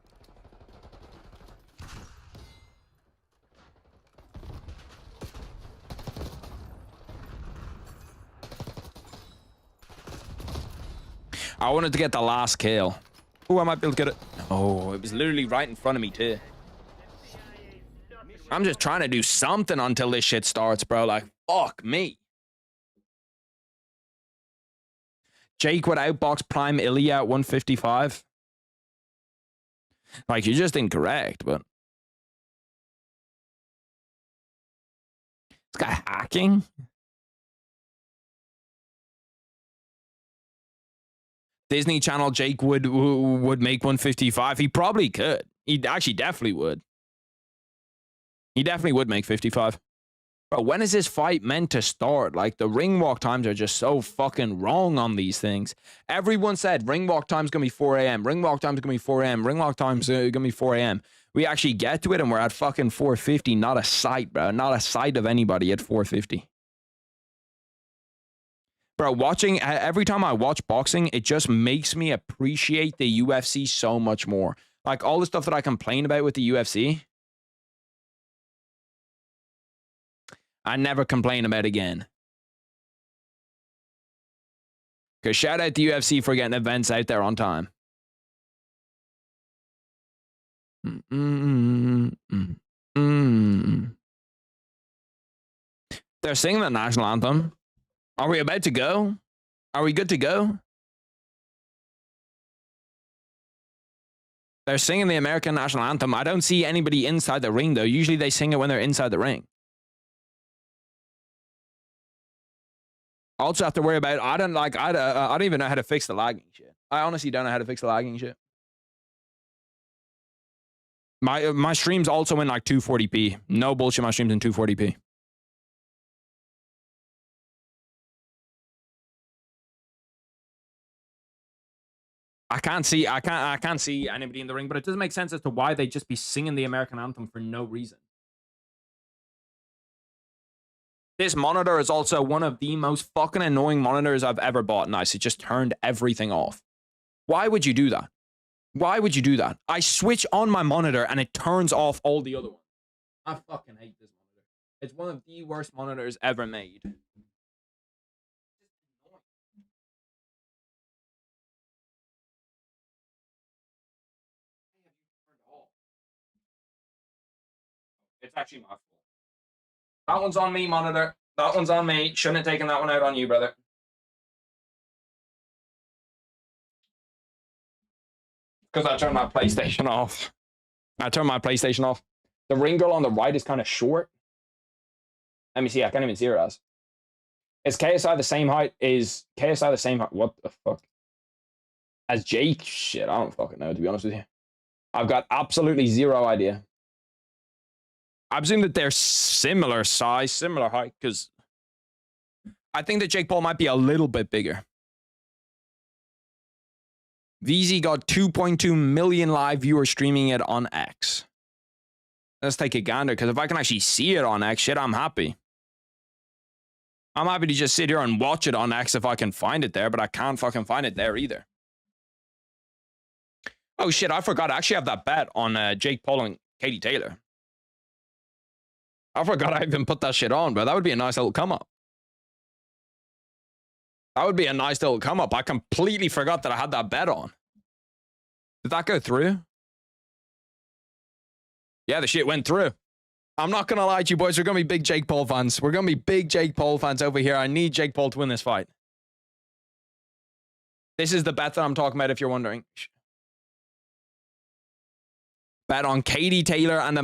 I wanted to get the last kill. Oh, I might be able to get it. Oh, it was literally right in front of me too. I'm just trying to do something until this shit starts, bro. Like, fuck me. Jake would outbox Prime Ilya at 155. Like, you're just incorrect, but... This guy hacking? Disney Channel Jake would make 155. He probably could. He actually definitely would. He definitely would make 55. But when is this fight meant to start? Like, the ring walk times are just so fucking wrong on these things. Everyone said ring walk time's gonna be 4 a.m. Ring walk time's gonna be 4 a.m. Ring walk time's gonna be 4 a.m. We actually get to it and we're at fucking 4:50. Not a sight, bro. Not a sight of anybody at 4:50. Bro, watching, every time I watch boxing, it just makes me appreciate the UFC so much more. Like, all the stuff that I complain about with the UFC, I never complain about again. Because shout out to UFC for getting events out there on time. They're singing the national anthem. Are we about to go? Are we good to go? They're singing the American national anthem. I don't see anybody inside the ring, though. Usually they sing it when they're inside the ring. I also have to worry about, I don't even know how to fix the lagging shit. I honestly don't know how to fix the lagging shit. My stream's also in like 240p. No bullshit, my stream's in 240p. I can't see anybody in the ring, but it doesn't make sense as to why they'd just be singing the American anthem for no reason. This monitor is also one of the most fucking annoying monitors I've ever bought. Nice, it just turned everything off. Why would you do that? Why would you do that? I switch on my monitor and it turns off all the other ones. I fucking hate this monitor. It's one of the worst monitors ever made. It's actually my fault. That one's on me, monitor. That one's on me. Shouldn't have taken that one out on you, brother. Because I turned my PlayStation off. The ring girl on the right is kind of short. Let me see. I can't even see her as. Is KSI the same height? What the fuck? As Jake? Shit, I don't fucking know, to be honest with you. I've got absolutely zero idea. I presume that they're similar size, similar height, because I think that Jake Paul might be a little bit bigger. VZ got 2.2 million live viewers streaming it on X. Let's take a gander, because if I can actually see it on X, shit, I'm happy. I'm happy to just sit here and watch it on X if I can find it there, but I can't fucking find it there either. Oh shit, I forgot. I actually have that bet on Jake Paul and Katie Taylor. I forgot I even put that shit on, but that would be a nice little come up. That would be a nice little come up. I completely forgot that I had that bet on. Did that go through? Yeah, the shit went through. I'm not going to lie to you boys. We're going to be big Jake Paul fans. We're going to be big Jake Paul fans over here. I need Jake Paul to win this fight. This is the bet that I'm talking about if you're wondering. Bet on Katie Taylor and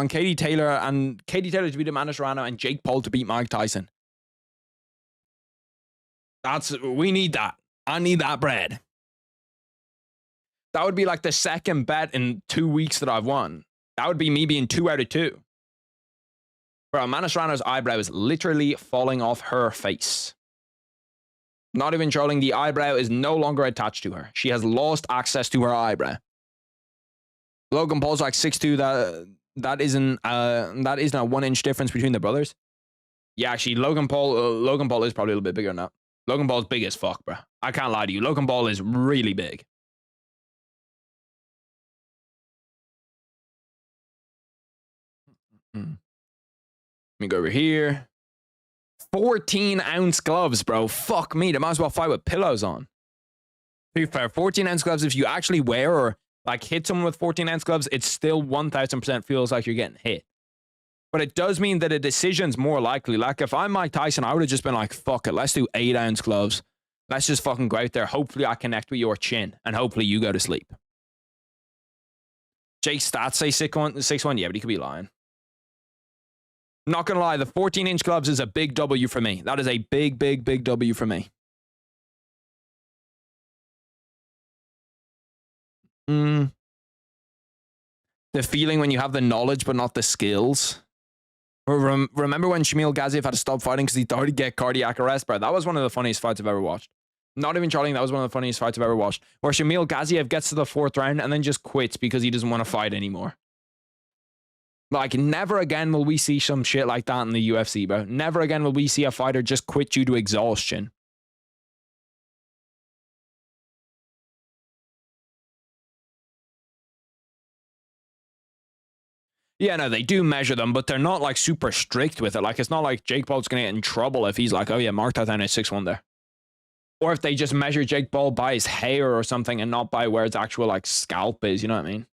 Katie Taylor to beat Amanda Serrano and Jake Paul to beat Mike Tyson. We need that. I need that bread. That would be like the second bet in 2 weeks that I've won. That would be me being 2 out of 2. Bro, Amanda Serrano's eyebrow is literally falling off her face. Not even trolling, the eyebrow is no longer attached to her. She has lost access to her eyebrow. Logan Paul's like 6'2". That isn't a 1-inch difference between the brothers. Yeah, actually, Logan Paul is probably a little bit bigger than that. Logan Paul's big as fuck, bro. I can't lie to you. Logan Paul is really big. Let me go over here. 14-ounce gloves, bro. Fuck me. They might as well fight with pillows on. To be fair, 14-ounce gloves, if you actually wear or like hit someone with 14-ounce gloves, it still 1000% feels like you're getting hit. But it does mean that a decision's more likely. Like if I'm Mike Tyson, I would have just been like, fuck it, let's do 8-ounce gloves. Let's just fucking go out there. Hopefully I connect with your chin and hopefully you go to sleep. Jake's stats say 6'1". Yeah, but he could be lying. Not gonna lie, the 14-inch gloves is a big W for me. That is a big, big, big W for me. The feeling when you have the knowledge but not the skills. Remember when Shamil Gaziev had to stop fighting because he thought he'd get cardiac arrest, bro? That was one of the funniest fights I've ever watched. Not even trolling, that was one of the funniest fights I've ever watched. Where Shamil Gaziev gets to the 4th round and then just quits because he doesn't want to fight anymore. Like, never again will we see some shit like that in the UFC, bro. Never again will we see a fighter just quit due to exhaustion. Yeah, no, they do measure them, but they're not like super strict with it. Like, it's not like Jake Paul's going to get in trouble if he's like, oh yeah, Mark Tyson is 6'1" there. Or if they just measure Jake Paul by his hair or something and not by where its actual like scalp is, you know what I mean?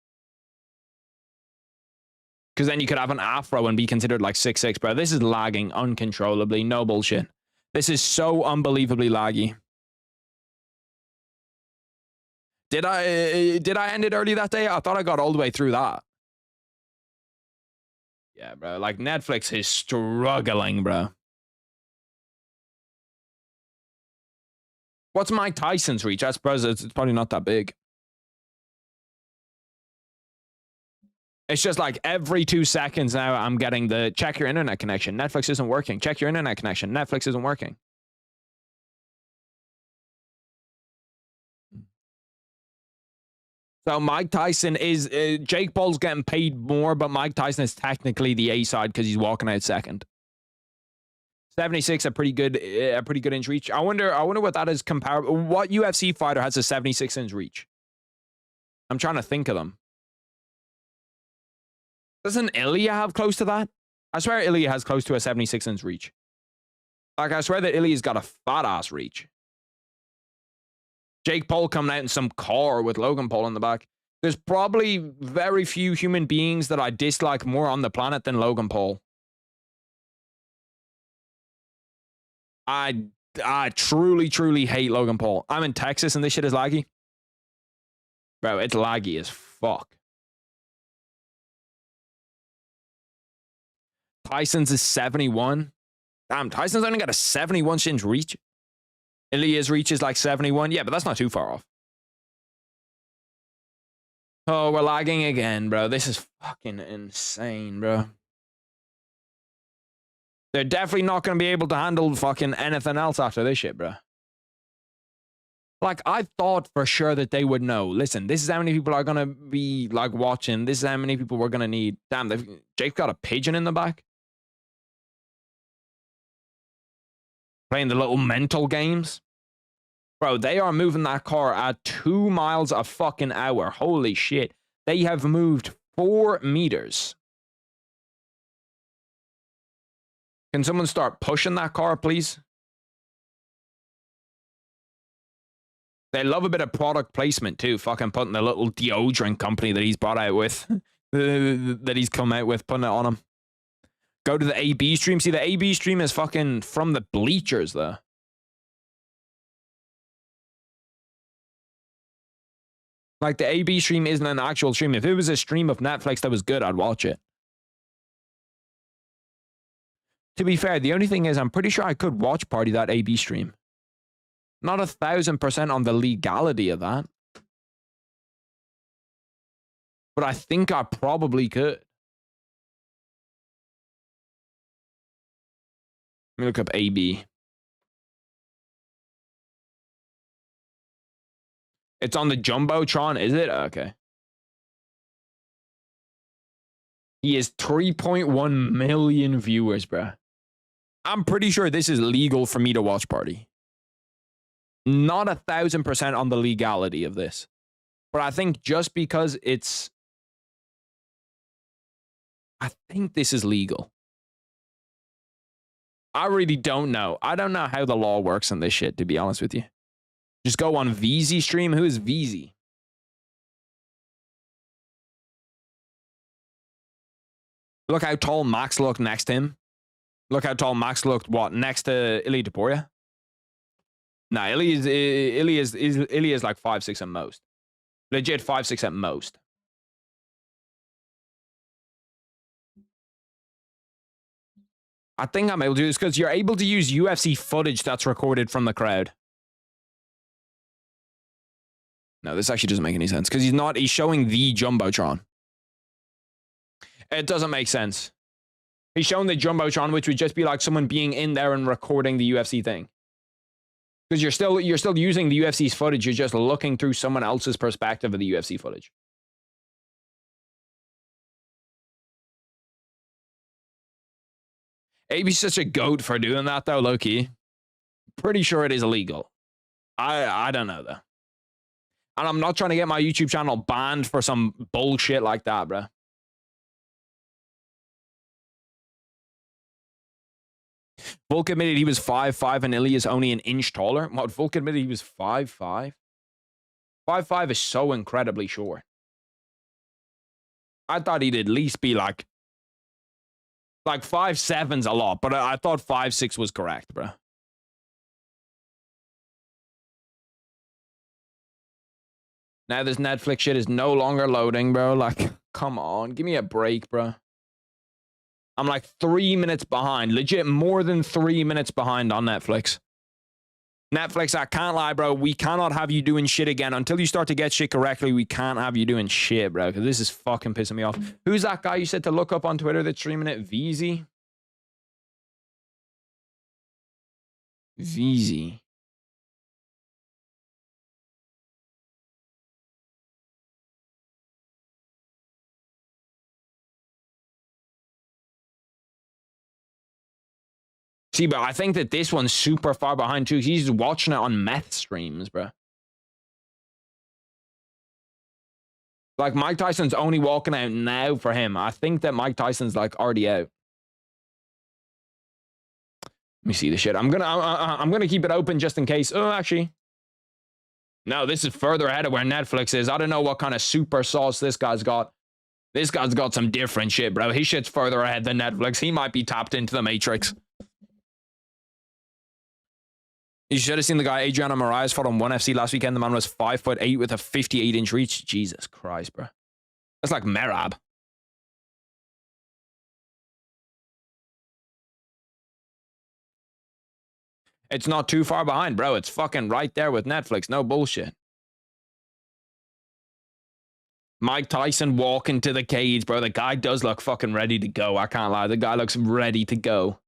Because then you could have an afro and be considered like 6'6", bro. This is lagging uncontrollably. No bullshit. This is so unbelievably laggy. Did I end it early that day? I thought I got all the way through that. Yeah, bro. Like, Netflix is struggling, bro. What's Mike Tyson's reach? I suppose it's probably not that big. It's just like every 2 seconds now I'm getting the check your internet connection. Netflix isn't working. Check your internet connection. Netflix isn't working. So Mike Tyson is Jake Paul's getting paid more, but Mike Tyson is technically the A side because he's walking out second. 76, a pretty good inch reach. I wonder what that is comparable. What UFC fighter has a 76 inch reach? I'm trying to think of them. Doesn't Ilya have close to that? I swear Ilya has close to a 76 inch reach. Like, I swear that Ilya's got a fat ass reach. Jake Paul coming out in some car with Logan Paul in the back. There's probably very few human beings that I dislike more on the planet than Logan Paul. I truly hate Logan Paul. I'm in Texas and this shit is laggy. Bro, it's laggy as fuck. Tyson's is 71. Damn, Tyson's only got a 71 inch reach. Ilya's reach is like 71. Yeah, but that's not too far off. Oh, we're lagging again, bro. This is fucking insane, bro. They're definitely not going to be able to handle fucking anything else after this shit, bro. Like, I thought for sure that they would know. Listen, this is how many people are going to be, like, watching. This is how many people we're going to need. Damn, Jake got a pigeon in the back. Playing the little mental games. Bro, they are moving that car at 2 miles a fucking hour. Holy shit. They have moved 4 meters. Can someone start pushing that car, please? They love a bit of product placement, too. Fucking putting the little deodorant company that he's brought out with. That he's come out with, putting it on him. Go to the AB stream. See, the AB stream is fucking from the bleachers, though. Like, the AB stream isn't an actual stream. If it was a stream of Netflix that was good, I'd watch it. To be fair, the only thing is, I'm pretty sure I could watch party that AB stream. Not 1,000% on the legality of that. But I think I probably could. Let me look up AB. It's on the Jumbotron, is it? Okay. He has 3.1 million viewers, bruh. I'm pretty sure this is legal for me to watch party. Not 1,000% on the legality of this. But I think just because it's... I think this is legal. I really don't know. I don't know how the law works on this shit, to be honest with you. Just go on VZ stream. Who is VZ? Look how tall Max looked next to him. Look how tall Max looked, what, next to Ilya Taporia? Nah, Ilya is like 5'6" at most. Legit 5'6" at most. I think I'm able to do this because you're able to use UFC footage that's recorded from the crowd. No, this actually doesn't make any sense because he's showing the Jumbotron. It doesn't make sense. He's showing the Jumbotron, which would just be like someone being in there and recording the UFC thing. Because you're still using the UFC's footage, you're just looking through someone else's perspective of the UFC footage. AB's such a goat for doing that though, low-key. Pretty sure it is illegal. I don't know though. And I'm not trying to get my YouTube channel banned for some bullshit like that, bro. Volk admitted he was 5'5" and Ilya is only an inch taller. What, Volk admitted he was 5'5"? 5'5" is so incredibly short. I thought he'd at least be like 5'7's a lot, but I thought 5'6 was correct, bro. Now this Netflix shit is no longer loading, bro. Like, come on. Give me a break, bro. I'm like 3 minutes behind. Legit more than 3 minutes behind on Netflix. Netflix, I can't lie, bro. We cannot have you doing shit again. Until you start to get shit correctly, we can't have you doing shit, bro. Because this is fucking pissing me off. Who's that guy you said to look up on Twitter that's streaming it? VZ? VZ. See, but I think that this one's super far behind too. He's watching it on meth streams, bro. Like, Mike Tyson's only walking out now for him. I think that Mike Tyson's like already out. Let me see the shit. I'm gonna keep it open just in case. Oh, actually, no. This is further ahead of where Netflix is. I don't know what kind of super sauce this guy's got. This guy's got some different shit, bro. His shit's further ahead than Netflix. He might be tapped into the Matrix. You should have seen the guy Adriano Moraes fought on 1FC last weekend. The man was 5'8" with a 58-inch reach. Jesus Christ, bro. That's like Merab. It's not too far behind, bro. It's fucking right there with Netflix. No bullshit. Mike Tyson walking to the cage, bro. The guy does look fucking ready to go. I can't lie. The guy looks ready to go.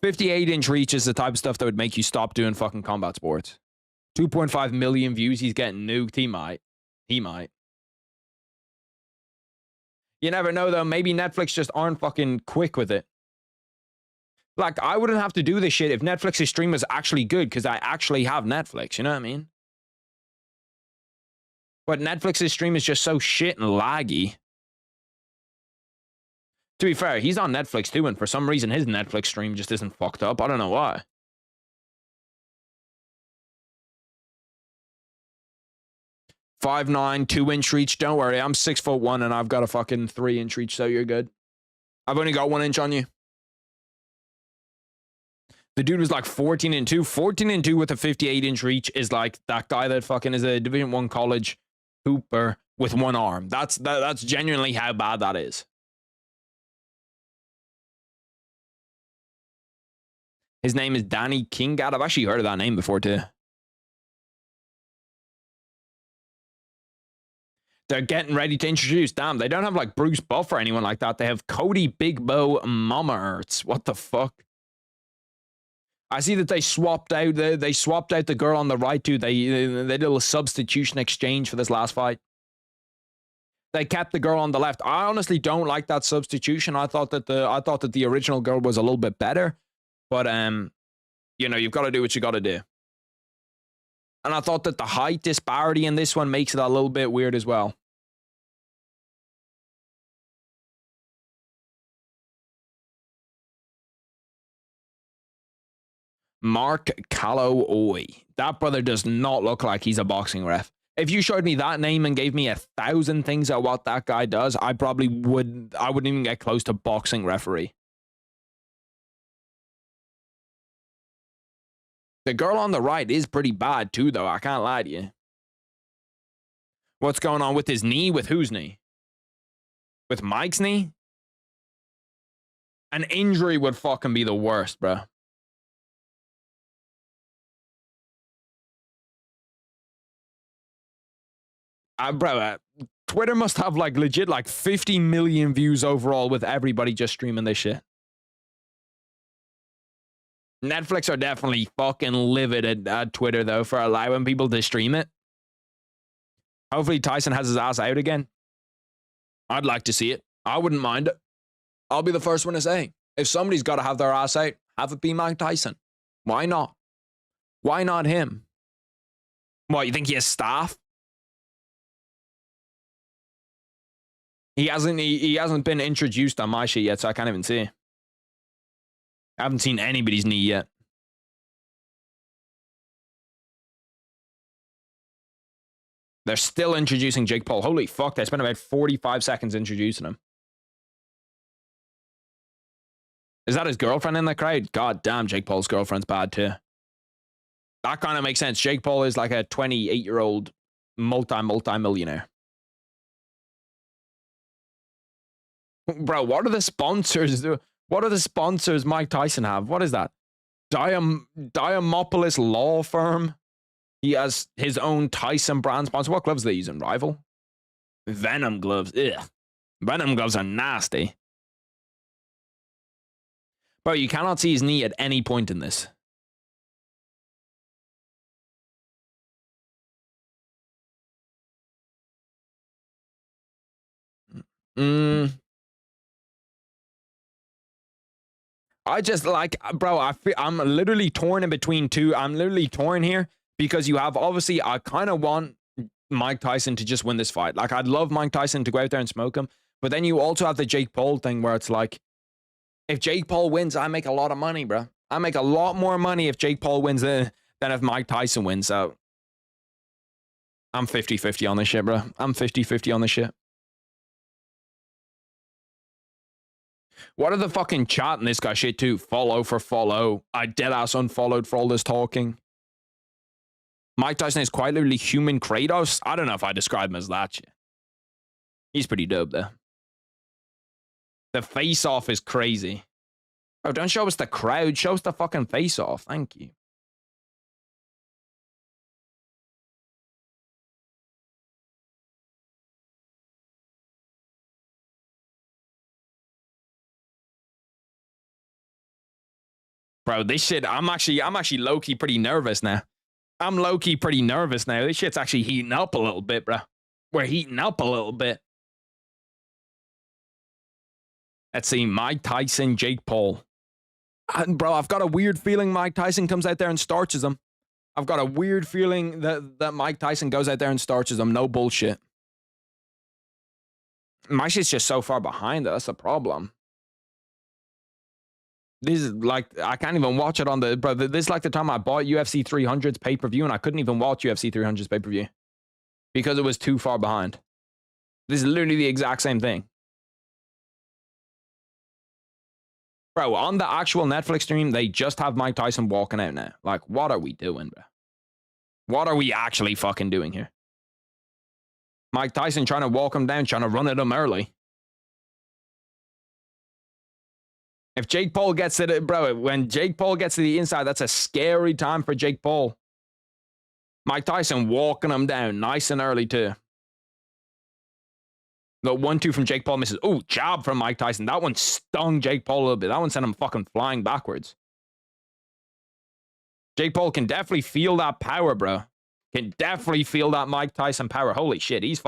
58-inch reach is the type of stuff that would make you stop doing fucking combat sports. 2.5 million views. He's getting nuked. He might. He might. You never know, though. Maybe Netflix just aren't fucking quick with it. Like, I wouldn't have to do this shit if Netflix's stream was actually good because I actually have Netflix. You know what I mean? But Netflix's stream is just so shit and laggy. To be fair, he's on Netflix too, and for some reason his Netflix stream just isn't fucked up. I don't know why. .59, 2-inch reach. Don't worry, I'm 6'1" and I've got a fucking 3-inch reach, so you're good. I've only got 1 inch on you. The dude was like 14-2. 14-2 with a 58-inch reach is like that guy that fucking is a Division I college hooper with one arm. That's genuinely how bad that is. His name is Danny Kingat. I've actually heard of that name before too. They're getting ready to introduce. Damn, they don't have like Bruce Buff or anyone like that. They have Cody Big Bo Mama Ertz. What the fuck? I see that they swapped out. They swapped out the girl on the right too. They did a little substitution exchange for this last fight. They kept the girl on the left. I honestly don't like that substitution. I thought that the original girl was a little bit better. But, you know, you've got to do what you got to do. And I thought that the height disparity in this one makes it a little bit weird as well. Mark Callow-Oy. That brother does not look like he's a boxing ref. If you showed me that name and gave me 1,000 things about what that guy does, I wouldn't even get close to boxing referee. The girl on the right is pretty bad too, though. I can't lie to you. What's going on with his knee? With whose knee? With Mike's knee? An injury would fucking be the worst, bro. Bro, Twitter must have like legit like 50 million views overall with everybody just streaming this shit. Netflix are definitely fucking livid at Twitter, though, for allowing people to stream it. Hopefully Tyson has his ass out again. I'd like to see it. I wouldn't mind it. I'll be the first one to say, if somebody's got to have their ass out, have it be Mike Tyson. Why not? Why not him? What, you think he has staff? He hasn't been introduced on my shit yet, so I can't even see. I haven't seen anybody's knee yet. They're still introducing Jake Paul. Holy fuck, they spent about 45 seconds introducing him. Is that his girlfriend in the crowd? God damn, Jake Paul's girlfriend's bad too. That kind of makes sense. Jake Paul is like a 28-year-old multi-millionaire. Bro, what are the sponsors? What are the sponsors Mike Tyson have? What is that? Diamopolis Law Firm. He has his own Tyson brand sponsor. What gloves are they using? Rival? Venom gloves. Ugh. Venom gloves are nasty. Bro, you cannot see his knee at any point in this. I just like, bro, I'm literally torn in between two. I'm literally torn here because you have, obviously, I kind of want Mike Tyson to just win this fight. Like, I'd love Mike Tyson to go out there and smoke him. But then you also have the Jake Paul thing where it's like, if Jake Paul wins, I make a lot of money, bro. I make a lot more money if Jake Paul wins than if Mike Tyson wins. So I'm 50-50 on this shit, bro. I'm 50-50 on this shit. What are the fucking chat in this guy shit too? Follow for follow. I deadass unfollowed for all this talking. Mike Tyson is quite literally human Kratos. I don't know if I describe him as that shit. He's pretty dope though. The face-off is crazy. Bro, don't show us the crowd. Show us the fucking face-off. Thank you. Bro, this shit, I'm actually low-key pretty nervous now. I'm low-key pretty nervous now. This shit's actually heating up a little bit, bro. We're heating up a little bit. Let's see, Mike Tyson, Jake Paul. Bro, I've got a weird feeling Mike Tyson comes out there and starches him. I've got a weird feeling that Mike Tyson goes out there and starches him. No bullshit. My shit's just so far behind. That's a problem. This is like, I can't even watch it on the, bro, this is like the time I bought UFC 300's pay-per-view and I couldn't even watch UFC 300's pay-per-view because it was too far behind. This is literally the exact same thing. Bro, on the actual Netflix stream, they just have Mike Tyson walking out now. Like, what are we doing, bro? What are we actually fucking doing here? Mike Tyson trying to walk him down, trying to run at him early. If Jake Paul gets it, bro, when Jake Paul gets to the inside, that's a scary time for Jake Paul. Mike Tyson walking him down nice and early, too. The 1-2 from Jake Paul misses. Oh, jab from Mike Tyson. That one stung Jake Paul a little bit. That one sent him fucking flying backwards. Jake Paul can definitely feel that power, bro. Can definitely feel that Mike Tyson power. Holy shit, he's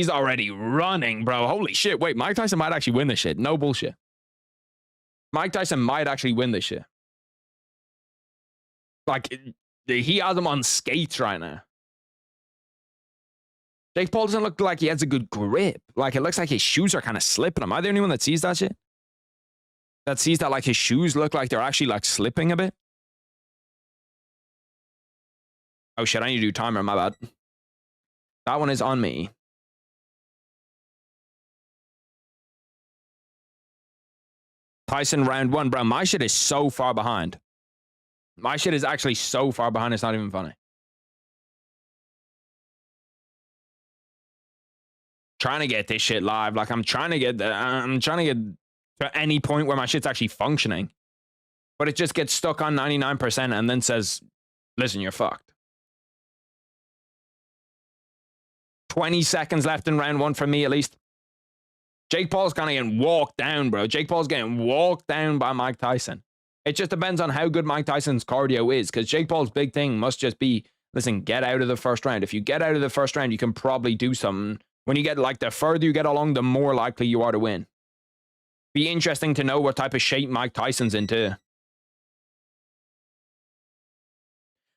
already running, bro. Holy shit. Wait, Mike Tyson might actually win this shit. No bullshit. Mike Tyson might actually win this shit. Like, he has him on skates right now. Jake Paul doesn't look like he has a good grip. Like, it looks like his shoes are kind of slipping. Am I the only one that sees that shit? That sees that, like, his shoes look like they're actually, like, slipping a bit? Oh, shit, I need to do timer. My bad. That one is on me. Tyson round 1. Bro, my shit is so far behind. My shit is actually so far behind, it's not even funny. Trying to get this shit live. Like, I'm trying to get to any point where my shit's actually functioning. But it just gets stuck on 99% and then says, listen, you're fucked. 20 seconds left in round 1 for me, at least. Jake Paul's kind of getting walked down, bro. Jake Paul's getting walked down by Mike Tyson. It just depends on how good Mike Tyson's cardio is, because Jake Paul's big thing must just be, listen, get out of the first round. If you get out of the first round, you can probably do something. When you get, like, the further you get along, the more likely you are to win. Be interesting to know what type of shape Mike Tyson's into.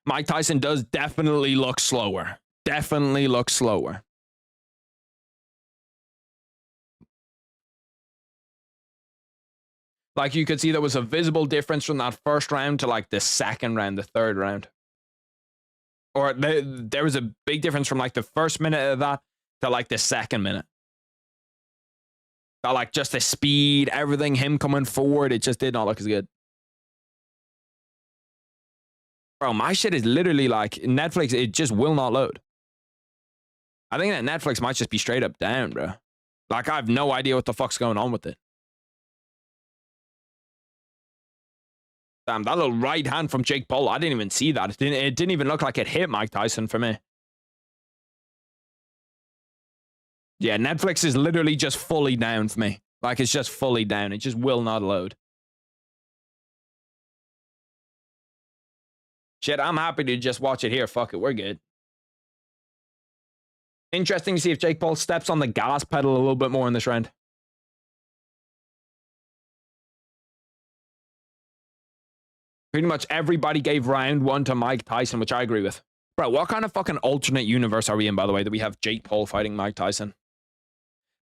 Mike Tyson does definitely look slower. Definitely look slower. Like, you could see there was a visible difference from that first round to, like, the second round, the third round. Or there was a big difference from, like, the first minute of that to, like, the second minute. That, like, just the speed, everything, him coming forward, it just did not look as good. Bro, my shit is literally like Netflix. It just will not load. I think that Netflix might just be straight up down, bro. Like, I have no idea what the fuck's going on with it. Damn, that little right hand from Jake Paul. I didn't even see that. It didn't even look like it hit Mike Tyson for me. Yeah, Netflix is literally just fully down for me. Like, it's just fully down. It just will not load. Shit, I'm happy to just watch it here. Fuck it, we're good. Interesting to see if Jake Paul steps on the gas pedal a little bit more in this round. Pretty much everybody gave round 1 to Mike Tyson, which I agree with. Bro, what kind of fucking alternate universe are we in, by the way, that we have Jake Paul fighting Mike Tyson?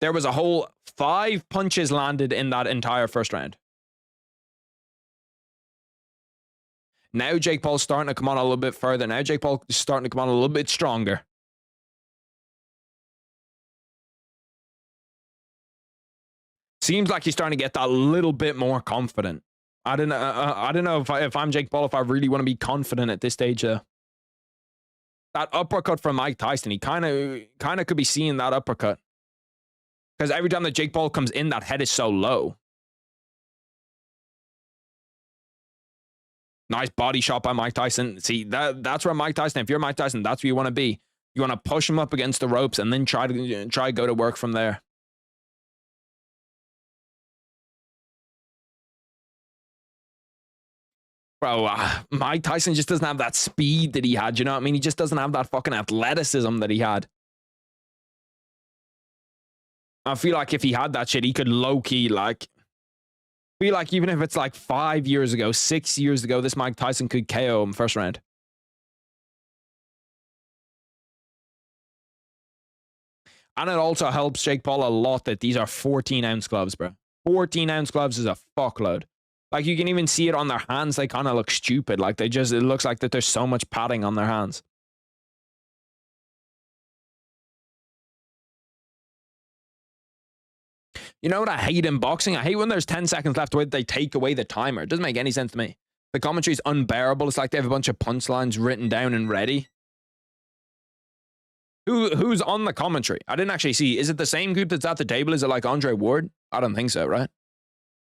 There was a whole 5 punches landed in that entire first round. Now Jake Paul's starting to come on a little bit further. Now Jake Paul is starting to come on a little bit stronger. Seems like he's starting to get that little bit more confident. I don't know if I'm Jake Paul, if I really want to be confident at this stage. That uppercut from Mike Tyson, he kind of could be seeing that uppercut. Because every time that Jake Paul comes in, that head is so low. Nice body shot by Mike Tyson. See, that's where Mike Tyson, if you're Mike Tyson, that's where you want to be. You want to push him up against the ropes and then try to go to work from there. Bro, Mike Tyson just doesn't have that speed that he had, you know what I mean? He just doesn't have that fucking athleticism that he had. I feel like if he had that shit, he could low-key, like... I feel like even if it's like 5 years ago, 6 years ago, this Mike Tyson could KO him first round. And it also helps Jake Paul a lot that these are 14-ounce gloves, bro. 14-ounce gloves is a fuckload. Like, you can even see it on their hands. They kind of look stupid. Like, it looks like that there's so much padding on their hands. You know what I hate in boxing? I hate when there's 10 seconds left where they take away the timer. It doesn't make any sense to me. The commentary is unbearable. It's like they have a bunch of punchlines written down and ready. Who's on the commentary? I didn't actually see. Is it the same group that's at the table? Is it like Andre Ward? I don't think so, right?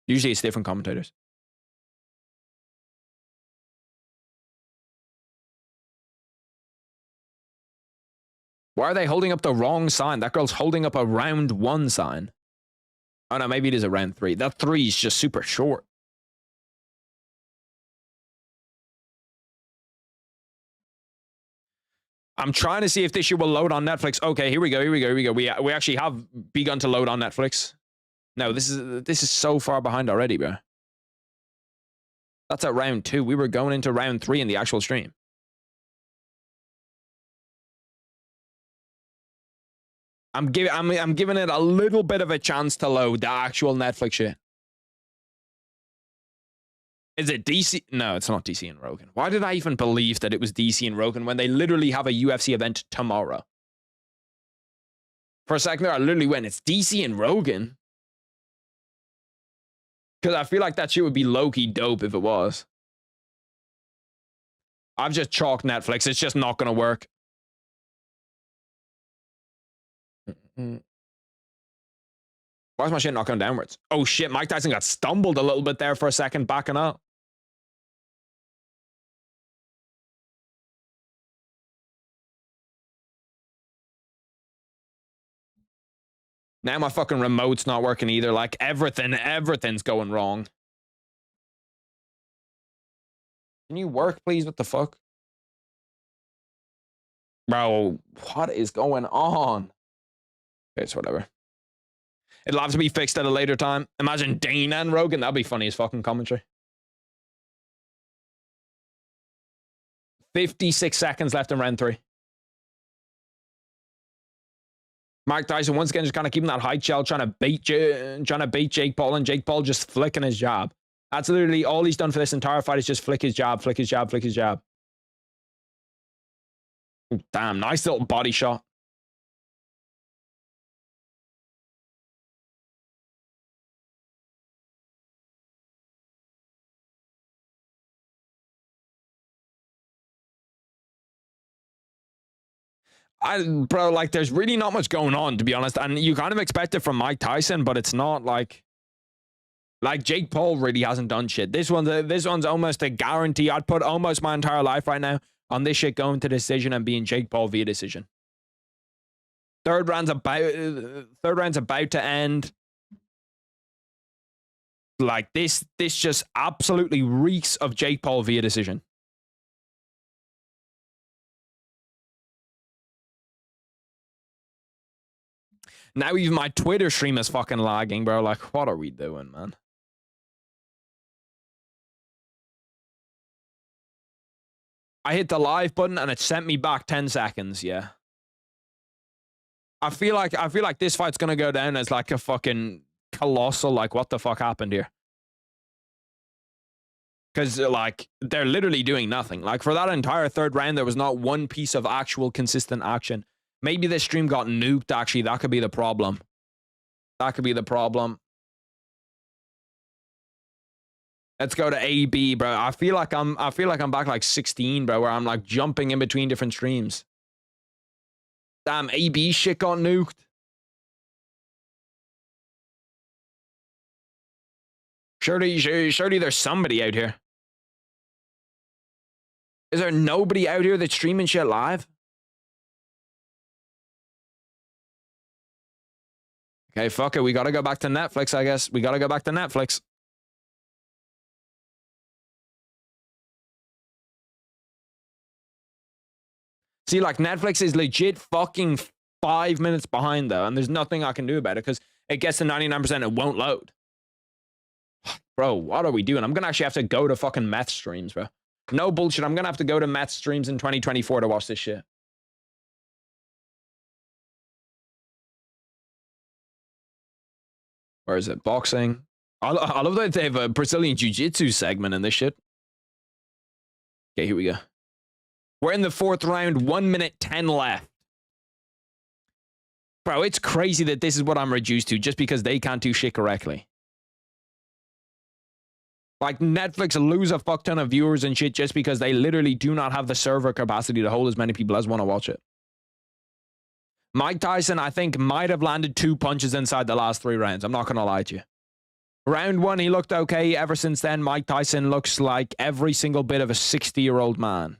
Usually it's different commentators. Why are they holding up the wrong sign? That girl's holding up a round 1 sign. Oh no, maybe it is a round 3. That 3 is just super short. I'm trying to see if this shit will load on Netflix. Okay, here we go. We actually have begun to load on Netflix. No, this is so far behind already, bro. That's at round 2. We were going into round 3 in the actual stream. I'm giving it a little bit of a chance to load the actual Netflix shit. Is it DC? No, it's not DC and Rogan. Why did I even believe that it was DC and Rogan when they literally have a UFC event tomorrow? For a second there, I literally went, it's DC and Rogan. Because I feel like that shit would be low-key dope if it was. I've just chalked Netflix. It's just not going to work. Why is my shit not going downwards? Oh shit, Mike Tyson got stumbled a little bit there for a second, backing up. Now my fucking remote's not working either. Like, everything's going wrong. Can you work, please? What the fuck? Bro, what is going on? It's whatever. It'll have to be fixed at a later time. Imagine Dana and Rogan. That'd be funny as fucking commentary. 56 seconds left in round 3. Mike Tyson once again just kind of keeping that high shell, trying to bait Jake Paul, and Jake Paul just flicking his jab. That's literally all he's done for this entire fight is just flick his jab, flick his jab, flick his jab. Ooh, damn, nice little body shot. Bro, like, there's really not much going on, to be honest. And you kind of expect it from Mike Tyson, but it's not like Jake Paul really hasn't done shit. This one's almost a guarantee. I'd put almost my entire life right now on this shit going to decision and being Jake Paul via decision. Third round's about to end. Like, this just absolutely reeks of Jake Paul via decision. Now even my Twitter stream is fucking lagging, bro. Like, what are we doing, man? I hit the live button and it sent me back 10 seconds, yeah. I feel like this fight's gonna go down as like a fucking colossal, like, what the fuck happened here? Because, like, they're literally doing nothing. Like, for that entire third round, there was not one piece of actual consistent action. Maybe this stream got nuked, actually. That could be the problem. That could be the problem. Let's go to AB, bro. I feel like I'm back like 16, bro, where I'm like jumping in between different streams. Damn, AB shit got nuked. Surely there's somebody out here. Is there nobody out here that's streaming shit live? Okay, fuck it. We gotta go back to Netflix, I guess. We gotta go back to Netflix. See, like, Netflix is legit fucking 5 minutes behind, though, and there's nothing I can do about it because it gets to 99%, it won't load. Bro, what are we doing? I'm gonna actually have to go to fucking meth streams, bro. No bullshit. I'm gonna have to go to meth streams in 2024 to watch this shit. Where is it? Boxing. I love that they have a Brazilian Jiu-Jitsu segment in this shit. Okay, here we go. We're in the fourth round. 1 minute 10 left. Bro, it's crazy that this is what I'm reduced to just because they can't do shit correctly. Like, Netflix lose a fuck ton of viewers and shit just because they literally do not have the server capacity to hold as many people as want to watch it. Mike Tyson, I think, might have landed 2 punches inside the last 3 rounds. I'm not going to lie to you. Round 1, he looked okay. Ever since then, Mike Tyson looks like every single bit of a 60-year-old man.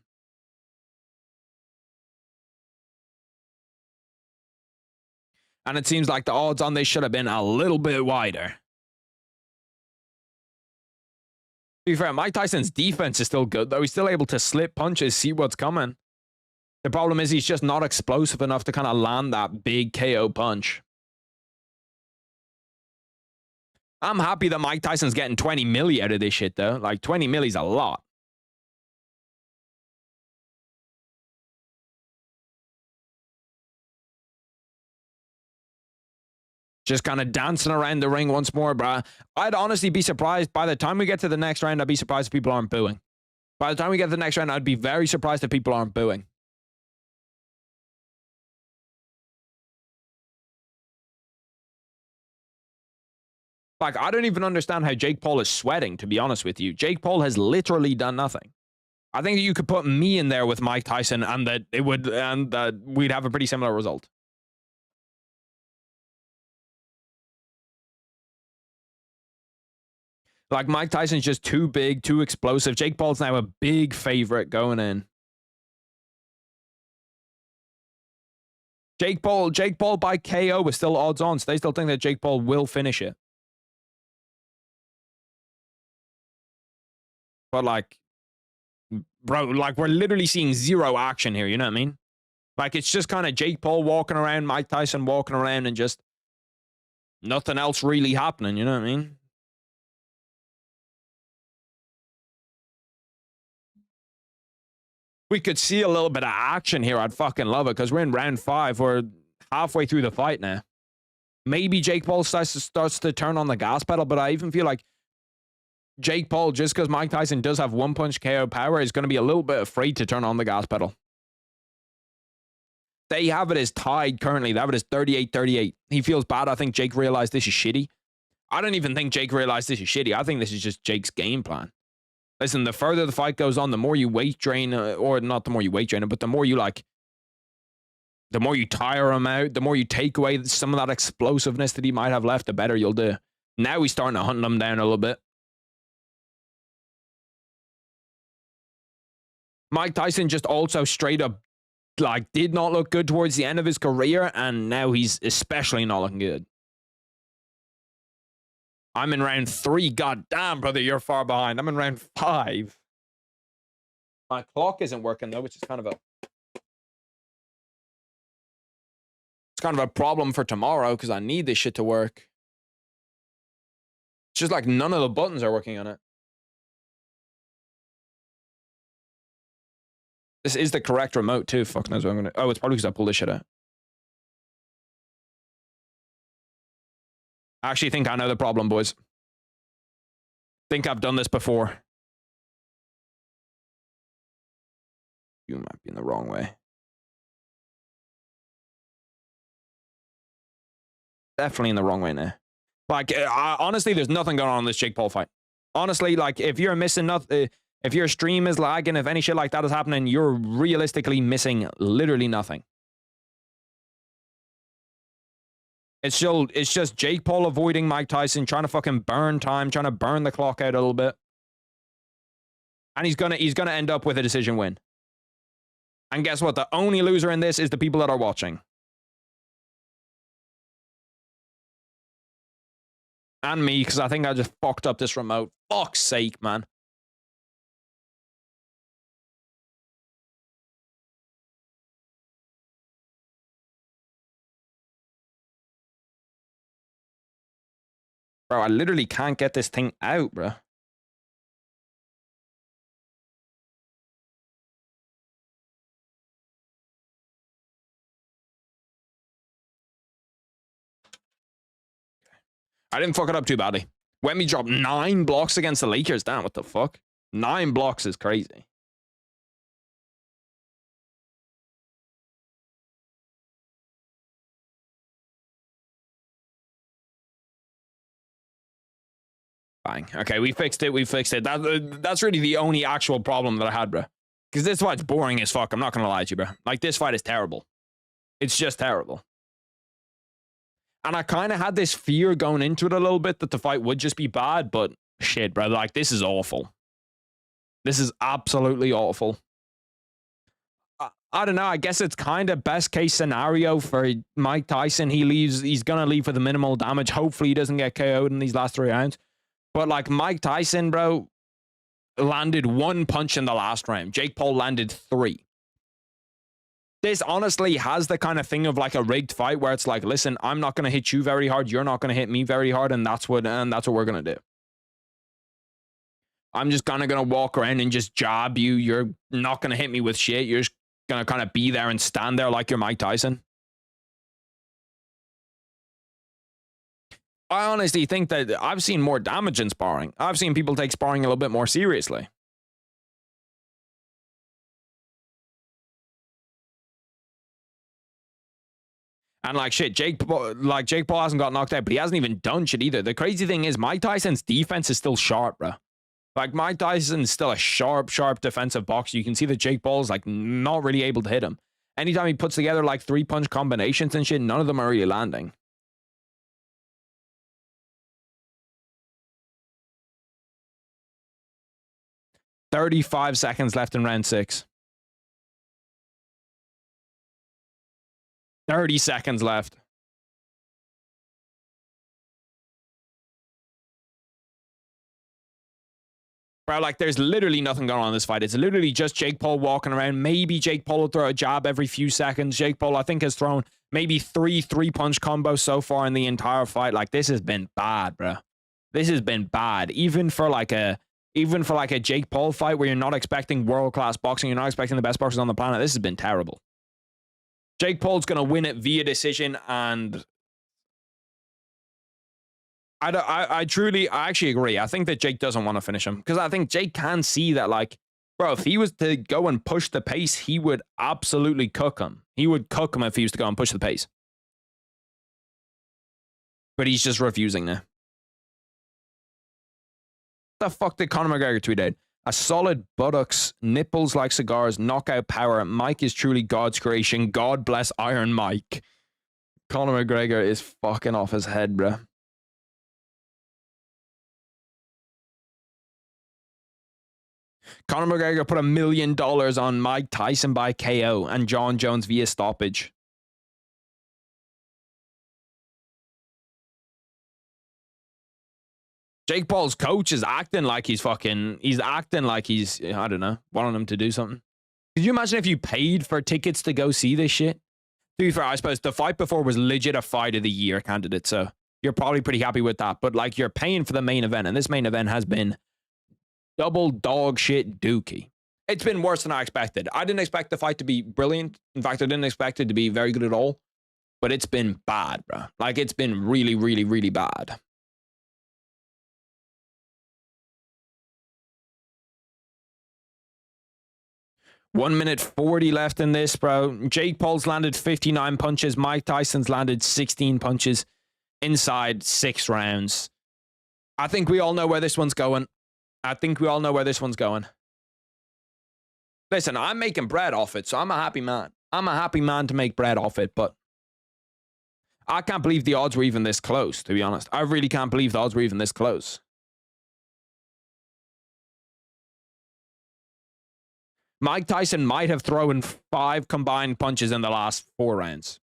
And it seems like the odds on this should have been a little bit wider. To be fair, Mike Tyson's defense is still good, though. He's still able to slip punches, see what's coming. The problem is he's just not explosive enough to kind of land that big KO punch. I'm happy that Mike Tyson's getting 20 milli out of this shit, though. Like, 20 milli's a lot. Just kind of dancing around the ring once more, bruh. I'd honestly be surprised. By the time we get to the next round, I'd be surprised if people aren't booing. By the time we get to the next round, I'd be very surprised if people aren't booing. Like, I don't even understand how Jake Paul is sweating, to be honest with you. Jake Paul has literally done nothing. I think you could put me in there with Mike Tyson and that we'd have a pretty similar result. Like, Mike Tyson's just too big, too explosive. Jake Paul's now a big favorite going in. Jake Paul by KO is still odds on, so they still think that Jake Paul will finish it. But, like, bro, like, we're literally seeing zero action here, you know what I mean? Like, it's just kind of Jake Paul walking around, Mike Tyson walking around, and just nothing else really happening, you know what I mean? We could see a little bit of action here. I'd fucking love it because we're in round 5. We're halfway through the fight now. Maybe Jake Paul starts to turn on the gas pedal, but I even feel like Jake Paul, just because Mike Tyson does have 1-punch KO power, is going to be a little bit afraid to turn on the gas pedal. They have it as tied currently. They have it as 38-38. He feels bad. I think Jake realized this is shitty. I don't even think Jake realized this is shitty. I think this is just Jake's game plan. Listen, the further the fight goes on, the more you weight drain, or not the more you weight drain it, but the more you, like, The more you tire him out, the more you take away some of that explosiveness that he might have left, the better you'll do. Now he's starting to hunt him down a little bit. Mike Tyson just also straight up, like, did not look good towards the end of his career, and now he's especially not looking good. I'm in round 3. God damn, brother, you're far behind. I'm in round 5. My clock isn't working, though, which is kind of a... It's kind of a problem for tomorrow, because I need this shit to work. It's just like none of the buttons are working on it. This is the correct remote, too. Fuck knows what I'm going to... Oh, it's probably because I pulled this shit out. I actually think I know the problem, boys. Think I've done this before. You might be in the wrong way. Definitely in the wrong way now. Like, honestly, there's nothing going on in this Jake Paul fight. Honestly, like, if you're missing nothing, if your stream is lagging, if any shit like that is happening, you're realistically missing literally nothing. It's just Jake Paul avoiding Mike Tyson, trying to fucking burn time, trying to burn the clock out a little bit. And he's gonna end up with a decision win. And guess what? The only loser in this is the people that are watching. And me, because I think I just fucked up this remote. Fuck's sake, man. Bro, I literally can't get this thing out, bro. I didn't fuck it up too badly. Wemby dropped 9 blocks against the Lakers. Damn, what the fuck? 9 blocks is crazy. Bang. Okay, we fixed it. We fixed it. That's really the only actual problem that I had, bro. Because this fight's boring as fuck. I'm not going to lie to you, bro. Like, this fight is terrible. It's just terrible. And I kind of had this fear going into it a little bit that the fight would just be bad, but shit, bro. Like, this is awful. This is absolutely awful. I don't know. I guess it's kind of best case scenario for Mike Tyson. He's going to leave with a minimal damage. Hopefully he doesn't get KO'd in these last 3 rounds. But like Mike Tyson, bro, landed 1 punch in the last round. Jake Paul landed 3. This honestly has the kind of thing of like a rigged fight where it's like, listen, I'm not going to hit you very hard. You're not going to hit me very hard. And that's what we're going to do. I'm just kind of going to walk around and just jab you. You're not going to hit me with shit. You're just going to kind of be there and stand there like you're Mike Tyson. I honestly think that I've seen more damage in sparring. I've seen people take sparring a little bit more seriously. And like shit, Jake Paul hasn't got knocked out, but he hasn't even done shit either. The crazy thing is Mike Tyson's defense is still sharp, bro. Like Mike Tyson's still a sharp defensive boxer. You can see that Jake Paul's like not really able to hit him. Anytime he puts together like 3-punch combinations and shit, none of them are really landing. $35 seconds left in round 6. 30 seconds left. Bro, like, there's literally nothing going on in this fight. It's literally just Jake Paul walking around. Maybe Jake Paul will throw a jab every few seconds. Jake Paul, I think, has thrown maybe 3 3-punch combos so far in the entire fight. Like, this has been bad, bro. This has been bad. Even for like a Jake Paul fight where you're not expecting world-class boxing, you're not expecting the best boxers on the planet, this has been terrible. Jake Paul's going to win it via decision, and I actually agree. I think that Jake doesn't want to finish him, because I think Jake can see that, like, bro, if he was to go and push the pace, he would absolutely cook him. He would cook him if he was to go and push the pace. But he's just refusing now. The fuck did Conor McGregor tweet out? A solid buttocks, nipples like cigars, knockout power. Mike is truly God's creation. God bless Iron Mike. Conor McGregor is fucking off his head, bro. Conor McGregor put $1 million on Mike Tyson by KO and John Jones via stoppage. Jake Paul's coach is acting like he's acting like he's, I don't know, wanting him to do something. Could you imagine if you paid for tickets to go see this shit? To be fair, I suppose the fight before was legit a fight of the year candidate, so you're probably pretty happy with that. But like, you're paying for the main event, and this main event has been double dog shit dookie. It's been worse than I expected. I didn't expect the fight to be brilliant. In fact, I didn't expect it to be very good at all. But it's been bad, bro. Like, it's been really, really, really bad. One minute 40 left in this, bro. Jake Paul's landed 59 punches. Mike Tyson's landed 16 punches inside 6 rounds. I think we all know where this one's going. Listen, I'm making bread off it, so I'm a happy man. I'm a happy man to make bread off it, but I can't believe the odds were even this close, to be honest. I really can't believe the odds were even this close. Mike Tyson might have thrown 5 combined punches in the last 4 rounds.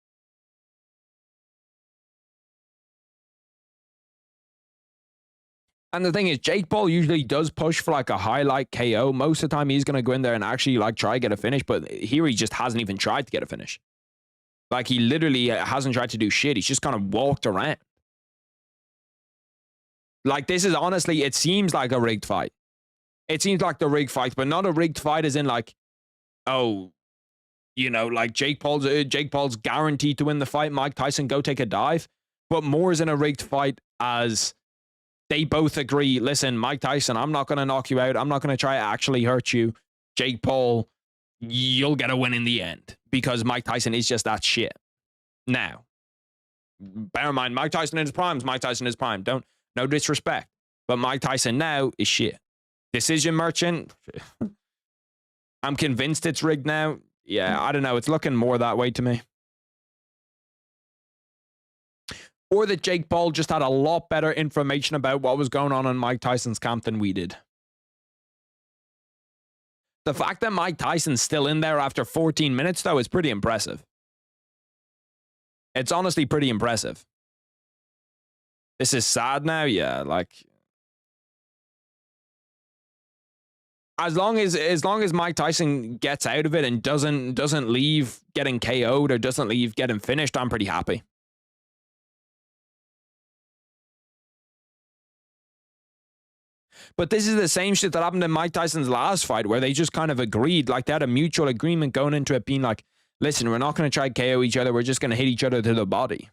And the thing is, Jake Paul usually does push for like a highlight KO. Most of the time, he's going to go in there and actually like try to get a finish. But here, he just hasn't even tried to get a finish. Like, he literally hasn't tried to do shit. He's just kind of walked around. Like, this is honestly, it seems like a rigged fight. It seems like the rigged fight, but not a rigged fight as in like, oh, you know, like Jake Paul's guaranteed to win the fight. Mike Tyson, go take a dive. But more as in a rigged fight as they both agree, listen, Mike Tyson, I'm not going to knock you out. I'm not going to try to actually hurt you. Jake Paul, you'll get a win in the end because Mike Tyson is just that shit. Now, bear in mind, Mike Tyson in his prime is Mike Tyson in his prime. No disrespect. But Mike Tyson now is shit. Decision merchant. I'm convinced it's rigged now. Yeah, I don't know. It's looking more that way to me. Or that Jake Paul just had a lot better information about what was going on in Mike Tyson's camp than we did. The fact that Mike Tyson's still in there after 14 minutes, though, is pretty impressive. It's honestly pretty impressive. This is sad now, yeah, like... As long as Mike Tyson gets out of it and doesn't leave getting KO'd or doesn't leave getting finished, I'm pretty happy. But this is the same shit that happened in Mike Tyson's last fight where they just kind of agreed, like they had a mutual agreement going into it being like, listen, we're not going to try to KO each other. We're just going to hit each other to the body.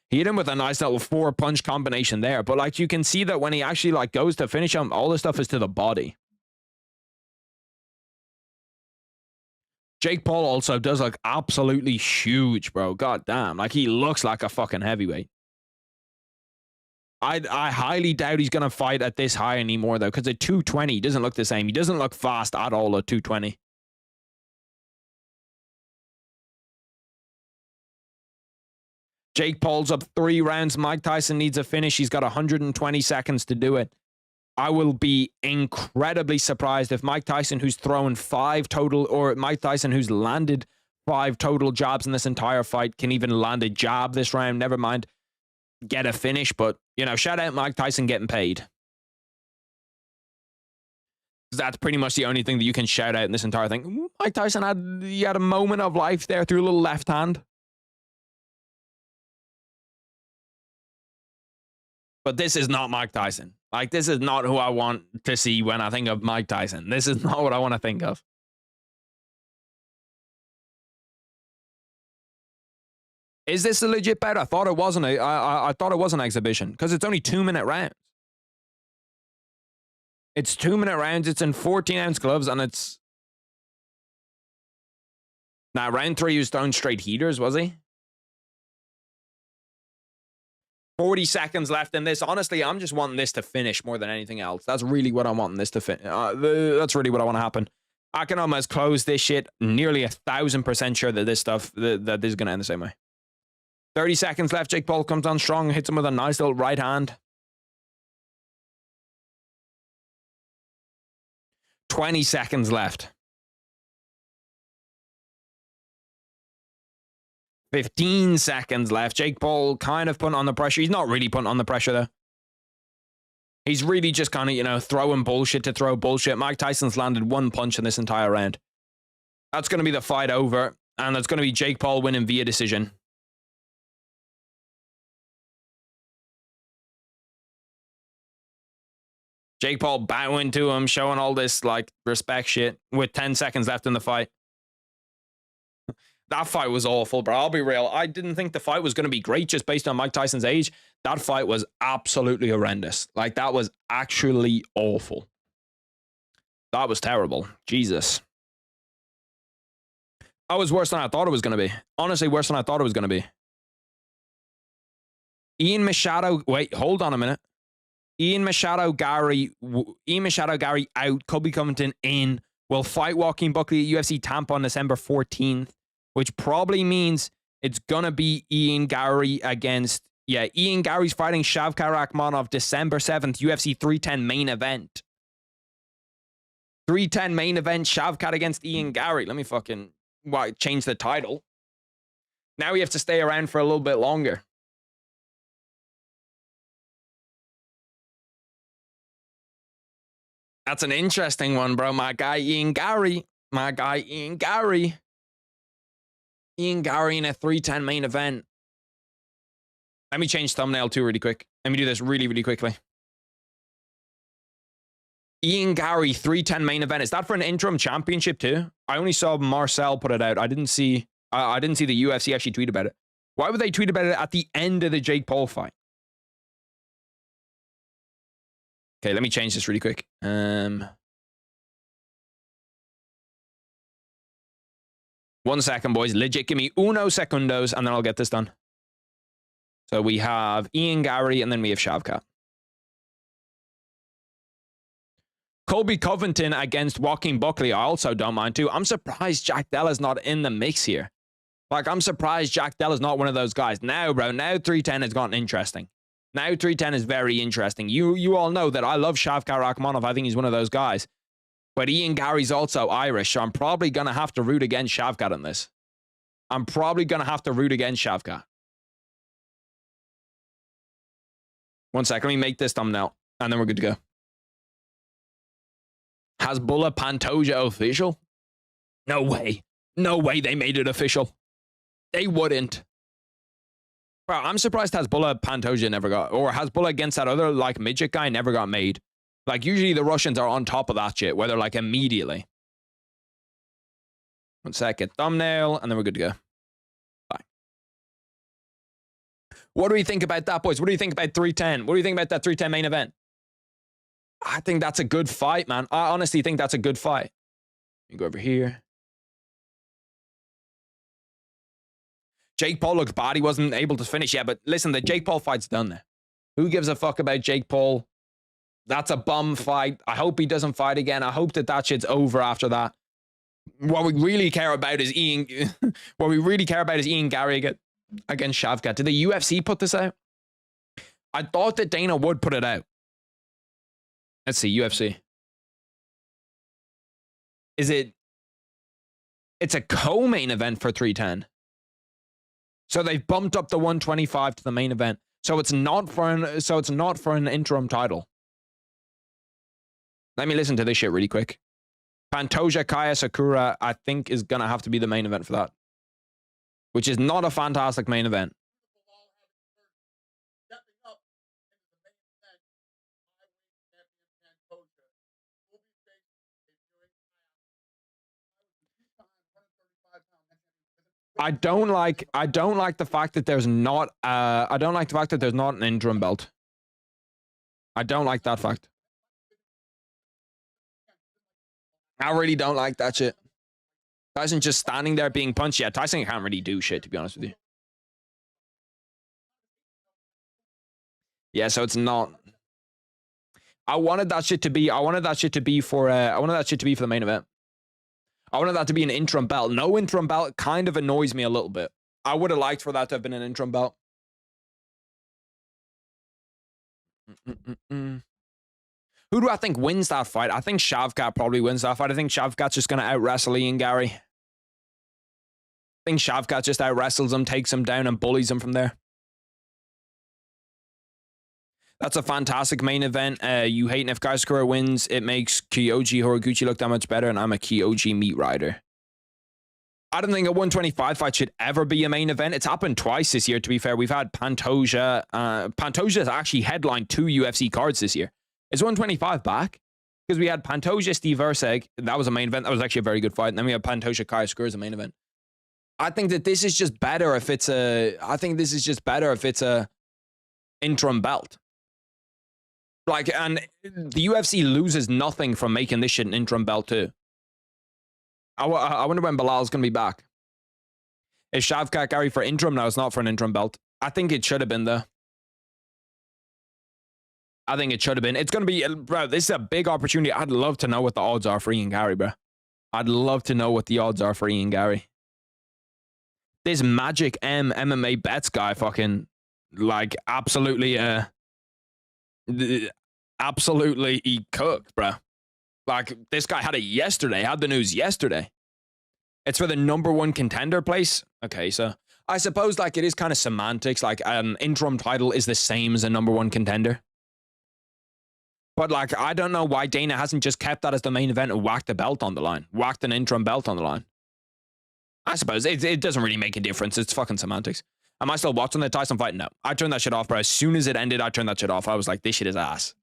He hit him with a nice little 4-punch combination there. But like you can see that when he actually like goes to finish him, all the stuff is to the body. Jake Paul also does look absolutely huge, bro. God damn. Like he looks like a fucking heavyweight. I highly doubt he's going to fight at this high anymore though. Because at 220, he doesn't look the same. He doesn't look fast at all at 220. Jake Paul's up 3 rounds. Mike Tyson needs a finish. He's got 120 seconds to do it. I will be incredibly surprised if Mike Tyson, who's thrown 5 total, or Mike Tyson, who's landed 5 total jabs in this entire fight, can even land a jab this round. Never mind get a finish. But, you know, shout out Mike Tyson getting paid. That's pretty much the only thing that you can shout out in this entire thing. Mike Tyson had a moment of life there through a little left hand. But this is not Mike Tyson. Like, this is not who I want to see when I think of Mike Tyson. This is not what I want to think of. Is this a legit bet? I thought it wasn't. I thought it was an exhibition because it's only 2-minute rounds. It's 2-minute rounds. It's in 14-ounce gloves, and it's... Now, round 3 he was throwing straight heaters, was he? 40 seconds left in this. Honestly, I'm just wanting this to finish more than anything else. That's really what I'm wanting this to finish. That's really what I want to happen. I can almost close this shit nearly 1,000% sure that this stuff, that this is going to end the same way. 30 seconds left. Jake Paul comes on strong, hits him with a nice little right hand. 20 seconds left. 15 seconds left. Jake Paul kind of putting on the pressure. He's not really putting on the pressure, though. He's really just kind of, you know, throwing bullshit to throw bullshit. Mike Tyson's landed one punch in this entire round. That's going to be the fight over. And that's going to be Jake Paul winning via decision. Jake Paul bowing to him, showing all this, like, respect shit with 10 seconds left in the fight. That fight was awful, bro. I'll be real. I didn't think the fight was going to be great just based on Mike Tyson's age. That fight was absolutely horrendous. Like, that was actually awful. That was terrible. Jesus. That was worse than I thought it was going to be. Honestly, worse than I thought it was going to be. Ian Machado. Wait, hold on a minute. Ian Machado Gary out. Colby Covington in. Will fight Joaquin Buckley at UFC Tampa on December 14th, which probably means it's going to be Ian Gary against... Yeah, Ian Gary's fighting Shavkat Rakhmonov December 7th, UFC 310 main event. 310 main event, Shavkat against Ian Gary. Let me fucking change the title. Now we have to stay around for a little bit longer. That's an interesting one, bro. My guy Ian Gary. Ian Gary in a 310 main event. Let me change thumbnail too really quick. Let me do this really, really quickly. Ian Gary, 310 main event. Is that for an interim championship too? I only saw Marcel put it out. I didn't see the UFC actually tweet about it. Why would they tweet about it at the end of the Jake Paul fight? Okay, let me change this really quick. 1 second, boys. Legit, give me uno segundos, and then I'll get this done. So we have Ian Gary, and then we have Shavkat. Colby Covington against Joaquin Buckley. I also don't mind too. I'm surprised Jack Della's not in the mix here. Like, I'm surprised Jack Della's not one of those guys. Now, bro, now 310 has gotten interesting. Now 310 is very interesting. You all know that I love Shavkat Rakhmonov. I think he's one of those guys. But Ian Gary's also Irish, so I'm probably going to have to root against Shavkat in this. I'm probably going to have to root against Shavkat. 1 second, let me make this thumbnail, and then we're good to go. Hasbulla Pantoja official? No way. No way they made it official. They wouldn't. Bro, I'm surprised Hasbulla Pantoja never got, or Hasbulla against that other, like, midget guy never got made. Like, usually the Russians are on top of that shit, where they're, like, immediately. 1 second. Thumbnail, and then we're good to go. Bye. What do we think about that, boys? What do you think about 310? What do you think about that 310 main event? I think that's a good fight, man. I honestly think that's a good fight. Let me go over here. Jake Paul looks bad. He wasn't able to finish yet, but listen, the Jake Paul fight's done there. Who gives a fuck about Jake Paul? That's a bum fight. I hope he doesn't fight again. I hope that shit's over after that. What we really care about is Ian Gary against Shavkat. Did the UFC put this out? I thought that Dana would put it out. Let's see, UFC. It's a co-main event for 310. So they've bumped up the 125 to the main event. So it's not for an interim title. Let me listen to this shit really quick. Pantoja Kaya Sakura, I think, is going to have to be the main event for that. Which is not a fantastic main event. I don't like the fact that there's not an interim belt. I don't like that fact. I really don't like that shit. Tyson just standing there being punched. Yeah, Tyson can't really do shit, to be honest with you. Yeah, so it's not. I wanted that shit to be for the main event. I wanted that to be an interim belt. No interim belt kind of annoys me a little bit. I would have liked for that to have been an interim belt. Who do I think wins that fight? I think Shavkat probably wins that fight. I think Shavkat's just going to out-wrestle Ian Gary. I think Shavkat just out-wrestles him, takes him down, and bullies him from there. That's a fantastic main event. You hate if Gaisakura wins, it makes Kyoji Horiguchi look that much better, and I'm a Kyoji meat rider. I don't think a 125 fight should ever be a main event. It's happened twice this year, to be fair. We've had Pantoja. Pantoja has actually headlined 2 UFC cards this year. Is 125 back? Because we had Pantoja, Steve Erceg. That was a main event. That was actually a very good fight. And then we had Pantoja, Gaisakura as a main event. I think that this is just better if it's a... I think this is just better if it's a interim belt. Like, and the UFC loses nothing from making this shit an interim belt too. I wonder when Bilal's going to be back. Is Shavkat Gary for interim? No, it's not for an interim belt. I think it should have been, though. I think it should have been. It's going to be, bro, this is a big opportunity. I'd love to know what the odds are for Ian Gary, bro. I'd love to know what the odds are for Ian Gary. This Magic M MMA bets guy fucking, like, absolutely he cooked, bro. Like, this guy had it yesterday, had the news yesterday. It's for the #1 contender place. Okay, so I suppose, like, it is kind of semantics. Like, an interim title is the same as a #1 contender. But, like, I don't know why Dana hasn't just kept that as the main event and whacked the belt on the line. Whacked an interim belt on the line. I suppose it doesn't really make a difference. It's fucking semantics. Am I still watching the Tyson fight? No. I turned that shit off, bro. As soon as it ended, I turned that shit off. I was like, this shit is ass.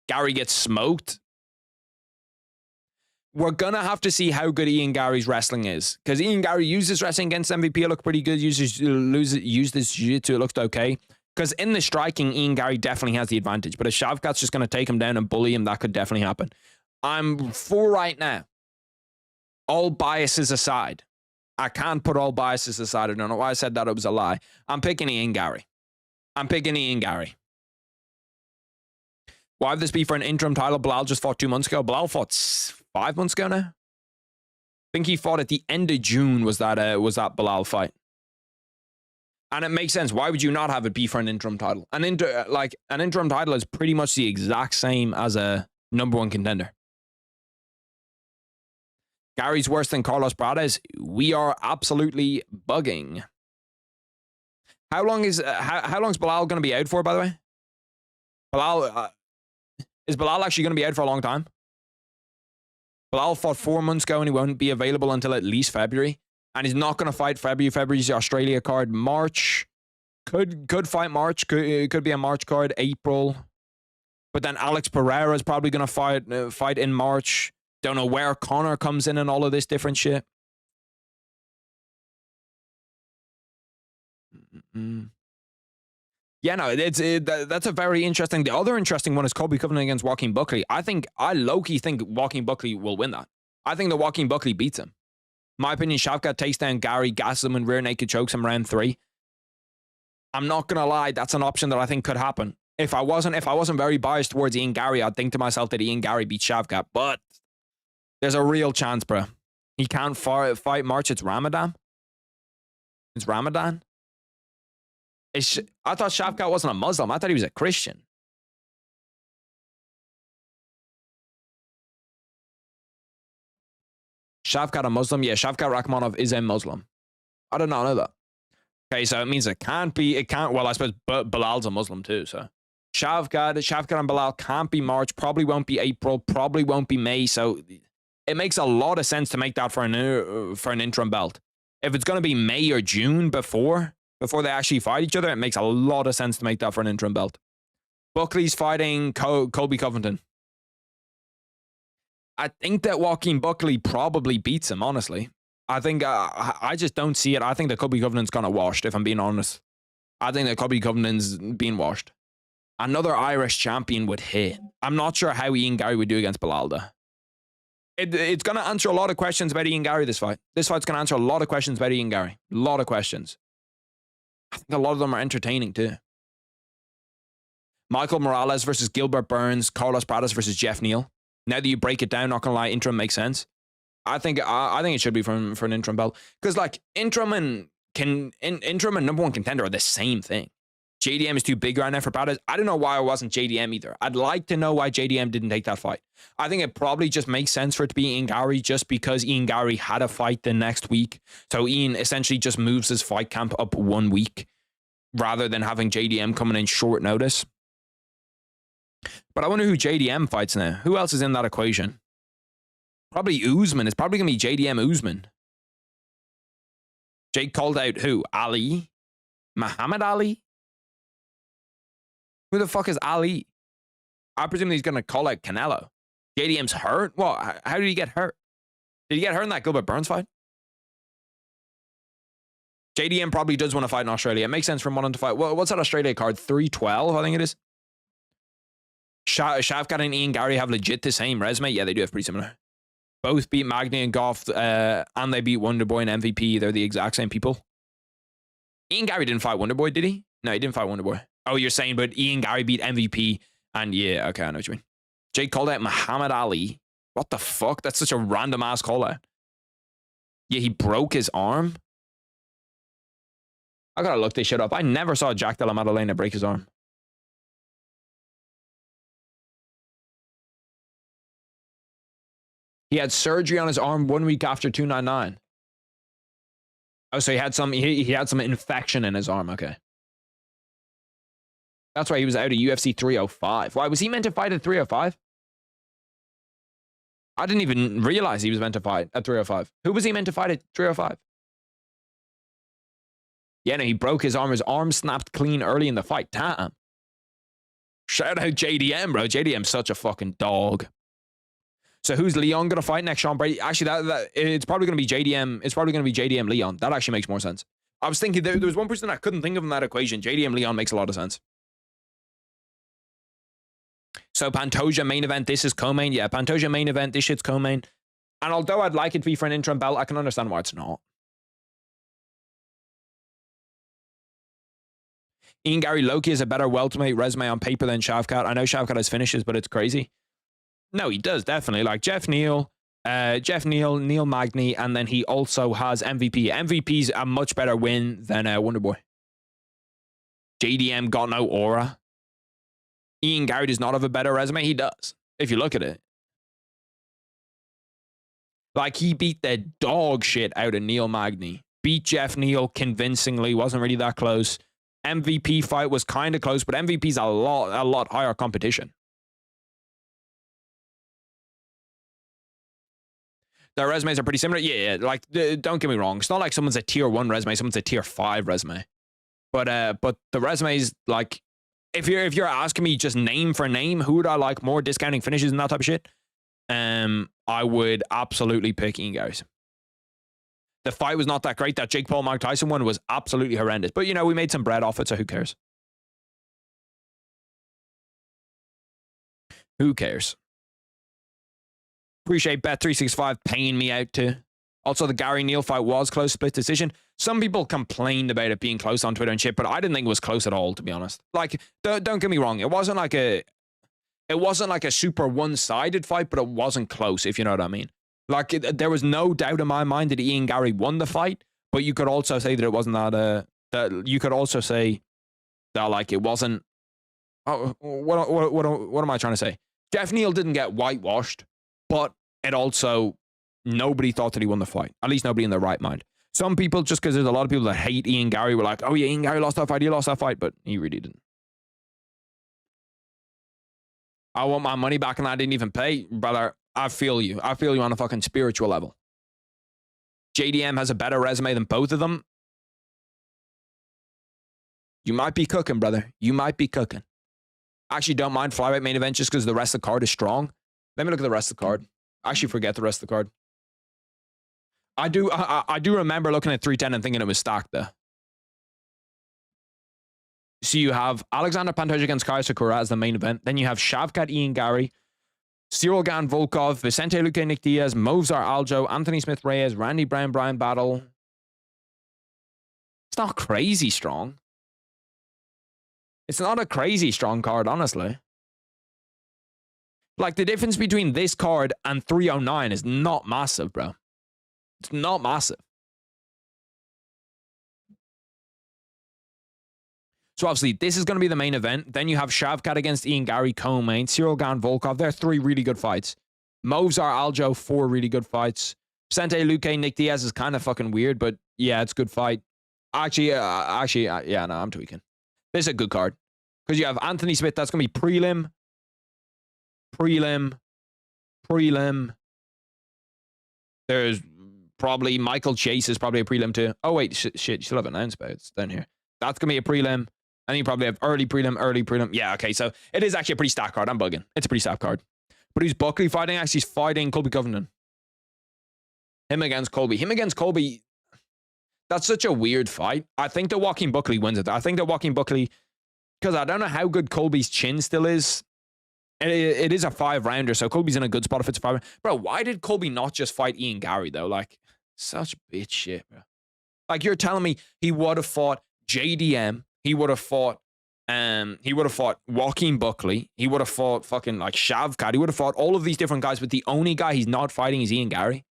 Gary gets smoked. We're going to have to see how good Ian Gary's wrestling is. Because Ian Gary used his wrestling against MVP. It looked pretty good. Used his jiu-jitsu. It looked okay. Because in the striking, Ian Gary definitely has the advantage. But if Shavkat's just going to take him down and bully him, that could definitely happen. I'm for right now. All biases aside. I can't put all biases aside. I don't know why I said that. It was a lie. I'm picking Ian Gary. Why would this be for an interim title? Bilal just fought 2 months ago. Bilal fought 5 months ago now. I think he fought at the end of June was that Bilal fight. And it makes sense. Why would you not have it be for an interim title? An interim title is pretty much the exact same as a #1 contender. Gary's worse than Carlos Pradas. We are absolutely bugging. How long is Bilal going to be out for, by the way? Is Bilal actually going to be out for a long time? Bilal fought 4 months ago and he won't be available until at least February. And he's not going to fight February. February's the Australia card. March. Could fight March. Could be a March card. April. But then Alex Pereira is probably going to fight in March. Don't know where Connor comes in and all of this different shit. Yeah, no, that's a very interesting. The other interesting one is Colby Covington against Joaquin Buckley. I low-key think Joaquin Buckley will win that. I think that Joaquin Buckley beats him. My opinion, Shavkat takes down Gary, gasses him, and rear naked chokes him round 3. I'm not gonna lie, that's an option that I think could happen. If I wasn't very biased towards Ian Gary, I'd think to myself that Ian Gary beats Shavkat. But there's a real chance, bro. He can't fight March. It's Ramadan. It's Ramadan. I thought Shavkat wasn't a Muslim. I thought he was a Christian. Shavkat a Muslim? Yeah, Shavkat Rakhmonov is a Muslim. I did not know that. Okay, so it means it can't, well, I suppose Bilal's a Muslim too, so. Shavkat and Bilal can't be March, probably won't be April, probably won't be May, so it makes a lot of sense to make that for an interim belt. If it's going to be May or June before they actually fight each other, it makes a lot of sense to make that for an interim belt. Buckley's fighting Colby Covington. I think that Joaquin Buckley probably beats him, honestly. I think, I just don't see it. I think that Colby Covington's kind of washed, if I'm being honest. I think that Colby Covington's being washed. Another Irish champion would hit. I'm not sure how Ian Gary would do against Bilal, though. It's going to answer a lot of questions about Ian Gary, this fight. This fight's going to answer a lot of questions about Ian Gary. A lot of questions. I think a lot of them are entertaining, too. Michael Morales versus Gilbert Burns, Carlos Pradas versus Jeff Neal. Now that you break it down, not gonna lie, interim makes sense. I think it should be for an interim belt because like interim and number one contender are the same thing. JDM is too big right now for Pradas. I don't know why it wasn't JDM either. I'd like to know why JDM didn't take that fight. I think it probably just makes sense for it to be Ian Gary just because Ian Gary had a fight the next week. So Ian essentially just moves his fight camp up 1 week rather than having JDM coming in short notice. But I wonder who JDM fights now. Who else is in that equation? Probably Usman. It's probably going to be JDM Usman. Jake called out who? Ali? Muhammad Ali? Who the fuck is Ali? I presume he's going to call out Canelo. JDM's hurt? What? How did he get hurt? Did he get hurt in that Gilbert Burns fight? JDM probably does want to fight in Australia. It makes sense from wanting to fight. What's that Australia card? 312, I think it is. Shavkat and Ian Gary have legit the same resume. Yeah, they do have pretty similar. Both beat Magny and Goff, and they beat Wonderboy and MVP. They're the exact same people. Ian Gary didn't fight Wonderboy, did he? No, he didn't fight Wonderboy. Oh, you're saying, but Ian Gary beat MVP, and yeah, okay, I know what you mean. Jake called out Muhammad Ali. What the fuck? That's such a random ass call out. Yeah, he broke his arm. I gotta look this shit up. I never saw Jack de la Maddalena break his arm. He had surgery on his arm 1 week after 299. Oh, so he had some infection in his arm. Okay. That's why he was out of UFC 305. Why was he meant to fight at 305? I didn't even realize he was meant to fight at 305. Who was he meant to fight at 305? Yeah, no, he broke his arm. His arm snapped clean early in the fight. Damn. Shout out JDM, bro. JDM's such a fucking dog. So who's Leon going to fight next? Sean Brady? Actually, it's probably going to be JDM. It's probably going to be JDM Leon. That actually makes more sense. I was thinking there was one person I couldn't think of in that equation. JDM Leon makes a lot of sense. So Pantoja main event. This is co-main. Yeah, Pantoja main event. This shit's co-main. And although I'd like it to be for an interim belt, I can understand why it's not. Ian Gary Loki is a better welterweight resume on paper than Shavkat. I know Shavkat has finishes, but it's crazy. No, he does, definitely. Like Jeff Neal, Neil Magny, and then he also has MVP. MVP's a much better win than Wonderboy. JDM got no aura. Ian Gary does not have a better resume. He does, if you look at it. Like, he beat the dog shit out of Neil Magny. Beat Jeff Neal convincingly. Wasn't really that close. MVP fight was kind of close, but MVP's a lot higher competition. Their resumes are pretty similar. Yeah, like, don't get me wrong. It's not like someone's a tier 1 resume, someone's a tier 5 resume. But the resumes, like, if you're asking me just name for name, who would I like more, discounting finishes and that type of shit? I would absolutely pick Ian Gary's. The fight was not that great. That Jake Paul Mike Tyson one was absolutely horrendous. But, you know, we made some bread off it, so who cares? Who cares? Appreciate Bet365 paying me out too. Also, the Gary Neal fight was close, split decision. Some people complained about it being close on Twitter and shit, but I didn't think it was close at all, to be honest. Like, don't get me wrong. It wasn't like a super one-sided fight, but it wasn't close, if you know what I mean. Like, there was no doubt in my mind that Ian Gary won the fight, but you could also say that it wasn't that you could also say that, like, it wasn't. Oh, what am I trying to say? Jeff Neal didn't get whitewashed, but it also, nobody thought that he won the fight. At least nobody in their right mind. Some people, just because there's a lot of people that hate Ian Gary, were like, oh yeah, Ian Gary lost that fight, he lost that fight, but he really didn't. I want my money back and I didn't even pay. Brother, I feel you. I feel you on a fucking spiritual level. JDM has a better resume than both of them. You might be cooking, brother. You might be cooking. I actually don't mind flyweight main event just because the rest of the card is strong. Let me look at the rest of the card. I actually forget the rest of the card. I do remember looking at 310 and thinking it was stacked though. So you have Alexander Pantoja against Kaya Sakura as the main event. Then you have Shavkat Ian Gary, Cyril Gan Volkov, Vicente Luque Nick Diaz, Movsar Aljo, Anthony Smith Reyes, Randy Brown Brian Battle. It's not crazy strong. It's not a crazy strong card, honestly. Like, the difference between this card and 309 is not massive, bro. It's not massive. So, obviously, this is going to be the main event. Then you have Shavkat against Ian Gary, co-main. Cyril Gan, Volkov. They're 3 really good fights. Movzar, Aljo, 4 really good fights. Vicente Luque, Nick Diaz is kind of fucking weird, but yeah, it's a good fight. Actually, yeah, no, I'm tweaking. This is a good card. Because you have Anthony Smith, that's going to be prelim. There's probably Michael Chase is probably a prelim too. Oh, wait, shit, you still have announced about it. It's down here. That's going to be a prelim. And you probably have early prelim. Yeah, okay, so it is actually a pretty stacked card. I'm bugging. It's a pretty stacked card. But who's Buckley fighting? Actually, he's fighting Colby Covington. Him against Colby. That's such a weird fight. I think that Joaquin Buckley wins it. I think that Joaquin Buckley, because I don't know how good Colby's chin still is. It is a 5-rounder, so Colby's in a good spot if it's a 5-rounder. Bro, why did Colby not just fight Ian Gary, though? Like, such bitch shit, bro. Like, you're telling me he would have fought JDM. He would have fought Joaquin Buckley. He would have fought fucking, like, Shavkat. He would have fought all of these different guys, but the only guy he's not fighting is Ian Gary.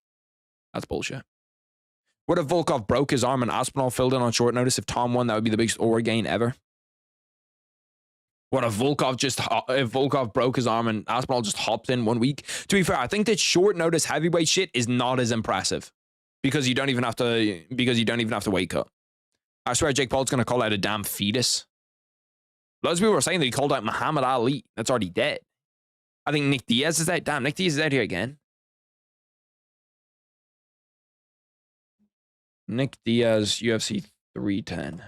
That's bullshit. What if Volkov broke his arm and Aspinall filled in on short notice? If Tom won, that would be the biggest ore gain ever. What if Volkov broke his arm and Aspinall just hopped in 1 week? To be fair, I think that short notice heavyweight shit is not as impressive because you don't even have to wake up. I swear Jake Paul's gonna call out a damn fetus. Loads of people were saying that he called out Muhammad Ali. That's already dead. I think Nick Diaz is out. Damn, Nick Diaz is out here again. Nick Diaz, UFC 310.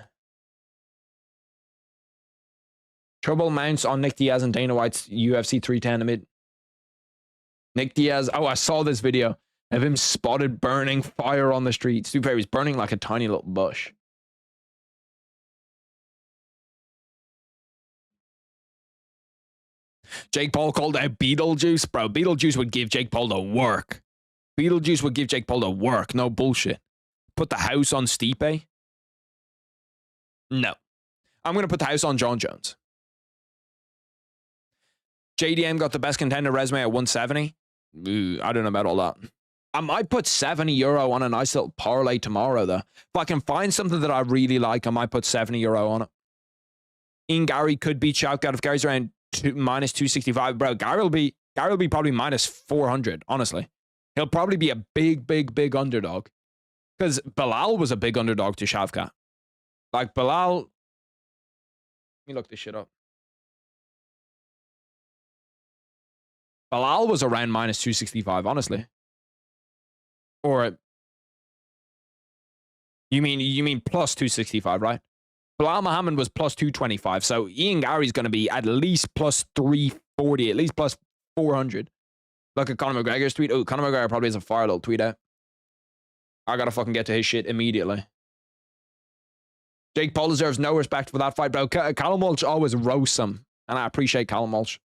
Trouble mounts on Nick Diaz and Dana White's UFC 310 amid Nick Diaz. Oh, I saw this video of him spotted burning fire on the streets. To be fair, he's burning like a tiny little bush. Jake Paul called out Beetlejuice. Bro, Beetlejuice would give Jake Paul the work. No bullshit. Put the house on Stipe? No. I'm going to put the house on John Jones. JDM got the best contender resume at 170. Ooh, I don't know about all that. I might put €70 on a nice little parlay tomorrow, though. If I can find something that I really like, I might put €70 on it. Ian Gary could beat Shavkat if Gary's around minus 265. Bro, Gary will be probably minus 400, honestly. He'll probably be a big underdog. Because Bilal was a big underdog to Shavkat. Like, Bilal... Let me look this shit up. Bilal was around minus 265, honestly. Or... You mean plus 265, right? Bilal Muhammad was plus 225. So Ian Gary's going to be at least plus 340, at least plus 400. Look at Conor McGregor's tweet. Oh, Conor McGregor probably has a fire little tweet out. I gotta fucking get to his shit immediately. Jake Paul deserves no respect for that fight, bro. Callum Walsh always roasts him, and I appreciate Callum Walsh.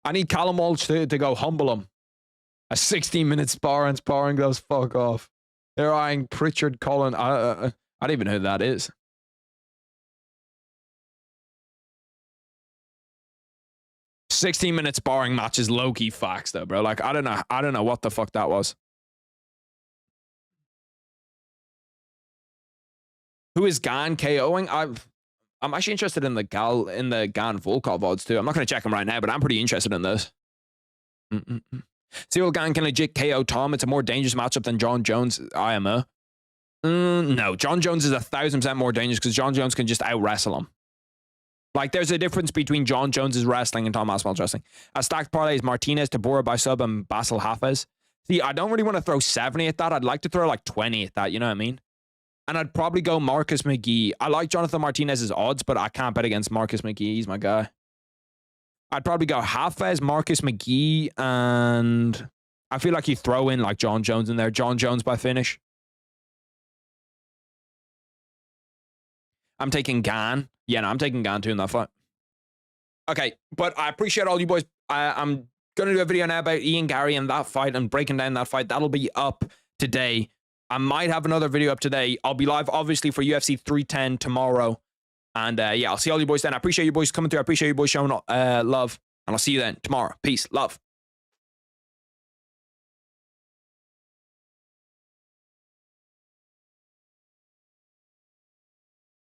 I need Callum Walsh to go humble him. A 16-minute sparring goes fuck off. They're eyeing Pritchard Cullen. I don't even know who that is. "16-minute sparring match is low-key facts, though, bro. Like, I don't know what the fuck that was. Who is Gan KOing? I'm actually interested in the Gan Volkov odds too. I'm not going to check them right now, but I'm pretty interested in this. Cyril Gan can legit KO Tom. It's a more dangerous matchup than John Jones IMO. No, John Jones is 1,000% more dangerous because John Jones can just out-wrestle him. Like, there's a difference between John Jones' wrestling and Tom Aspinall's wrestling. A stacked parlay is Martinez, Tabora by sub, and Basil Hafez. See, I don't really want to throw 70 at that. I'd like to throw like 20 at that, you know what I mean? And I'd probably go Marcus McGee. I like Jonathan Martinez's odds, but I can't bet against Marcus McGee. He's my guy. I'd probably go Hafez, Marcus McGee, and I feel like you throw in like John Jones in there. John Jones by finish. I'm taking Gan. Yeah, no, I'm taking Gan too in that fight. Okay, but I appreciate all you boys. I'm going to do a video now about Ian Gary and that fight and breaking down that fight. That'll be up today. I might have another video up today. I'll be live, obviously, for UFC 310 tomorrow. And yeah, I'll see all you boys then. I appreciate you boys coming through. I appreciate you boys showing love. And I'll see you then tomorrow. Peace. Love.